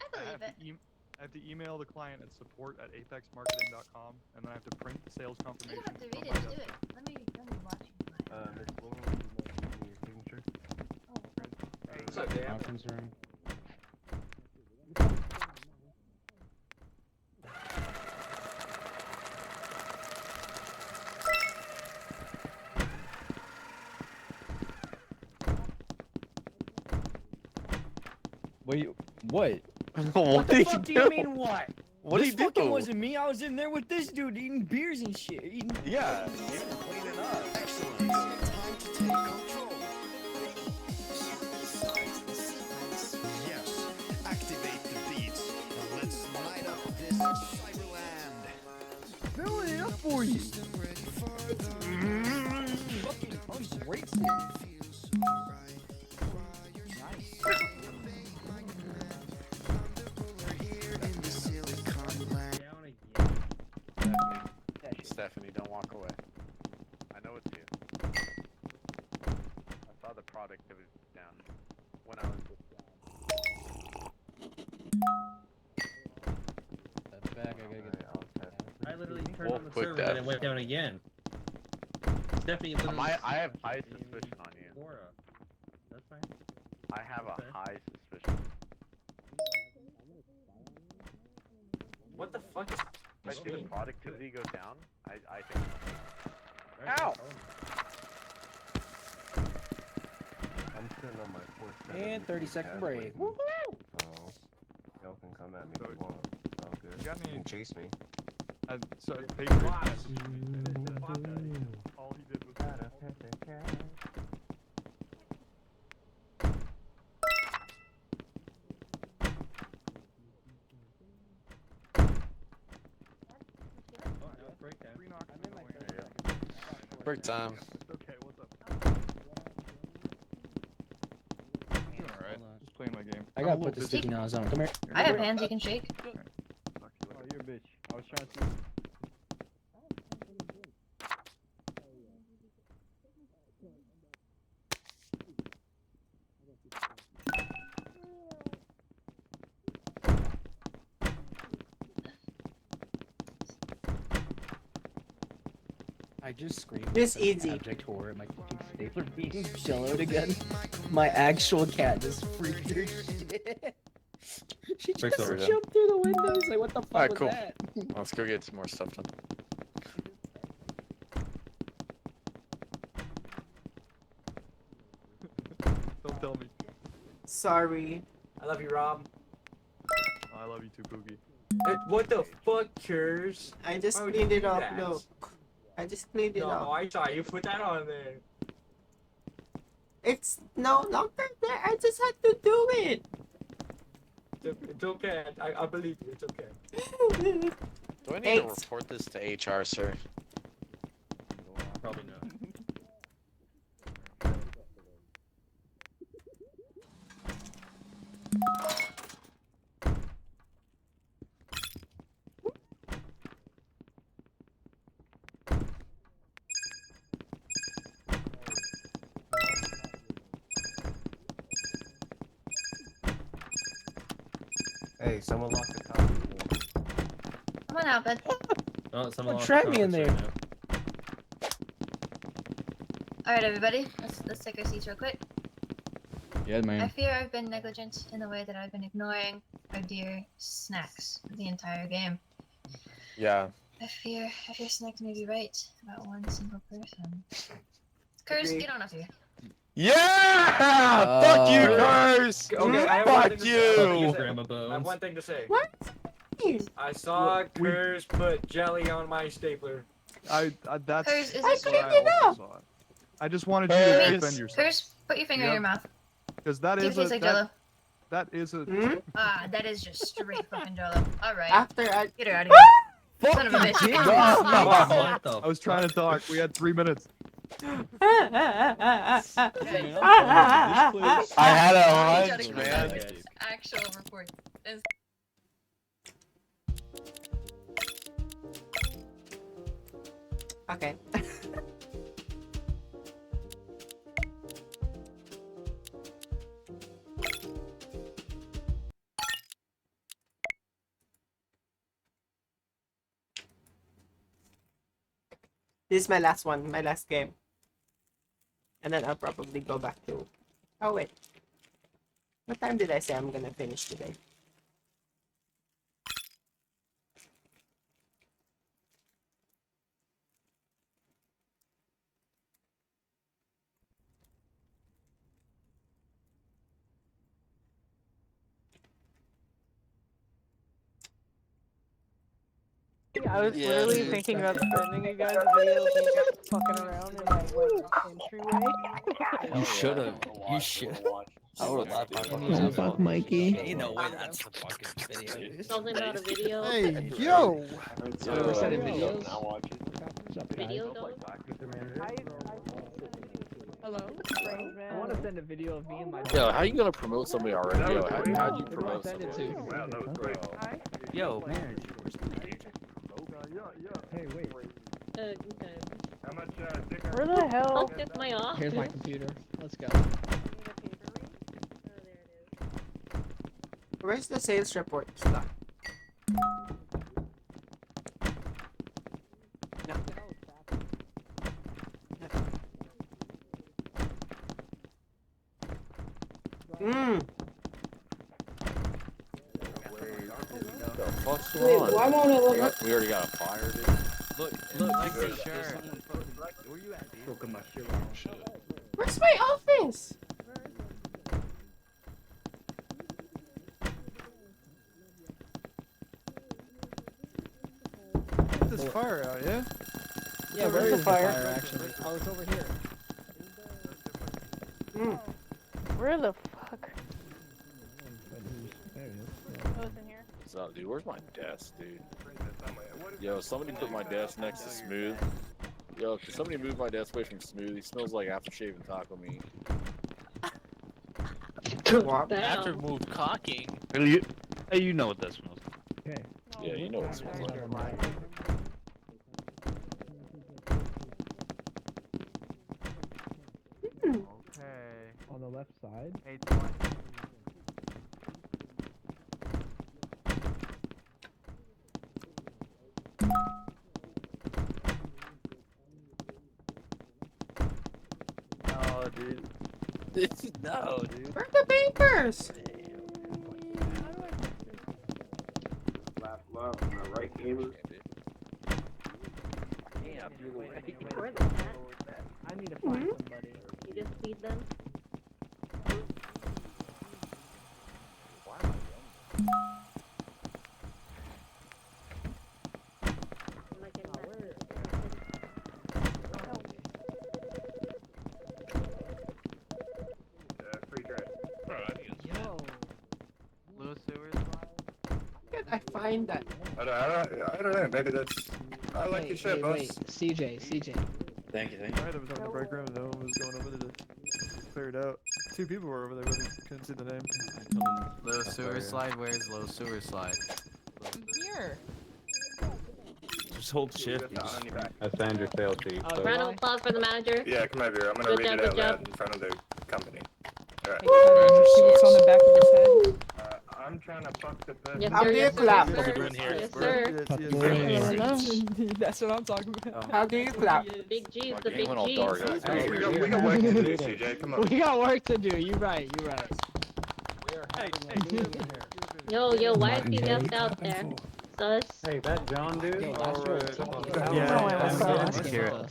I believe it. I have to email the client at support@apexmarketing.com, and then I have to print the sales You confirmation don't have to from read my it. Just do desktop. it. Let me watch you. Miss Bloom, can you give me your signature? What's up, Dan? Conference room. Wait, what? What the did fuck he do you do? mean what? What this did he fucking do? wasn't me. I was in there with this dude eating beers and shit. Yeah, cleaning up. Excellent. Time to take control. Yes, activate the beats and let's light up this cyberland. Filling it up for you. Fucking ungrateful. Stephanie, don't walk away. I know it's you. I saw the productivity down when I was That's back. I gotta get. I literally turned Wolf on the quick server and death. it went down again. Stephanie literally. I have high suspicion on you. Laura. That's fine. I have Okay. a high suspicion. What the fuck is If I see the doing? productivity go down, I think. Alright, Ow! I'm sitting on my fourth. And 30-second break. Woohoo! So y'all can come at me if you want. It's all good. You got any- can chase me. So Patriot messaged me. All he did was. Break time. Okay, what's up? Doing alright. Just playing my game. I I'm a gotta little put the busy. sticky nozzle on. Come here. I have hands you can shake. Oh, you're a bitch. I was trying to. I just screamed. This with easy. Abject horror at my fucking stapler being shellowed again. My actual cat just freaked her shit. She Breaks just over, yeah. jumped through the windows. Like, what the fuck Alright, was cool. that? Let's go get some more stuff done. Don't tell me. Sorry. I love you, Rob. I love you too, Pookie. What the fuck, Cures? I just Why would cleaned you it do up. that? Look. I just cleaned it No, up. I saw you put that on there. It's no longer there. I just had to do it. It's okay. I believe you. It's okay. Do I need to report this to HR, sir? Probably not. Hey, someone lock the top. Come on out, bud. Oh, someone lost trap the me in conference there. right now. All right, everybody. Let's take our seats real quick. Yeah, I man. fear I've been negligent in the way that I've been ignoring our dear snacks the entire game. Yeah. I fear snacks may be right about one single person. Curse, Agreed. get on up here. Yeah! Fuck you, Curse! Okay, I have one thing Fuck to say. you! Grandma I have Bones. one thing to say. What? I saw Cures put jelly on my stapler. That's Curse, is I this cleaned real? it up. saw it. I just wanted you to Curse. defend yourself. Curse, put your finger in Yep. your mouth. Because that See is if it tastes like Jello. that is a Hmm? Ah, that is just straight fucking Jello. All right, After I get her out of here. Son of a bitch. What the I was trying to talk. We had 3 minutes. I had a hunch, man. Actual report. Okay. This is my last one, my last game. And then I'll probably go back to... Oh, wait. What time did I say I'm gonna finish today? I was literally thinking about sending you guys a video of me just fucking around in my entryway. You should have. You should. I would have Oh, fuck, Mikey. Ain't no way that's the fucking video. Something about a video. Hey, yo! So, sending videos? Video, dog? Hello? I want to send a video of me and my Yo, how you gonna promote somebody already? Yo, how'd you Who do I promote send it somebody? to? Wow, that was great. Yo, man. Hey, wait. Okay. How much, Where the hell? Fuck is my office? Here's my computer. Let's go. Where's the sales report stuff? No. Mmm. What the fuck's Wait, going on? why won't it look- We already got a fire, dude. Look, like the shirt. Where you at, dude? Broken my shirt. Where's my office? This fire out, yeah? Yeah, Where where's is the fire? actually? Oh, it's over here. Where the fuck? Oh, it's in here. What's up, dude? Where's my desk, dude? Yo, somebody put my desk next to Smooth. Yo, can somebody move my desk away from Smooth? He smells like aftershave and taco meat. After move cocking. Hey, you know what that smells like. Okay. Yeah, you know what it smells like. Okay. On the left side. Hey, No, dude. No, dude. Where are the papers? Left, my right gamer. Damn, dude. Where the heck? I need to find somebody. You just feed them? Free trash. Yo. Blue sewers. Can I find that? I don't know. Maybe that's. I like your shirt, boss. CJ. Thank you. Alright, I was on the break room and no one was going over there to clear it out. Two people were over there, but I couldn't see the name. Low sewer slide. Where's low sewer slide? Here. Just hold shift. That's Andrew sales sheet. Round of applause for the manager. Yeah, come over here. I'm gonna Good read job, it out good job. loud in front of the company. Alright. See what's on the back of his head? I'm trying to fuck the person. Yes, How sir. do you Yes, sir. clap? Yes, sir. Yes, sir. That's what I'm talking about. How do you clap? Big G's, My the game big went all G's. dark. Hey, we got work to do, CJ. Come on. We got work to do. You're right. Yo, why is he left out there? Sus. Hey, that John dude?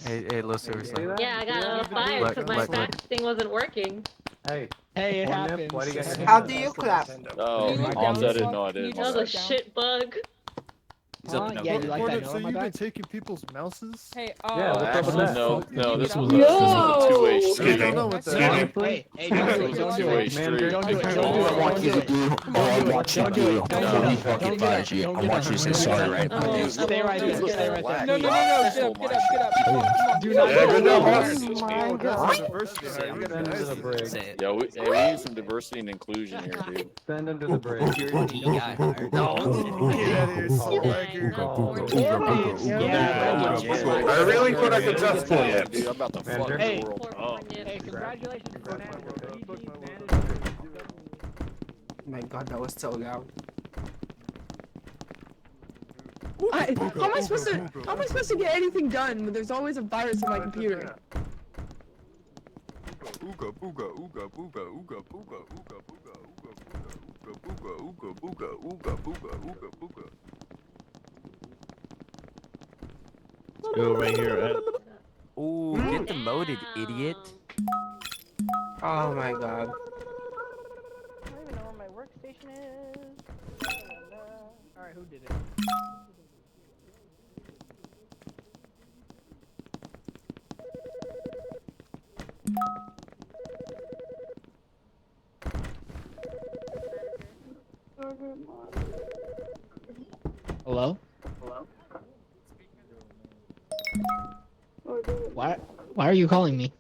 Hey, low sewer slide. Yeah, I got fired because my fax thing wasn't working. Hey, It One nip, happens. why do you got How do you clap? Oh, Can you look Mom down said this it. one? No, I Can you didn't. That My was a bad. shit bug. Yeah, you like that So note, my you've been guy? taking people's mouses? Hey, Yeah, what's up with Actually, that? no, this was Yo! a two-way I street. don't know what Hey, that hey, This don't was do a it. two-way street. Don't do it. I want you to do. I want you to do. I fucking advise you. I want you to say sorry right now. Stay right there. Stay right there. No, get up. Come on. Do not Yeah, go good job, there. boss. Oh my god. Diversity here. You gotta be Send him to the nice. bridge. Yeah, we need some diversity and inclusion here, dude. Send him to the bridge. Get out of here, slacker. I really thought I could just pull you. Dude, I'm about to fuck the Hey. world up. Hey, congratulations, Fernando. My god, that was so loud. How am I supposed to get anything done when there's always a virus on my computer? Ooga booga ooga booga ooga booga ooga booga ooga booga ooga booga ooga booga ooga booga. Let's go right here. Ooh, get demoted, idiot. Oh my god. I don't even know where my workstation is. Alright, who did it? Hello? Why are you calling me?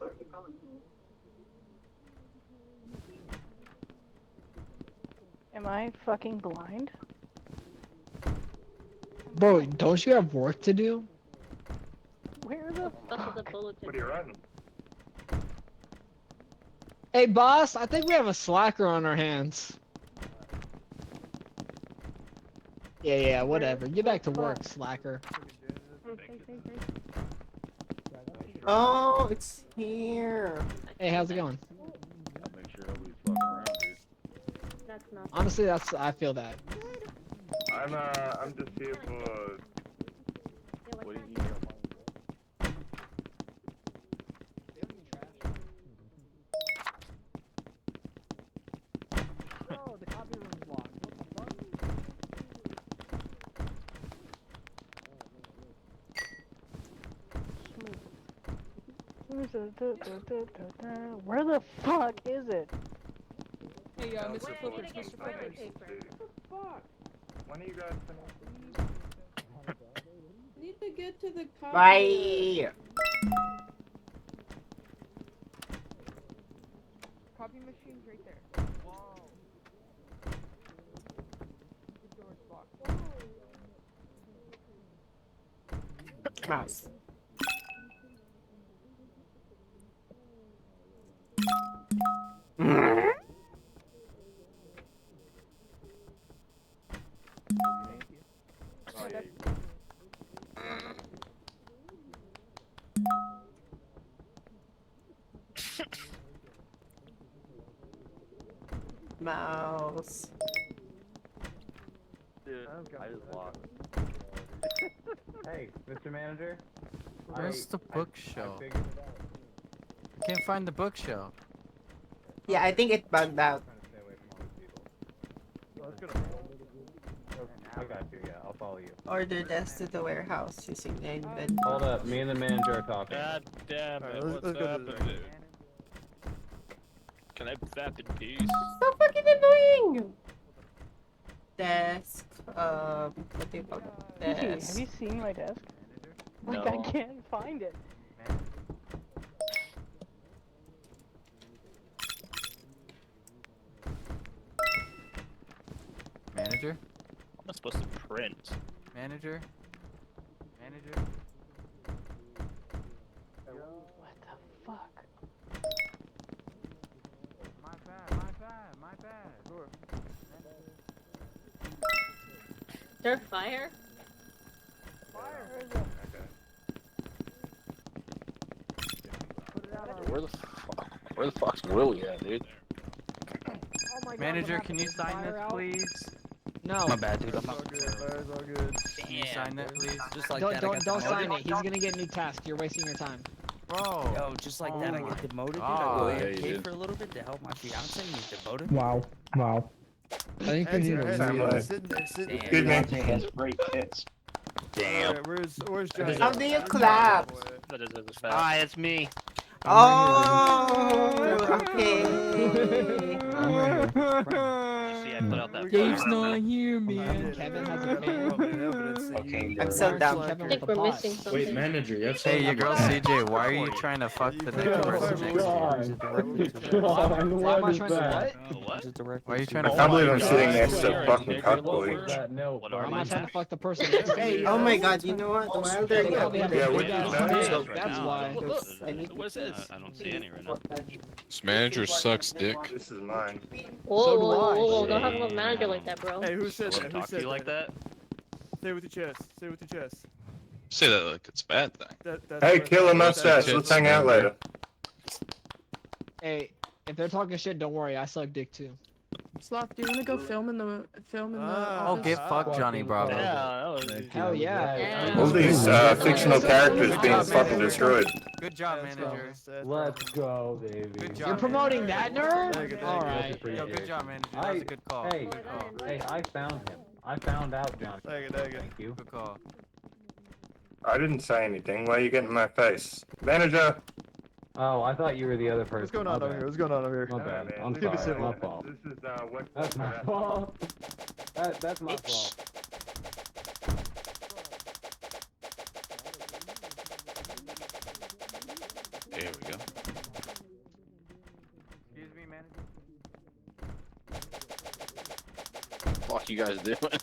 Am I fucking blind? Bro, don't you have work to do? Where the fuck? What are you running? Hey boss, I think we have a slacker on our hands. Yeah, whatever. Get back to work, slacker. Oh, it's here. Hey, how's it going? I'll make sure nobody's fucking around, dude. That's not. Honestly, I feel that. I'm just here for. What do you need? Oh, the copy room's locked. What the fuck? Where the fuck is it? Hey, Mr. Flippers, Mr. Flippers. When are you guys Need to get to the copy. Bye. Copy machine's right there. Wow. The door's locked. Mouse. Mouse. Dude, I just lost. Hey, Mr. Manager. Where's the bookshelf? I can't find the bookshelf. Yeah, I think it bugged out. I got you, yeah, I'll follow you. Order this to the warehouse using the inventory. Hold up, me and the manager are talking. God damn it, Alright, let's go to the- happening? Can I zap in peace? So fucking annoying! Desk, what do you call it? Have Desk. you seen my desk? Like, No. I can't find it. Manager? I'm not supposed to print. Manager? Manager? What the fuck? My bad. Sure. Is there fire? Where the fuck's Willie at, dude? Oh my God, Manager, what can you happened? sign Fire this, out? please? No. My bad, dude. I'm It's all not. good. Fire's all good. Can you sign that, please? Just like Don't that. I got don't sign demoted. it. He's gonna get a new task. You're wasting your time. Bro. Yo, just like that, I Oh get demoted. Dude. my I go God. Yeah, you AFK did. for a little bit to help my fiance and get demoted. Wow. I think we need a real. Damn. Fiance has great tits. Damn. Alright, where's Johnny? How do you clap? Hi, it's me. Oh, okay. See, I put out that Dave's fire. not here, Kevin has a fan. Okay, I'm so dumb. Kevin I with think a we're pot. missing something. Wait, manager, you have Hey, your something girl about- CJ, why are you trying to fuck the next person next to you? Is it directly to them? Why am I trying to what? Is it directly Why are you trying to I fuck can't believe the I'm next sitting person? next to You're a fucking nigger cuckold. lover? What Why am I trying to fuck the person next to me? Oh my god, you know what? The wilder They you probably have Yeah, a what big you ass know? dick. That's why. I need What is this? I don't see any right now. This manager sucks dick. This is mine. Whoa, So do whoa, I. whoa, whoa, don't have a manager like that, bro. Hey, who said that? Who Talk to said you like that? Say it with your chest. Say it with your chest. Say that like it's a bad thing. Hey, Killer Mustache, let's hang out later. Hey, if they're talking shit, don't worry. I suck dick too. Sloth, do you wanna go film in the Oh, office? get fucked, Johnny Bravo. Hell yeah. All these fictional characters being fucking destroyed. Good job, manager. Let's go, baby. Good job. You're promoting manager. that nerd? Thank you, thank All you. right. Yo, good job, manager. That was a good call. Hey, Good call. hey, I found him. I found out, John. Thank you, thank you. Thank you. Good call. I didn't say anything. Why are you getting in my face? Manager! Oh, I thought you were the other person. What's going on over here? What's going on over here? My bad. I'm Keep it sorry. civil. My fault. This is what? That's my fault. That's my fault. There we go. Excuse me, manager. Fuck you guys doing? What the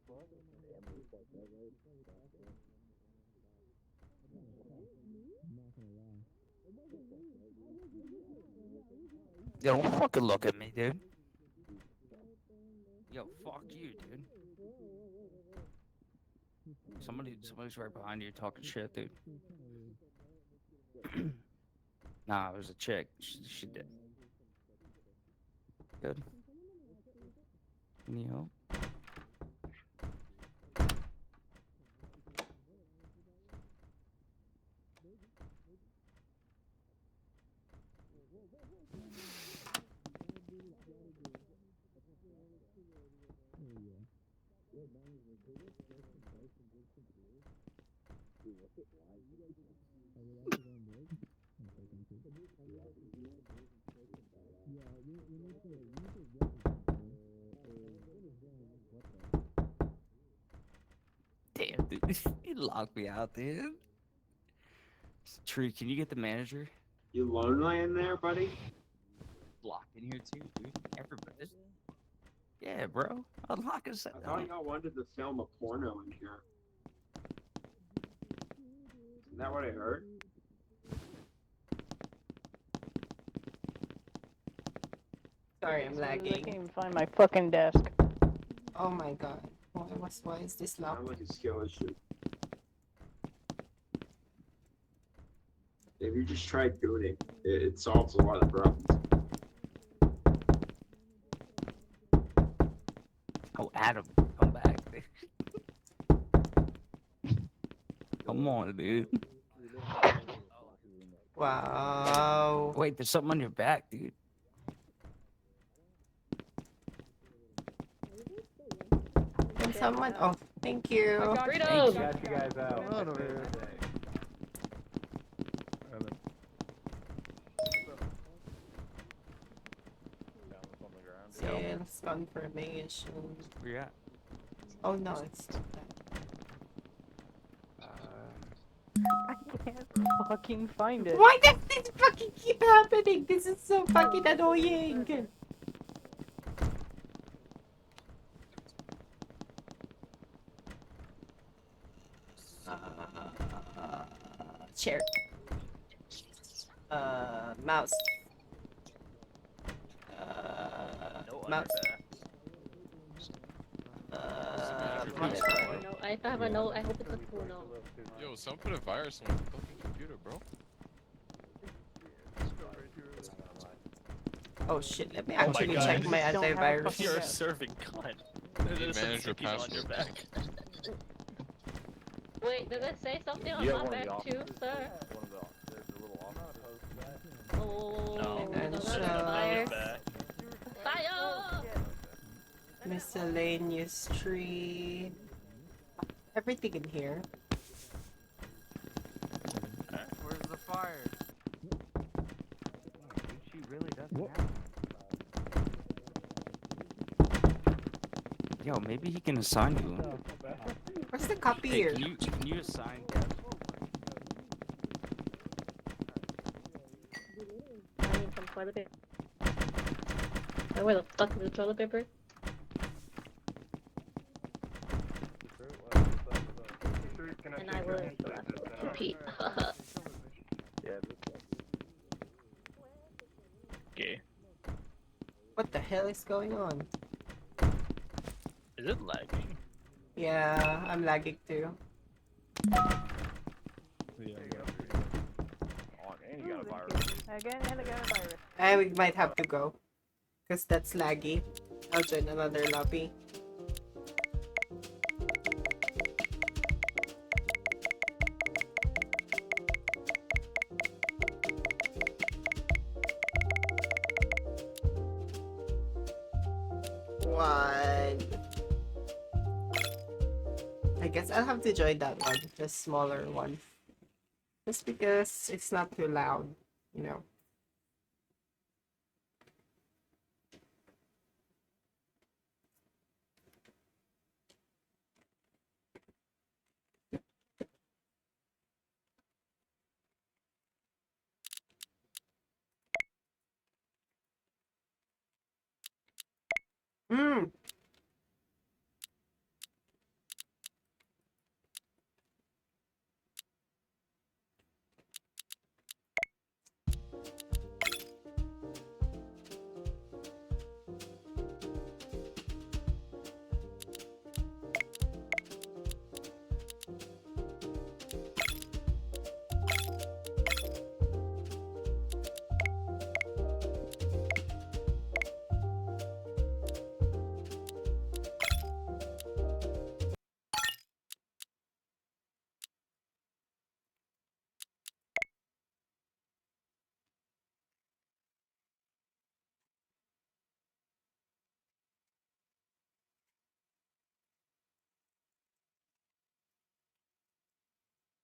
fuck? Yo, don't fucking look at me, dude. Yo, fuck you, dude. Somebody's right behind you talking shit, dude. Nah, it was a chick. She did. Good. Any help? Damn, dude. You locked me out, dude. Tree, can you get the manager? You lonely in there, buddy? Locked in here too, dude. Everybody. Yeah, bro. Unlock us. I thought y'all wanted to film a porno in here. Isn't that what I heard? Sorry, I'm I can't lagging. even find my fucking desk. Oh my god. Why is this locked? Sounds like a skill issue. If you just try gooning, it solves a lot of problems. Oh, Adam, come back. Come on, dude. Wow. Wait, there's something on your back, dude. Can someone? Oh, thank you. Freedom! Got you guys out. Come on over here. Sales confirmation. Where you at? Oh no, it's not that. I can't fucking find it. Why does this fucking keep happening? This is so fucking annoying. Chair. Mouse. Mouse. Mouse. No, I have a note. I hope it's a cool note. Yo, someone put a virus on my fucking computer, bro. Oh shit, let me Oh my actually God. check my antivirus. You're a serving cunt. There's some manager stickies on your password. back. Wait, does it say something on Yeah, my one of back the too, officers. sir? One of the there's a little officer. Oh, And that's shove. fire. Fire! Miscellaneous tree. Everything in here. Where's the fire? She really doesn't What? have Yo, maybe he can assign you. Where's the copier? Hey, can you assign? I need some toilet paper. Oh, where the fuck is the toilet paper? What the hell is going on? Is it lagging? Yeah, I'm lagging too. And you got a virus. Again, and again, a virus. And we might have to go. Because that's laggy. I'll join another lobby. One. I guess I'll have to join that one, the smaller one. Just because it's not too loud, you know. Mm.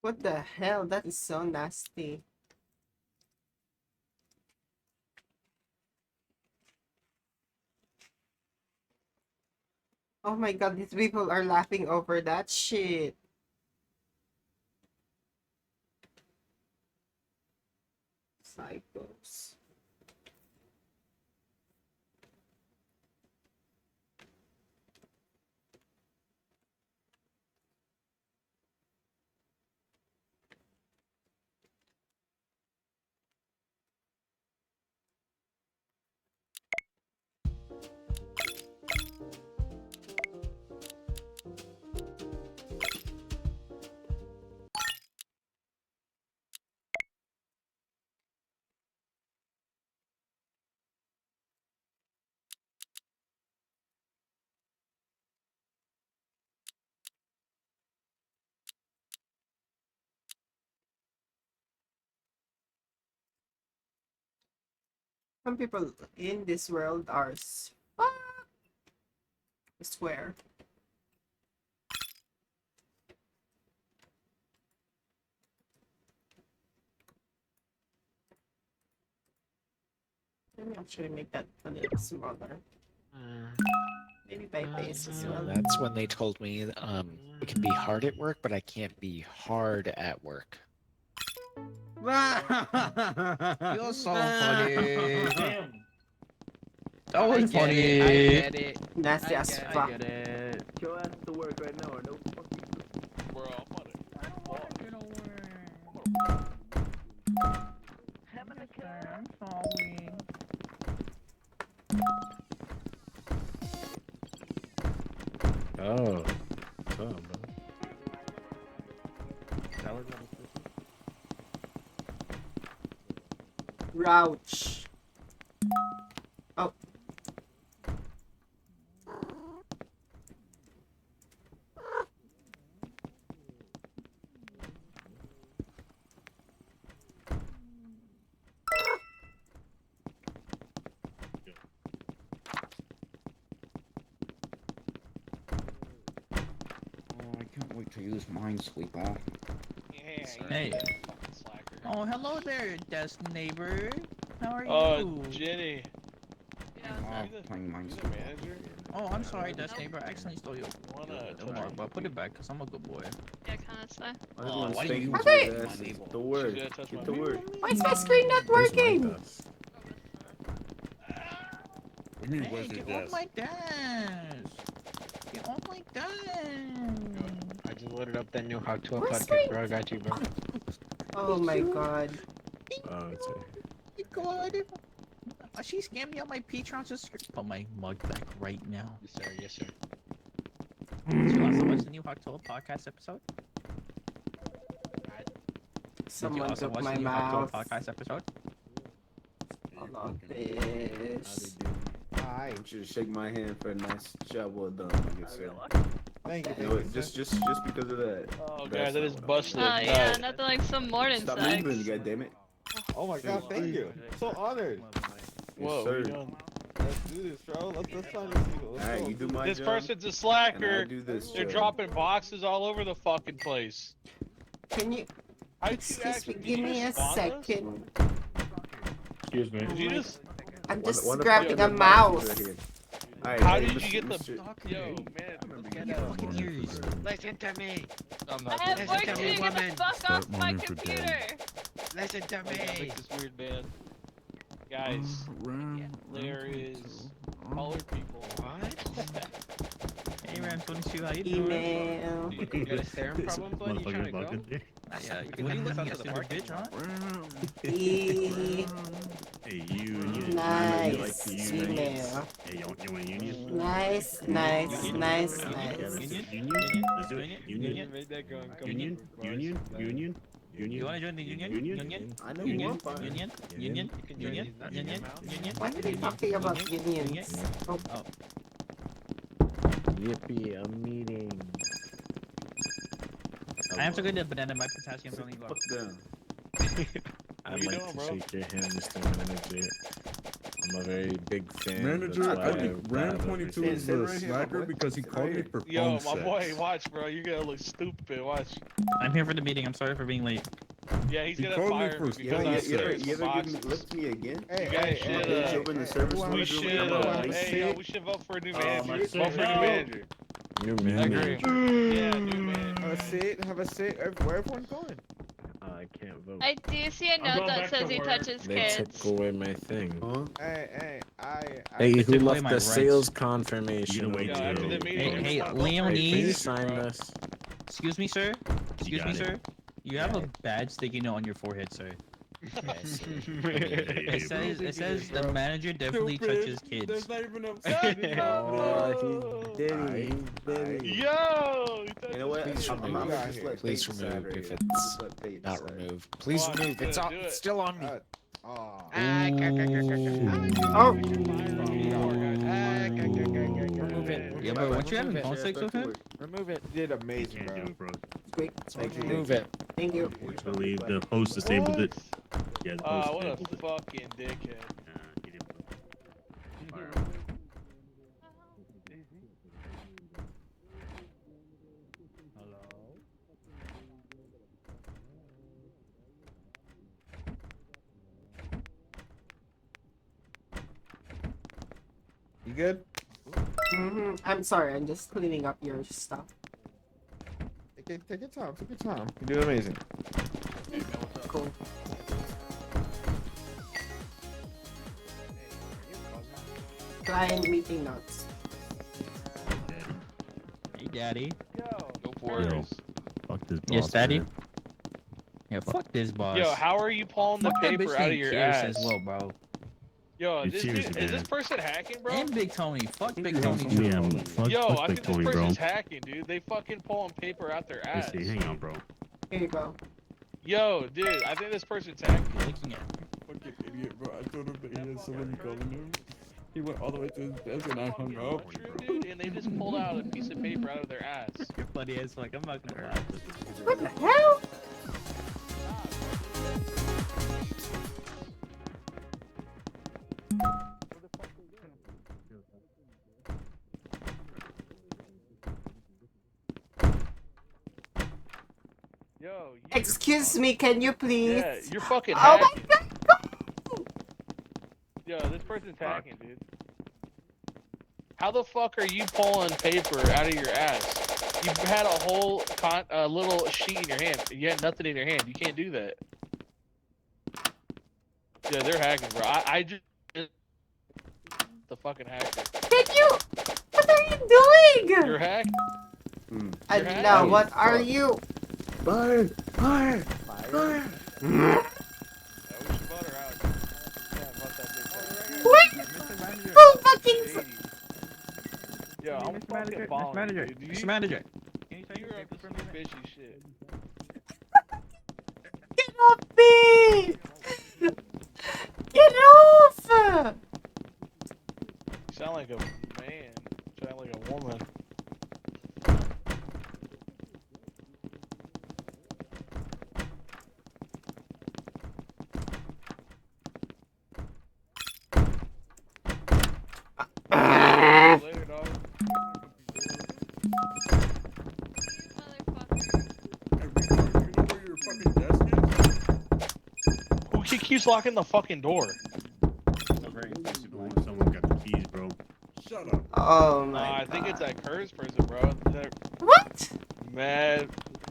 What the hell? That is so nasty. Oh my god, these people are laughing over that shit. Psychos. Some people in this world are I swear. Let me actually make that a little smaller. Maybe by face as well. That's when they told me we can be hard at work, but I can't be hard at work. You're so funny. Damn. That was funny. I get it. Nasty I as get fuck. it. Your ass to work right now or no fucking. Bro, I'm on it. I'm sorry. Oh. Rouch. Oh. I can't wait to use Minesweeper. Hey. Oh, hello there, desk neighbor. How are you? Oh, Jenny. Playing Manager? Oh, I'm sorry, desk neighbor. I accidentally stole your Wanna mark, but put it back, cause I'm a good boy. Yeah, kinda so. Oh, why do you How they- Get The word. Get the word. Why is my screen not working? Hey, get off my desk! Get off my desk! I just loaded up that new How to Where's podcast, bro. I got you, bro. Oh my god. God. She scammed me on my Patreon. Just put my mug back right now. Yes, sir. Yes, sir. Did you also watch the new October podcast episode? Someone Did you also took watch my the new October mouth. podcast episode? Hold on, bitch. I should shake my hand for a nice job well done, good sir. Thank you. You know what, just because of that. Oh That's god, that not is what I busted. meant. Yeah, nothing like some morning Stop sex. moving, goddammit. Oh my god, thank you. So honored. Whoa, sir. what you doing? Let's do this, bro. Let's sign this deal. Let's Alright, go. you do my This job. person's a and I slacker. do this They're job. dropping boxes all over the fucking place. Can you How did you excuse me? actually Give me a second. Excuse me. Did you just? I'm just One of grabbing the a mouse. right here. Alright, How hey, did you Mr. get the? Mr. Yo, man. Listen to me. I have work to do. Get the fuck off my computer. Listen to me. This is weird, man. Guys, there is colored people. Hey, Ram22, how you doing? Email. You got a serum problem, bud? You trying to go? Yeah, what are you looking at the bitch, huh? Hey, union. Nice email. Hey, you want union? Nice, nice, nice, nice. Union? Let's do it. Union? Union? Union? Union? You wanna join the union? Union? I know you Union? want fire. Union? Union? Union? Union? Union? Why are we talking about unions? Oh, Oh. Yippee, a meeting. I have to go to banana. My potassium's only low. Fuck them. I'd you like doing, to bro? shake your hand, Mr. Manager. I'm a very big fan. Manager, that's why I think Ram 22 is Sit a right here, slacker boy. because he Sit called right me here. for Yo, phone my sex. boy, watch, bro. You're gonna look stupid. Watch. I'm here for the meeting. I'm sorry for being late. Yeah, he's He gonna called me fire me for because phone I sex. You ever said give boxes. me lift me again? You guys should, Did you open the service we manager should, when I'm on hey, yo, ice? we should vote for a new my manager. shit. Vote for a new No. manager. New I manager. agree. Yeah, new manager. Have a seat. Have a seat. Where everyone going? I can't vote. I do see a note that says he touches They kids. took away my thing. Hey, Hey, They who took away left my the rights. sales confirmation? wait Yo, till- after the meeting, Hey, we're gonna vote for a new Leonie. Please manager, sign bro. this. Excuse me, sir. Excuse me, got it. sir. You have a bad sticky note on your forehead, sir. Hey, It says the manager definitely touches kids. not even a. Oh, he did it. He did it. Yo! You know what? Please I'm remove. gonna just let Please fate decide remove right if here. it's Just let fate not decide. removed. Please Oh, remove. he's It's gonna on. do It's it. still on me. Oh. Oh, Remove it. Yeah, but weren't you having phone Yeah, sex with back to him? work. Remove it. You did amazing, Can't do bro. it, bro. quick. Thank you. Remove it. Thank you. Unfortunately, the host disabled it. Yeah, the host What a disabled it. fucking dickhead. He didn't vote. Alright. You good? I'm sorry. I'm just cleaning up your stuff. Take your time. Take your time. You do amazing. Cool. Client meeting notes. Hey, daddy. Go for it. Fuck this boss. Yes, daddy. man. Yeah, fuck this boss. Yo, how are you pulling the Fuck that bitch paper out of named your Pierce ass? as well, bro. Yo, Dude, this seriously, dude, is this man. person hacking, bro? And Big Tony. Fuck Big Yeah, Tony. fuck, Yo, fuck I Big think this Tony, bro. person's hacking, dude. They fucking pulling paper out their ass. Let's see, hang on, bro. Here you go. Yo, dude, I think this person's hacking. Looking at Fucking idiot, bro. I told him that he had someone calling him. He went all the way to his desk and I hung up. True, dude, and they just pulled out a piece of paper out of their ass. You're funny as fuck. I'm not gonna lie. What the hell? Yo, you, Excuse me, can you please? yeah, you're fucking Oh my hacking. god! Yo, this person's hacking, dude. How the fuck are you pulling paper out of your ass? You had a whole little sheet in your hand. You had nothing in your hand. You can't do that. Yeah, they're hacking, bro. I just the fucking hacker. Can you? What are you doing? You're hacking. I You're know. hacking. What are you? Fire! Fire! Fire! Yeah, we should vote her out. Yeah, vote that big fucker. fucking. Yo, I'm Mr. fucking Manager, following Mr. Manager, you, dude. Mr. Manager. Can you sign You're your up paper to for some me, man? fishy shit. Get off me! Get off! You sound like a man. You sound like a woman. Later, dog. Who keeps locking the fucking door? Someone got the keys, bro. Shut up. Oh my I think it's that Curse person, bro. What? Man,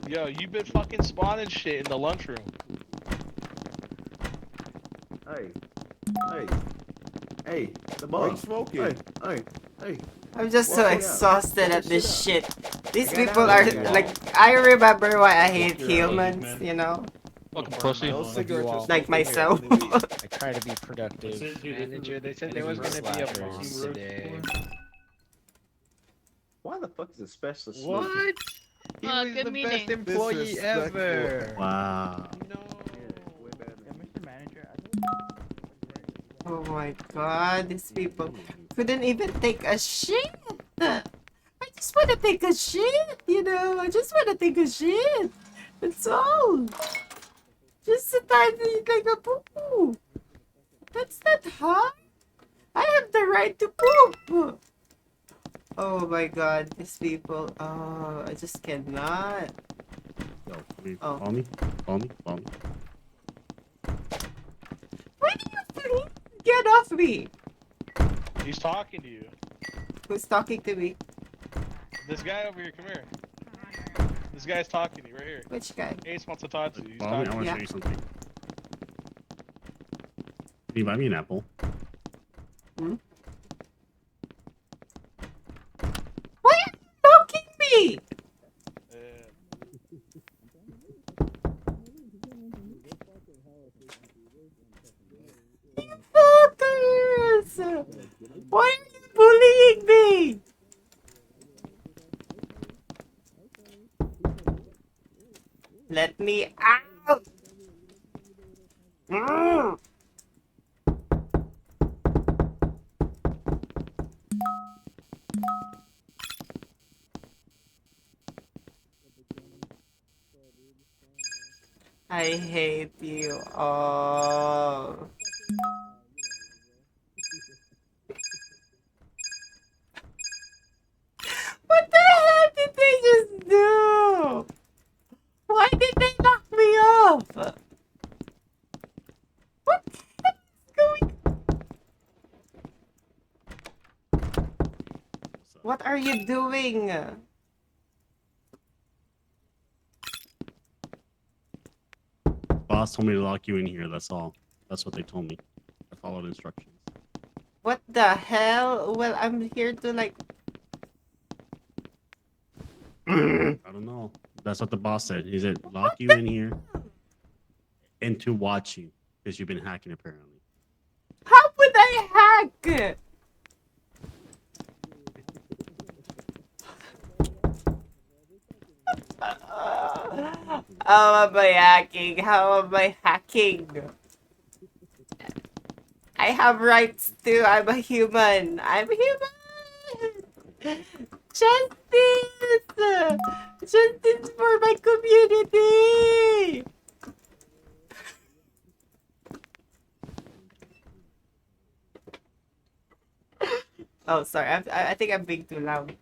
yo, you been fucking spawning shit in the lunchroom. Hey, hey, the Why you boss. smoking? Hey. I'm just so Walk it out. exhausted Walk at that this shit shit. These Get people out are of here. like, I remember why I hate your allergies, humans, man. you know? Fucking pussy. No cigarettes are Like smoking here. myself. I try to be productive. Manager, they said I there do was gonna be a slashers bomb today. Why the fuck is a specialist What? smoking? He was good the meeting. best employee ever. Wow. No. Yeah, Mr. Manager, Oh my god, these people couldn't even take a shit. I just want to take a shit, you know? I just want to take a shit. That's all. Just a tiny, like a poo-poo. That's not hard. I have the right to poop. Oh my god, these people. Oh, I just cannot. Yo, wait, Oh. Call me. Why do you please get off me? He's talking to you. Who's talking to me? This guy over here, come here. This guy's talking to you right here. Which guy? Ace wants to talk to you. He's Call me. I talking want to Yeah. show you something. Can you buy me an apple? Hmm? Why are you knocking me? Fuckers! Why are you bullying me? Let me out! Mm. I hate you all. What the hell did they just do? Why did they knock me off? What the heck is going on? What are you doing? Boss told me to lock you in here. That's all. That's what they told me. I followed instructions. What the hell? Well, I'm here to like. I don't know. That's what the boss said. He said lock you in here and to watch you because you've been hacking apparently. How would I hack? How am I hacking? How am I hacking? I have rights too. I'm a human. I'm human. Justice! Justice for my community! Oh, sorry. I think I'm being too loud.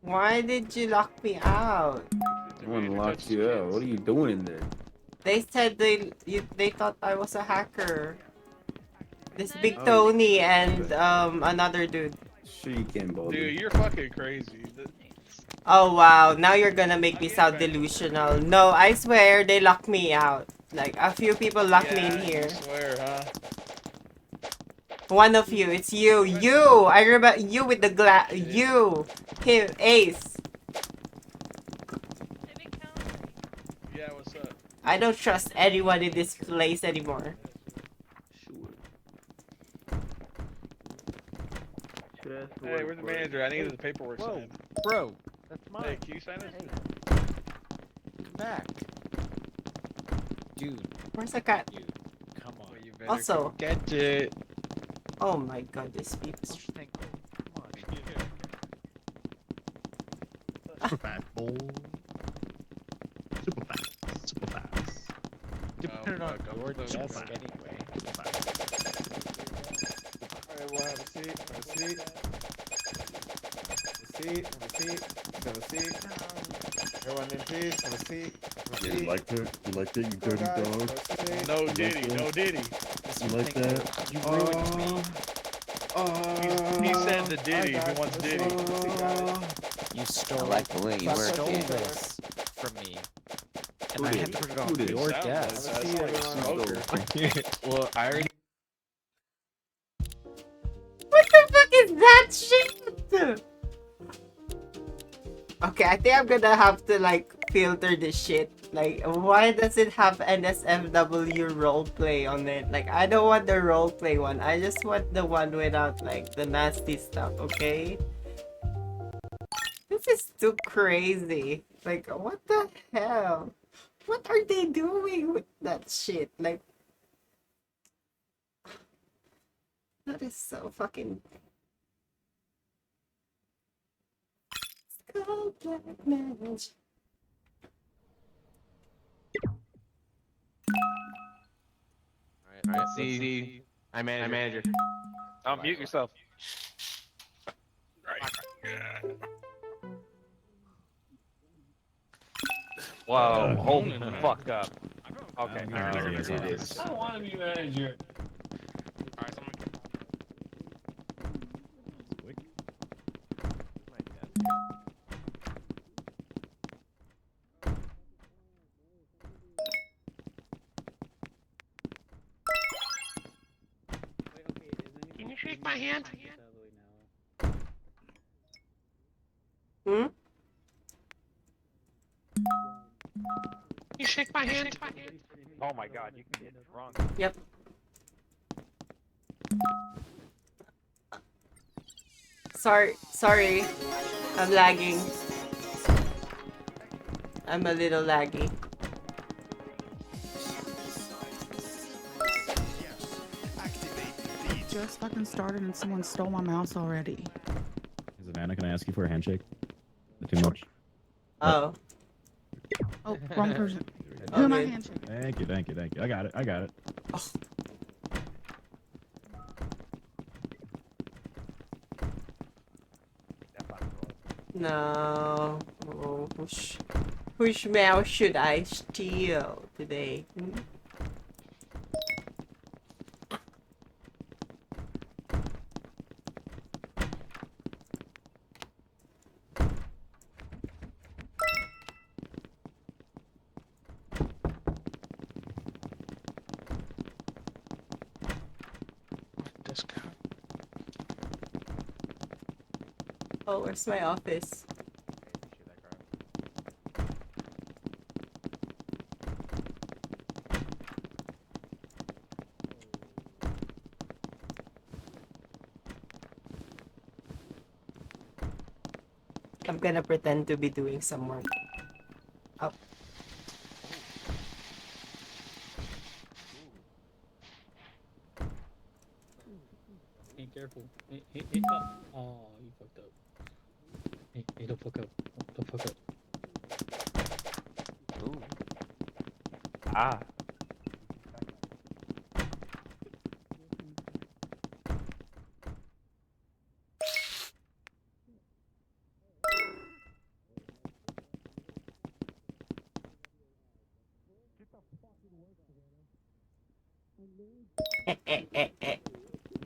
Why did you lock me out? No one locked you out. What are you doing in there? They said they thought I was a hacker. This Big Oh, Tony and another dude. Sure you can, Baldy. Dude, you're fucking crazy. Oh wow, now you're gonna make me sound delusional. No, I swear they locked me out. Like a few people locked me in Yeah, here. you swear, huh? One of you, it's you. You! I remember you with the glass. You! Him, Ace. Yeah, what's up? I don't trust anyone in this place anymore. Hey, where's the manager? I needed the paperwork signed. Bro, that's mine. Hey, can you sign it? Come back. Dude, Where's the cat? come on. You better Also, go get it. oh my god, these people. Super fast, boy. Super fast. Super fast. Depending on your desk fast. anyway. Super fast. Alright, we'll have a seat. Have a seat. Have a seat. Have a seat. Have a seat. Everyone in peace. Have a seat. Have a You seat. liked it? You liked it, you dirty guys, dog? have a seat. No Diddy, no Diddy. You like that? You ruined me. He said the Diddy. He wants Diddy. You stole I like the way you work stole it. this from me. And Who I did? had to put it Who on did? your Sounds desk. like- sounds like a smoker. Well, I already. What the fuck is that shit? Okay, I think I'm gonna have to like filter this shit. Like, why does it have NSFW roleplay on it? Like, I don't want the roleplay one. I just want the one without like the nasty stuff, okay? This is too crazy. Like, what the hell? What are they doing with that shit? Like, that is so fucking. Skull Black Mage. Alright, see. I'm manager. Oh, mute yourself. Whoa, hold the fuck up. Okay, I'm alright, gonna we're gonna do do this. this. I want to be manager. Alright, someone. Can you shake my hand? Hmm? You shake my hand? Oh my god, you can get drunk. Yep. Sorry. I'm lagging. I'm a little laggy. Just fucking started and someone stole my mouse already. Savannah, can I ask you for a handshake? Too much. Oh. Oh, wrong person. Oh, Who am I good. handshake? Thank you. I got it. No. Oh, whose mouse should I steal today? Hmm? Discount. Oh, where's my office? I'm gonna pretend to be doing some work. Oh. Hey, careful. Hey, oh, you fucked up. Hey, don't fuck up. Don't fuck up. Ooh. Ah.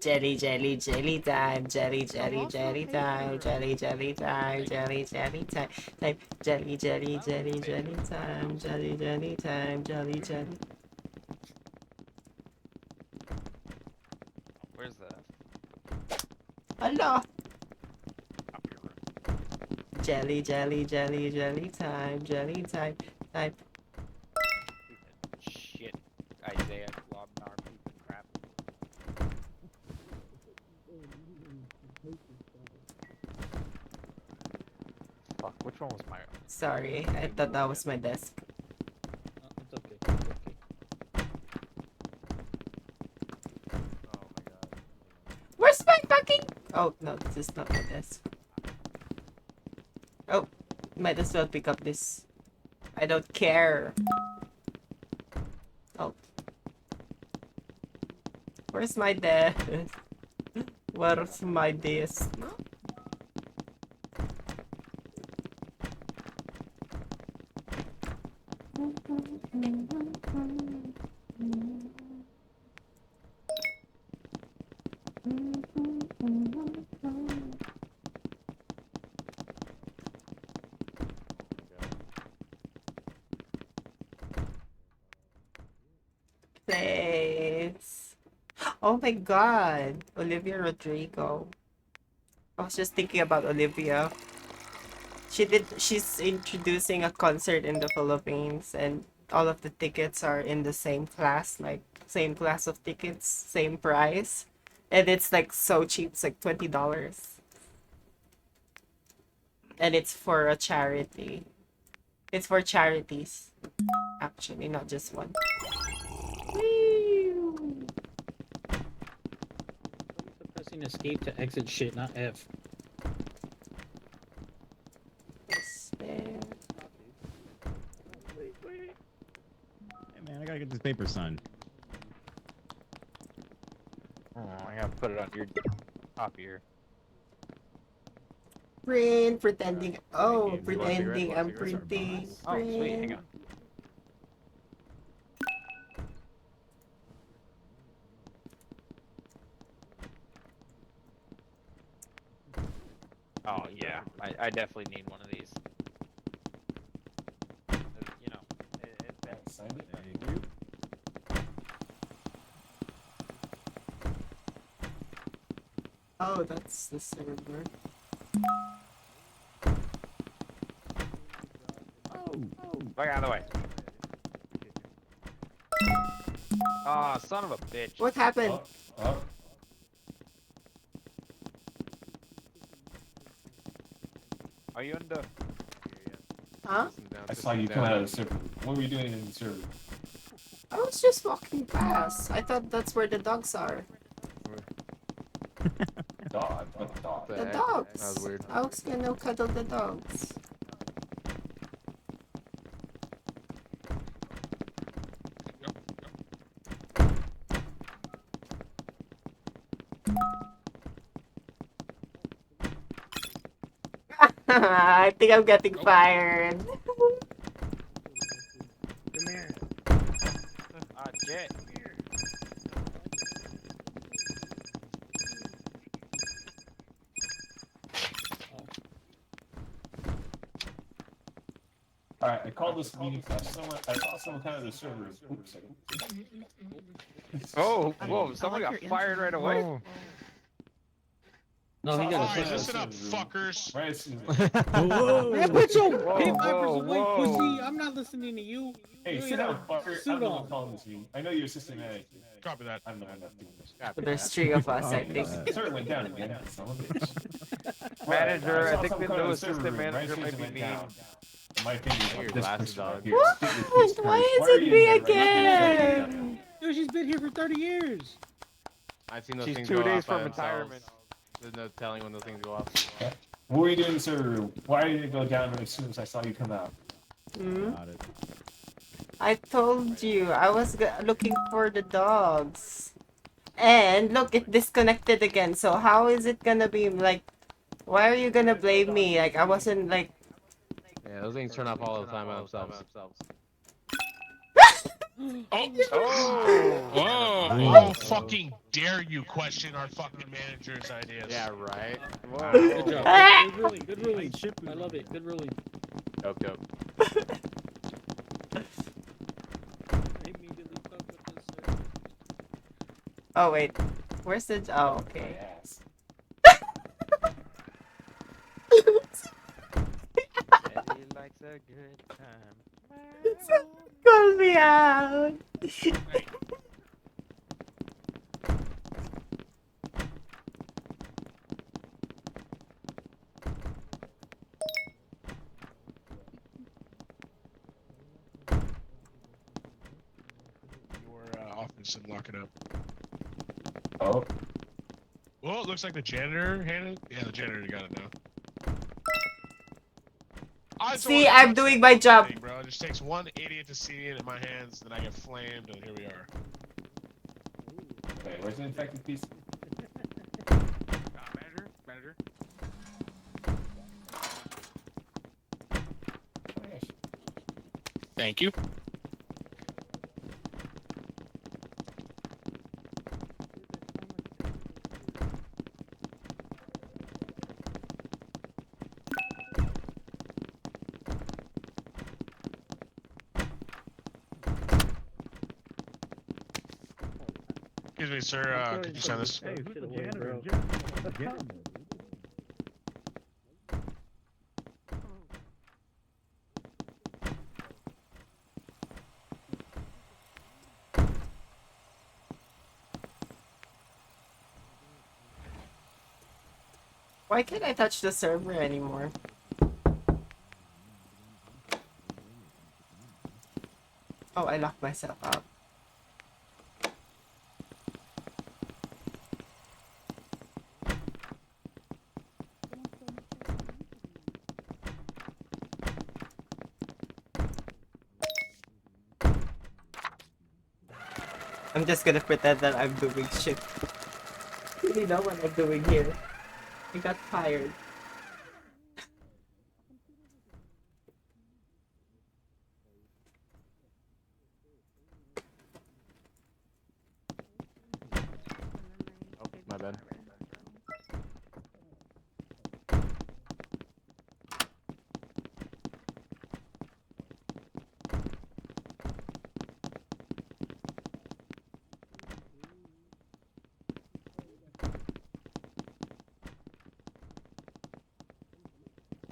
Jelly, jelly, jelly time, jelly, jelly, jelly time, jelly, jelly time, jelly, jelly time, jelly, jelly, jelly, jelly time, jelly, jelly time, jelly, jelly. Where's that? Hello. Jelly, jelly, jelly, jelly time, jelly time, time. Shit. Isaiah, Lobnar, pooping crap. Fuck, which one was my... Sorry, I thought that was my desk. It's okay. It's okay. Where's my fucking... Oh, no, this is not my desk. Oh, might as well pick up this. I don't care. Oh. Where's my desk? Where's my desk? Thanks. Oh my god, Olivia Rodrigo. I was just thinking about Olivia. She's introducing a concert in the Philippines, and all of the tickets are in the same class, like same class of tickets, same price. And it's like so cheap, it's like $20. And it's for a charity. It's for charities, actually, not just one. Pressing escape to exit shit, not F. Hey man, I gotta get this paper signed. Oh, I gotta put it on your top here. Print, pretending. Oh, pretending I'm pretty. Oh, sweet, hang on. Oh yeah, I definitely need one of these. You know, it's Oh, that's the server. Back out of the way. Ah, son of a bitch. What happened? Are you in the... Huh? I saw you come out of the server. What were you doing in the server? I was just walking past. I thought that's where the dogs are. Dog? What dog? The dogs. That was weird. I was gonna cuddle the dogs. I think I'm getting fired. Come here. Jet. Alright, I called this meeting because I saw someone come out of the server. Oops. Oh, whoa, someone got fired right away. No, he got Alright, listen up, fuckers. Right as soon Whoa! Hey, put your pit vipers whoa, away, whoa. pussy! I'm not listening to you. Hey, You sit ain't down, got a fucker. suit I'm the one on. calling this meeting. I know you're assistant manager. Copy that. I'm the one that's doing this. There's three of us, I think. Server went down again. Son of a bitch. Manager, saw I think someone the come out new of server assistant room right as manager soon as might it be went me. down. My opinion Your is this glasses person on. right here. What? Stick with Jesus Why Christ. is Why are it you me in there right now? again? Dude, she's been here for 30 years. I've seen those She's things 2 go days off by from themselves. retirement. There's no telling when those things go off. What were you doing in the server room? Why did it go down as soon as I saw you come out? Got it. I told you, I was looking for the dogs. And look, it disconnected again. So how is it gonna be like, why are you gonna blame me? Like, I wasn't like... Yeah, those things turn off all the time by themselves. Oh! Whoa! How fucking dare you question our fucking manager's ideas? Yeah, right. Good job. Good ruling. Good ruling. I love it. Good ruling. Dope, dope. Oh wait, where's the? Oh, okay. Daddy likes a good time. Call me out. Your office and lock it up. Oh. Well, it looks like the janitor handed. Yeah, the janitor got it now. See, I'm doing my job. Bro, it just takes one idiot to see it in my hands, then I get flamed, and here we are. Wait, where's the infected piece? Manager. Thank you. Excuse me, sir. Could you sign this? Hey, who's the janitor? Why can't I touch the server anymore? Oh, I locked myself out. I'm just gonna pretend that I'm doing shit. You know what I'm doing here. I got fired. Oh, my bad.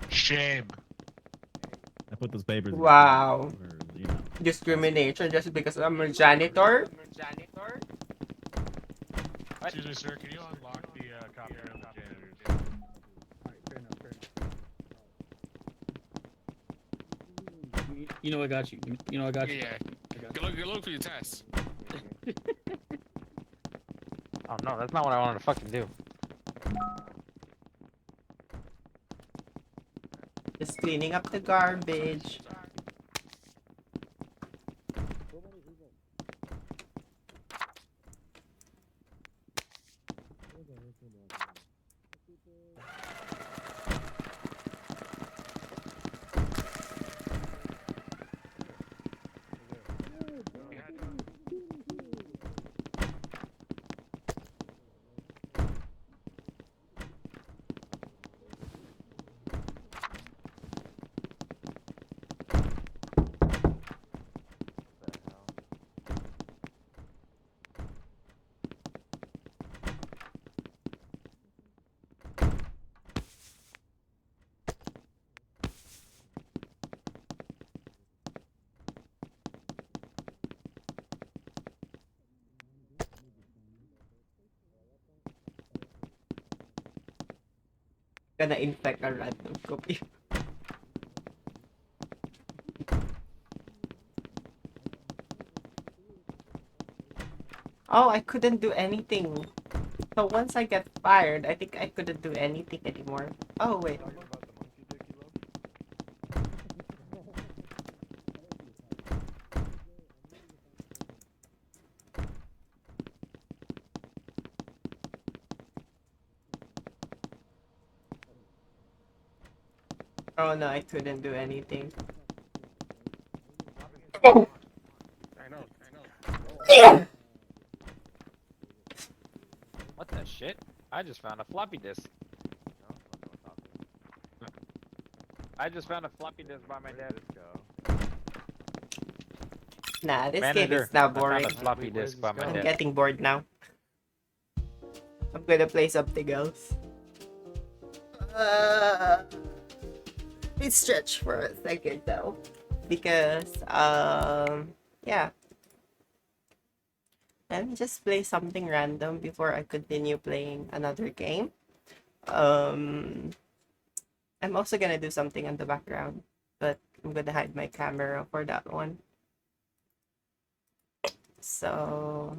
Shame. I put those papers. Wow. In the, you know. Discrimination just because I'm a janitor? Excuse me, sir. Can you unlock the copy of the janitors? You know I got you. You know I got you. Yeah. Good luck for your test. Oh no, that's not what I wanted to fucking do. Just cleaning up the garbage. Gonna infect a random copy. Oh, I couldn't do anything. So once I get fired, I think I couldn't do anything anymore. Oh, wait. Oh no, I couldn't do anything. I know. shit. I just found a floppy disk. I just found a floppy disk by my dad. Nah, this game Manager, is now I found boring. a floppy disk by my I'm dad. getting bored now. I'm gonna play something else. Let me stretch for a second though, because yeah. Let me just play something random before I continue playing another game. I'm also gonna do something in the background, but I'm gonna hide my camera for that one. So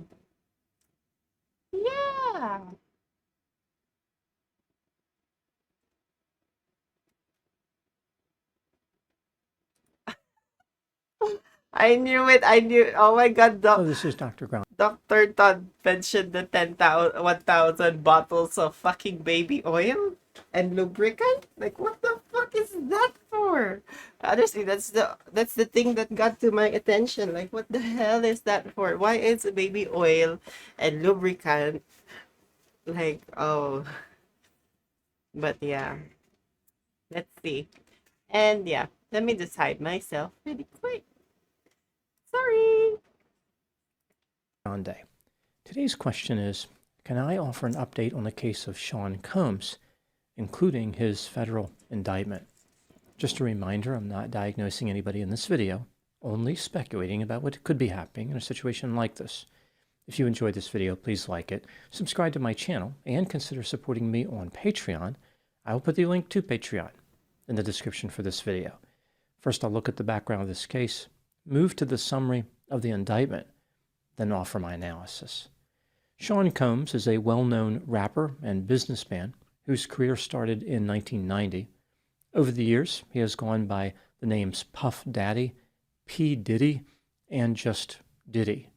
yeah. I knew it. I knew. Oh my God, this is Dr. Ground. Dr. Todd mentioned the 10,000, 1,000 bottles of fucking baby oil and lubricant. Like, what the fuck is that for? Honestly, that's the thing that got to my attention. Like, what the hell is that for? Why is baby oil and lubricant like, oh? But yeah, let's see. And yeah, let me just hide myself really quick. Sorry. Day. Today's question is, can I offer an update on the case of Sean Combs, including his federal indictment? Just a reminder, I'm not diagnosing anybody in this video, only speculating about what could be happening in a situation like this. If you enjoyed this video, please like it, subscribe to my channel, and consider supporting me on Patreon. I will put the link to Patreon in the description for this video. First, I'll look at the background of this case, move to the summary of the indictment, then offer my analysis. Sean Combs is a well-known rapper and businessman whose career started in 1990. Over the years, he has gone by the names Puff Daddy, P. Diddy, and just Diddy.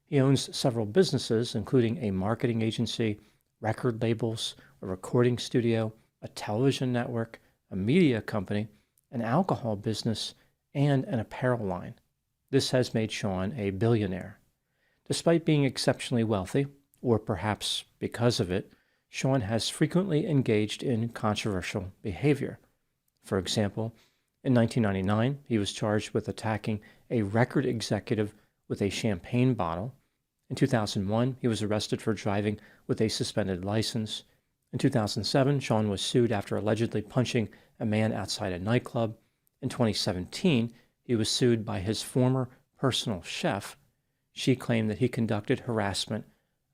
He owns several businesses, including a marketing agency, record labels, a recording studio, a television network, a media company, an alcohol business, and an apparel line. This has made Sean a billionaire. Despite being exceptionally wealthy, or perhaps because of it, Sean has frequently engaged in controversial behavior. For example, in 1999, he was charged with attacking a record executive with a champagne bottle. In 2001, he was arrested for driving with a suspended license. In 2007, Sean was sued after allegedly punching a man outside a nightclub. In 2017, he was sued by his former personal chef. She claimed that he conducted harassment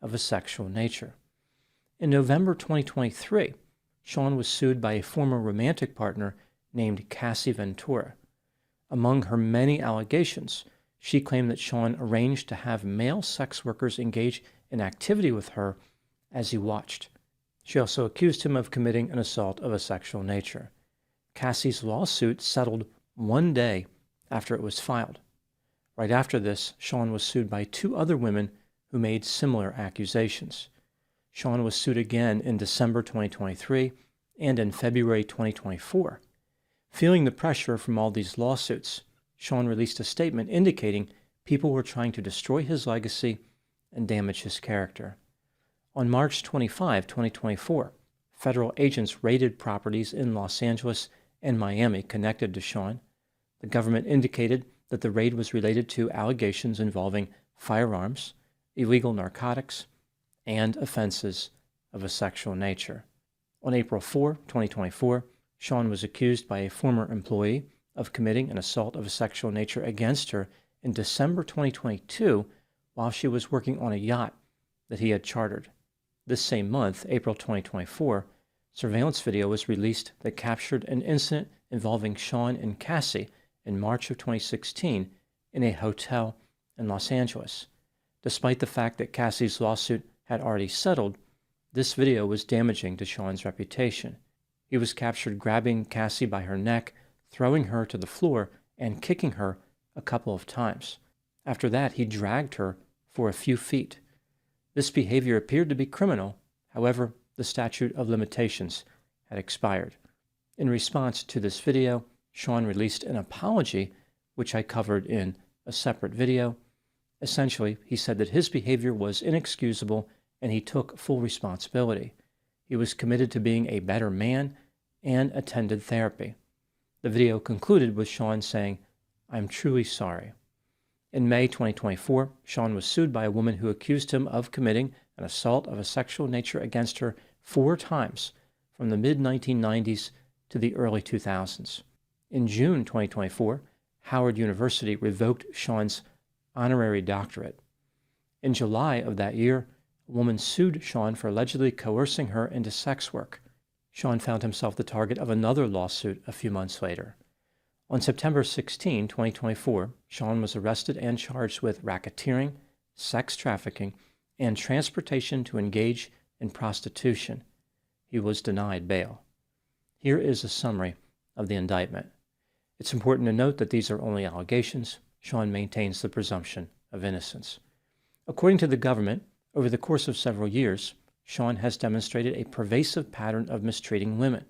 of a sexual nature. In November 2023, Sean was sued by a former romantic partner named Cassie Ventura. Among her many allegations, she claimed that Sean arranged to have male sex workers engage in activity with her as he watched. She also accused him of committing an assault of a sexual nature. Cassie's lawsuit settled one day after it was filed. Right after this, Sean was sued by two other women who made similar accusations. Sean was sued again in December 2023 and in February 2024. Feeling the pressure from all these lawsuits, Sean released a statement indicating people were trying to destroy his legacy and damage his character. On March 25, 2024, federal agents raided properties in Los Angeles and Miami connected to Sean. The government indicated that the raid was related to allegations involving firearms, illegal narcotics, and offenses of a sexual nature. On April 4, 2024, Sean was accused by a former employee of committing an assault of a sexual nature against her in December 2022 while she was working on a yacht that he had chartered. This same month, April 2024, surveillance video was released that captured an incident involving Sean and Cassie in March of 2016 in a hotel in Los Angeles. Despite the fact that Cassie's lawsuit had already settled, this video was damaging to Sean's reputation. He was captured grabbing Cassie by her neck, throwing her to the floor, and kicking her a couple of times. After that, he dragged her for a few feet. This behavior appeared to be criminal. However, the statute of limitations had expired. In response to this video, Sean released an apology, which I covered in a separate video. Essentially, he said that his behavior was inexcusable and he took full responsibility. He was committed to being a better man and attended therapy. The video concluded with Sean saying, "I'm truly sorry." In May 2024, Sean was sued by a woman who accused him of committing an assault of a sexual nature against her 4 times from the mid-1990s to the early 2000s. In June 2024, Howard University revoked Sean's honorary doctorate. In July of that year, a woman sued Sean for allegedly coercing her into sex work. Sean found himself the target of another lawsuit a few months later. On September 16, 2024, Sean was arrested and charged with racketeering, sex trafficking, and transportation to engage in prostitution. He was denied bail. Here is a summary of the indictment. It's important to note that these are only allegations. Sean maintains the presumption of innocence. According to the government, over the course of several years, Sean has demonstrated a pervasive pattern of mistreating women.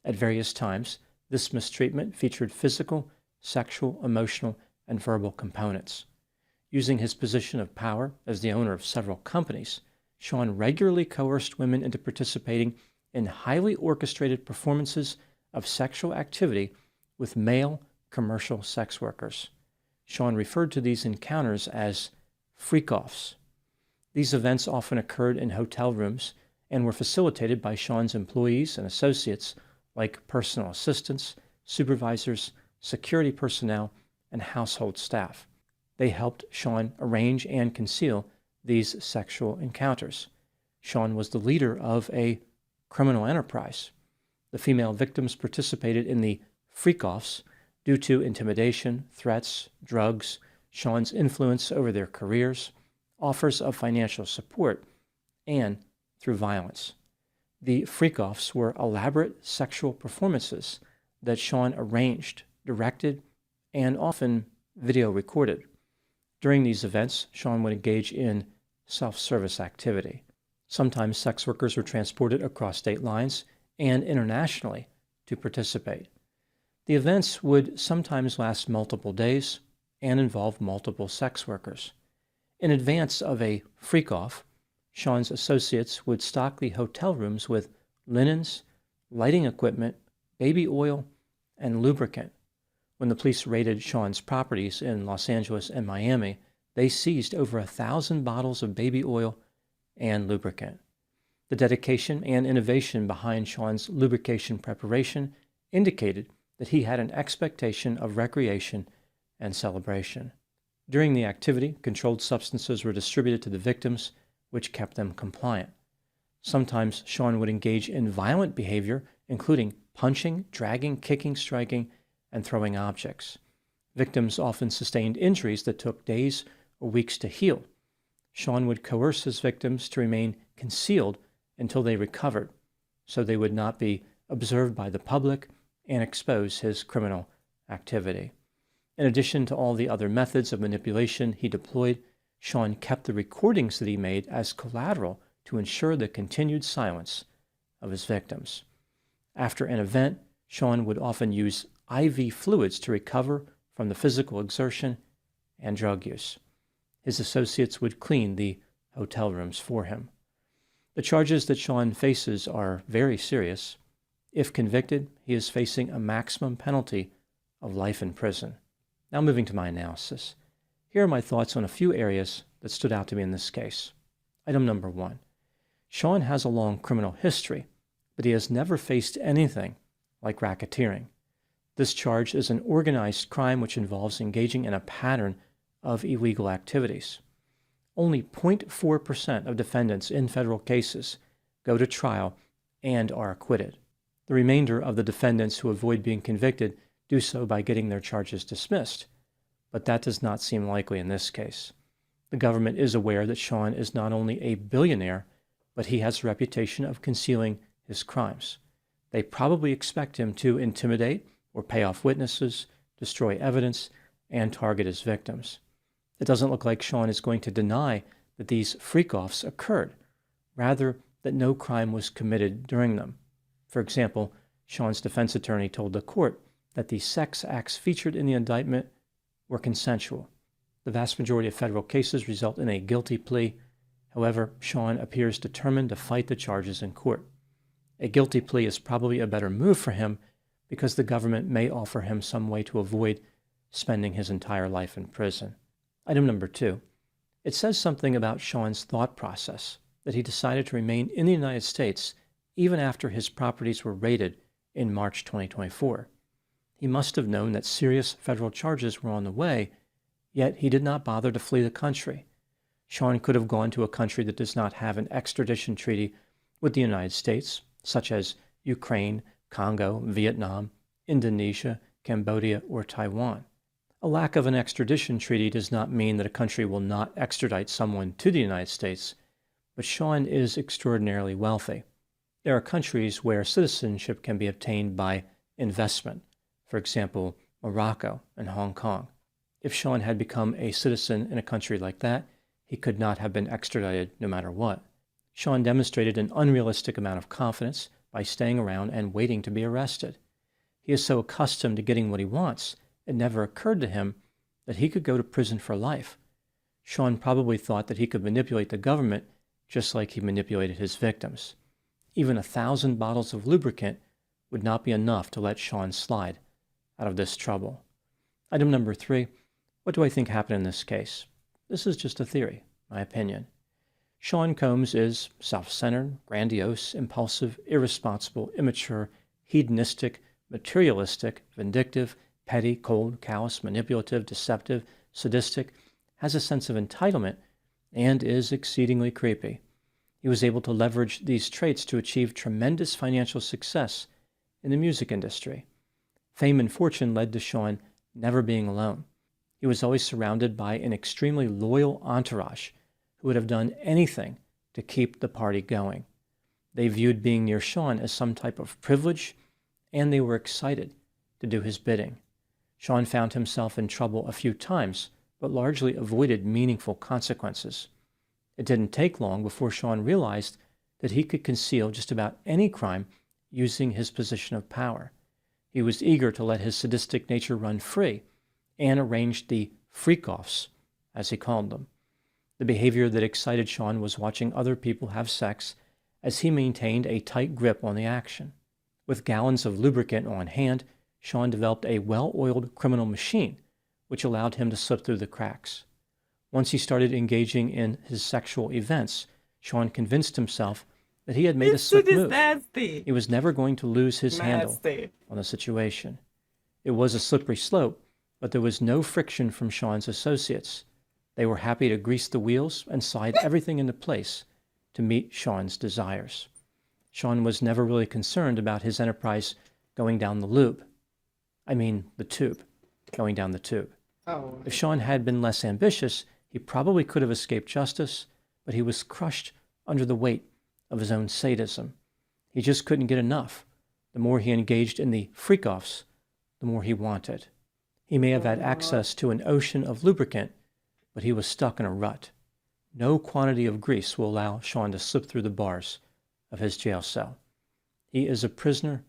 At various times, this mistreatment featured physical, sexual, emotional, and verbal components. Using his position of power as the owner of several companies, Sean regularly coerced women into participating in highly orchestrated performances of sexual activity with male commercial sex workers. Sean referred to these encounters as freak-offs. These events often occurred in hotel rooms and were facilitated by Sean's employees and associates like personal assistants, supervisors, security personnel, and household staff. They helped Sean arrange and conceal these sexual encounters. Sean was the leader of a criminal enterprise. The female victims participated in the freak-offs due to intimidation, threats, drugs, Sean's influence over their careers, offers of financial support, and through violence. The freak-offs were elaborate sexual performances that Sean arranged, directed, and often video recorded. During these events, Sean would engage in self-service activity. Sometimes sex workers were transported across state lines and internationally to participate. The events would sometimes last multiple days and involve multiple sex workers. In advance of a freak-off, Sean's associates would stock the hotel rooms with linens, lighting equipment, baby oil, and lubricant. When the police raided Sean's properties in Los Angeles and Miami, they seized over 1,000 bottles of baby oil and lubricant. The dedication and innovation behind Sean's lubrication preparation indicated that he had an expectation of recreation and celebration. During the activity, controlled substances were distributed to the victims, which kept them compliant. Sometimes Sean would engage in violent behavior, including punching, dragging, kicking, striking, and throwing objects. Victims often sustained injuries that took days or weeks to heal. Sean would coerce his victims to remain concealed until they recovered, so they would not be observed by the public and expose his criminal activity. In addition to all the other methods of manipulation he deployed, Sean kept the recordings that he made as collateral to ensure the continued silence of his victims. After an event, Sean would often use IV fluids to recover from the physical exertion and drug use. His associates would clean the hotel rooms for him. The charges that Sean faces are very serious. If convicted, he is facing a maximum penalty of life in prison. Now moving to my analysis. Here are my thoughts on a few areas that stood out to me in this case. Item number 1. Sean has a long criminal history, but he has never faced anything like racketeering. This charge is an organized crime which involves engaging in a pattern of illegal activities. Only 0.4% of defendants in federal cases go to trial and are acquitted. The remainder of the defendants who avoid being convicted do so by getting their charges dismissed, but that does not seem likely in this case. The government is aware that Sean is not only a billionaire, but he has a reputation of concealing his crimes. They probably expect him to intimidate or pay off witnesses, destroy evidence, and target his victims. It doesn't look like Sean is going to deny that these freak-offs occurred, rather that no crime was committed during them. For example, Sean's defense attorney told the court that the sex acts featured in the indictment were consensual. The vast majority of federal cases result in a guilty plea. However, Sean appears determined to fight the charges in court. A guilty plea is probably a better move for him because the government may offer him some way to avoid spending his entire life in prison. Item number 2. It says something about Sean's thought process that he decided to remain in the United States even after his properties were raided in March 2024. He must have known that serious federal charges were on the way, yet he did not bother to flee the country. Sean could have gone to a country that does not have an extradition treaty with the United States, such as Ukraine, Congo, Vietnam, Indonesia, Cambodia, or Taiwan. A lack of an extradition treaty does not mean that a country will not extradite someone to the United States, but Sean is extraordinarily wealthy. There are countries where citizenship can be obtained by investment, for example, Morocco and Hong Kong. If Sean had become a citizen in a country like that, he could not have been extradited no matter what. Sean demonstrated an unrealistic amount of confidence by staying around and waiting to be arrested. He is so accustomed to getting what he wants, it never occurred to him that he could go to prison for life. Sean probably thought that he could manipulate the government just like he manipulated his victims. Even 1,000 bottles of lubricant would not be enough to let Sean slide out of this trouble. Item number 3. What do I think happened in this case? This is just a theory, my opinion. Sean Combs is self-centered, grandiose, impulsive, irresponsible, immature, hedonistic, materialistic, vindictive, petty, cold, callous, manipulative, deceptive, sadistic, has a sense of entitlement, and is exceedingly creepy. He was able to leverage these traits to achieve tremendous financial success in the music industry. Fame and fortune led to Sean never being alone. He was always surrounded by an extremely loyal entourage who would have done anything to keep the party going. They viewed being near Sean as some type of privilege, and they were excited to do his bidding. Sean found himself in trouble a few times, but largely avoided meaningful consequences. It didn't take long before Sean realized that he could conceal just about any crime using his position of power. He was eager to let his sadistic nature run free and arranged the freak-offs, as he called them. The behavior that excited Sean was watching other people have sex as he maintained a tight grip on the action. With gallons of lubricant on hand, Sean developed a well-oiled criminal machine, which allowed him to slip through the cracks. Once he started engaging in his sexual events, Sean convinced himself that he had made a slick move. Nasty. He was never going to lose his handle on the situation. It was a slippery slope, but there was no friction from Sean's associates. They were happy to grease the wheels and slide everything into place to meet Sean's desires. Sean was never really concerned about his enterprise going down the tube, going down the tube. Oh. If Sean had been less ambitious, he probably could have escaped justice, but he was crushed under the weight of his own sadism. He just couldn't get enough. The more he engaged in the freak-offs, the more he wanted. He may have had access to an ocean of lubricant, but he was stuck in a rut. No quantity of grease will allow Sean to slip through the bars of his jail cell. He is a prisoner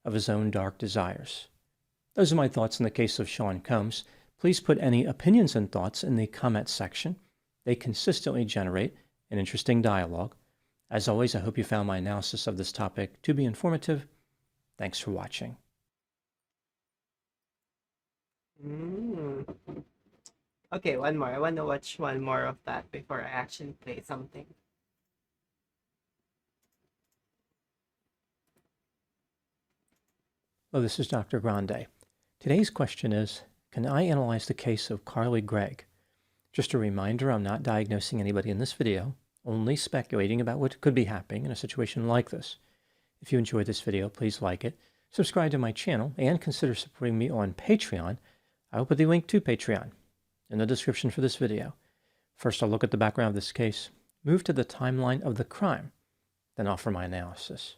of his own dark desires. Those are my thoughts in the case of Sean Combs. Please put any opinions and thoughts in the comment section. They consistently generate an interesting dialogue. As always, I hope you found my analysis of this topic to be informative. Thanks for watching. Okay, one more. I want to watch one more of that before I actually play something. Hello, this is Dr. Grande. Today's question is, can I analyze the case of Carly Gregg? Just a reminder, I'm not diagnosing anybody in this video, only speculating about what could be happening in a situation like this. If you enjoyed this video, please like it, subscribe to my channel, and consider supporting me on Patreon. I will put the link to Patreon in the description for this video. First, I'll look at the background of this case, move to the timeline of the crime, then offer my analysis.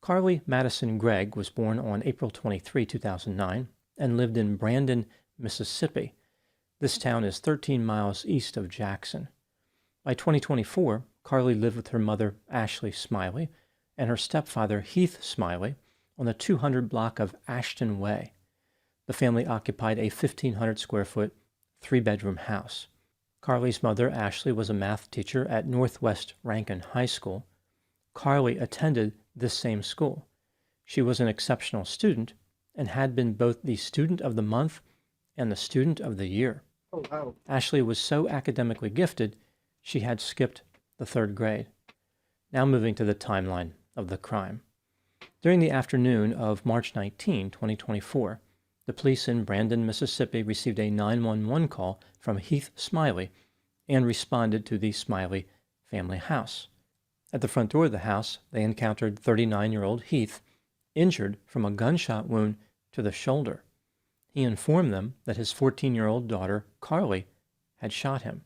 Carly Madison Gregg was born on April 23, 2009, and lived in Brandon, Mississippi. This town is 13 miles east of Jackson. By 2024, Carly lived with her mother, Ashley Smiley, and her stepfather, Heath Smiley, on the 200 block of Ashton Way. The family occupied a 1,500 square foot, 3-bedroom house. Carly's mother, Ashley, was a math teacher at Northwest Rankin High School. Carly attended this same school. She was an exceptional student and had been both the Student of the Month and the Student of the Year. Oh, wow. Ashley was so academically gifted, she had skipped the 3rd grade. Now moving to the timeline of the crime. During the afternoon of March 19, 2024, the police in Brandon, Mississippi received a 911 call from Heath Smiley and responded to the Smiley family house. At the front door of the house, they encountered 39-year-old Heath, injured from a gunshot wound to the shoulder. He informed them that his 14-year-old daughter, Carly, had shot him.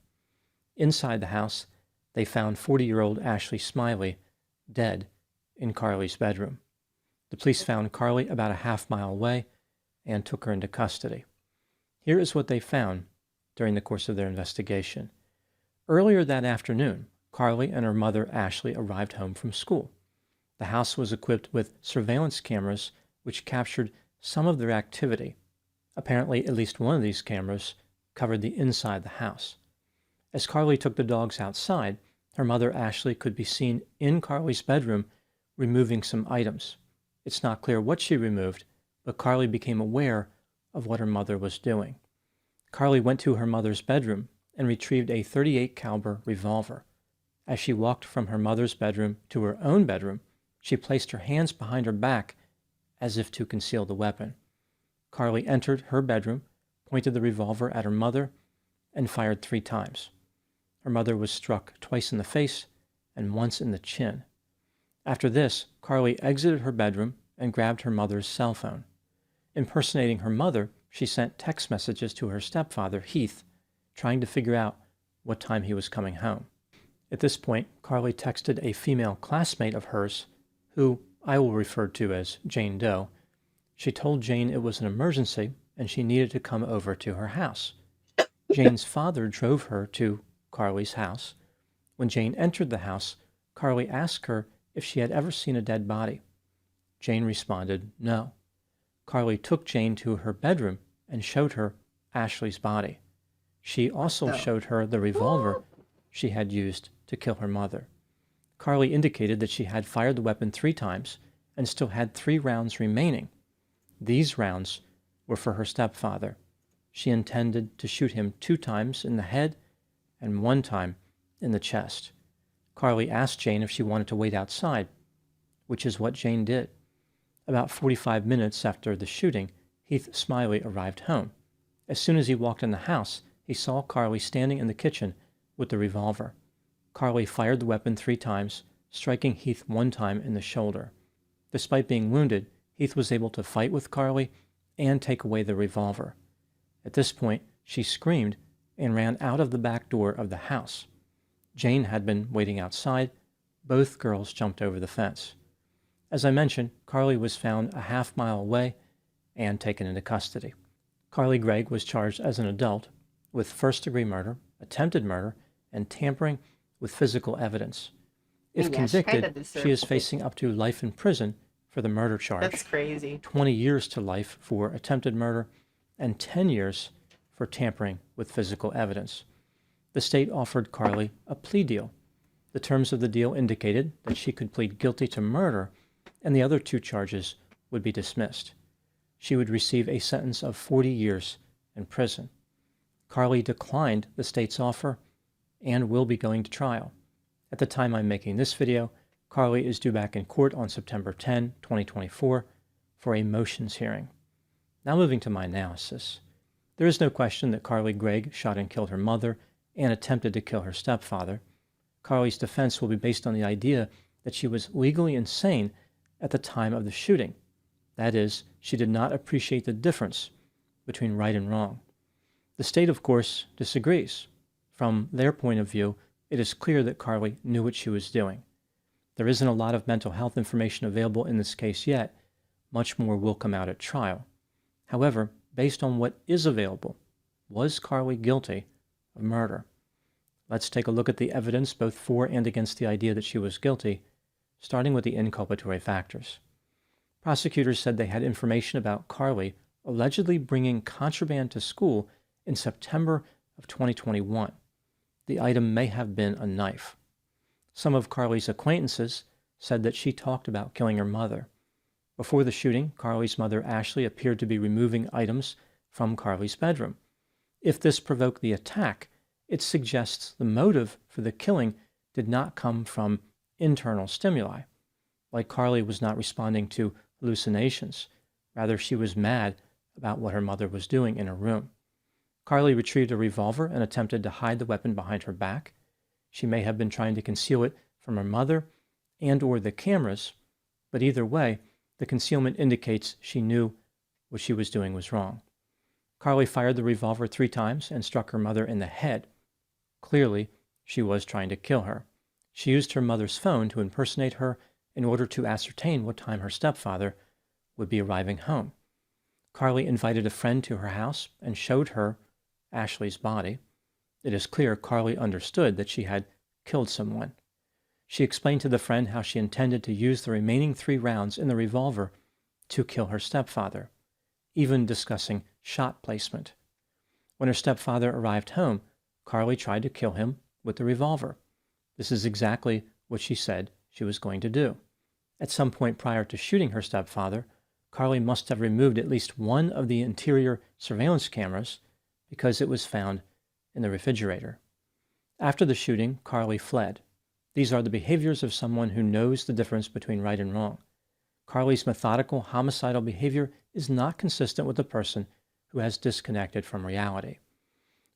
Inside the house, they found 40-year-old Ashley Smiley dead in Carly's bedroom. The police found Carly about a half-mile away and took her into custody. Here is what they found during the course of their investigation. Earlier that afternoon, Carly and her mother, Ashley, arrived home from school. The house was equipped with surveillance cameras which captured some of their activity. Apparently, at least one of these cameras covered the inside of the house. As Carly took the dogs outside, her mother, Ashley, could be seen in Carly's bedroom removing some items. It's not clear what she removed, but Carly became aware of what her mother was doing. Carly went to her mother's bedroom and retrieved a .38 caliber revolver. As she walked from her mother's bedroom to her own bedroom, she placed her hands behind her back as if to conceal the weapon. Carly entered her bedroom, pointed the revolver at her mother, and fired 3 times. Her mother was struck twice in the face and once in the chin. After this, Carly exited her bedroom and grabbed her mother's cell phone. Impersonating her mother, she sent text messages to her stepfather, Heath, trying to figure out what time he was coming home. At this point, Carly texted a female classmate of hers, who I will refer to as Jane Doe. She told Jane it was an emergency and she needed to come over to her house. Jane's father drove her to Carly's house. When Jane entered the house, Carly asked her if she had ever seen a dead body. Jane responded, no. Carly took Jane to her bedroom and showed her Ashley's body. She also showed her the revolver she had used to kill her mother. Carly indicated that she had fired the weapon 3 times and still had 3 rounds remaining. These rounds were for her stepfather. She intended to shoot him 2 times in the head and 1 time in the chest. Carly asked Jane if she wanted to wait outside, which is what Jane did. About 45 minutes after the shooting, Heath Smiley arrived home. As soon as he walked in the house, he saw Carly standing in the kitchen with the revolver. Carly fired the weapon 3 times, striking Heath 1 time in the shoulder. Despite being wounded, Heath was able to fight with Carly and take away the revolver. At this point, she screamed and ran out of the back door of the house. Jane had been waiting outside. Both girls jumped over the fence. As I mentioned, Carly was found a half-mile away and taken into custody. Carly Gregg was charged as an adult with first-degree murder, attempted murder, and tampering with physical evidence. If convicted, she is facing up to life in prison for the murder charge. That's crazy. 20 years to life for attempted murder and 10 years for tampering with physical evidence. The state offered Carly a plea deal. The terms of the deal indicated that she could plead guilty to murder and the other 2 charges would be dismissed. She would receive a sentence of 40 years in prison. Carly declined the state's offer and will be going to trial. At the time I'm making this video, Carly is due back in court on September 10, 2024 for a motions hearing. Now moving to my analysis. There is no question that Carly Gregg shot and killed her mother and attempted to kill her stepfather. Carly's defense will be based on the idea that she was legally insane at the time of the shooting. That is, she did not appreciate the difference between right and wrong. The state, of course, disagrees. From their point of view, it is clear that Carly knew what she was doing. There isn't a lot of mental health information available in this case yet. Much more will come out at trial. However, based on what is available, was Carly guilty of murder? Let's take a look at the evidence both for and against the idea that she was guilty, starting with the inculpatory factors. Prosecutors said they had information about Carly allegedly bringing contraband to school in September of 2021. the item may have been a knife. Some of Carly's acquaintances said that she talked about killing her mother. Before the shooting, Carly's mother, Ashley, appeared to be removing items from Carly's bedroom. If this provoked the attack, it suggests the motive for the killing did not come from internal stimuli, like Carly was not responding to hallucinations. Rather, she was mad about what her mother was doing in her room. Carly retrieved a revolver and attempted to hide the weapon behind her back. She may have been trying to conceal it from her mother and/or the cameras, but either way, the concealment indicates she knew what she was doing was wrong. Carly fired the revolver 3 times and struck her mother in the head. Clearly, she was trying to kill her. She used her mother's phone to impersonate her in order to ascertain what time her stepfather would be arriving home. Carly invited a friend to her house and showed her Ashley's body. It is clear Carly understood that she had killed someone. She explained to the friend how she intended to use the remaining 3 rounds in the revolver to kill her stepfather, even discussing shot placement. When her stepfather arrived home, Carly tried to kill him with the revolver. This is exactly what she said she was going to do. At some point prior to shooting her stepfather, Carly must have removed at least one of the interior surveillance cameras because it was found in the refrigerator. After the shooting, Carly fled. These are the behaviors of someone who knows the difference between right and wrong. Carly's methodical, homicidal behavior is not consistent with a person who has disconnected from reality.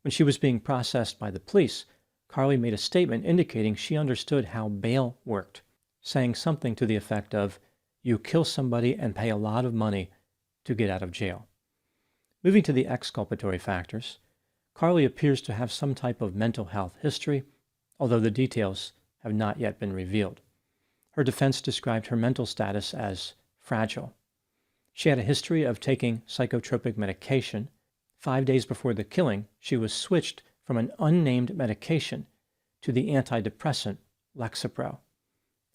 When she was being processed by the police, Carly made a statement indicating she understood how bail worked, saying something to the effect of, "You kill somebody and pay a lot of money to get out of jail." Moving to the exculpatory factors, Carly appears to have some type of mental health history, although the details have not yet been revealed. Her defense described her mental status as fragile. She had a history of taking psychotropic medication. 5 days before the killing, she was switched from an unnamed medication to the antidepressant Lexapro.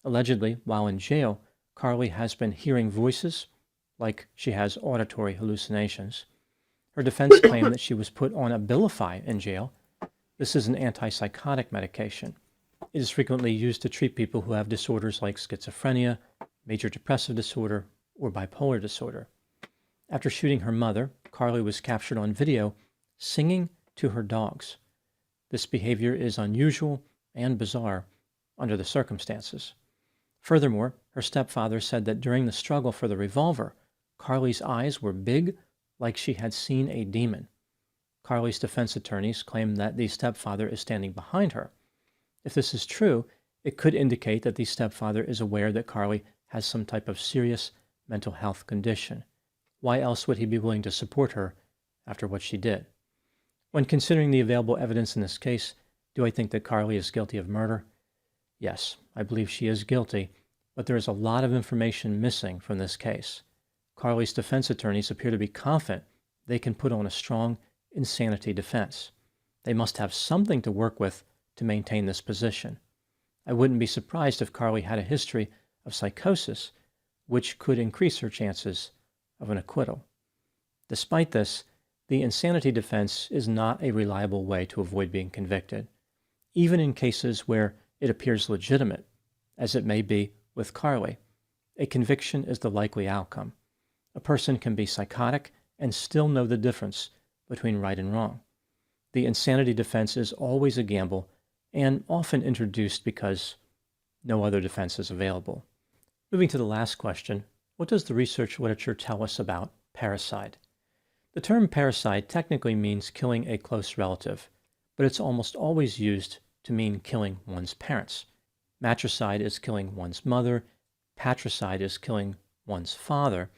Allegedly, while in jail, Carly has been hearing voices, like she has auditory hallucinations. Her defense claimed that she was put on Abilify in jail. This is an antipsychotic medication. It is frequently used to treat people who have disorders like schizophrenia, major depressive disorder, or bipolar disorder. After shooting her mother, Carly was captured on video singing to her dogs. This behavior is unusual and bizarre under the circumstances. Furthermore, her stepfather said that during the struggle for the revolver, Carly's eyes were big, like she had seen a demon. Carly's defense attorneys claim that the stepfather is standing behind her. If this is true, it could indicate that the stepfather is aware that Carly has some type of serious mental health condition. Why else would he be willing to support her after what she did? When considering the available evidence in this case, do I think that Carly is guilty of murder? Yes, I believe she is guilty, but there is a lot of information missing from this case. Carly's defense attorneys appear to be confident they can put on a strong insanity defense. They must have something to work with to maintain this position. I wouldn't be surprised if Carly had a history of psychosis, which could increase her chances of an acquittal. Despite this, the insanity defense is not a reliable way to avoid being convicted, even in cases where it appears legitimate, as it may be with Carly. A conviction is the likely outcome. A person can be psychotic and still know the difference between right and wrong. The insanity defense is always a gamble and often introduced because no other defense is available. Moving to the last question, what does the research literature tell us about parricide? The term parricide technically means killing a close relative, but it's almost always used to mean killing one's parents. Matricide is killing one's mother, patricide is killing one's father,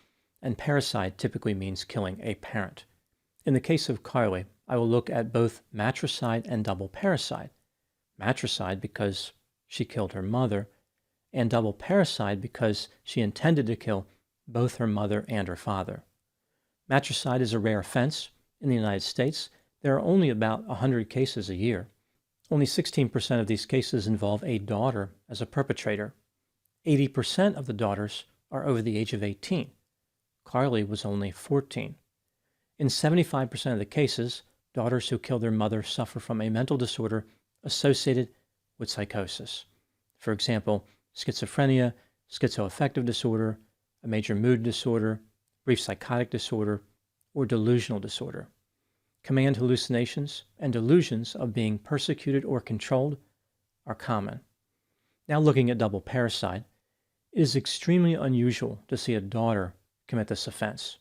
and parricide typically means killing a parent. In the case of Carly, I will look at both matricide and double parricide. Matricide because she killed her mother, and double parricide because she intended to kill both her mother and her father. Matricide is a rare offense. In the United States, there are only about 100 cases a year. Only 16% of these cases involve a daughter as a perpetrator. 80% of the daughters are over the age of 18. Carly was only 14. In 75% of the cases, daughters who kill their mother suffer from a mental disorder associated with psychosis. For example, schizophrenia, schizoaffective disorder, a major mood disorder, brief psychotic disorder, or delusional disorder. Command hallucinations and delusions of being persecuted or controlled are common. Now looking at double parricide, it is extremely unusual to see a daughter commit this offense.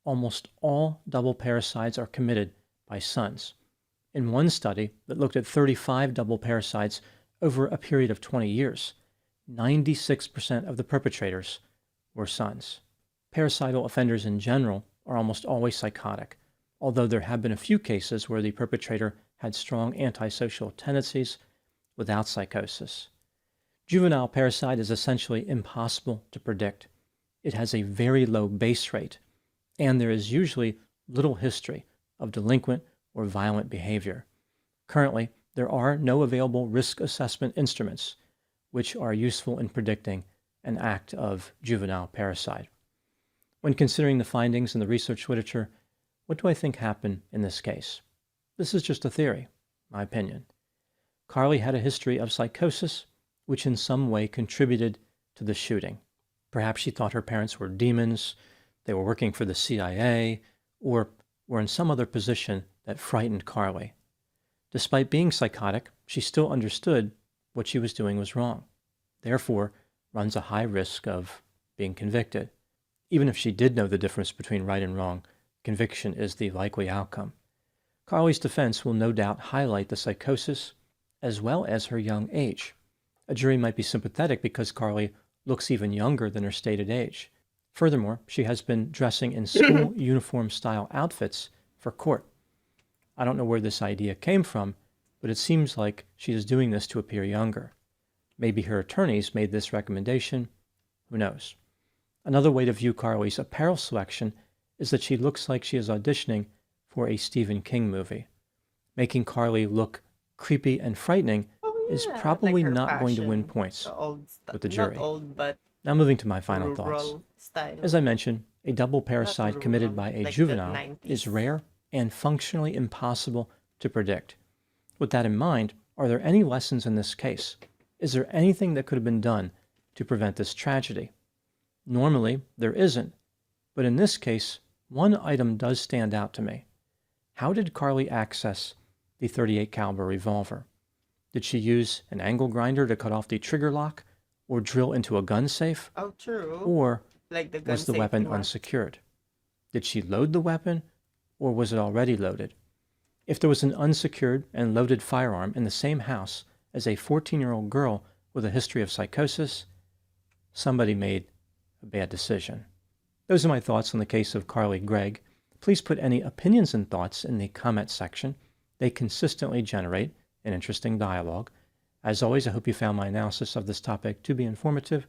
Almost all double parricides are committed by sons. In one study that looked at 35 double parricides over a period of 20 years, 96% of the perpetrators were sons. Parricidal offenders in general are almost always psychotic, although there have been a few cases where the perpetrator had strong antisocial tendencies without psychosis. Juvenile parricide is essentially impossible to predict. It has a very low base rate, and there is usually little history of delinquent or violent behavior. Currently, there are no available risk assessment instruments which are useful in predicting an act of juvenile parricide. When considering the findings in the research literature, what do I think happened in this case? This is just a theory, my opinion. Carly had a history of psychosis, which in some way contributed to the shooting. Perhaps she thought her parents were demons, they were working for the CIA, or were in some other position that frightened Carly. Despite being psychotic, she still understood what she was doing was wrong, therefore runs a high risk of being convicted. Even if she did know the difference between right and wrong, conviction is the likely outcome. Carly's defense will no doubt highlight the psychosis as well as her young age. A jury might be sympathetic because Carly looks even younger than her stated age. Furthermore, she has been dressing in school uniform-style outfits for court. I don't know where this idea came from, but it seems like she is doing this to appear younger. Maybe her attorneys made this recommendation. Who knows? Another way to view Carly's apparel selection is that she looks like she is auditioning for a Stephen King movie. Making Carly look creepy and frightening is probably like her not going to win fashion, points the old with the not jury. old, but Now moving to my final thoughts. rural style. As I mentioned, a double parricide committed by a like the juvenile 90s. is rare and functionally impossible to predict. With that in mind, are there any lessons in this case? Is there anything that could have been done to prevent this tragedy? Normally, there isn't, but in this case, one item does stand out to me. How did Carly access the .38 caliber revolver? Did she use an angle grinder to cut off the trigger lock or drill into a gun safe? Oh, true. Or like the gun was the safety weapon one. unsecured? Did she load the weapon or was it already loaded? If there was an unsecured and loaded firearm in the same house as a 14-year-old girl with a history of psychosis, somebody made a bad decision. Those are my thoughts on the case of Carly Gregg. Please put any opinions and thoughts in the comment section. They consistently generate an interesting dialogue. As always, I hope you found my analysis of this topic to be informative.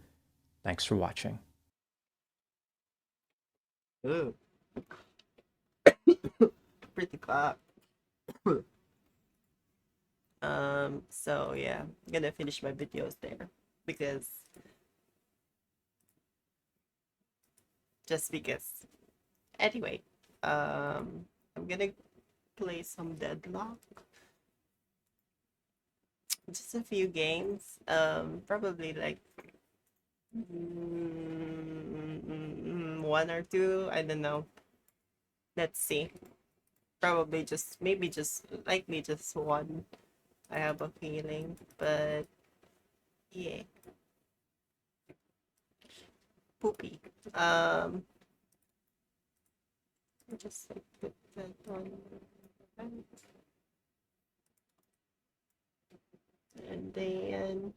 Thanks for watching. Ooh. Pretty clap. So yeah, I'm gonna finish my videos there because anyway, I'm gonna play some Deadlock. Just a few games, probably like one or two, I don't know. Let's see. Probably just, likely just one. I have a feeling, but yeah. Poopy. Just like put that on. And then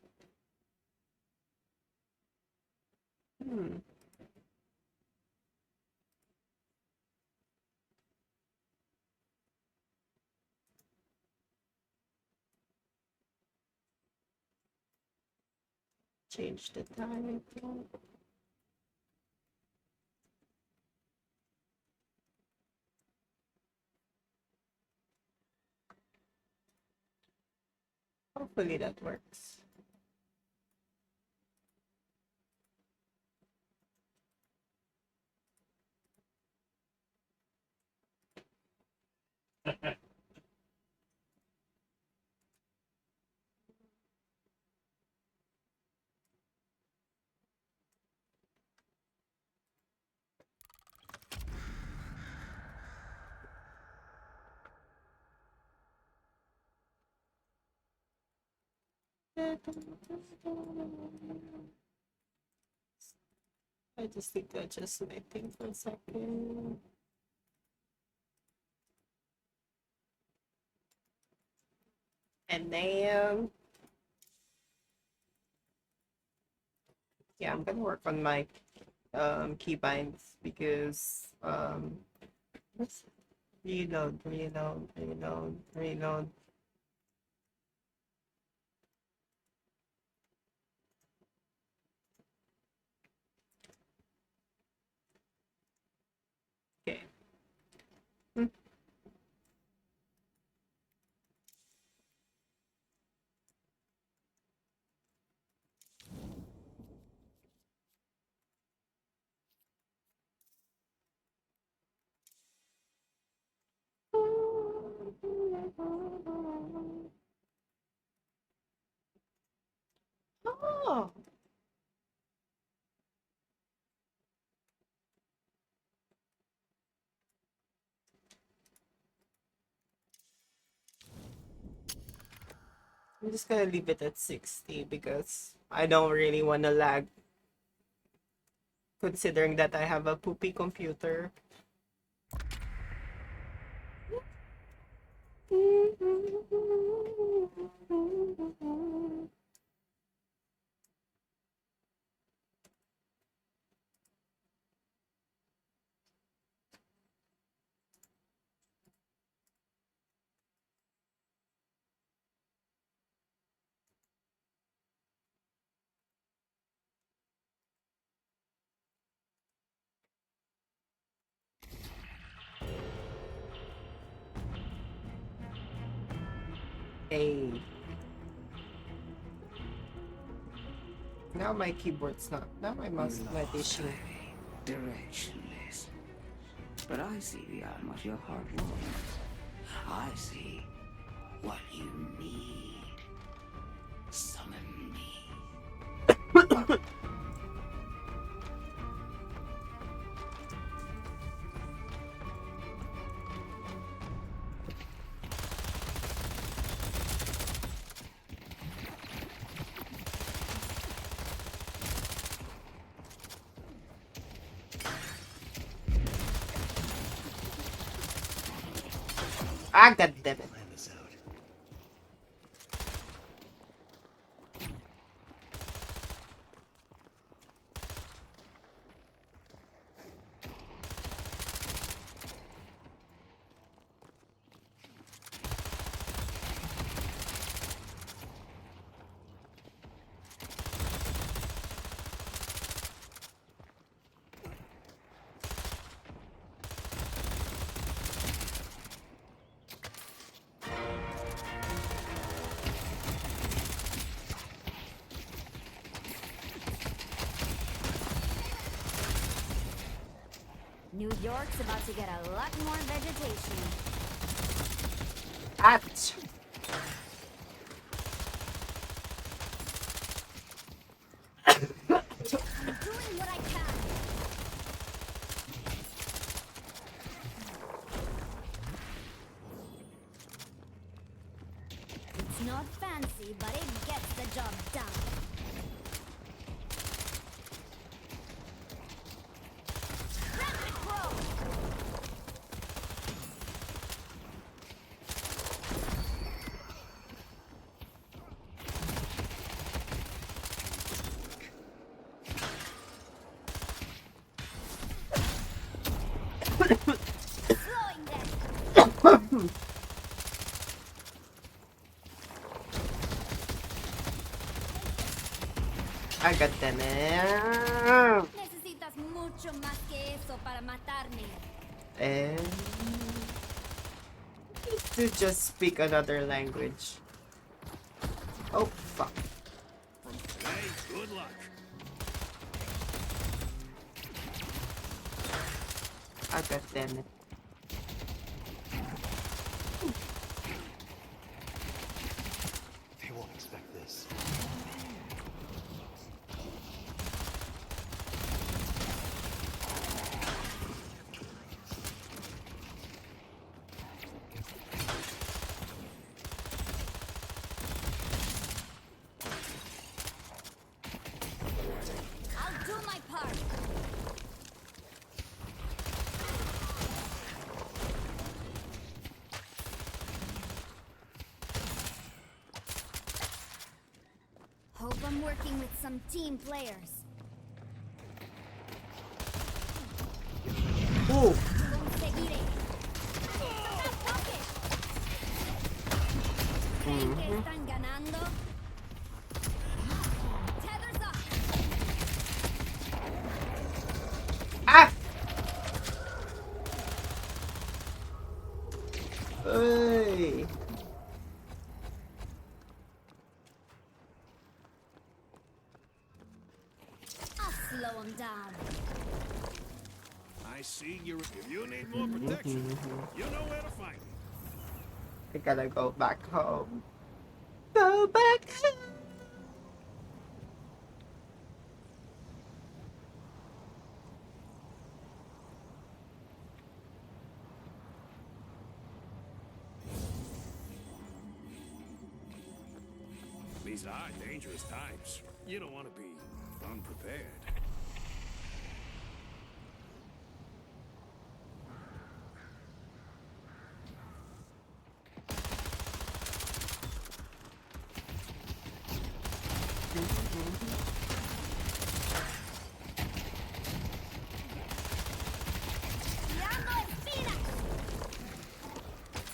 change the time. Hopefully that works. I just need to adjust my thing for a second. And then, yeah, I'm gonna work on my keybinds because let's reload. Okay. Oh. I'm just gonna leave it at 60 because I don't really want to lag, considering that I have a poopy computer. Hey. Now my keyboard's not. Now my mouse is not issue. Directionless. But I see beyond what your heart wants. I see what you need. Summon me. Ah, God damn it. New York's about to get a lot more vegetation. Ouch. I'm doing what I can. It's not fancy, but it gets the job done. I got them. Necesitas mucho más que eso para matarme. And to just speak another language. Oh fuck. From today, good luck. I got them. They won't expect this. from working with some team players. Ooh. Conseguiré. ¿Creen que están ganando? Tethers up. Ah! Hey. I'll slow them down. I see you. If you need more protection, you know where to find me. I gotta go back home. Go back home. These are dangerous times. You don't want to be unprepared.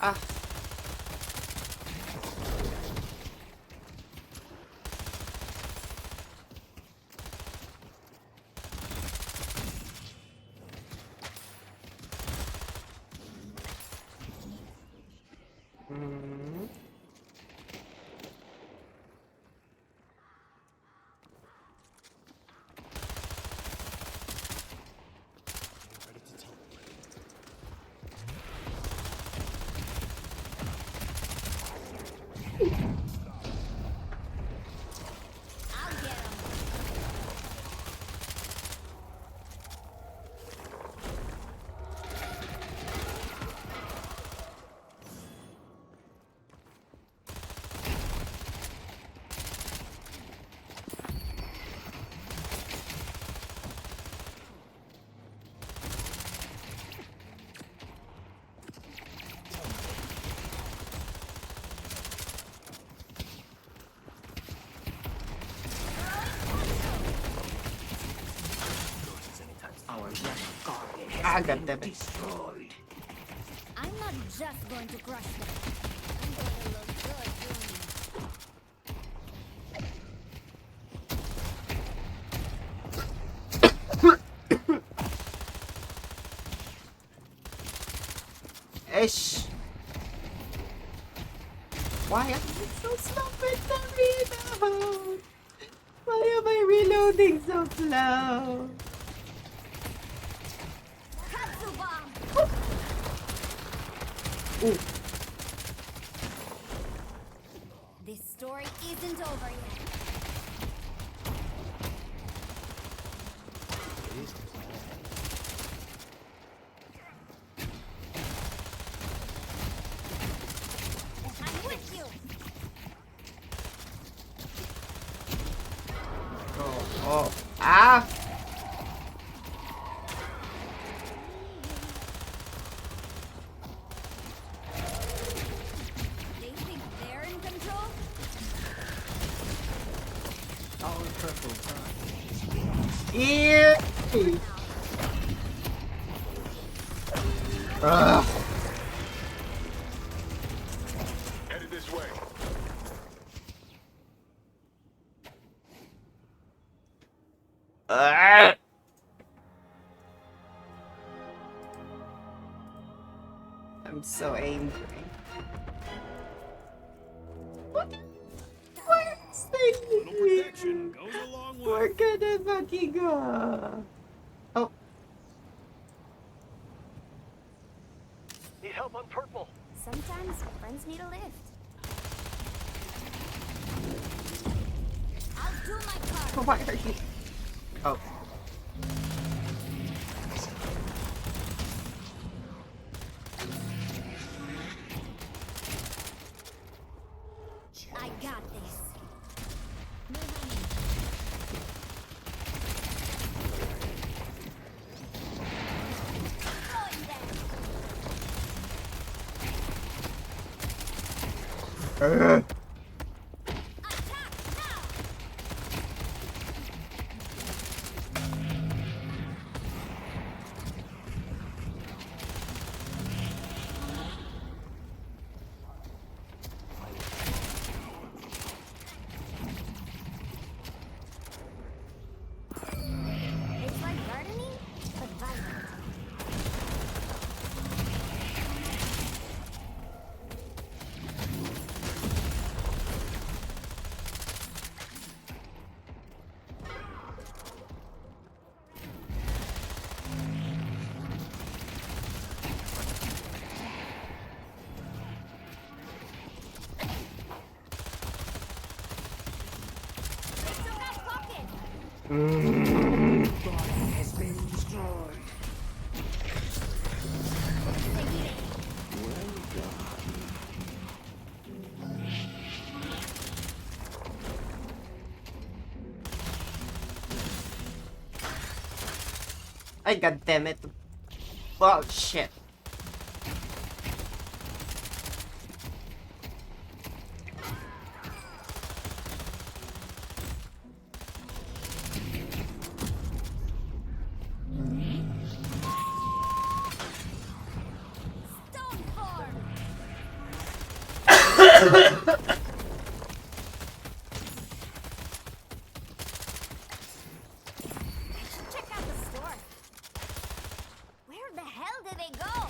Ah. Ah, goddammit. Destroyed. I'm not just going to crush them. I'm going to look good doing it. Ish. Why am I so slow with the reload? Why am I reloading so slow? Ooh. This story isn't over yet. I'm with you. Oh. Ah. They think they're in control? All purple. Ew. Ugh. Headed this way. I'm so angry. What? Where's the Protection goes a long way. We're gonna fucking go. Oh. Need help on purple. Sometimes friends need a lift. I'll do my part. Why are you? Oh. I got this. has been destroyed. Well done. Ay, god damn it. Oh, shit. Check out the store. Where the hell did they go?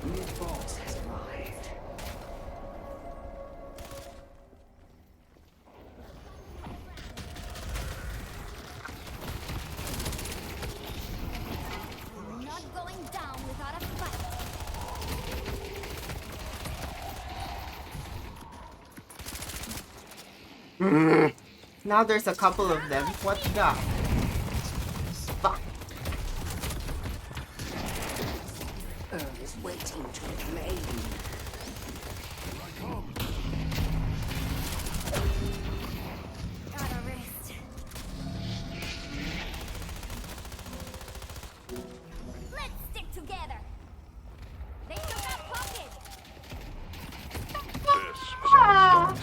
New boss has arrived. We're not going down without a fight. Now there's a couple of them. What the? Fuck. Earl is waiting to claim. Gotta rest. Let's stick together. They took our pocket. Katsuba.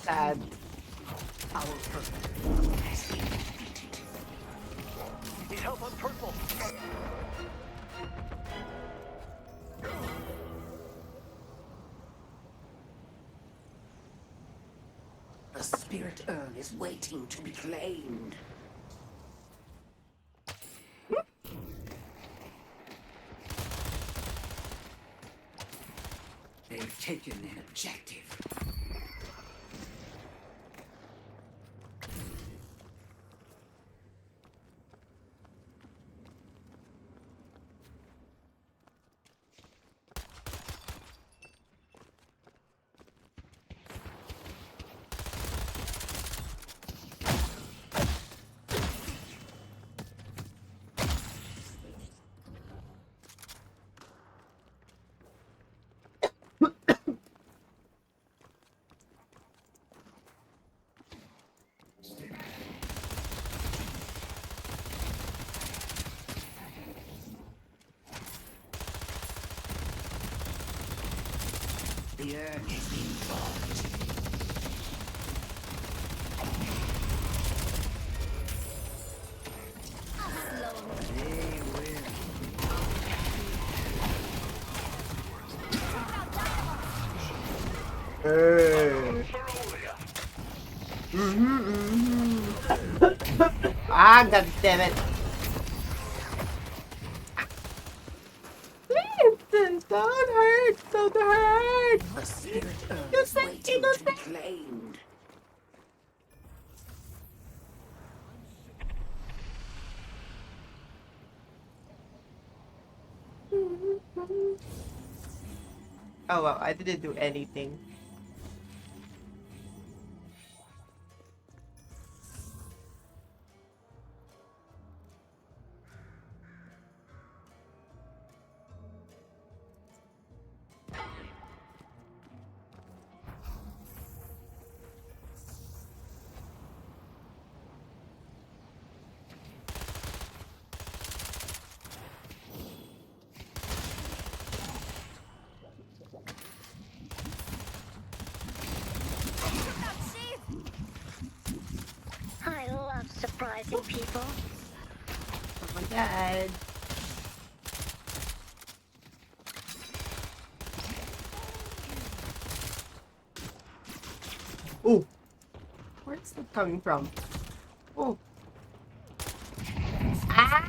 Sad. Our purpose. Need help on purple. The spirit urn is waiting to be claimed. They've taken an objective. The urn has been forged. They will. Hey. Ah, god damn it. Please, don't hurt, don't hurt. The spirit urn You is said waiting to be innocent. claimed. Oh wow, I didn't do anything. I love surprising people. Oh my god. Oh, where's that coming from? Oh. Ah.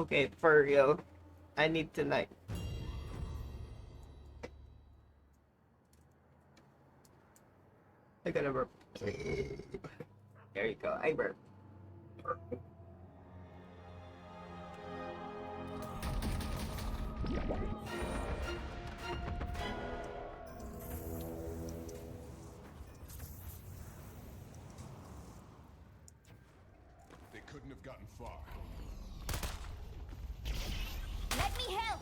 Okay, for real. I need to like. I gotta burp. There you go. I burp. They couldn't have gotten far. Let me help.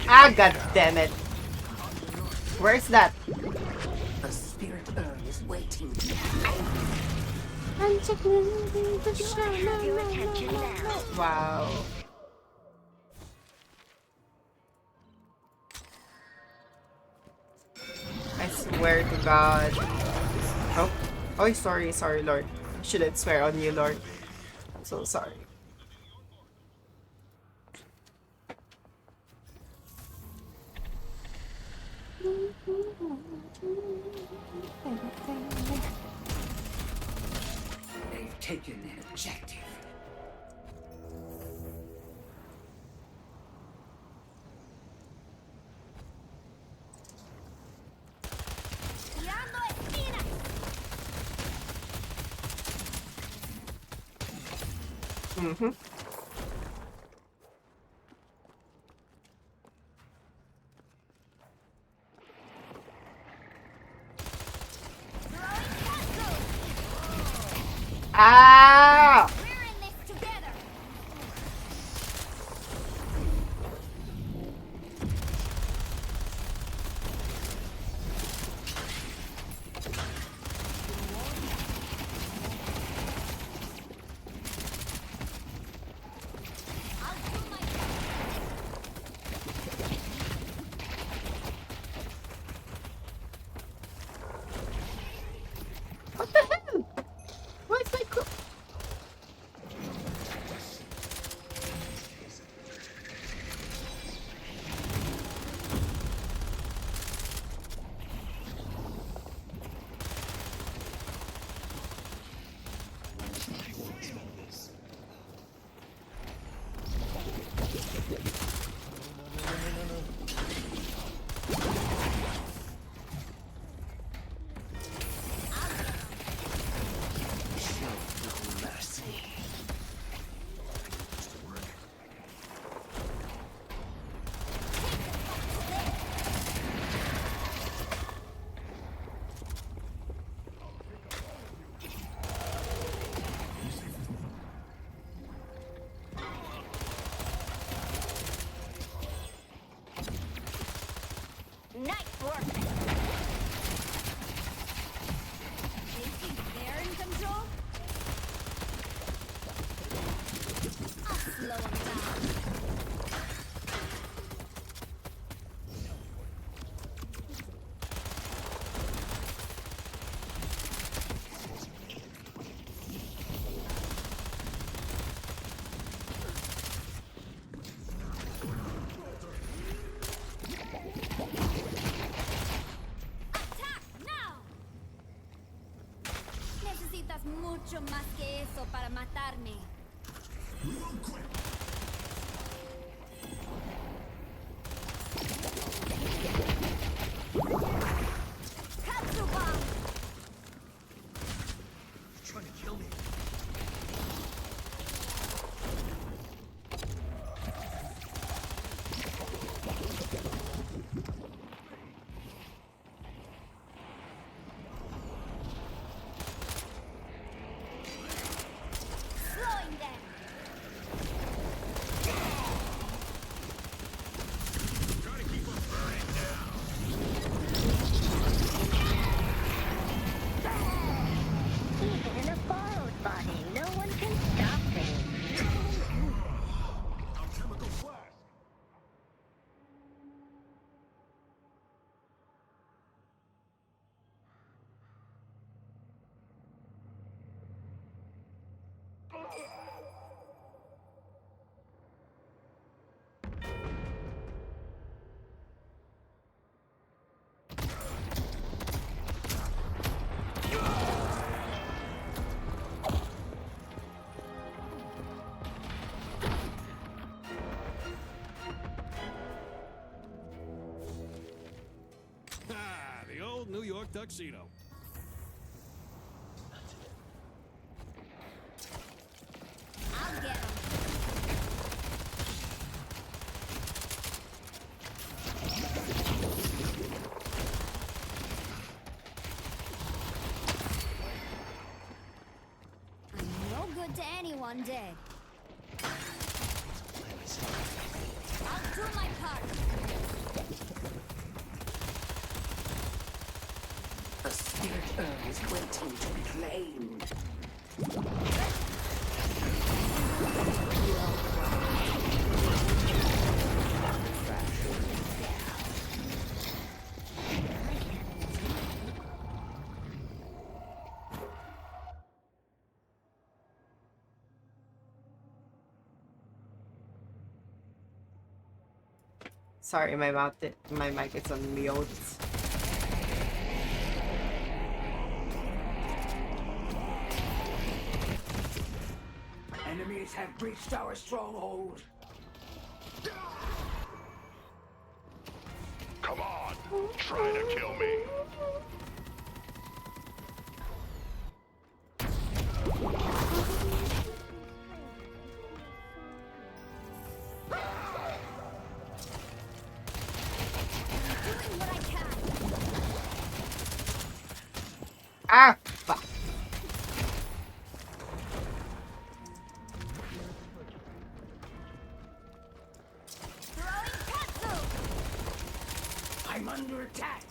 Ah, god damn it. Where's that? The spirit urn is waiting to be Wow. I swear to God. Oh, oh, sorry, Lord. I shouldn't swear on you, Lord. I'm so sorry. They've taken an objective. Mm-hmm. Ah! What the hell? Why is my York tuxedo. I'll get 'em. I'm no good to anyone dead. I'll do my part. A spirit urn is waiting to be claimed. Sorry, my mic is on mute. Enemies have breached our stronghold. Come on, try to kill me. Doing what I can. Ah, fuck. Throwing katsu. I'm under attack.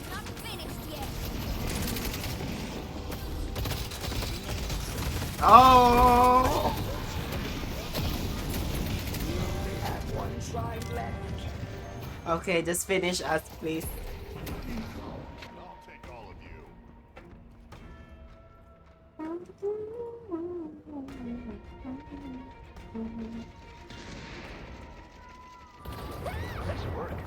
Not finished yet. Oh. We have one shrine left. Okay, just finish us, please. I'll take all of you. Nice work.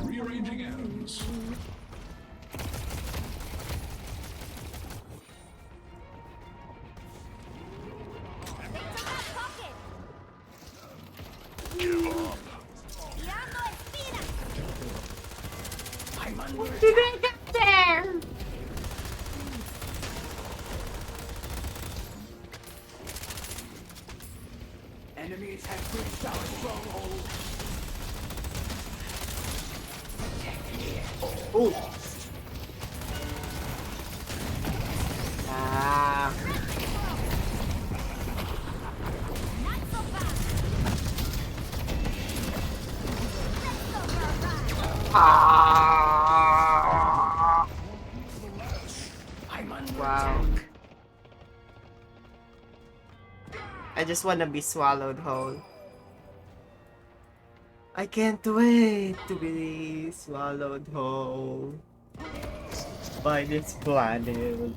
Rearranging ends. Into my pocket. Give up. Tirando espina. I'm under Did attack. I get there? Enemies have breached our stronghold. Ooh. Ah. Not so fast. Let's go for a ride. Ah. I'm under Wow. attack. I just want to be swallowed whole. I can't wait to be swallowed whole by this planet.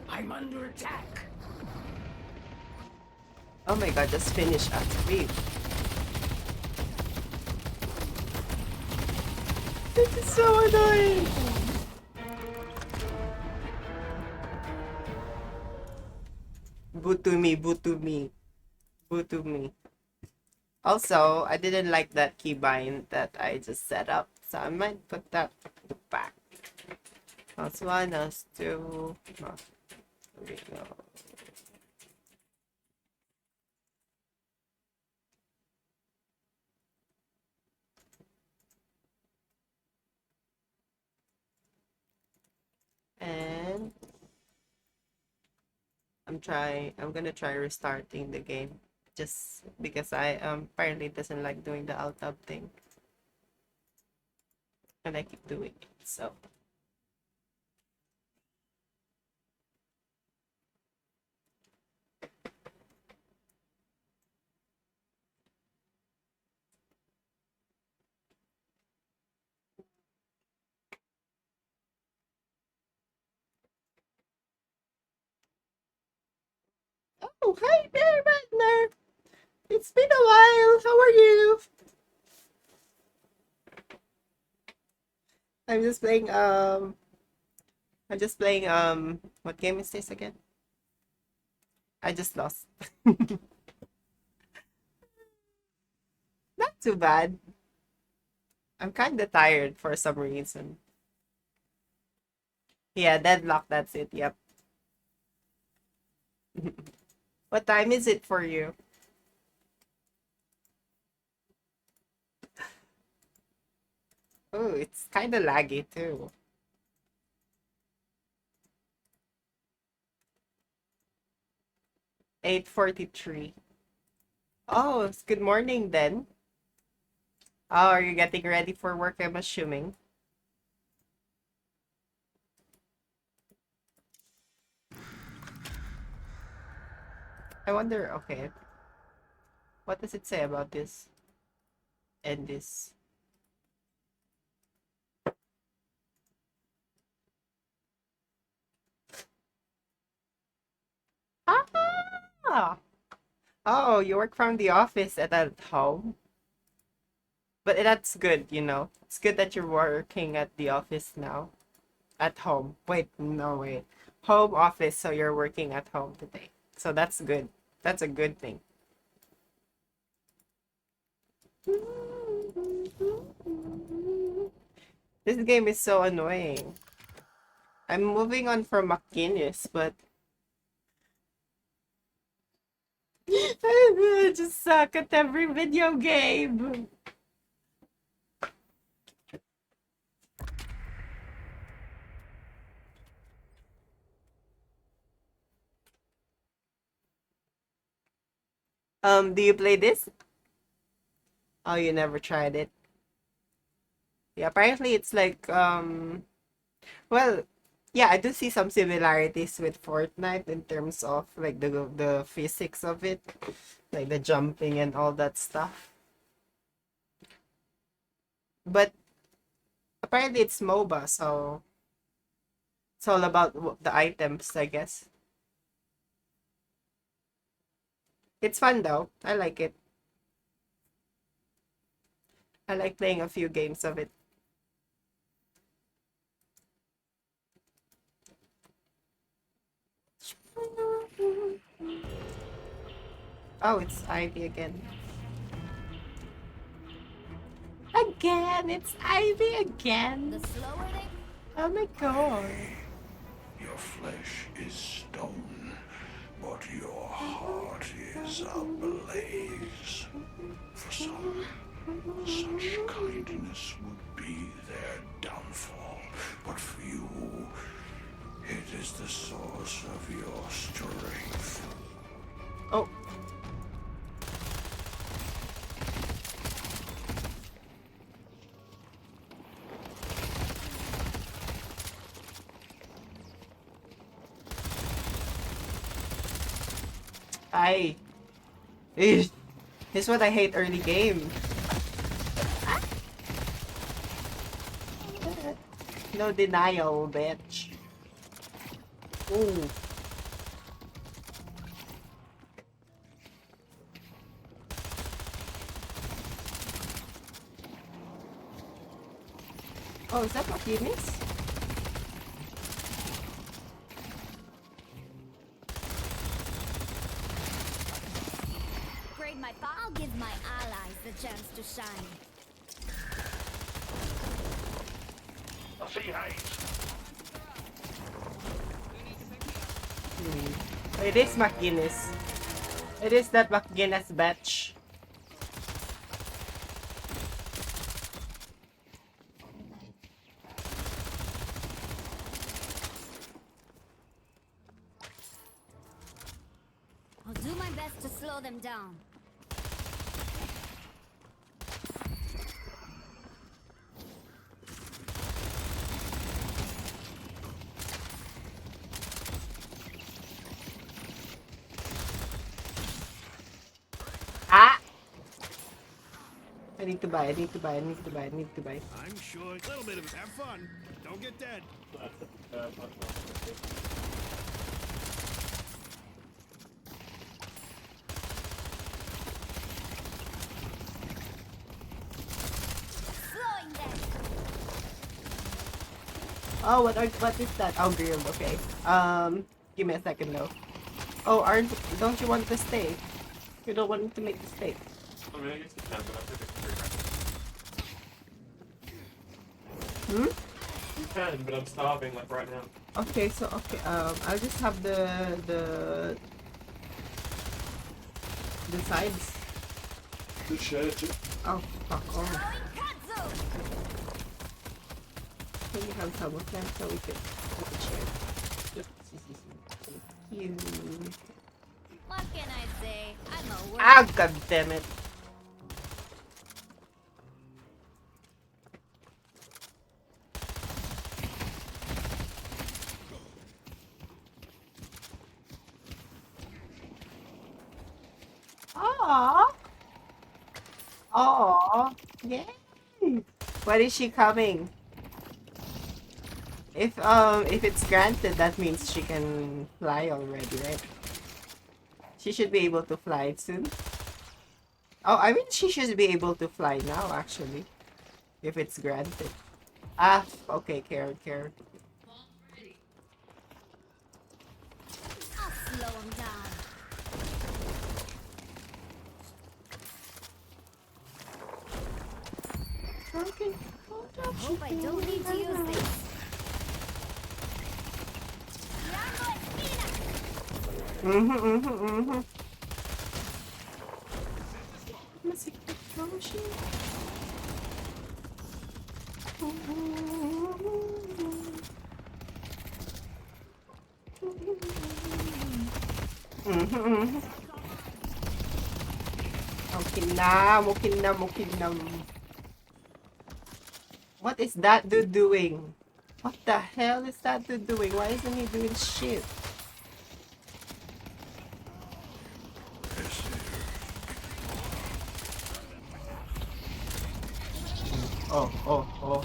I'm under attack. Oh my god, just finish us, please. This is so annoying. Boo to me, boo to me, boo to me. Also, I didn't like that keybind that I just set up, so I might put that back. That's one, that's two. Oh, there we go. And I'm gonna try restarting the game just because I apparently doesn't like doing the alt tab thing. And I keep doing it, so. Hey there, Ratner. It's been a while. How are you? I'm just playing what game is this again? I just lost. Not too bad. I'm kinda tired for some reason. Yeah, deadlock, that's it, yep. What time is it for you? Oh, it's kinda laggy too. $8:43. Oh, it's good morning then. Oh, are you getting ready for work, I'm assuming? I wonder, okay. What does it say about this? And this? Ah! Oh, you work from the office and at home? But that's good, you know. It's good that you're working at the office now. At home. Wait, no, wait. Home office, so you're working at home today. So that's good. That's a good thing. This game is so annoying. I'm moving on from McGuinness, but I just suck at every video game. Do you play this? Oh, you never tried it. Yeah, apparently it's like, well, yeah, I do see some similarities with Fortnite in terms of like the physics of it, like the jumping and all that stuff. But apparently it's MOBA, so it's all about the items, I guess. It's fun though. I like it. I like playing a few games of it. Oh, it's Ivy again. Again, it's Ivy again. The slower they... Oh my god. Your flesh is stone, but your heart is ablaze. For some, such kindness would be their downfall, but for you, it is the source of your strength. Oh. This is what I hate early game. No denial, bitch. Ooh. Oh, is that what you miss? I'll give my allies the chance to shine. I'll see you, Hayes. It is McGuinness. It is that McGuinness batch. I'll do my best to slow them down. Ah! I need to buy, I need to buy, I need to buy, I need to buy. I'm sure a little bit of it. Have fun. Don't get dead. Oh, what is that? Oh, grilled. Okay. Give me a second though. Oh, don't you want the steak? You don't want to make the steak. I mean, I guess it depends, but I think it's pretty Hmm? You can, but I'm starving like right now. Okay, so okay. I'll just have the sides. Just share it. Oh, fuck off. Can you have some of them so we can share? Thank you. What can I say? I'm a worker. Ah, god damn it. Aww. Aww. Yay. When is she coming? If it's granted, that means she can fly already, right? She should be able to fly soon. Oh, I mean she should be able to fly now, actually. If it's granted. Ah, okay, care. I'll slow him down. Okay. I hope I don't need to use this. Mm-hmm. Mokinam. What is that dude doing? What the hell is that dude doing? Why isn't he doing shit? Oh.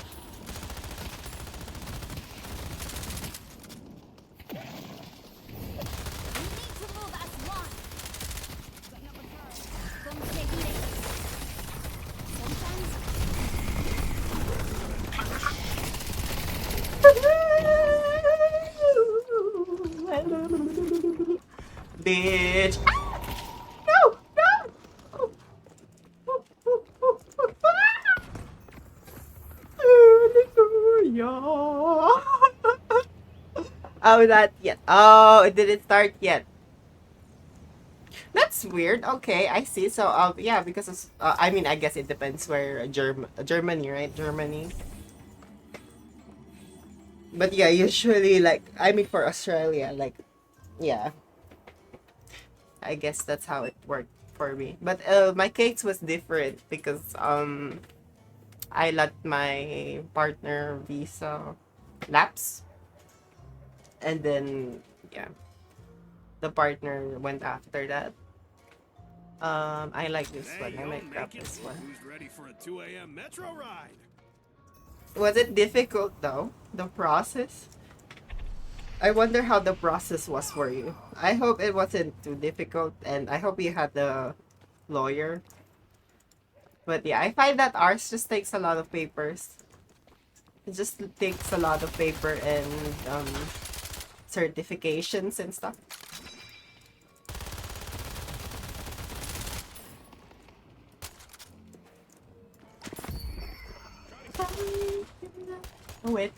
Bitch. No. Oh, not yet. Oh, it didn't start yet. That's weird. Okay, I see. So, yeah, because it's, I mean, I guess it depends where Germany, right? Germany. But yeah, usually, like, I mean, for Australia, like, yeah. I guess that's how it worked for me. But my case was different because I let my partner visa lapse, and then yeah, the partner went after that. I like this one. I might grab this one. Who's ready for a 2 a.m. metro ride? Was it difficult though? The process? I wonder how the process was for you. I hope it wasn't too difficult, and I hope you had the lawyer. But yeah, I find that ours just takes a lot of papers. It just takes a lot of paper and certifications and stuff. Oh wait.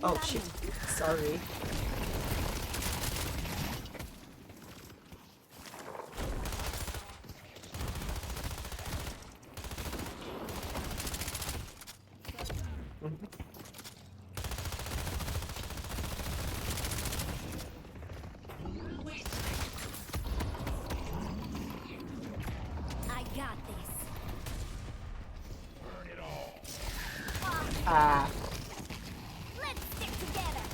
Oh shit. Sorry. I got this. Burn it all. Ah. Let's stick together.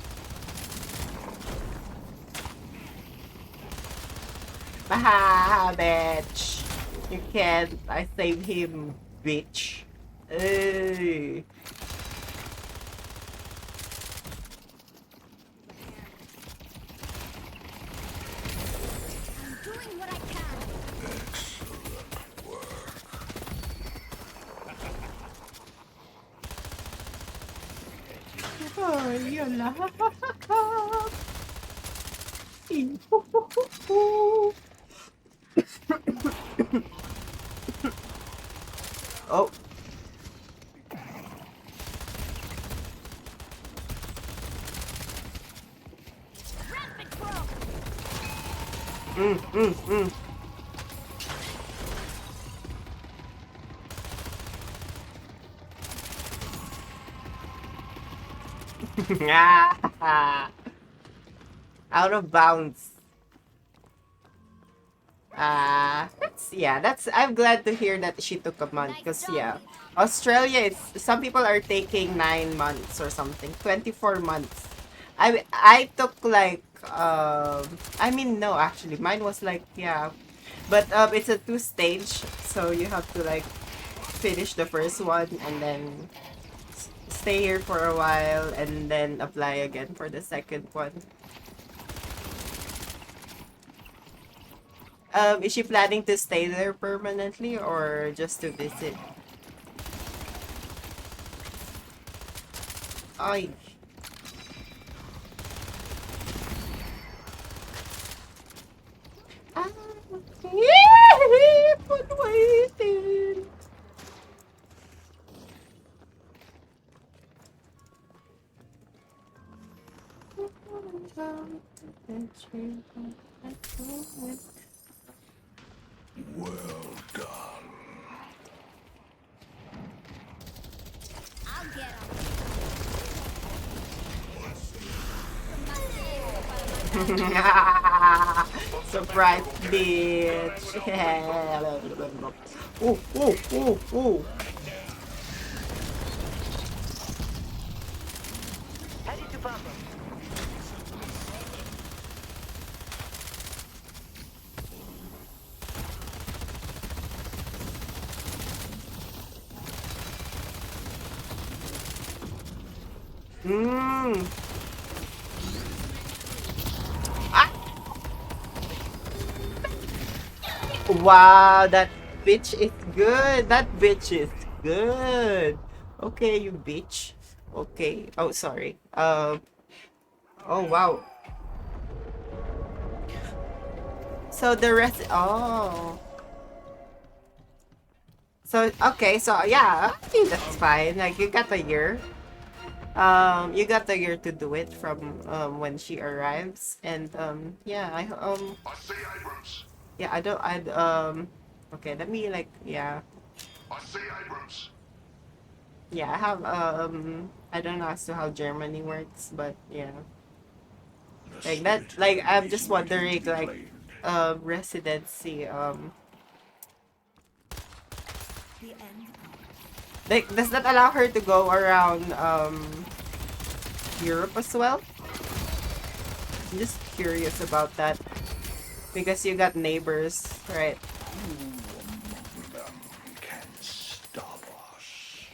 Haha, bitch. You can't. I saved him, bitch. Hey. I'm doing what I can. Excellent work. Oh, yala. Oh. Mm. Ah, out of bounds. I'm glad to hear that she took a month, because yeah, Australia is, some people are taking 9 months or something, 24 months. I took like I mean, no, actually mine was like, yeah, but it's a 2-stage, so you have to like finish the first one and then stay here for a while and then apply again for the second one. Is she planning to stay there permanently or just to visit? Ay. Ah, but waiting. Well done. I'll get him. Surprise, bitch. Ooh, ooh, ooh, ooh. Heading to Bravo. Mmm. Ah. Wow, that bitch is good. That bitch is good. Okay, you bitch. Okay. Oh, sorry. Oh, wow. So the rest. Oh. So, okay. So, yeah. I think that's fine. Like, you got a year. You got a year to do it from when she arrives. And, yeah, yeah, okay, let me, like, yeah. Yeah, I have, I don't know as to how Germany works, but, yeah. Like, that, like, I'm just wondering, like, residency, like, does that allow her to go around, Europe as well? I'm just curious about that. Because you got neighbors, right? Can stop us.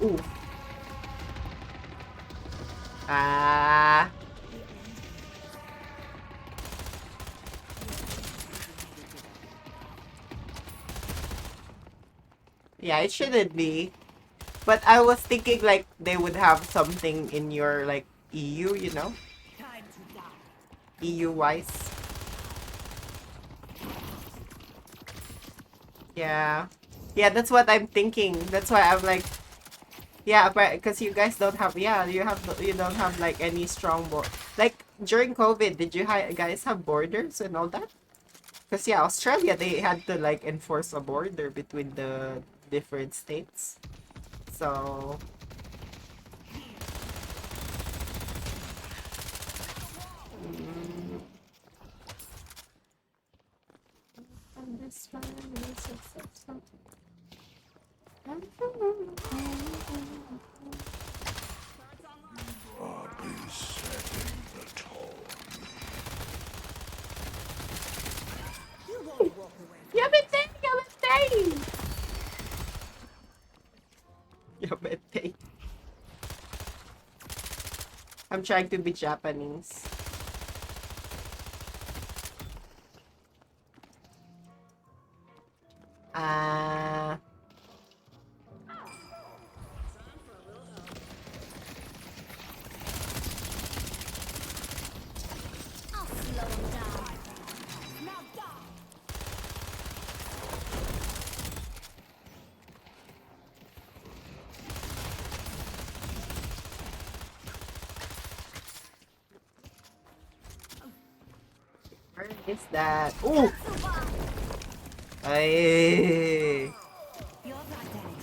Ooh. Ah. Yeah, it shouldn't be. But I was thinking like they would have something in your like EU, you know? EU wise. Yeah. Yeah, that's what I'm thinking. That's why I'm like, yeah, but because you guys don't have, yeah, you don't have like any strong board. Like during COVID, did you guys have borders and all that? Because yeah, Australia, they had to like enforce a border between the different states. So I'll be setting the tone. I'm trying to be Japanese. I'll slow him down. Now down. Where is that? Oh! Ay! You're right, Danny.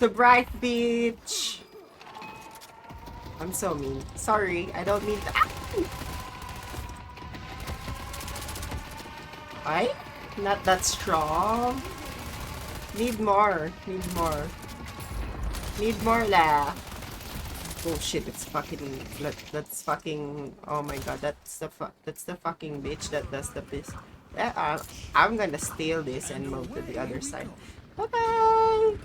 The bright beach! I'm so mean. Sorry, I don't mean that. I? Not that strong. Need more. Need more. Need more la. Oh shit! It's fucking. That's fucking. Oh my god! That's the fucking bitch that does the piss. I'm gonna steal this and move to the other side. Bye bye.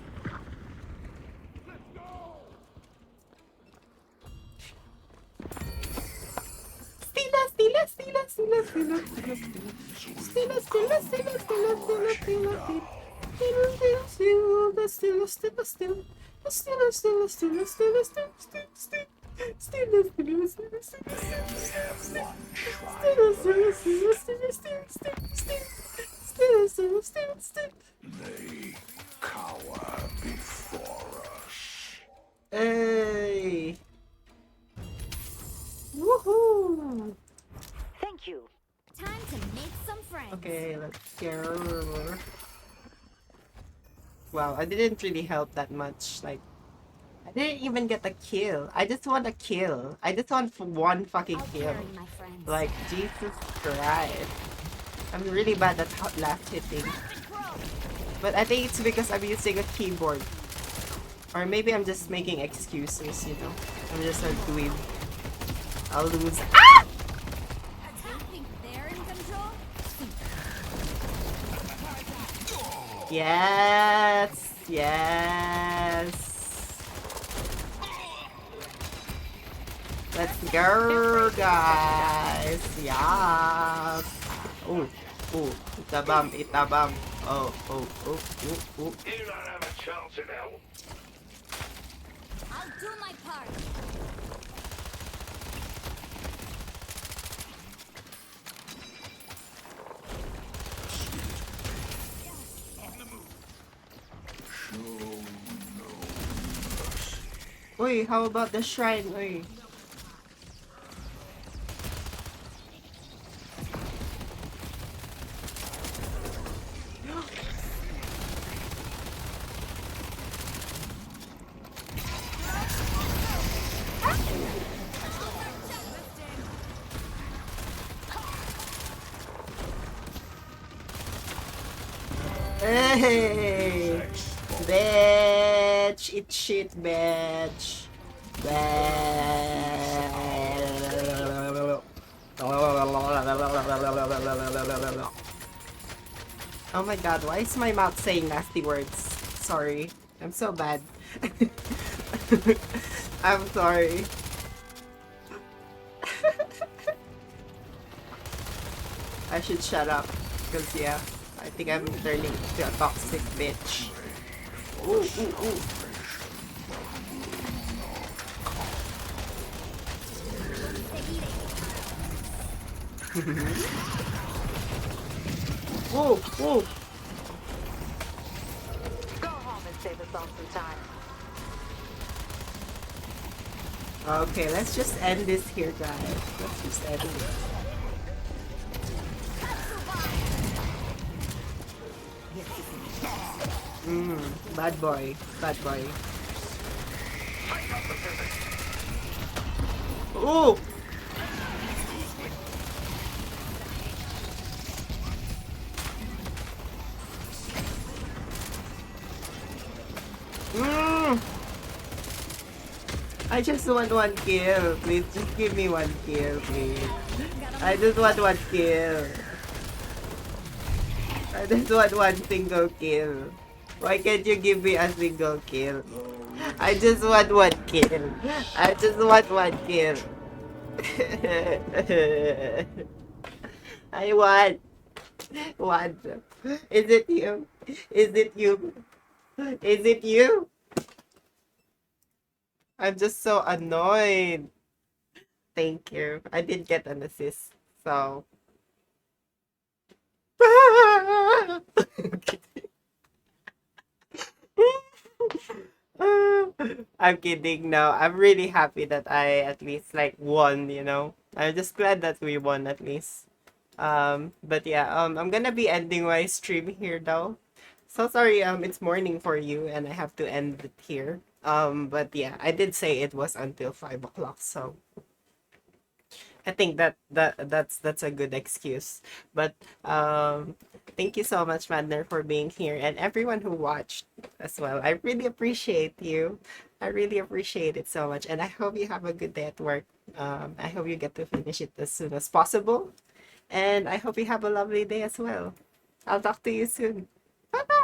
They cower before us. Hey. Woohoo. Thank you. Time to make some friends. Okay, let's go. Wow, I didn't really help that much. Like, I didn't even get a kill. I just want a kill. I just want one fucking kill. My friends. Like, Jesus Christ. I'm really bad at last hitting. But I think it's because I'm using a keyboard. Or maybe I'm just making excuses, you know. I'm just a dweeb. I'll lose. Ah! I think they're in control. Yes! Yes! Let's go, guys! Yes! Oh, oh, itabam, itabam. Oh, oh, oh, oh, oh. You don't have a chance in hell. I'll do my part. Oi, how about the shrine? Oi. Hey, bitch, eat shit, bitch. Oh my god, why is my mouth saying nasty words? Sorry, I'm so bad. I'm sorry. I should shut up, because yeah, I think I'm turning into a toxic bitch. Ooh, ooh, ooh. Whoa, whoa. Go home and save us all some time. Okay, let's just end this here, guys. Let's just end it. Bad boy, bad boy. Oh! I just want one kill, please. Just give me one kill, please. I just want one kill. I just want one single kill. Why can't you give me a single kill? I just want one kill. I just want one kill. I want one. Is it you? Is it you? Is it you? I'm just so annoyed. Thank you. I did get an assist, so. I'm kidding now. I'm really happy that I at least like won, you know. I'm just glad that we won at least. But yeah, I'm gonna be ending my stream here though. So sorry, it's morning for you and I have to end it here. But yeah, I did say it was until 5 o'clock, so I think that's a good excuse. But thank you so much, Madner, for being here and everyone who watched as well. I really appreciate you. I really appreciate it so much, and I hope you have a good day at work. I hope you get to finish it as soon as possible, and I hope you have a lovely day as well. I'll talk to you soon. Bye bye.